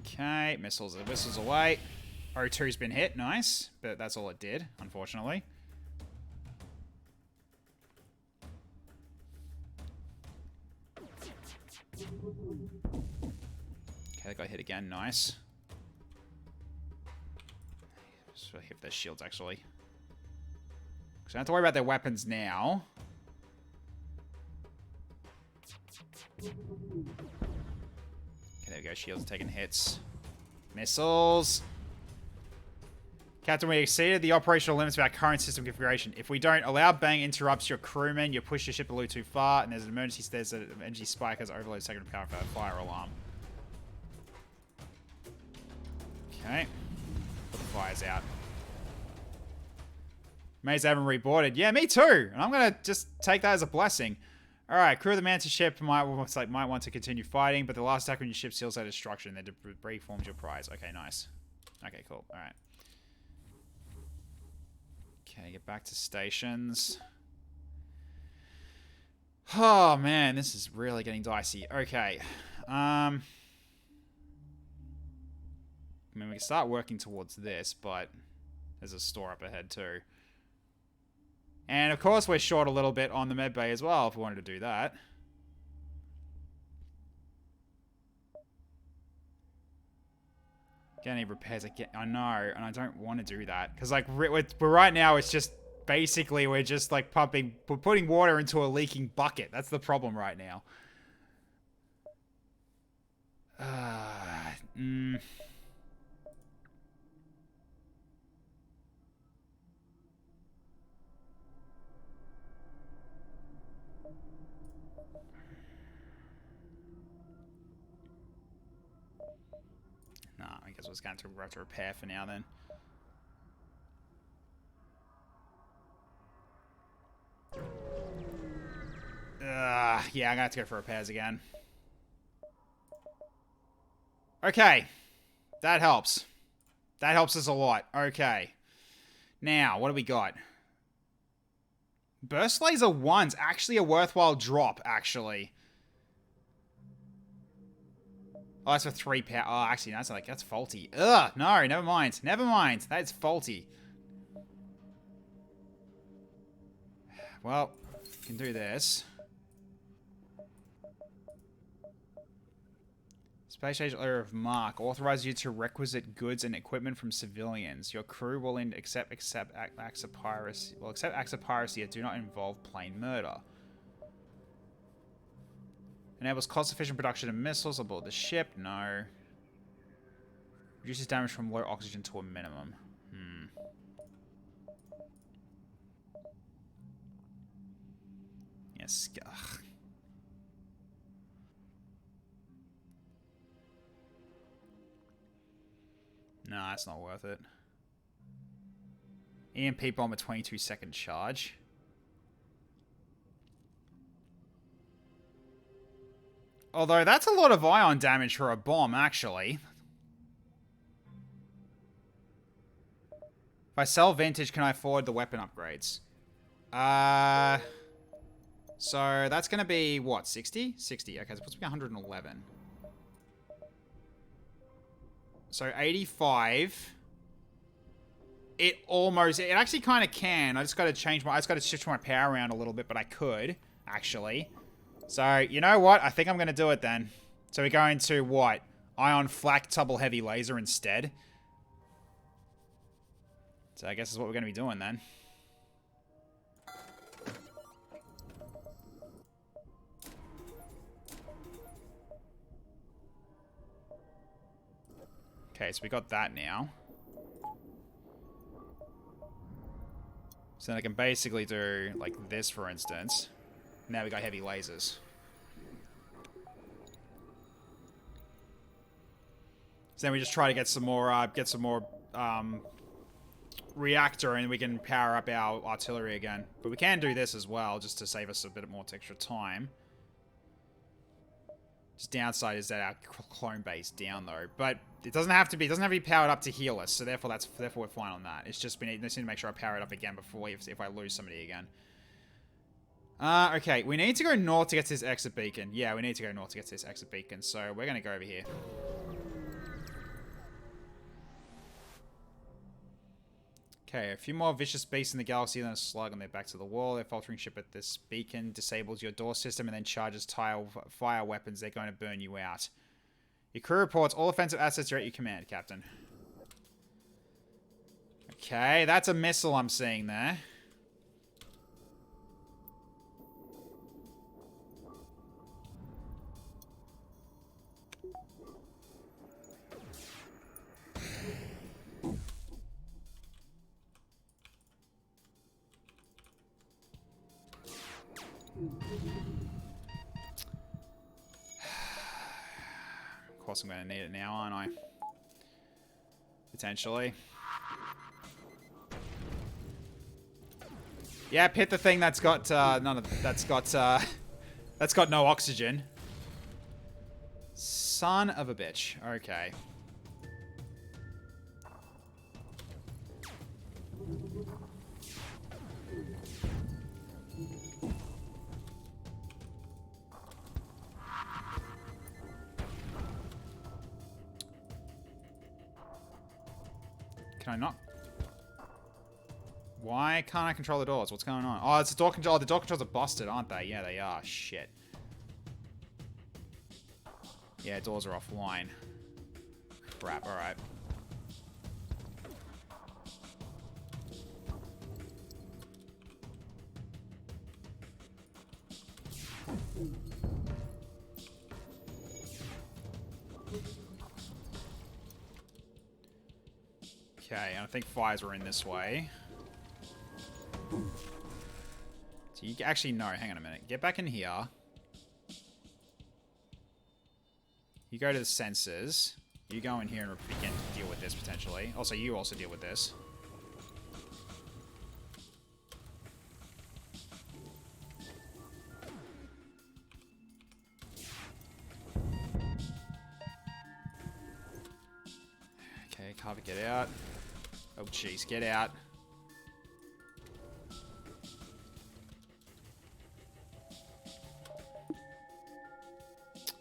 Okay, missiles are whistles away. O2's been hit, nice. But that's all it did, unfortunately. Okay, that got hit again, nice. Just really hit their shields, actually. So I don't have to worry about their weapons now. Okay, there we go. Shields are taking hits. Missiles. Captain, we exceeded the operational limits of our current system configuration. If we don't, allow bang interrupts your crewmen. You push your ship a little too far, and there's an emergency. There's an energy spike as overload second power for a fire alarm. Okay. Put the fires out. Mates haven't reboarded. Yeah, me too. And I'm gonna just take that as a blessing. All right, crew of the Mantis ship might want to continue fighting, but the last attack on your ship seals their destruction. Their debris forms your prize. Okay, nice. Okay, cool. All right. Okay, get back to stations. Oh man, this is really getting dicey. Okay. I mean, we can start working towards this, but there's a store up ahead too. And of course, we're short a little bit on the med bay as well, if we wanted to do that. Get any repairs? I know, and I don't want to do that because, like, we're right now. It's just basically we're just like we're putting water into a leaking bucket. That's the problem right now. Nah, I guess we're just going to have to repair for now then. Yeah, I'm gonna have to go for repairs again. Okay. That helps. That helps us a lot. Okay. Now, what do we got? Burst Laser 1's actually a worthwhile drop, actually. Oh, that's for 3 power. Oh, actually, that's faulty. Ugh, no, never mind. Never mind. That's faulty. Well, we can do this. Space Age Order of Mark authorizes you to requisite goods and equipment from civilians. Your crew will accept acts of piracy. Will accept acts of piracy that do not involve plain murder. Enables cost-efficient production of missiles aboard the ship. No. Reduces damage from low oxygen to a minimum. Yes. Ugh. No, that's not worth it. EMP bomb a 22-second charge. Although, that's a lot of ion damage for a bomb, actually. If I sell vintage, can I afford the weapon upgrades? So, that's going to be, what, 60? 60. Okay, so it puts me 111. So, 85. It actually kind of can. I just got to shift my power around a little bit, but I could, actually. So, you know what? I think I'm going to do it then. So we're going to, what? Ion flak double heavy laser instead. So I guess that's what we're going to be doing then. Okay, so we got that now. So then I can basically do, like, this, for instance. Now we got heavy lasers. So then we just try to get some more reactor, and we can power up our artillery again. But we can do this as well, just to save us a bit more extra time. Just downside is that our clone base down though, but it doesn't have to be powered up to heal us. So therefore we're fine on that. It's just we just need to make sure I power it up again before if I lose somebody again. Okay, we need to go north to get to this exit beacon. Yeah, we need to go north to get to this exit beacon. So we're gonna go over here. Okay, a few more vicious beasts in the galaxy than a slug on their back to the wall. Their faltering ship at this beacon disables your door system and then charges fire weapons. They're going to burn you out. Your crew reports all offensive assets are at your command, Captain. Okay, that's a missile I'm seeing there. Of course I'm going to need it now, aren't I? Potentially. Yeah, hit the thing that's got that's got no oxygen. Son of a bitch. Okay. Can I not? Why can't I control the doors? What's going on? Oh, it's the door control. The door controls are busted, aren't they? Yeah, they are. Shit. Yeah, doors are offline. Crap, alright. Okay, I think fires were in this way. So you actually, no, hang on a minute. Get back in here. You go to the sensors. You go in here and begin to deal with this, potentially. Also, you also deal with this. Okay, Carver, get out. Oh, jeez, get out.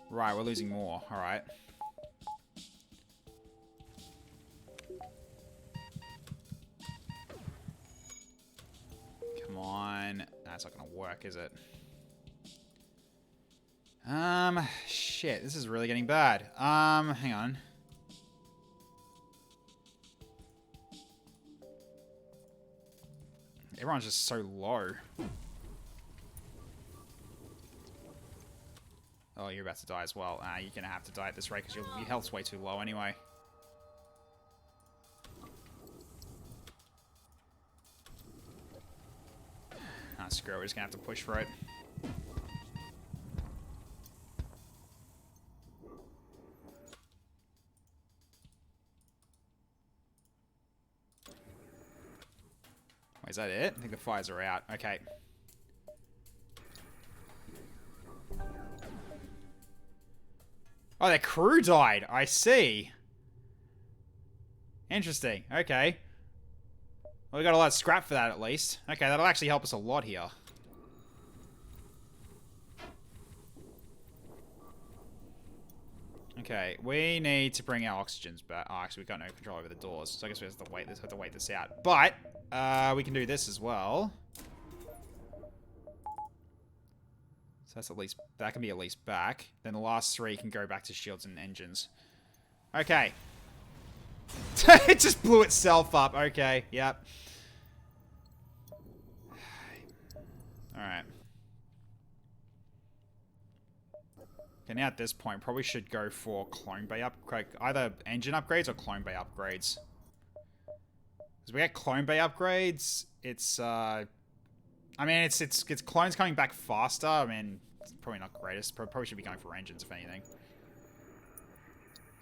Right, we're losing more. Alright. Come on. That's not gonna work, is it? Shit, this is really getting bad. Hang on. Everyone's just so low. Oh, you're about to die as well. You're gonna have to die at this rate because your health's way too low anyway. Ah, screw it. We're just gonna have to push for it. Wait, is that it? I think the fires are out. Okay. Oh, their crew died. I see. Interesting. Okay. Well, we got a lot of scrap for that, at least. Okay, that'll actually help us a lot here. Okay, we need to bring our oxygens back. Oh, actually, we've got no control over the doors, so I guess we have to wait this out. But, we can do this as well. So that's at least, that can be at least back. Then the last three can go back to shields and engines. Okay. It just blew itself up. Okay, yep. Alright. Okay, now at this point, probably should go for clone bay upgrade. Either engine upgrades or clone bay upgrades. As we get clone bay upgrades, it's I mean, it's clones coming back faster. I mean, it's probably not greatest. Probably should be going for engines if anything.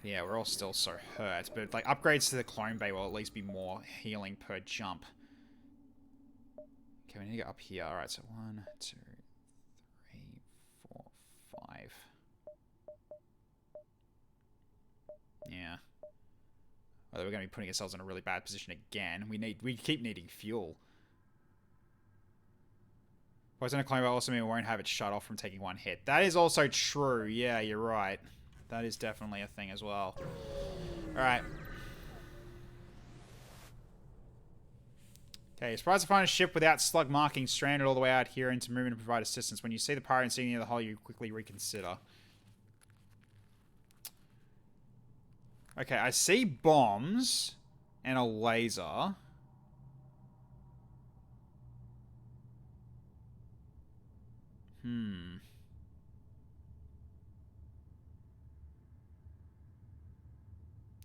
Yeah, we're all still so hurt, but like upgrades to the clone bay will at least be more healing per jump. Okay, we need to go up here. All right, so 1, 2, 3, 4, 5. Yeah. Although we're going to be putting ourselves in a really bad position again. We keep needing fuel. Poison a clone will also mean we won't have it shut off from taking one hit. That is also true. Yeah, you're right. That is definitely a thing as well. Alright. Okay, surprised to find a ship without slug marking stranded all the way out here into movement to provide assistance. When you see the pirate insignia of the hull, you quickly reconsider. Okay, I see bombs and a laser.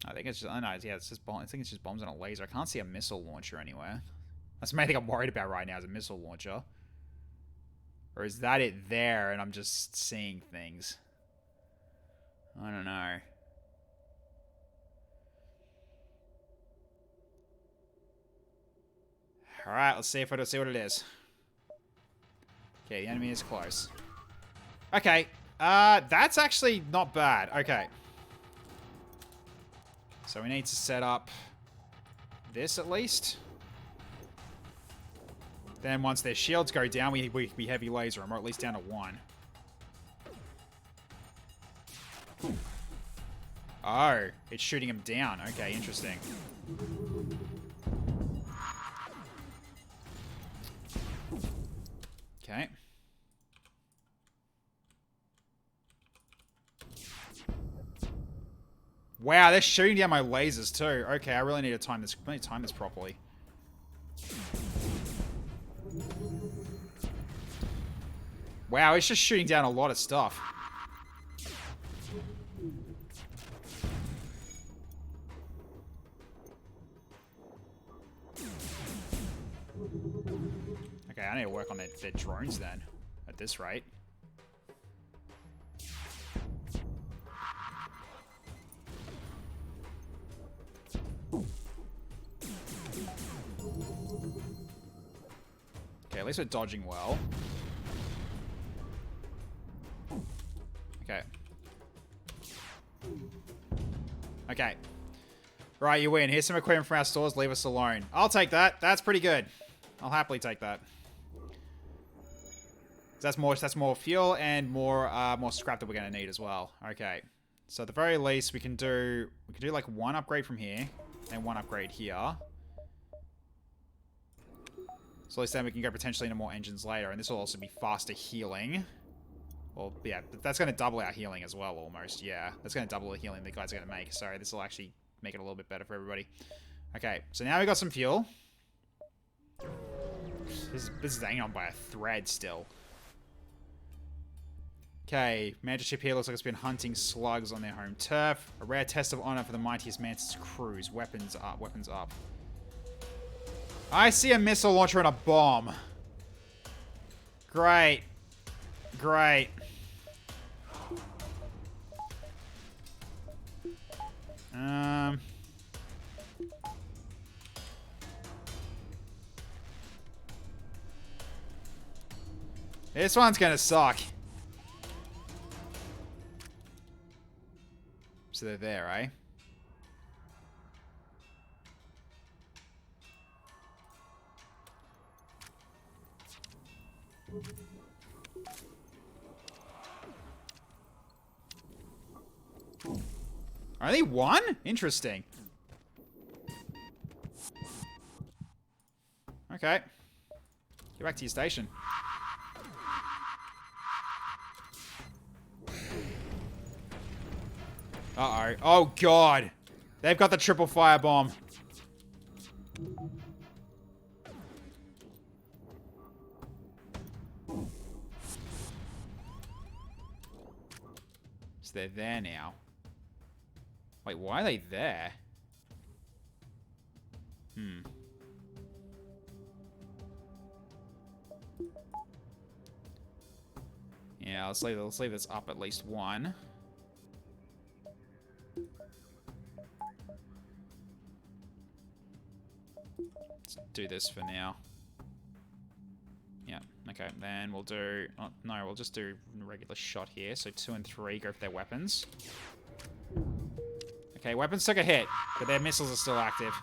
I think it's just, I know, yeah, it's just bomb. I think it's just bombs and a laser. I can't see a missile launcher anywhere. That's the main thing I'm worried about right now is a missile launcher. Or is that it there and I'm just seeing things? I don't know. Alright, let's see what it is. Okay, the enemy is close. Okay, that's actually not bad. Okay. So we need to set up this at least. Then once their shields go down, we heavy laser them, or at least down to 1. Oh, it's shooting them down. Okay, interesting. Okay. Wow, they're shooting down my lasers too. Okay, I really need to time this. I need to time this properly. Wow, it's just shooting down a lot of stuff. Okay, I need to work on their drones then, at this rate. Okay, at least we're dodging well. Okay. Okay. Right, you win. Here's some equipment from our stores. Leave us alone. I'll take that. That's pretty good. I'll happily take that. That's more fuel and more scrap that we're gonna need as well. Okay. So at the very least, we can do like 1 upgrade from here and 1 upgrade here. So at least then we can go potentially into more engines later, and this will also be faster healing. Well, yeah, but that's going to double our healing as well, almost. Yeah, that's going to double the healing the guys are going to make. Sorry, this will actually make it a little bit better for everybody. Okay, so now we got some fuel. This is hanging on by a thread still. Okay, Mantis ship here looks like it's been hunting slugs on their home turf. A rare test of honor for the mightiest Mantis crews. Weapons up, weapons up. I see a missile launcher and a bomb. Great. Great. This one's gonna suck. So they're there, eh? Only one? Interesting. Okay. Get back to your station. Uh-oh. Oh, God. They've got the triple firebomb. So they're there now. Wait, why are they there? Yeah, let's leave this up at least one. Let's do this for now. Yeah, okay, then we'll do... Oh, no, we'll just do a regular shot here. So 2 and 3 go for their weapons. Okay, weapons took a hit, but their missiles are still active.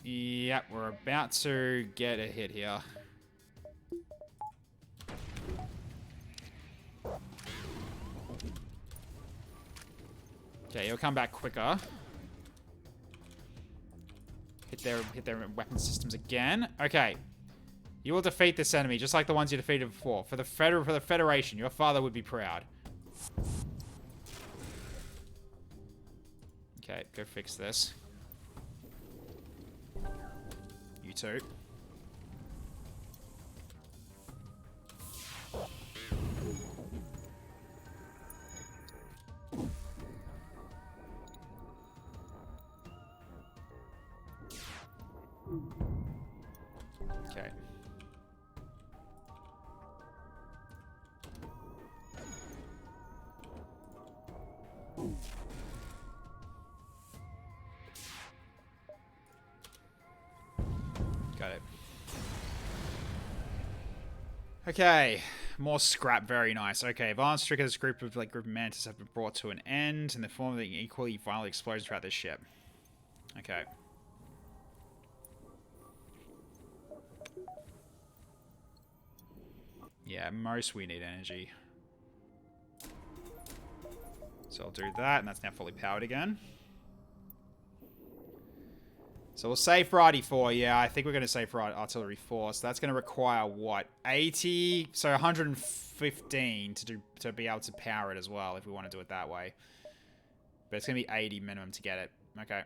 Yep, we're about to get a hit here. Okay, he'll come back quicker. Hit their weapon systems again. Okay. You will defeat this enemy, just like the ones you defeated before. For the Federation, your father would be proud. Okay, go fix this. You too. Okay. Got it. Okay, more scrap, very nice. Okay, Vance Tricker's group of mantis have been brought to an end in the form of the equally violent explosions throughout this ship. Okay. Yeah, most we need energy. So I'll do that, and that's now fully powered again. So we'll save for RD4. Yeah, I think we're going to save for Artillery 4. So that's going to require, what, 80? So 115 to be able to power it as well, if we want to do it that way. But it's going to be 80 minimum to get it. Okay.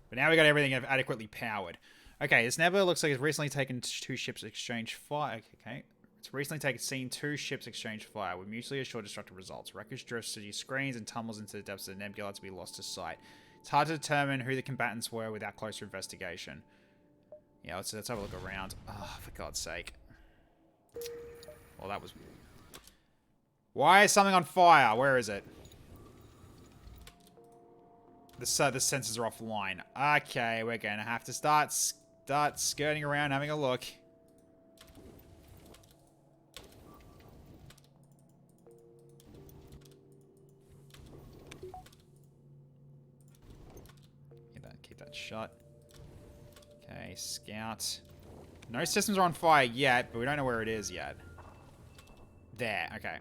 But now we got everything adequately powered. Okay, this Nebula looks like it's recently taken 2 ships exchange fire. Okay. It's recently seen 2 ships exchange fire with mutually assured destructive results. Wreckage drifts to your screens and tumbles into the depths of the nebula to be lost to sight. It's hard to determine who the combatants were without closer investigation. Yeah, let's have a look around. Oh, for God's sake. Well, that was... Why is something on fire? Where is it? The sensors are offline. Okay, we're going to have to start skirting around, having a look. Keep that shut. Okay, scout. No systems are on fire yet, but we don't know where it is yet. There, okay.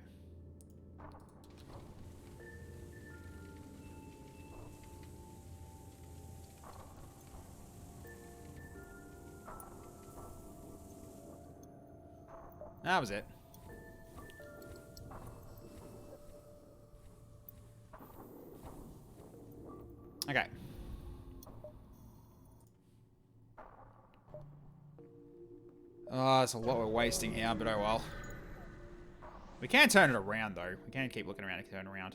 That was it. Okay. Oh, it's a lot we're wasting here, but oh well. We can turn it around, though. We can't keep looking around and turn around.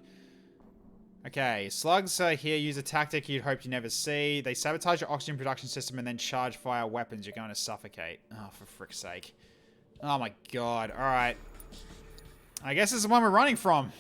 Okay, slugs here use a tactic you'd hope you never see. They sabotage your oxygen production system and then charge fire weapons. You're going to suffocate. Oh, for frick's sake. Oh my god. Alright. I guess this is the one we're running from.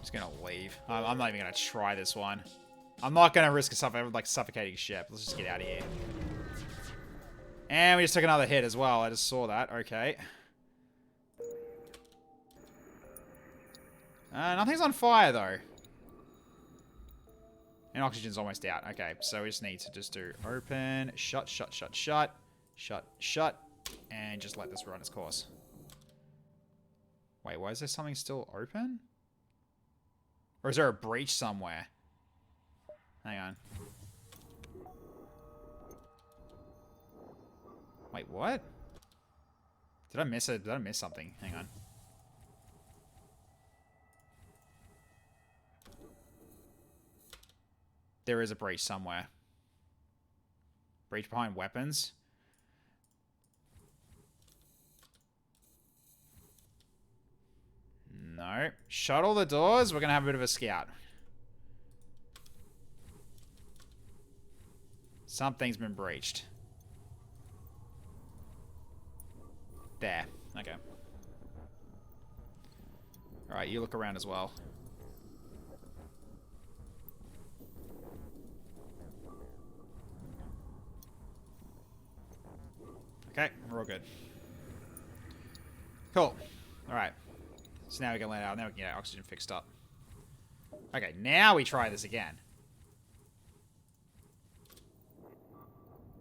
Just gonna leave. I'm not even gonna try this one. I'm not gonna risk suffocating ship. Let's just get out of here. And we just took another hit as well. I just saw that. Okay. Nothing's on fire though. And oxygen's almost out. Okay, so we just need to just do open, shut, shut, shut, shut, shut, shut, and just let this run its course. Wait, why is there something still open? Or is there a breach somewhere? Hang on. Wait, what? Did I miss it? Did I miss something? Hang on. There is a breach somewhere. Breach behind weapons. No. Shut all the doors. We're going to have a bit of a scout. Something's been breached. There. Okay. Alright, you look around as well. Okay, we're all good. Cool. Alright. So now we can let out. Now we can get our oxygen fixed up. Okay, now we try this again.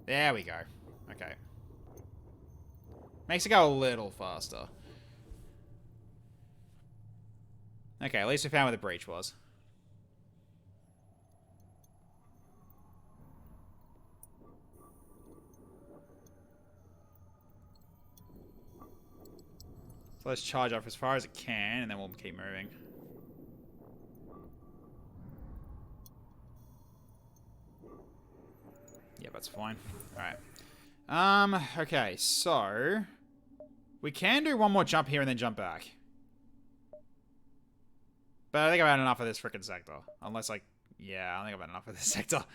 There we go. Okay. Makes it go a little faster. Okay, at least we found where the breach was. So let's charge off as far as it can, and then we'll keep moving. Yeah, that's fine. Alright. Okay, so... we can do one more jump here and then jump back. But I think I've had enough of this frickin' sector. Unless, like... yeah, I think I've had enough of this sector.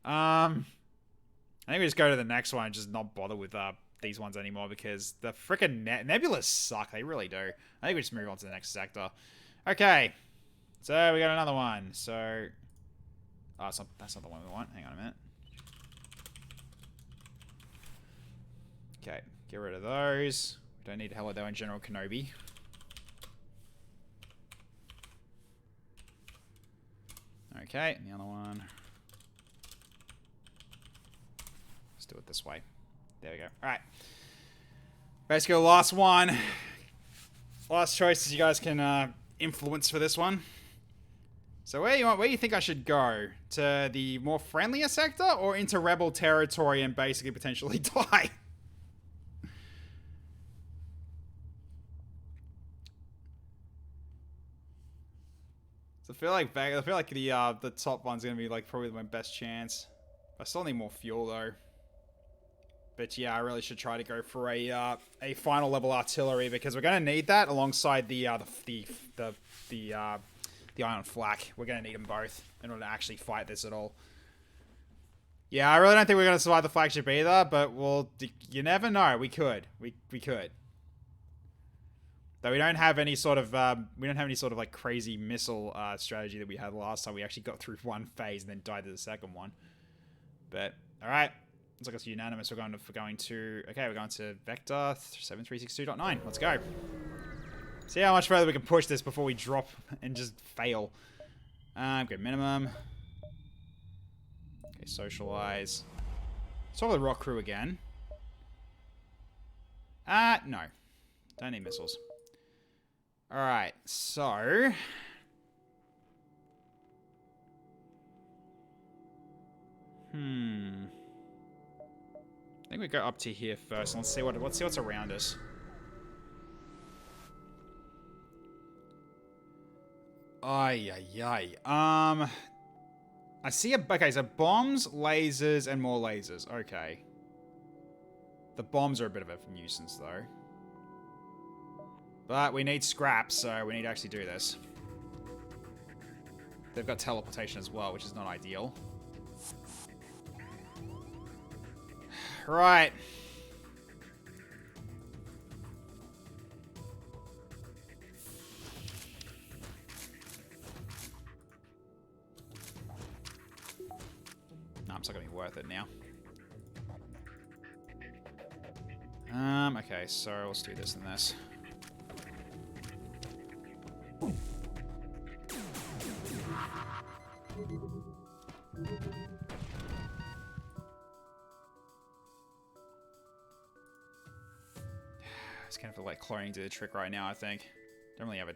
I think we just go to the next one and just not bother with, these ones anymore because the frickin' nebulas suck. They really do. I think we just move on to the next sector. Okay. So we got another one. So... oh, that's not the one we want. Hang on a minute. Okay. Get rid of those. We don't need Hello though in General Kenobi. Okay. And the other one. Let's do it this way. There we go. Alright. Basically, the last one. Last choices you guys can influence for this one. So where do you think I should go? To the more friendlier sector or into rebel territory and basically potentially die? So I feel like the top one's gonna be like probably my best chance. I still need more fuel though. But yeah, I really should try to go for a final level artillery because we're gonna need that alongside the iron flak. We're gonna need them both in order to actually fight this at all. Yeah, I really don't think we're gonna survive the flagship either, but you never know. We could. We could. Though we don't have any sort of like crazy missile strategy that we had last time. We actually got through one phase and then died to the second one. But all right. Looks like it's unanimous. We're going to okay, we're going to vector 7362.9. Let's go. See how much further we can push this before we drop and just fail. Good minimum. Okay, socialize. Let's talk with the rock crew again. No. Don't need missiles. Alright, so... I think we go up to here first. Let's see what's around us. Ay, ay, ay. I see okay, so bombs, lasers, and more lasers. Okay. The bombs are a bit of a nuisance, though. But we need scraps, so we need to actually do this. They've got teleportation as well, which is not ideal. Right. No, it's not gonna be worth it now. Okay, so let's do this and this. It's kind of like cloning do the trick right now, I think. I don't have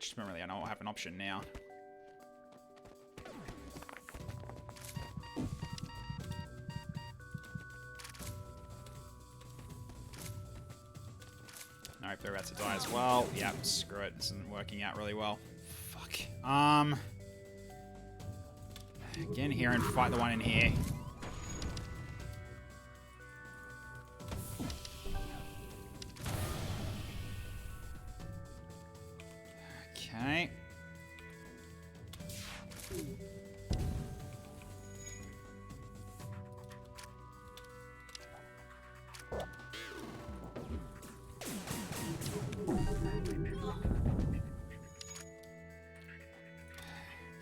an option now. Nope, they're about to die as well. Yeah, screw it. This isn't working out really well. Fuck. Get in here and fight the one in here. Okay.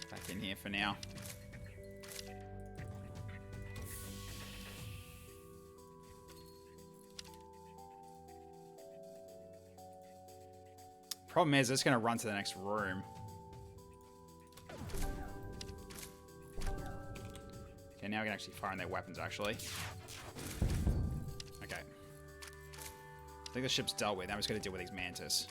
Back in here for now. Problem is, it's going to run to the next room. Okay, now we can actually fire on their weapons, actually. Okay. I think the ship's dealt with. Now we're just going to deal with these mantis.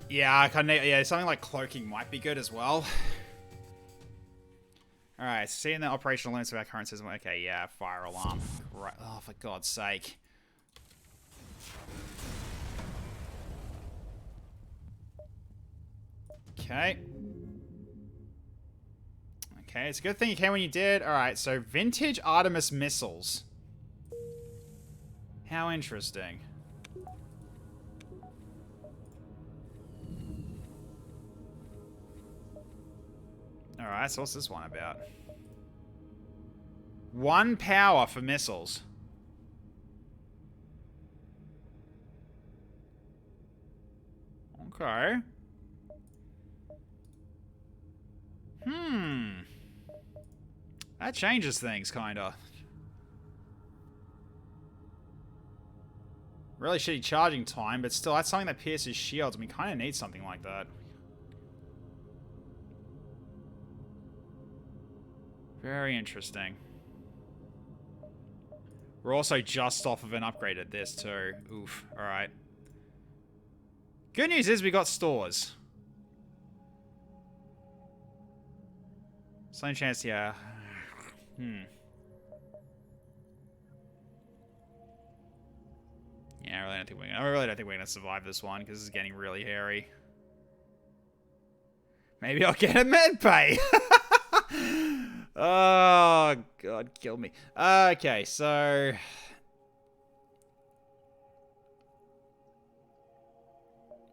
Yeah, something like cloaking might be good as well. Alright, seeing the operational limits of our current system. Okay, yeah, fire alarm. Right. Oh, for God's sake. Okay. Okay, it's a good thing you came when you did. Alright, so vintage Artemis missiles. How interesting. Alright, so what's this one about? 1 power for missiles. Okay. That changes things, kinda. Really shitty charging time, but still, that's something that pierces shields, and we kinda need something like that. Very interesting. We're also just off of an upgrade at this too. Oof. Alright. Good news is we got stores. Same chance, yeah. Yeah, I really don't think we're gonna survive this one because this is getting really hairy. Maybe I'll get a med pay. Oh, God, kill me. Okay, so... I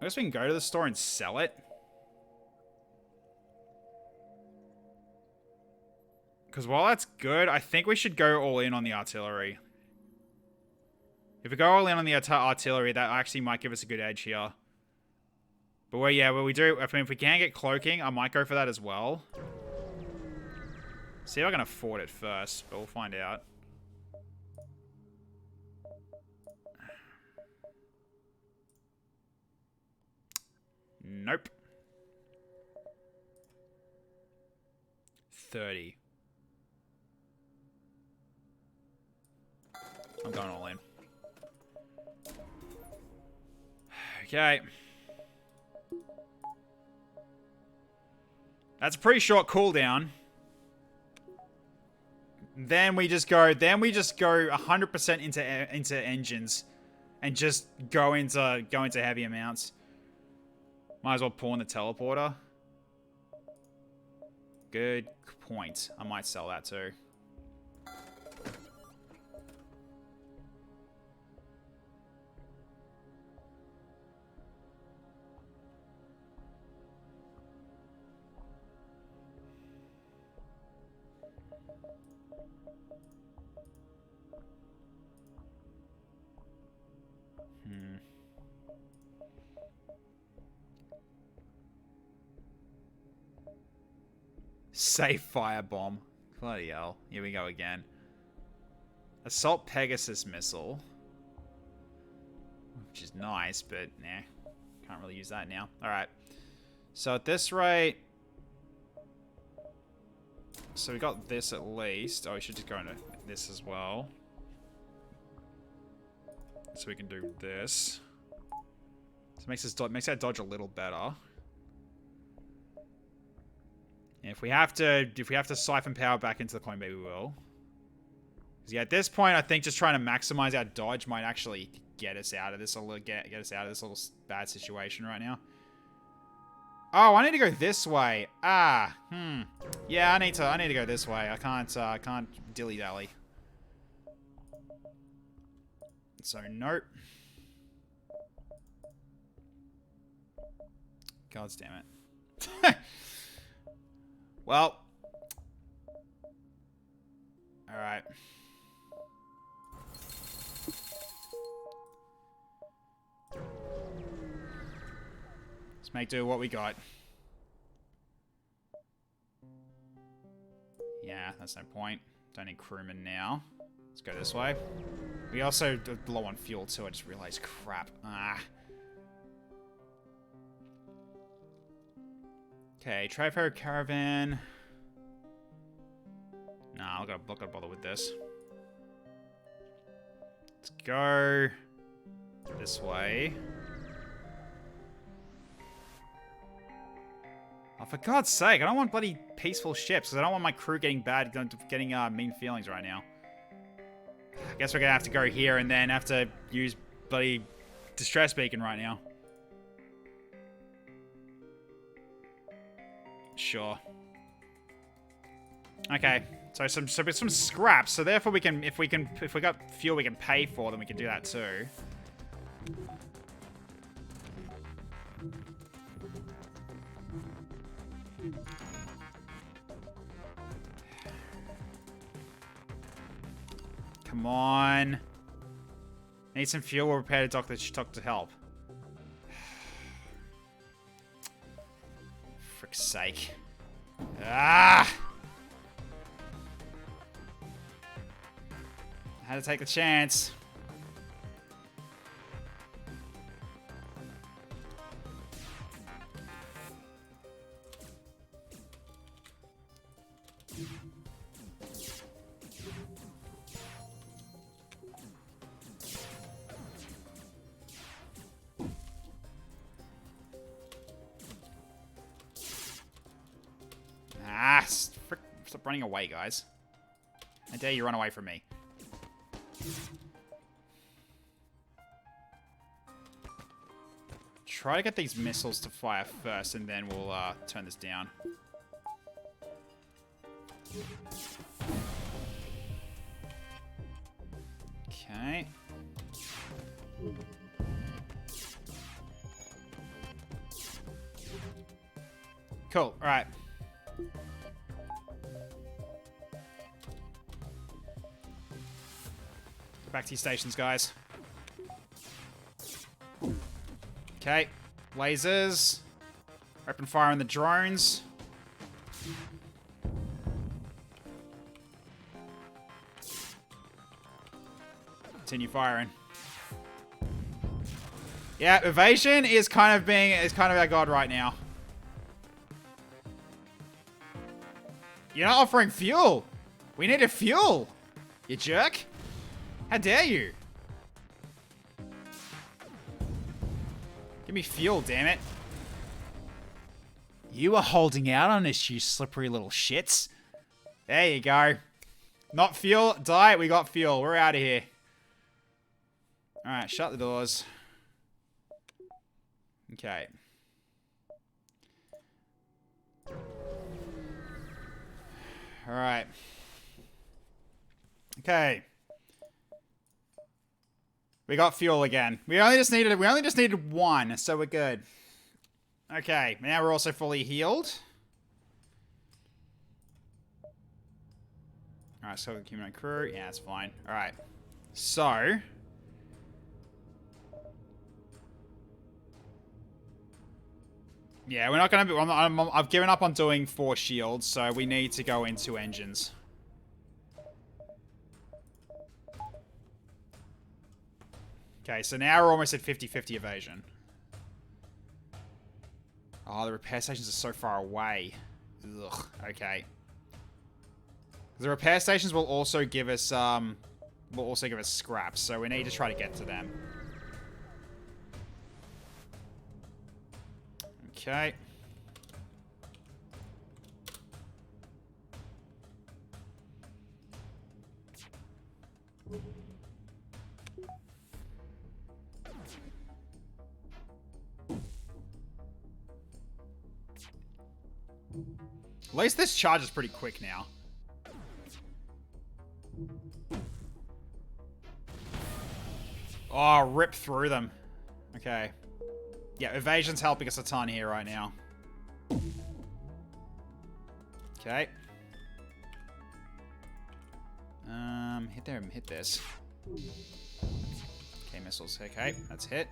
guess we can go to the store and sell it. Because while that's good, I think we should go all in on the artillery. If we go all in on the artillery, that actually might give us a good edge here. But well, we do. I mean, if we can get cloaking, I might go for that as well. See if I can afford it first, but we'll find out. Nope. 30. I'm going all in. Okay. That's a pretty short cooldown. Then we just go 100% into engines and just go into heavy amounts. Might as well pawn the teleporter. Good point. I might sell that too. Safe firebomb. Bloody hell. Here we go again. Assault Pegasus missile. Which is nice, but nah. Can't really use that now. Alright. So at this rate... So we got this at least. Oh, we should just go into this as well. So we can do this. So it makes that dodge a little better. And if we have to siphon power back into the coin, maybe we will. Because yeah, at this point, I think just trying to maximize our dodge might actually get us out of this get us out of this little bad situation right now. Oh, I need to go this way. Yeah, I need to go this way. I can't dilly dally. So nope. God damn it. Well. Alright. Let's make do with what we got. Yeah, that's no point. Don't need crewmen now. Let's go this way. We also low on fuel too, I just realized. Crap. Okay, Trifer Caravan. Nah, I'll gotta bother with this. Let's go this way. Oh, for God's sake, I don't want bloody peaceful ships, because I don't want my crew getting mean feelings right now. I guess we're gonna have to go here and then have to use bloody distress beacon right now. Sure. Okay. So some scraps. So therefore we can if we got fuel we can pay for, then we can do that too. Come on. Need some fuel. We'll prepare to dock to help. Frick's sake. Ah! I had to take the chance. Stop running away, guys. I dare you run away from me. Try to get these missiles to fire first, and then we'll turn this down. Okay. Cool. All right. Back to your stations, guys. Okay. Lasers. Open fire on the drones. Continue firing. Yeah, evasion is kind of our god right now. You're not offering fuel. We need a fuel. You jerk. How dare you? Give me fuel, damn it. You are holding out on us, you slippery little shits. There you go. Not fuel. Die. We got fuel. We're out of here. Alright, shut the doors. Okay. Alright. Okay. We got fuel again. We only just needed one, so we're good. Okay, now we're also fully healed. Alright, so the human crew. Yeah, that's fine. Alright. So yeah, we're not gonna be. I've given up on doing 4 shields, so we need to go into engines. Okay, so now we're almost at 50-50 evasion. Oh, the repair stations are so far away. Ugh. Okay. The repair stations will also give us scraps, so we need to try to get to them. Okay. At least this charge is pretty quick now. Oh, rip through them. Okay. Yeah, evasion's helping us a ton here right now. Okay. Hit there, hit this. Okay, missiles. Okay, that's hit.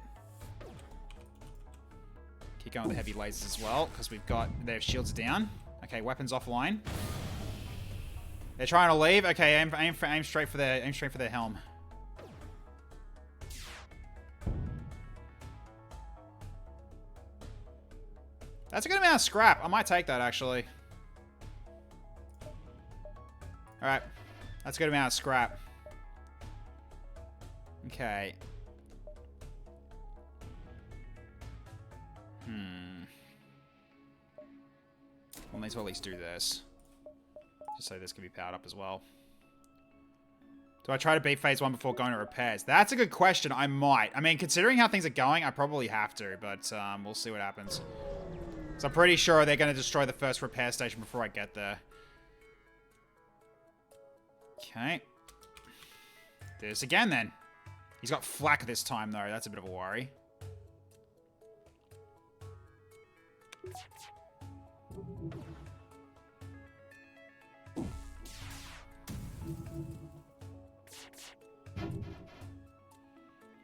Keep going with the heavy lasers as well, because we've got their shields down. Okay, weapons offline. They're trying to leave. Okay, aim straight for their helm. That's a good amount of scrap. I might take that, actually. Alright. That's a good amount of scrap. Okay. We'll need to at least do this. Just so this can be powered up as well. Do I try to beat phase 1 before going to repairs? That's a good question. I might. I mean, considering how things are going, I probably have to. But we'll see what happens. So I'm pretty sure they're going to destroy the first repair station before I get there. Okay. Do this again, then. He's got flak this time, though. That's a bit of a worry.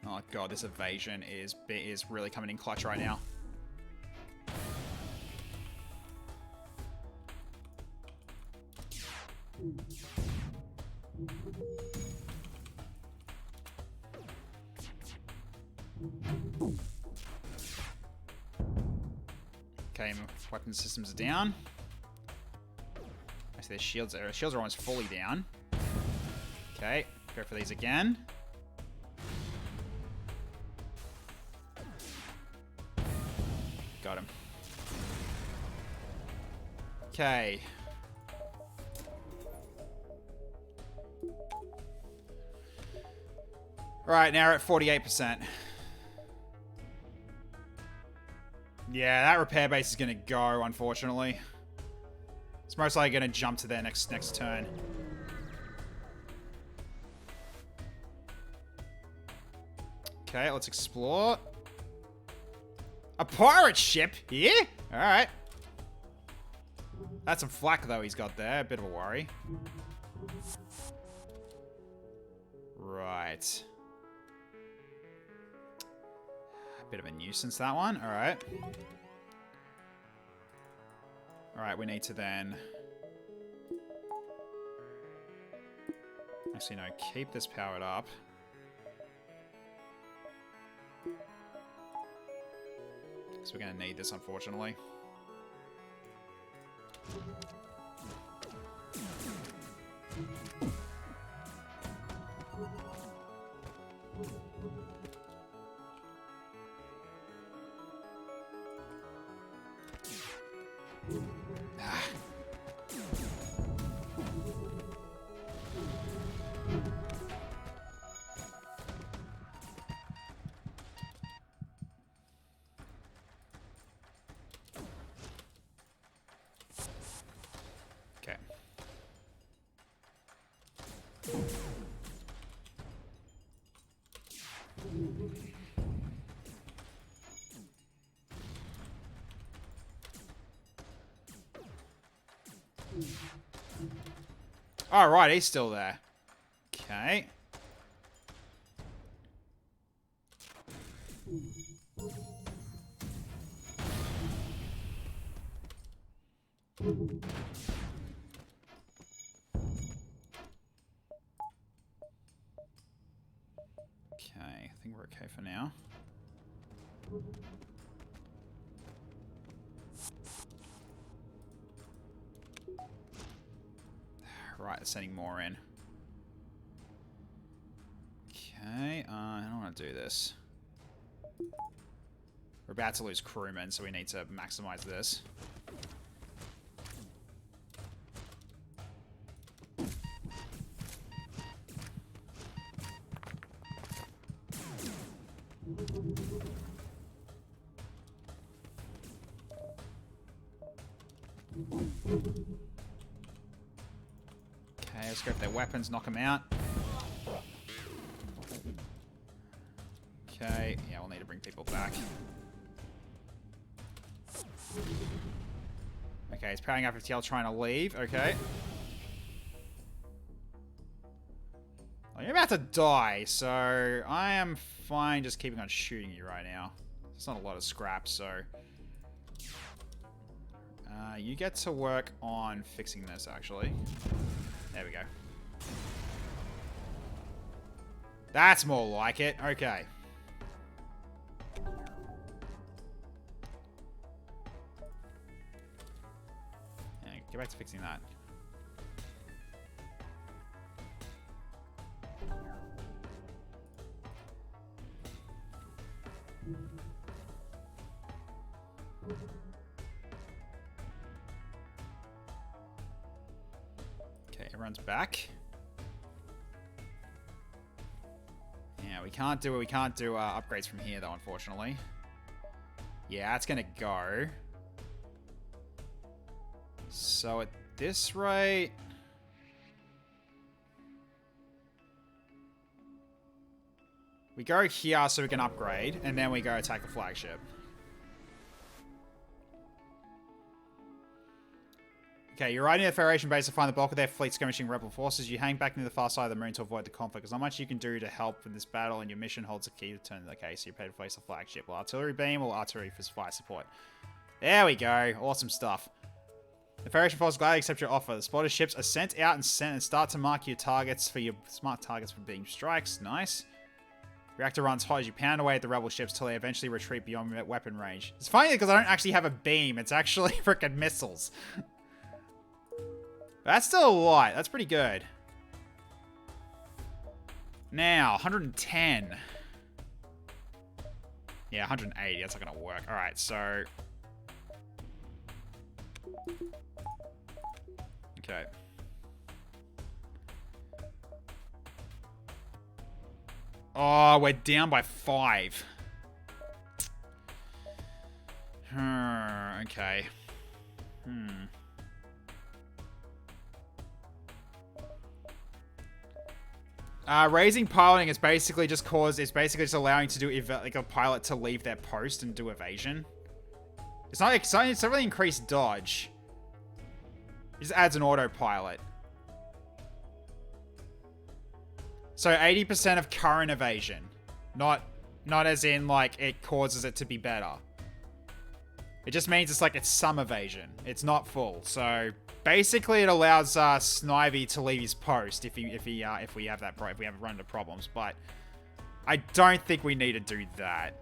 Oh, God. This evasion is really coming in clutch right now. Okay, weapon systems are down. Actually, their shields are almost fully down. Okay, go for these again. Got him. Okay. Right, now we're at 48%. Yeah, that repair base is going to go, unfortunately. It's most likely going to jump to their next turn. Okay, let's explore. A pirate ship here? Alright. That's some flak, though, he's got there. A bit of a worry. Right. Bit of a nuisance, that one. Alright. Alright, we need to then... Actually, no. Keep this powered up. Because we're going to need this, unfortunately. Okay. All right, he's still there. Okay. Okay, I think we're okay for now. Right, sending more in. Okay, I don't want to do this. We're about to lose crewmen, so we need to maximize this. Okay, let's go for their weapons, knock them out. Okay, yeah, we'll need to bring people back. Okay, it's powering up FTL trying to leave. Okay. Well, you're about to die, so I am fine just keeping on shooting you right now. It's not a lot of scraps, so... you get to work on fixing this, actually. There we go. That's more like it. Okay. Yeah, get back to fixing that. Okay, everyone's back. Yeah, we can't do upgrades from here though, unfortunately. Yeah, that's gonna go. So at this rate, we go here so we can upgrade, and then we go attack the flagship. Okay, you're riding the Federation base to find the bulk of their fleet skirmishing rebel forces. You hang back near the far side of the moon to avoid the conflict. There's not much you can do to help in this battle, and your mission holds the key to turn the case. You're paid to place the flagship. Well, artillery beam or artillery for fire support. There we go. Awesome stuff. The Federation forces gladly accept your offer. The spotted ships are sent out and start to mark your targets for your smart targets for being strikes. Nice. Reactor runs hot as you pound away at the rebel ships till they eventually retreat beyond weapon range. It's funny because I don't actually have a beam. It's actually freaking missiles. That's still a lot. That's pretty good. Now, 110. Yeah, 180. That's not going to work. All right, so... Okay. Oh, we're down by 5. Okay. Raising piloting is basically just allowing to do like a pilot to leave their post and do evasion. It's not exciting. It's not really increased dodge. It just adds an autopilot. So 80% of current evasion, not Not as in, like, it causes it to be better. It just means it's like it's some evasion. It's not full. So basically, it allows Snivy to leave his post if we have run into problems. But I don't think we need to do that.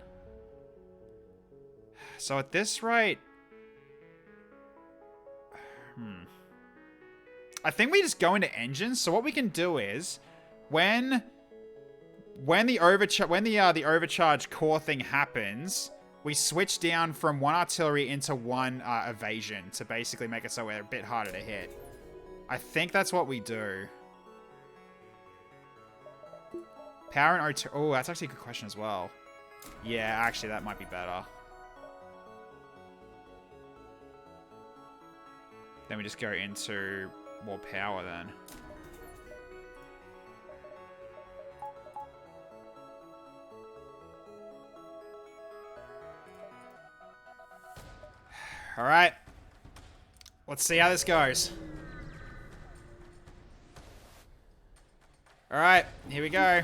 So at this rate, I think we just go into engines. So what we can do is when the overcharge core thing happens, we switch down from one artillery into one evasion to basically make it so we're a bit harder to hit. I think that's what we do. Power and O2. Oh, that's actually a good question as well. Yeah, actually, that might be better. Then we just go into more power then. All right. Let's see how this goes. All right, here we go.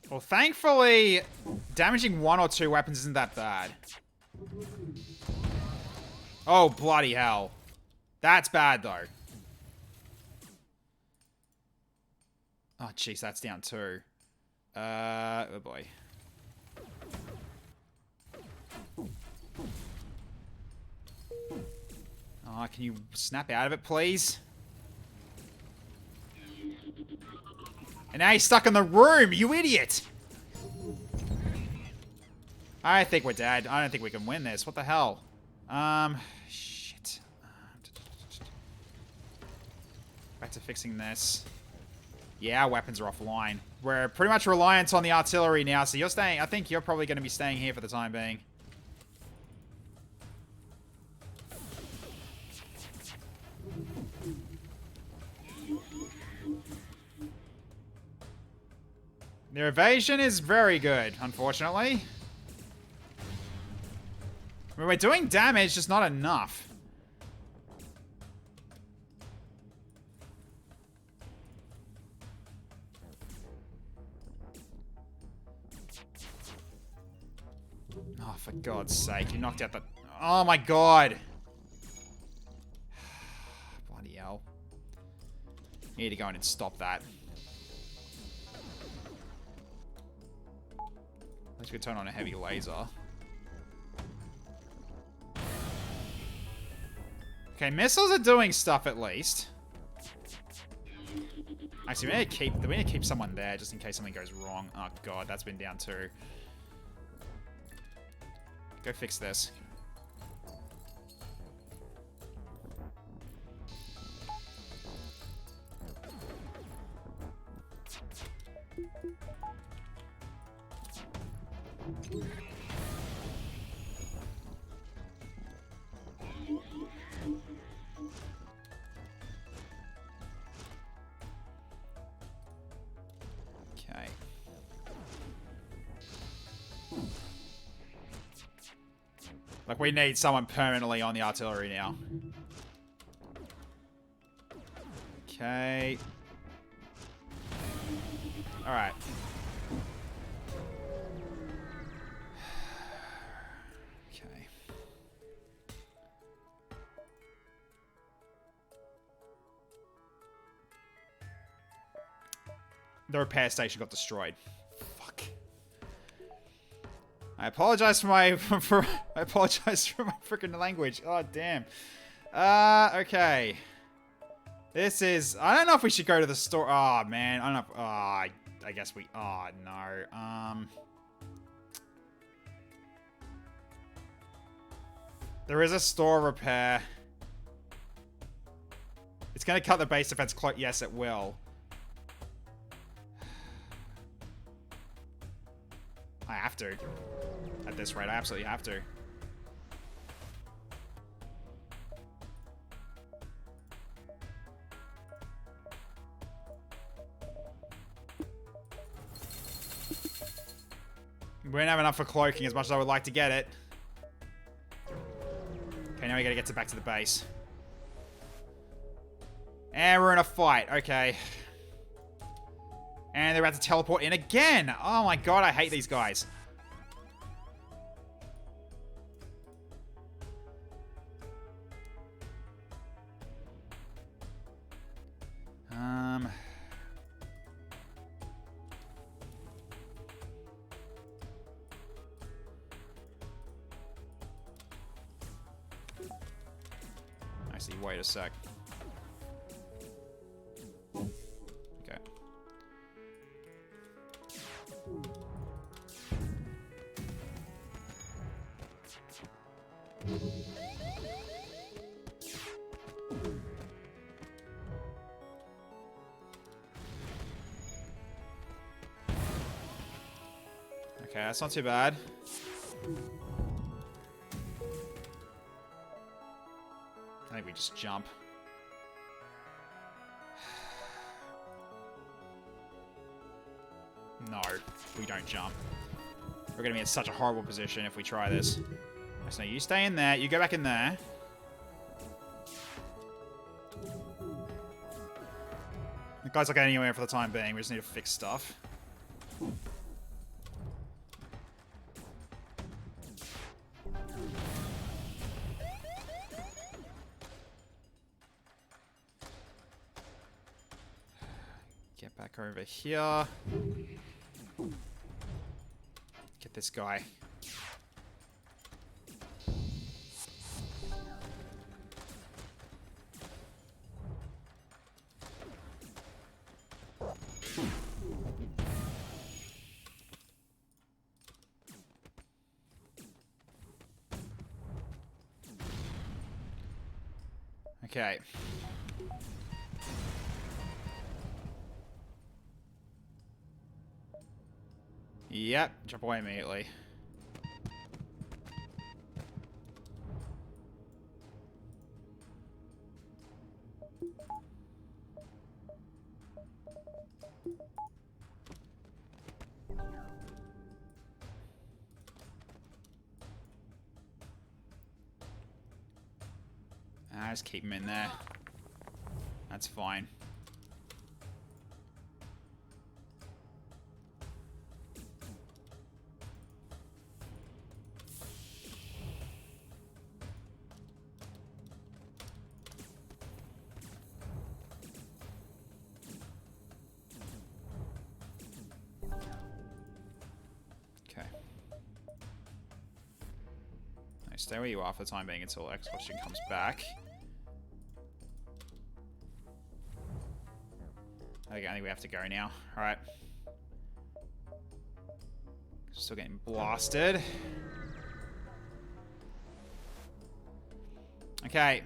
Well, thankfully, damaging one or two weapons isn't that bad. Oh, bloody hell. That's bad, though. Oh, jeez, that's down too. Oh, boy. Oh, can you snap out of it, please? And now he's stuck in the room, you idiot! I think we're dead. I don't think we can win this. What the hell? Shit. Back to fixing this. Yeah, our weapons are offline. We're pretty much reliant on the artillery now, so you're staying... I think you're probably going to be staying here for the time being. Their evasion is very good, unfortunately. I mean, we're doing damage, just not enough. Oh, for God's sake, you knocked out the... Oh my God! Bloody hell. You need to go in and stop that. At least we could turn on a heavy laser. Okay, missiles are doing stuff at least. Actually, we need to keep someone there just in case something goes wrong. Oh God, that's been down too. Go fix this. Okay. Like, we need someone permanently on the artillery now. Okay. Alright. Okay. The repair station got destroyed. Fuck. I apologize for my I apologize for my freaking language. Oh damn. Okay. This is... I don't know if we should go to the store. Oh, man. I don't know if... Oh, I guess we... Oh, no. There is a store repair. It's going to cut the base defense close. Yes, it will. I have to. At this rate, I absolutely have to. We don't have enough for cloaking as much as I would like to get it. Okay, now we gotta get back to the base. And we're in a fight. Okay. And they're about to teleport in again. Oh my god, I hate these guys. I see. Wait a sec. Okay. Okay, that's not too bad. I think we just jump. No, we don't jump. We're going to be in such a horrible position if we try this. So you stay in there. You go back in there. The guy's not going anywhere for the time being. We just need to fix stuff. Get back over here. Get this guy. Okay. Yep, jump away immediately. I just keep him in there. That's fine. Okay. Now stay where you are for the time being until exhaustion comes back. I think we have to go now. Alright. Still getting blasted. Okay.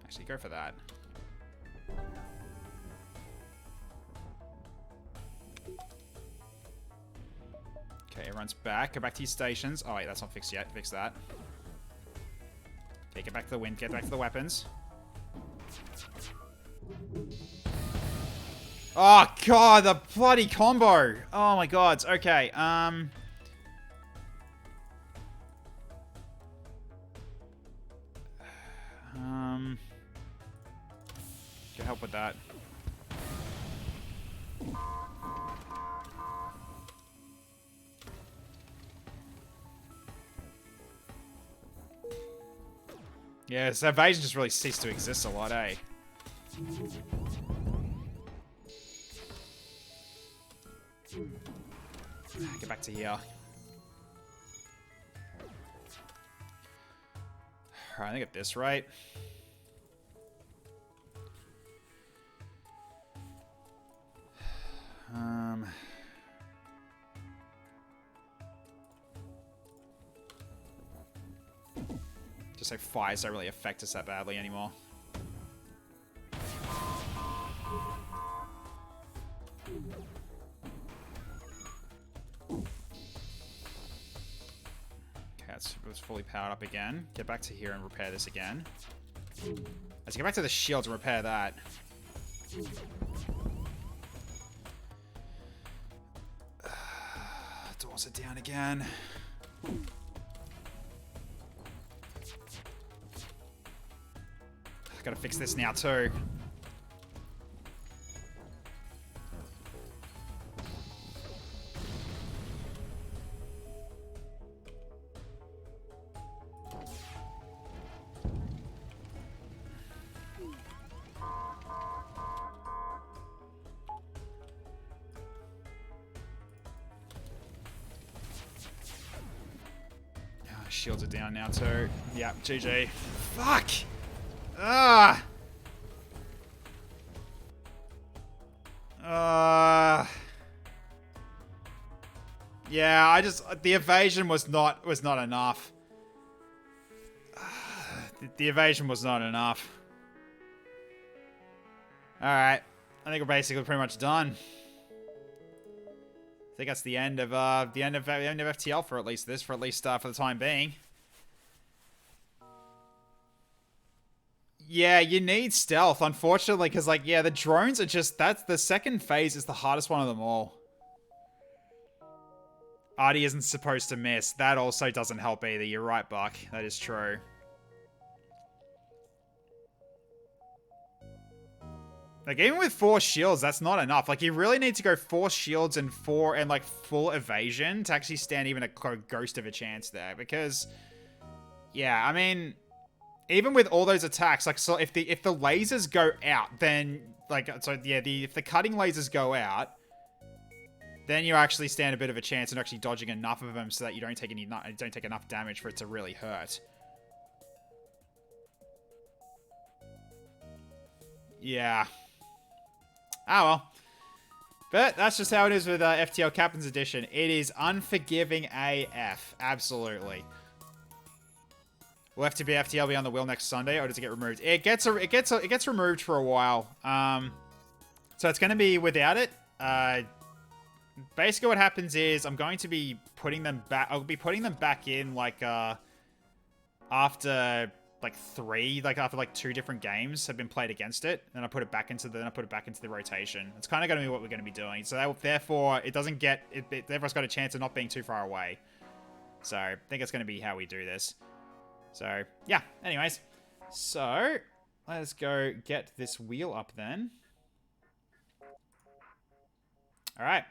Actually, go for that. Okay, everyone's back. Go back to your stations. Oh, wait, that's not fixed yet. Fix that. Okay, get back to the wind. Get back to the weapons. Oh, God, the bloody combo. Oh, my God. Okay, Can help with that. Yeah, this evasion just really ceased to exist a lot, eh? Get back to here. Alright, I think at this right. Just like fires don't really affect us that badly anymore. it's fully powered up again. Get back to here and repair this again. Let's get back to the shields and repair that. Doors are down again. Gotta fix this now too. Shields are down now too. Yeah, GG. Fuck! Ah! Yeah, the evasion was not enough. The evasion was not enough. Alright. I think we're basically pretty much done. I think that's the end of FTL for at least for the time being. Yeah, you need stealth, unfortunately, because like the drones are that's the second phase is the hardest one of them all. Artie isn't supposed to miss. That also doesn't help either. You're right, Buck. That is true. Like, even with 4 shields, that's not enough. Like, you really need to go 4 shields and like, full evasion to actually stand even a ghost of a chance there. Because, yeah, I mean, even with all those attacks, like, so if the lasers go out, then, like, so, yeah, if the cutting lasers go out, then you actually stand a bit of a chance in actually dodging enough of them so that you don't take enough damage for it to really hurt. Yeah. Ah, well. But that's just how it is with FTL Captain's Edition. It is unforgiving AF. Absolutely. Will FTL be on the wheel next Sunday, or does it get removed? It gets removed for a while. So it's going to be without it. Basically what happens is I'm going to be putting them back. I'll be putting them back in like after like 2 different games have been played against it. Then I put it back into the rotation. It's kind of going to be what we're going to be doing. So therefore it doesn't get everyone's got a chance of not being too far away. So I think it's going to be how we do this. So yeah. Anyways, so let's go get this wheel up then. All right.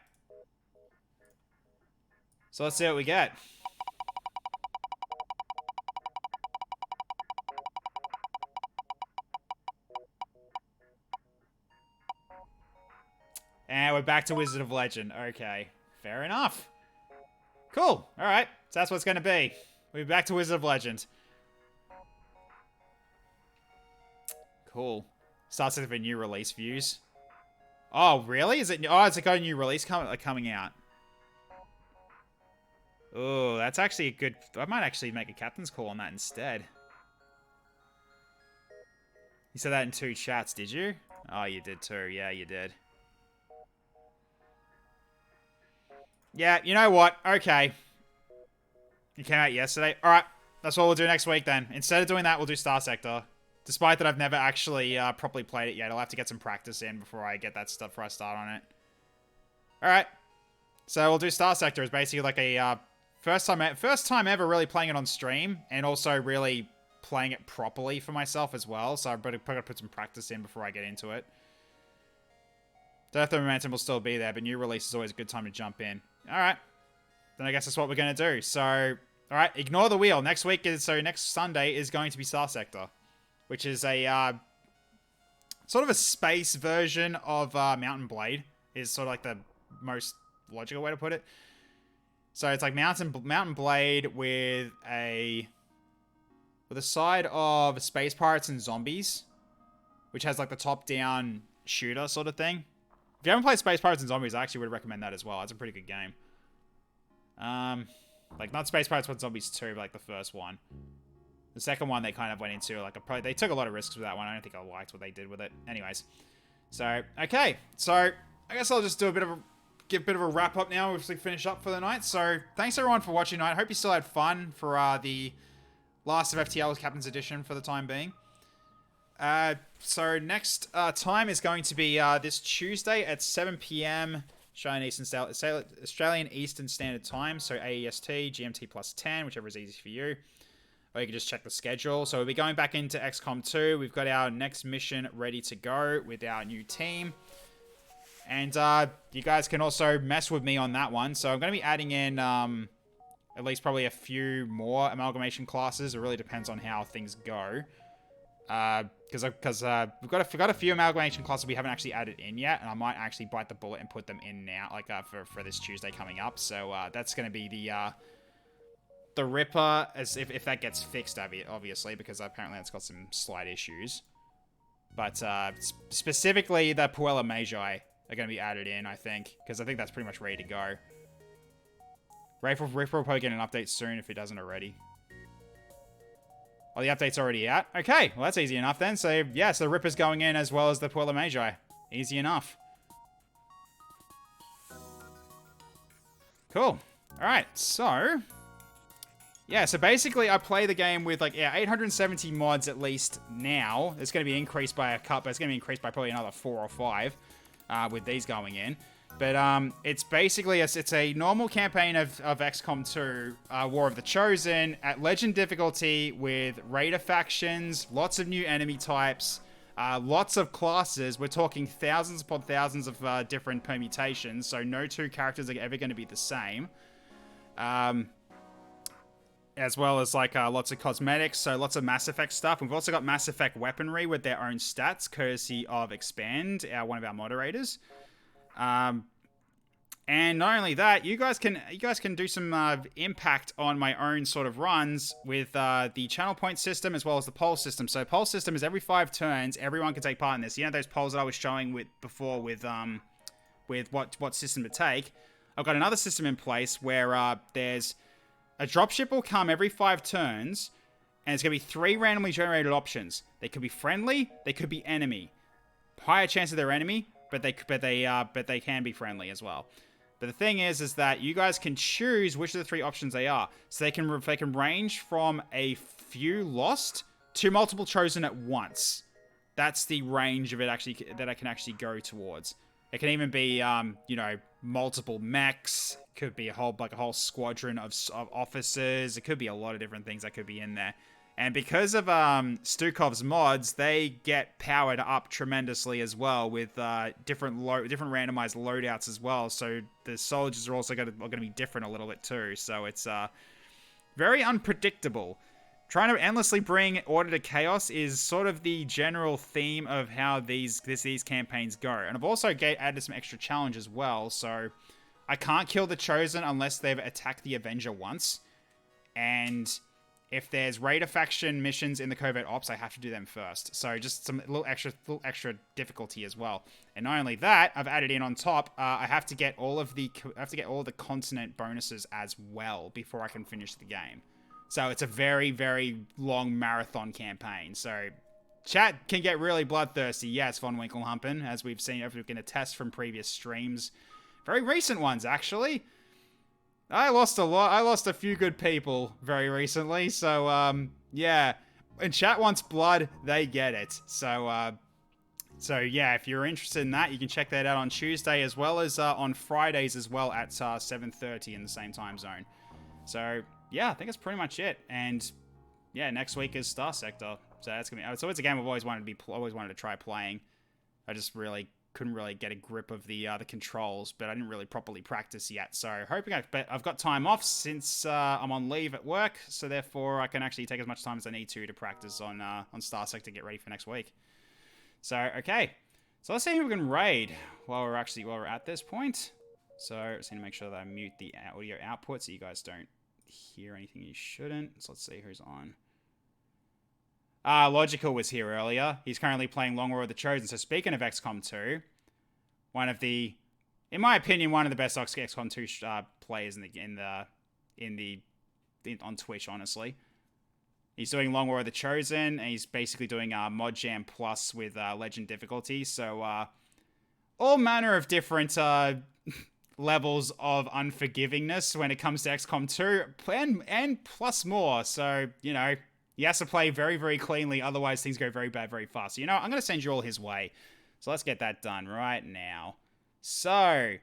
So let's see what we get. And we're back to Wizard of Legend. Okay. Fair enough. Cool. Alright. So that's what it's going to be. We'll be back to Wizard of Legend. Cool. Starts with a new release views. Oh, really? Is it? Oh, it's like a new release coming out. Oh, that's actually a good... I might actually make a captain's call on that instead. You said that in 2 chats, did you? Oh, you did too. Yeah, you did. Yeah, you know what? Okay. You came out yesterday. Alright, that's what we'll do next week then. Instead of doing that, we'll do Star Sector. Despite that I've never actually properly played it yet. I'll have to get some practice in before I get that stuff, before I start on it. Alright. So we'll do Star Sector. It's basically like a first time ever really playing it on stream. And also really playing it properly for myself as well. So I've got to put some practice in before I get into it. Don't know if the momentum will still be there, but new release is always a good time to jump in. Alright. Then I guess that's what we're going to do. So, alright, ignore the wheel. Next Sunday is going to be Star Sector. Which is a, sort of a space version of Mountain Blade. Is sort of like the most logical way to put it. So it's like Mountain Blade with a side of Space Pirates and Zombies. Which has like the top-down shooter sort of thing. If you haven't played Space Pirates and Zombies, I actually would recommend that as well. It's a pretty good game. Like, not Space Pirates and Zombies 2, but like the first one. The second one, they kind of went into, like, they took a lot of risks with that one. I don't think I liked what they did with it. Anyways. So, okay. So, I guess I'll just do a bit of a give a bit of a wrap up now as we finish up for the night. So thanks everyone for watching tonight. I hope you still had fun for the last of FTL's Captain's Edition for the time being. So next time is going to be this Tuesday at 7 p.m. Australian Eastern Standard Time. So AEST, GMT plus 10, whichever is easy for you. Or you can just check the schedule. So we'll be going back into XCOM 2. We've got our next mission ready to go with our new team. And you guys can also mess with me on that one. So I'm going to be adding in at least probably a few more amalgamation classes. It really depends on how things go. Because we've got a few amalgamation classes we haven't actually added in yet. And I might actually bite the bullet and put them in now, like for this Tuesday coming up. So that's going to be the Ripper, as if that gets fixed, obviously, because apparently it's got some slight issues. But specifically, the Puella Magi are going to be added in, I think, because I think that's pretty much ready to go. Ripper will probably get an update soon if it doesn't already. Oh, the update's already out? Okay, well, that's easy enough then. So, yeah, so the Ripper's going in as well as the Puella Magi. Easy enough. Cool. Alright, so... yeah, so basically I play the game with 870 mods at least now. It's going to be increased by a couple. It's going to be increased by probably another 4 or 5 with these going in. But it's basically it's a normal campaign of XCOM 2, War of the Chosen, at Legend difficulty with Raider factions, lots of new enemy types, lots of classes. We're talking thousands upon thousands of different permutations, so no two characters are ever going to be the same. As well as lots of cosmetics, so lots of Mass Effect stuff. We've also got Mass Effect weaponry with their own stats, courtesy of Expand, one of our moderators. And not only that, you guys can do some impact on my own sort of runs with the channel point system as well as the poll system. So poll system is every 5 turns, everyone can take part in this. You know those polls that I was showing before with what system to take. I've got another system in place where there's a dropship will come every 5 turns, and it's going to be 3 randomly generated options. They could be friendly, they could be enemy. Higher chance of they're enemy, but they can be friendly as well. But the thing is that you guys can choose which of the 3 options they are. So they can range from a few lost to multiple chosen at once. That's the range of it that I can actually go towards. It can even be multiple mechs. Could be a whole squadron of officers. It could be a lot of different things that could be in there. And because of Stukov's mods, they get powered up tremendously as well with different randomized loadouts as well. So the soldiers are also going to be different a little bit too. So it's very unpredictable. Trying to endlessly bring order to chaos is sort of the general theme of how these campaigns go. And I've also added some extra challenge as well. So I can't kill the Chosen unless they've attacked the Avenger once. And if there's Raider faction missions in the Covert Ops, I have to do them first. So just some little extra difficulty as well. And not only that, I've added in on top, I have to get all of the continent bonuses as well before I can finish the game. So it's a very, very long marathon campaign. So chat can get really bloodthirsty. Yes, Von Winkelhumpen, as we've seen, if we can attest from previous streams. Very recent ones, actually. I lost a lot. I lost a few good people very recently. So, yeah. When chat wants blood, they get it. So, yeah, if you're interested in that, you can check that out on Tuesday as well as on Fridays as well at 7:30 in the same time zone. So, yeah, I think that's pretty much it. And, yeah, next week is Star Sector. So that's gonna be. So it's a game I've always wanted to try playing. I just couldn't really get a grip of the controls, but I didn't really properly practice yet. So but I've got time off since I'm on leave at work, so therefore I can actually take as much time as I need to practice on Star Sector to get ready for next week. So okay, so let's see who we can raid while we're at this point. So I just need to make sure that I mute the audio output so you guys don't hear anything you shouldn't. So let's see who's on. Logical was here earlier. He's currently playing Long War of the Chosen. So speaking of XCOM 2, in my opinion, one of the best XCOM 2 players on Twitch, honestly. He's doing Long War of the Chosen, and he's basically doing Mod Jam Plus with Legend difficulty. So all manner of different levels of unforgivingness when it comes to XCOM 2 and plus more. So, you know, he has to play very, very cleanly. Otherwise, things go very bad very fast. So, you know, I'm going to send you all his way. So let's get that done right now. So,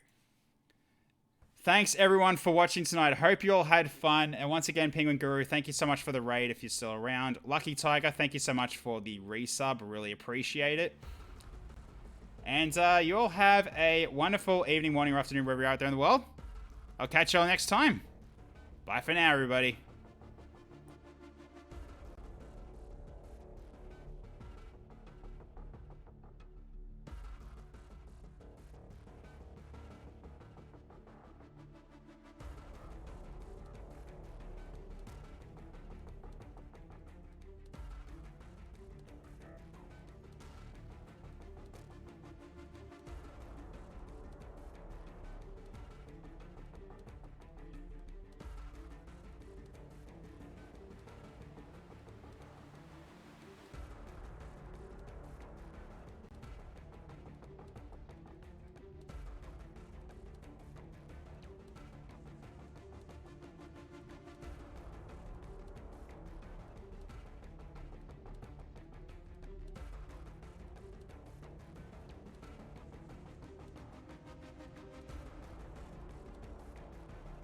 thanks everyone for watching tonight. I hope you all had fun. And once again, Penguin Guru, thank you so much for the raid if you're still around. Lucky Tiger, thank you so much for the resub. I really appreciate it. And you all have a wonderful evening, morning, or afternoon, wherever you're out there in the world. I'll catch you all next time. Bye for now, everybody.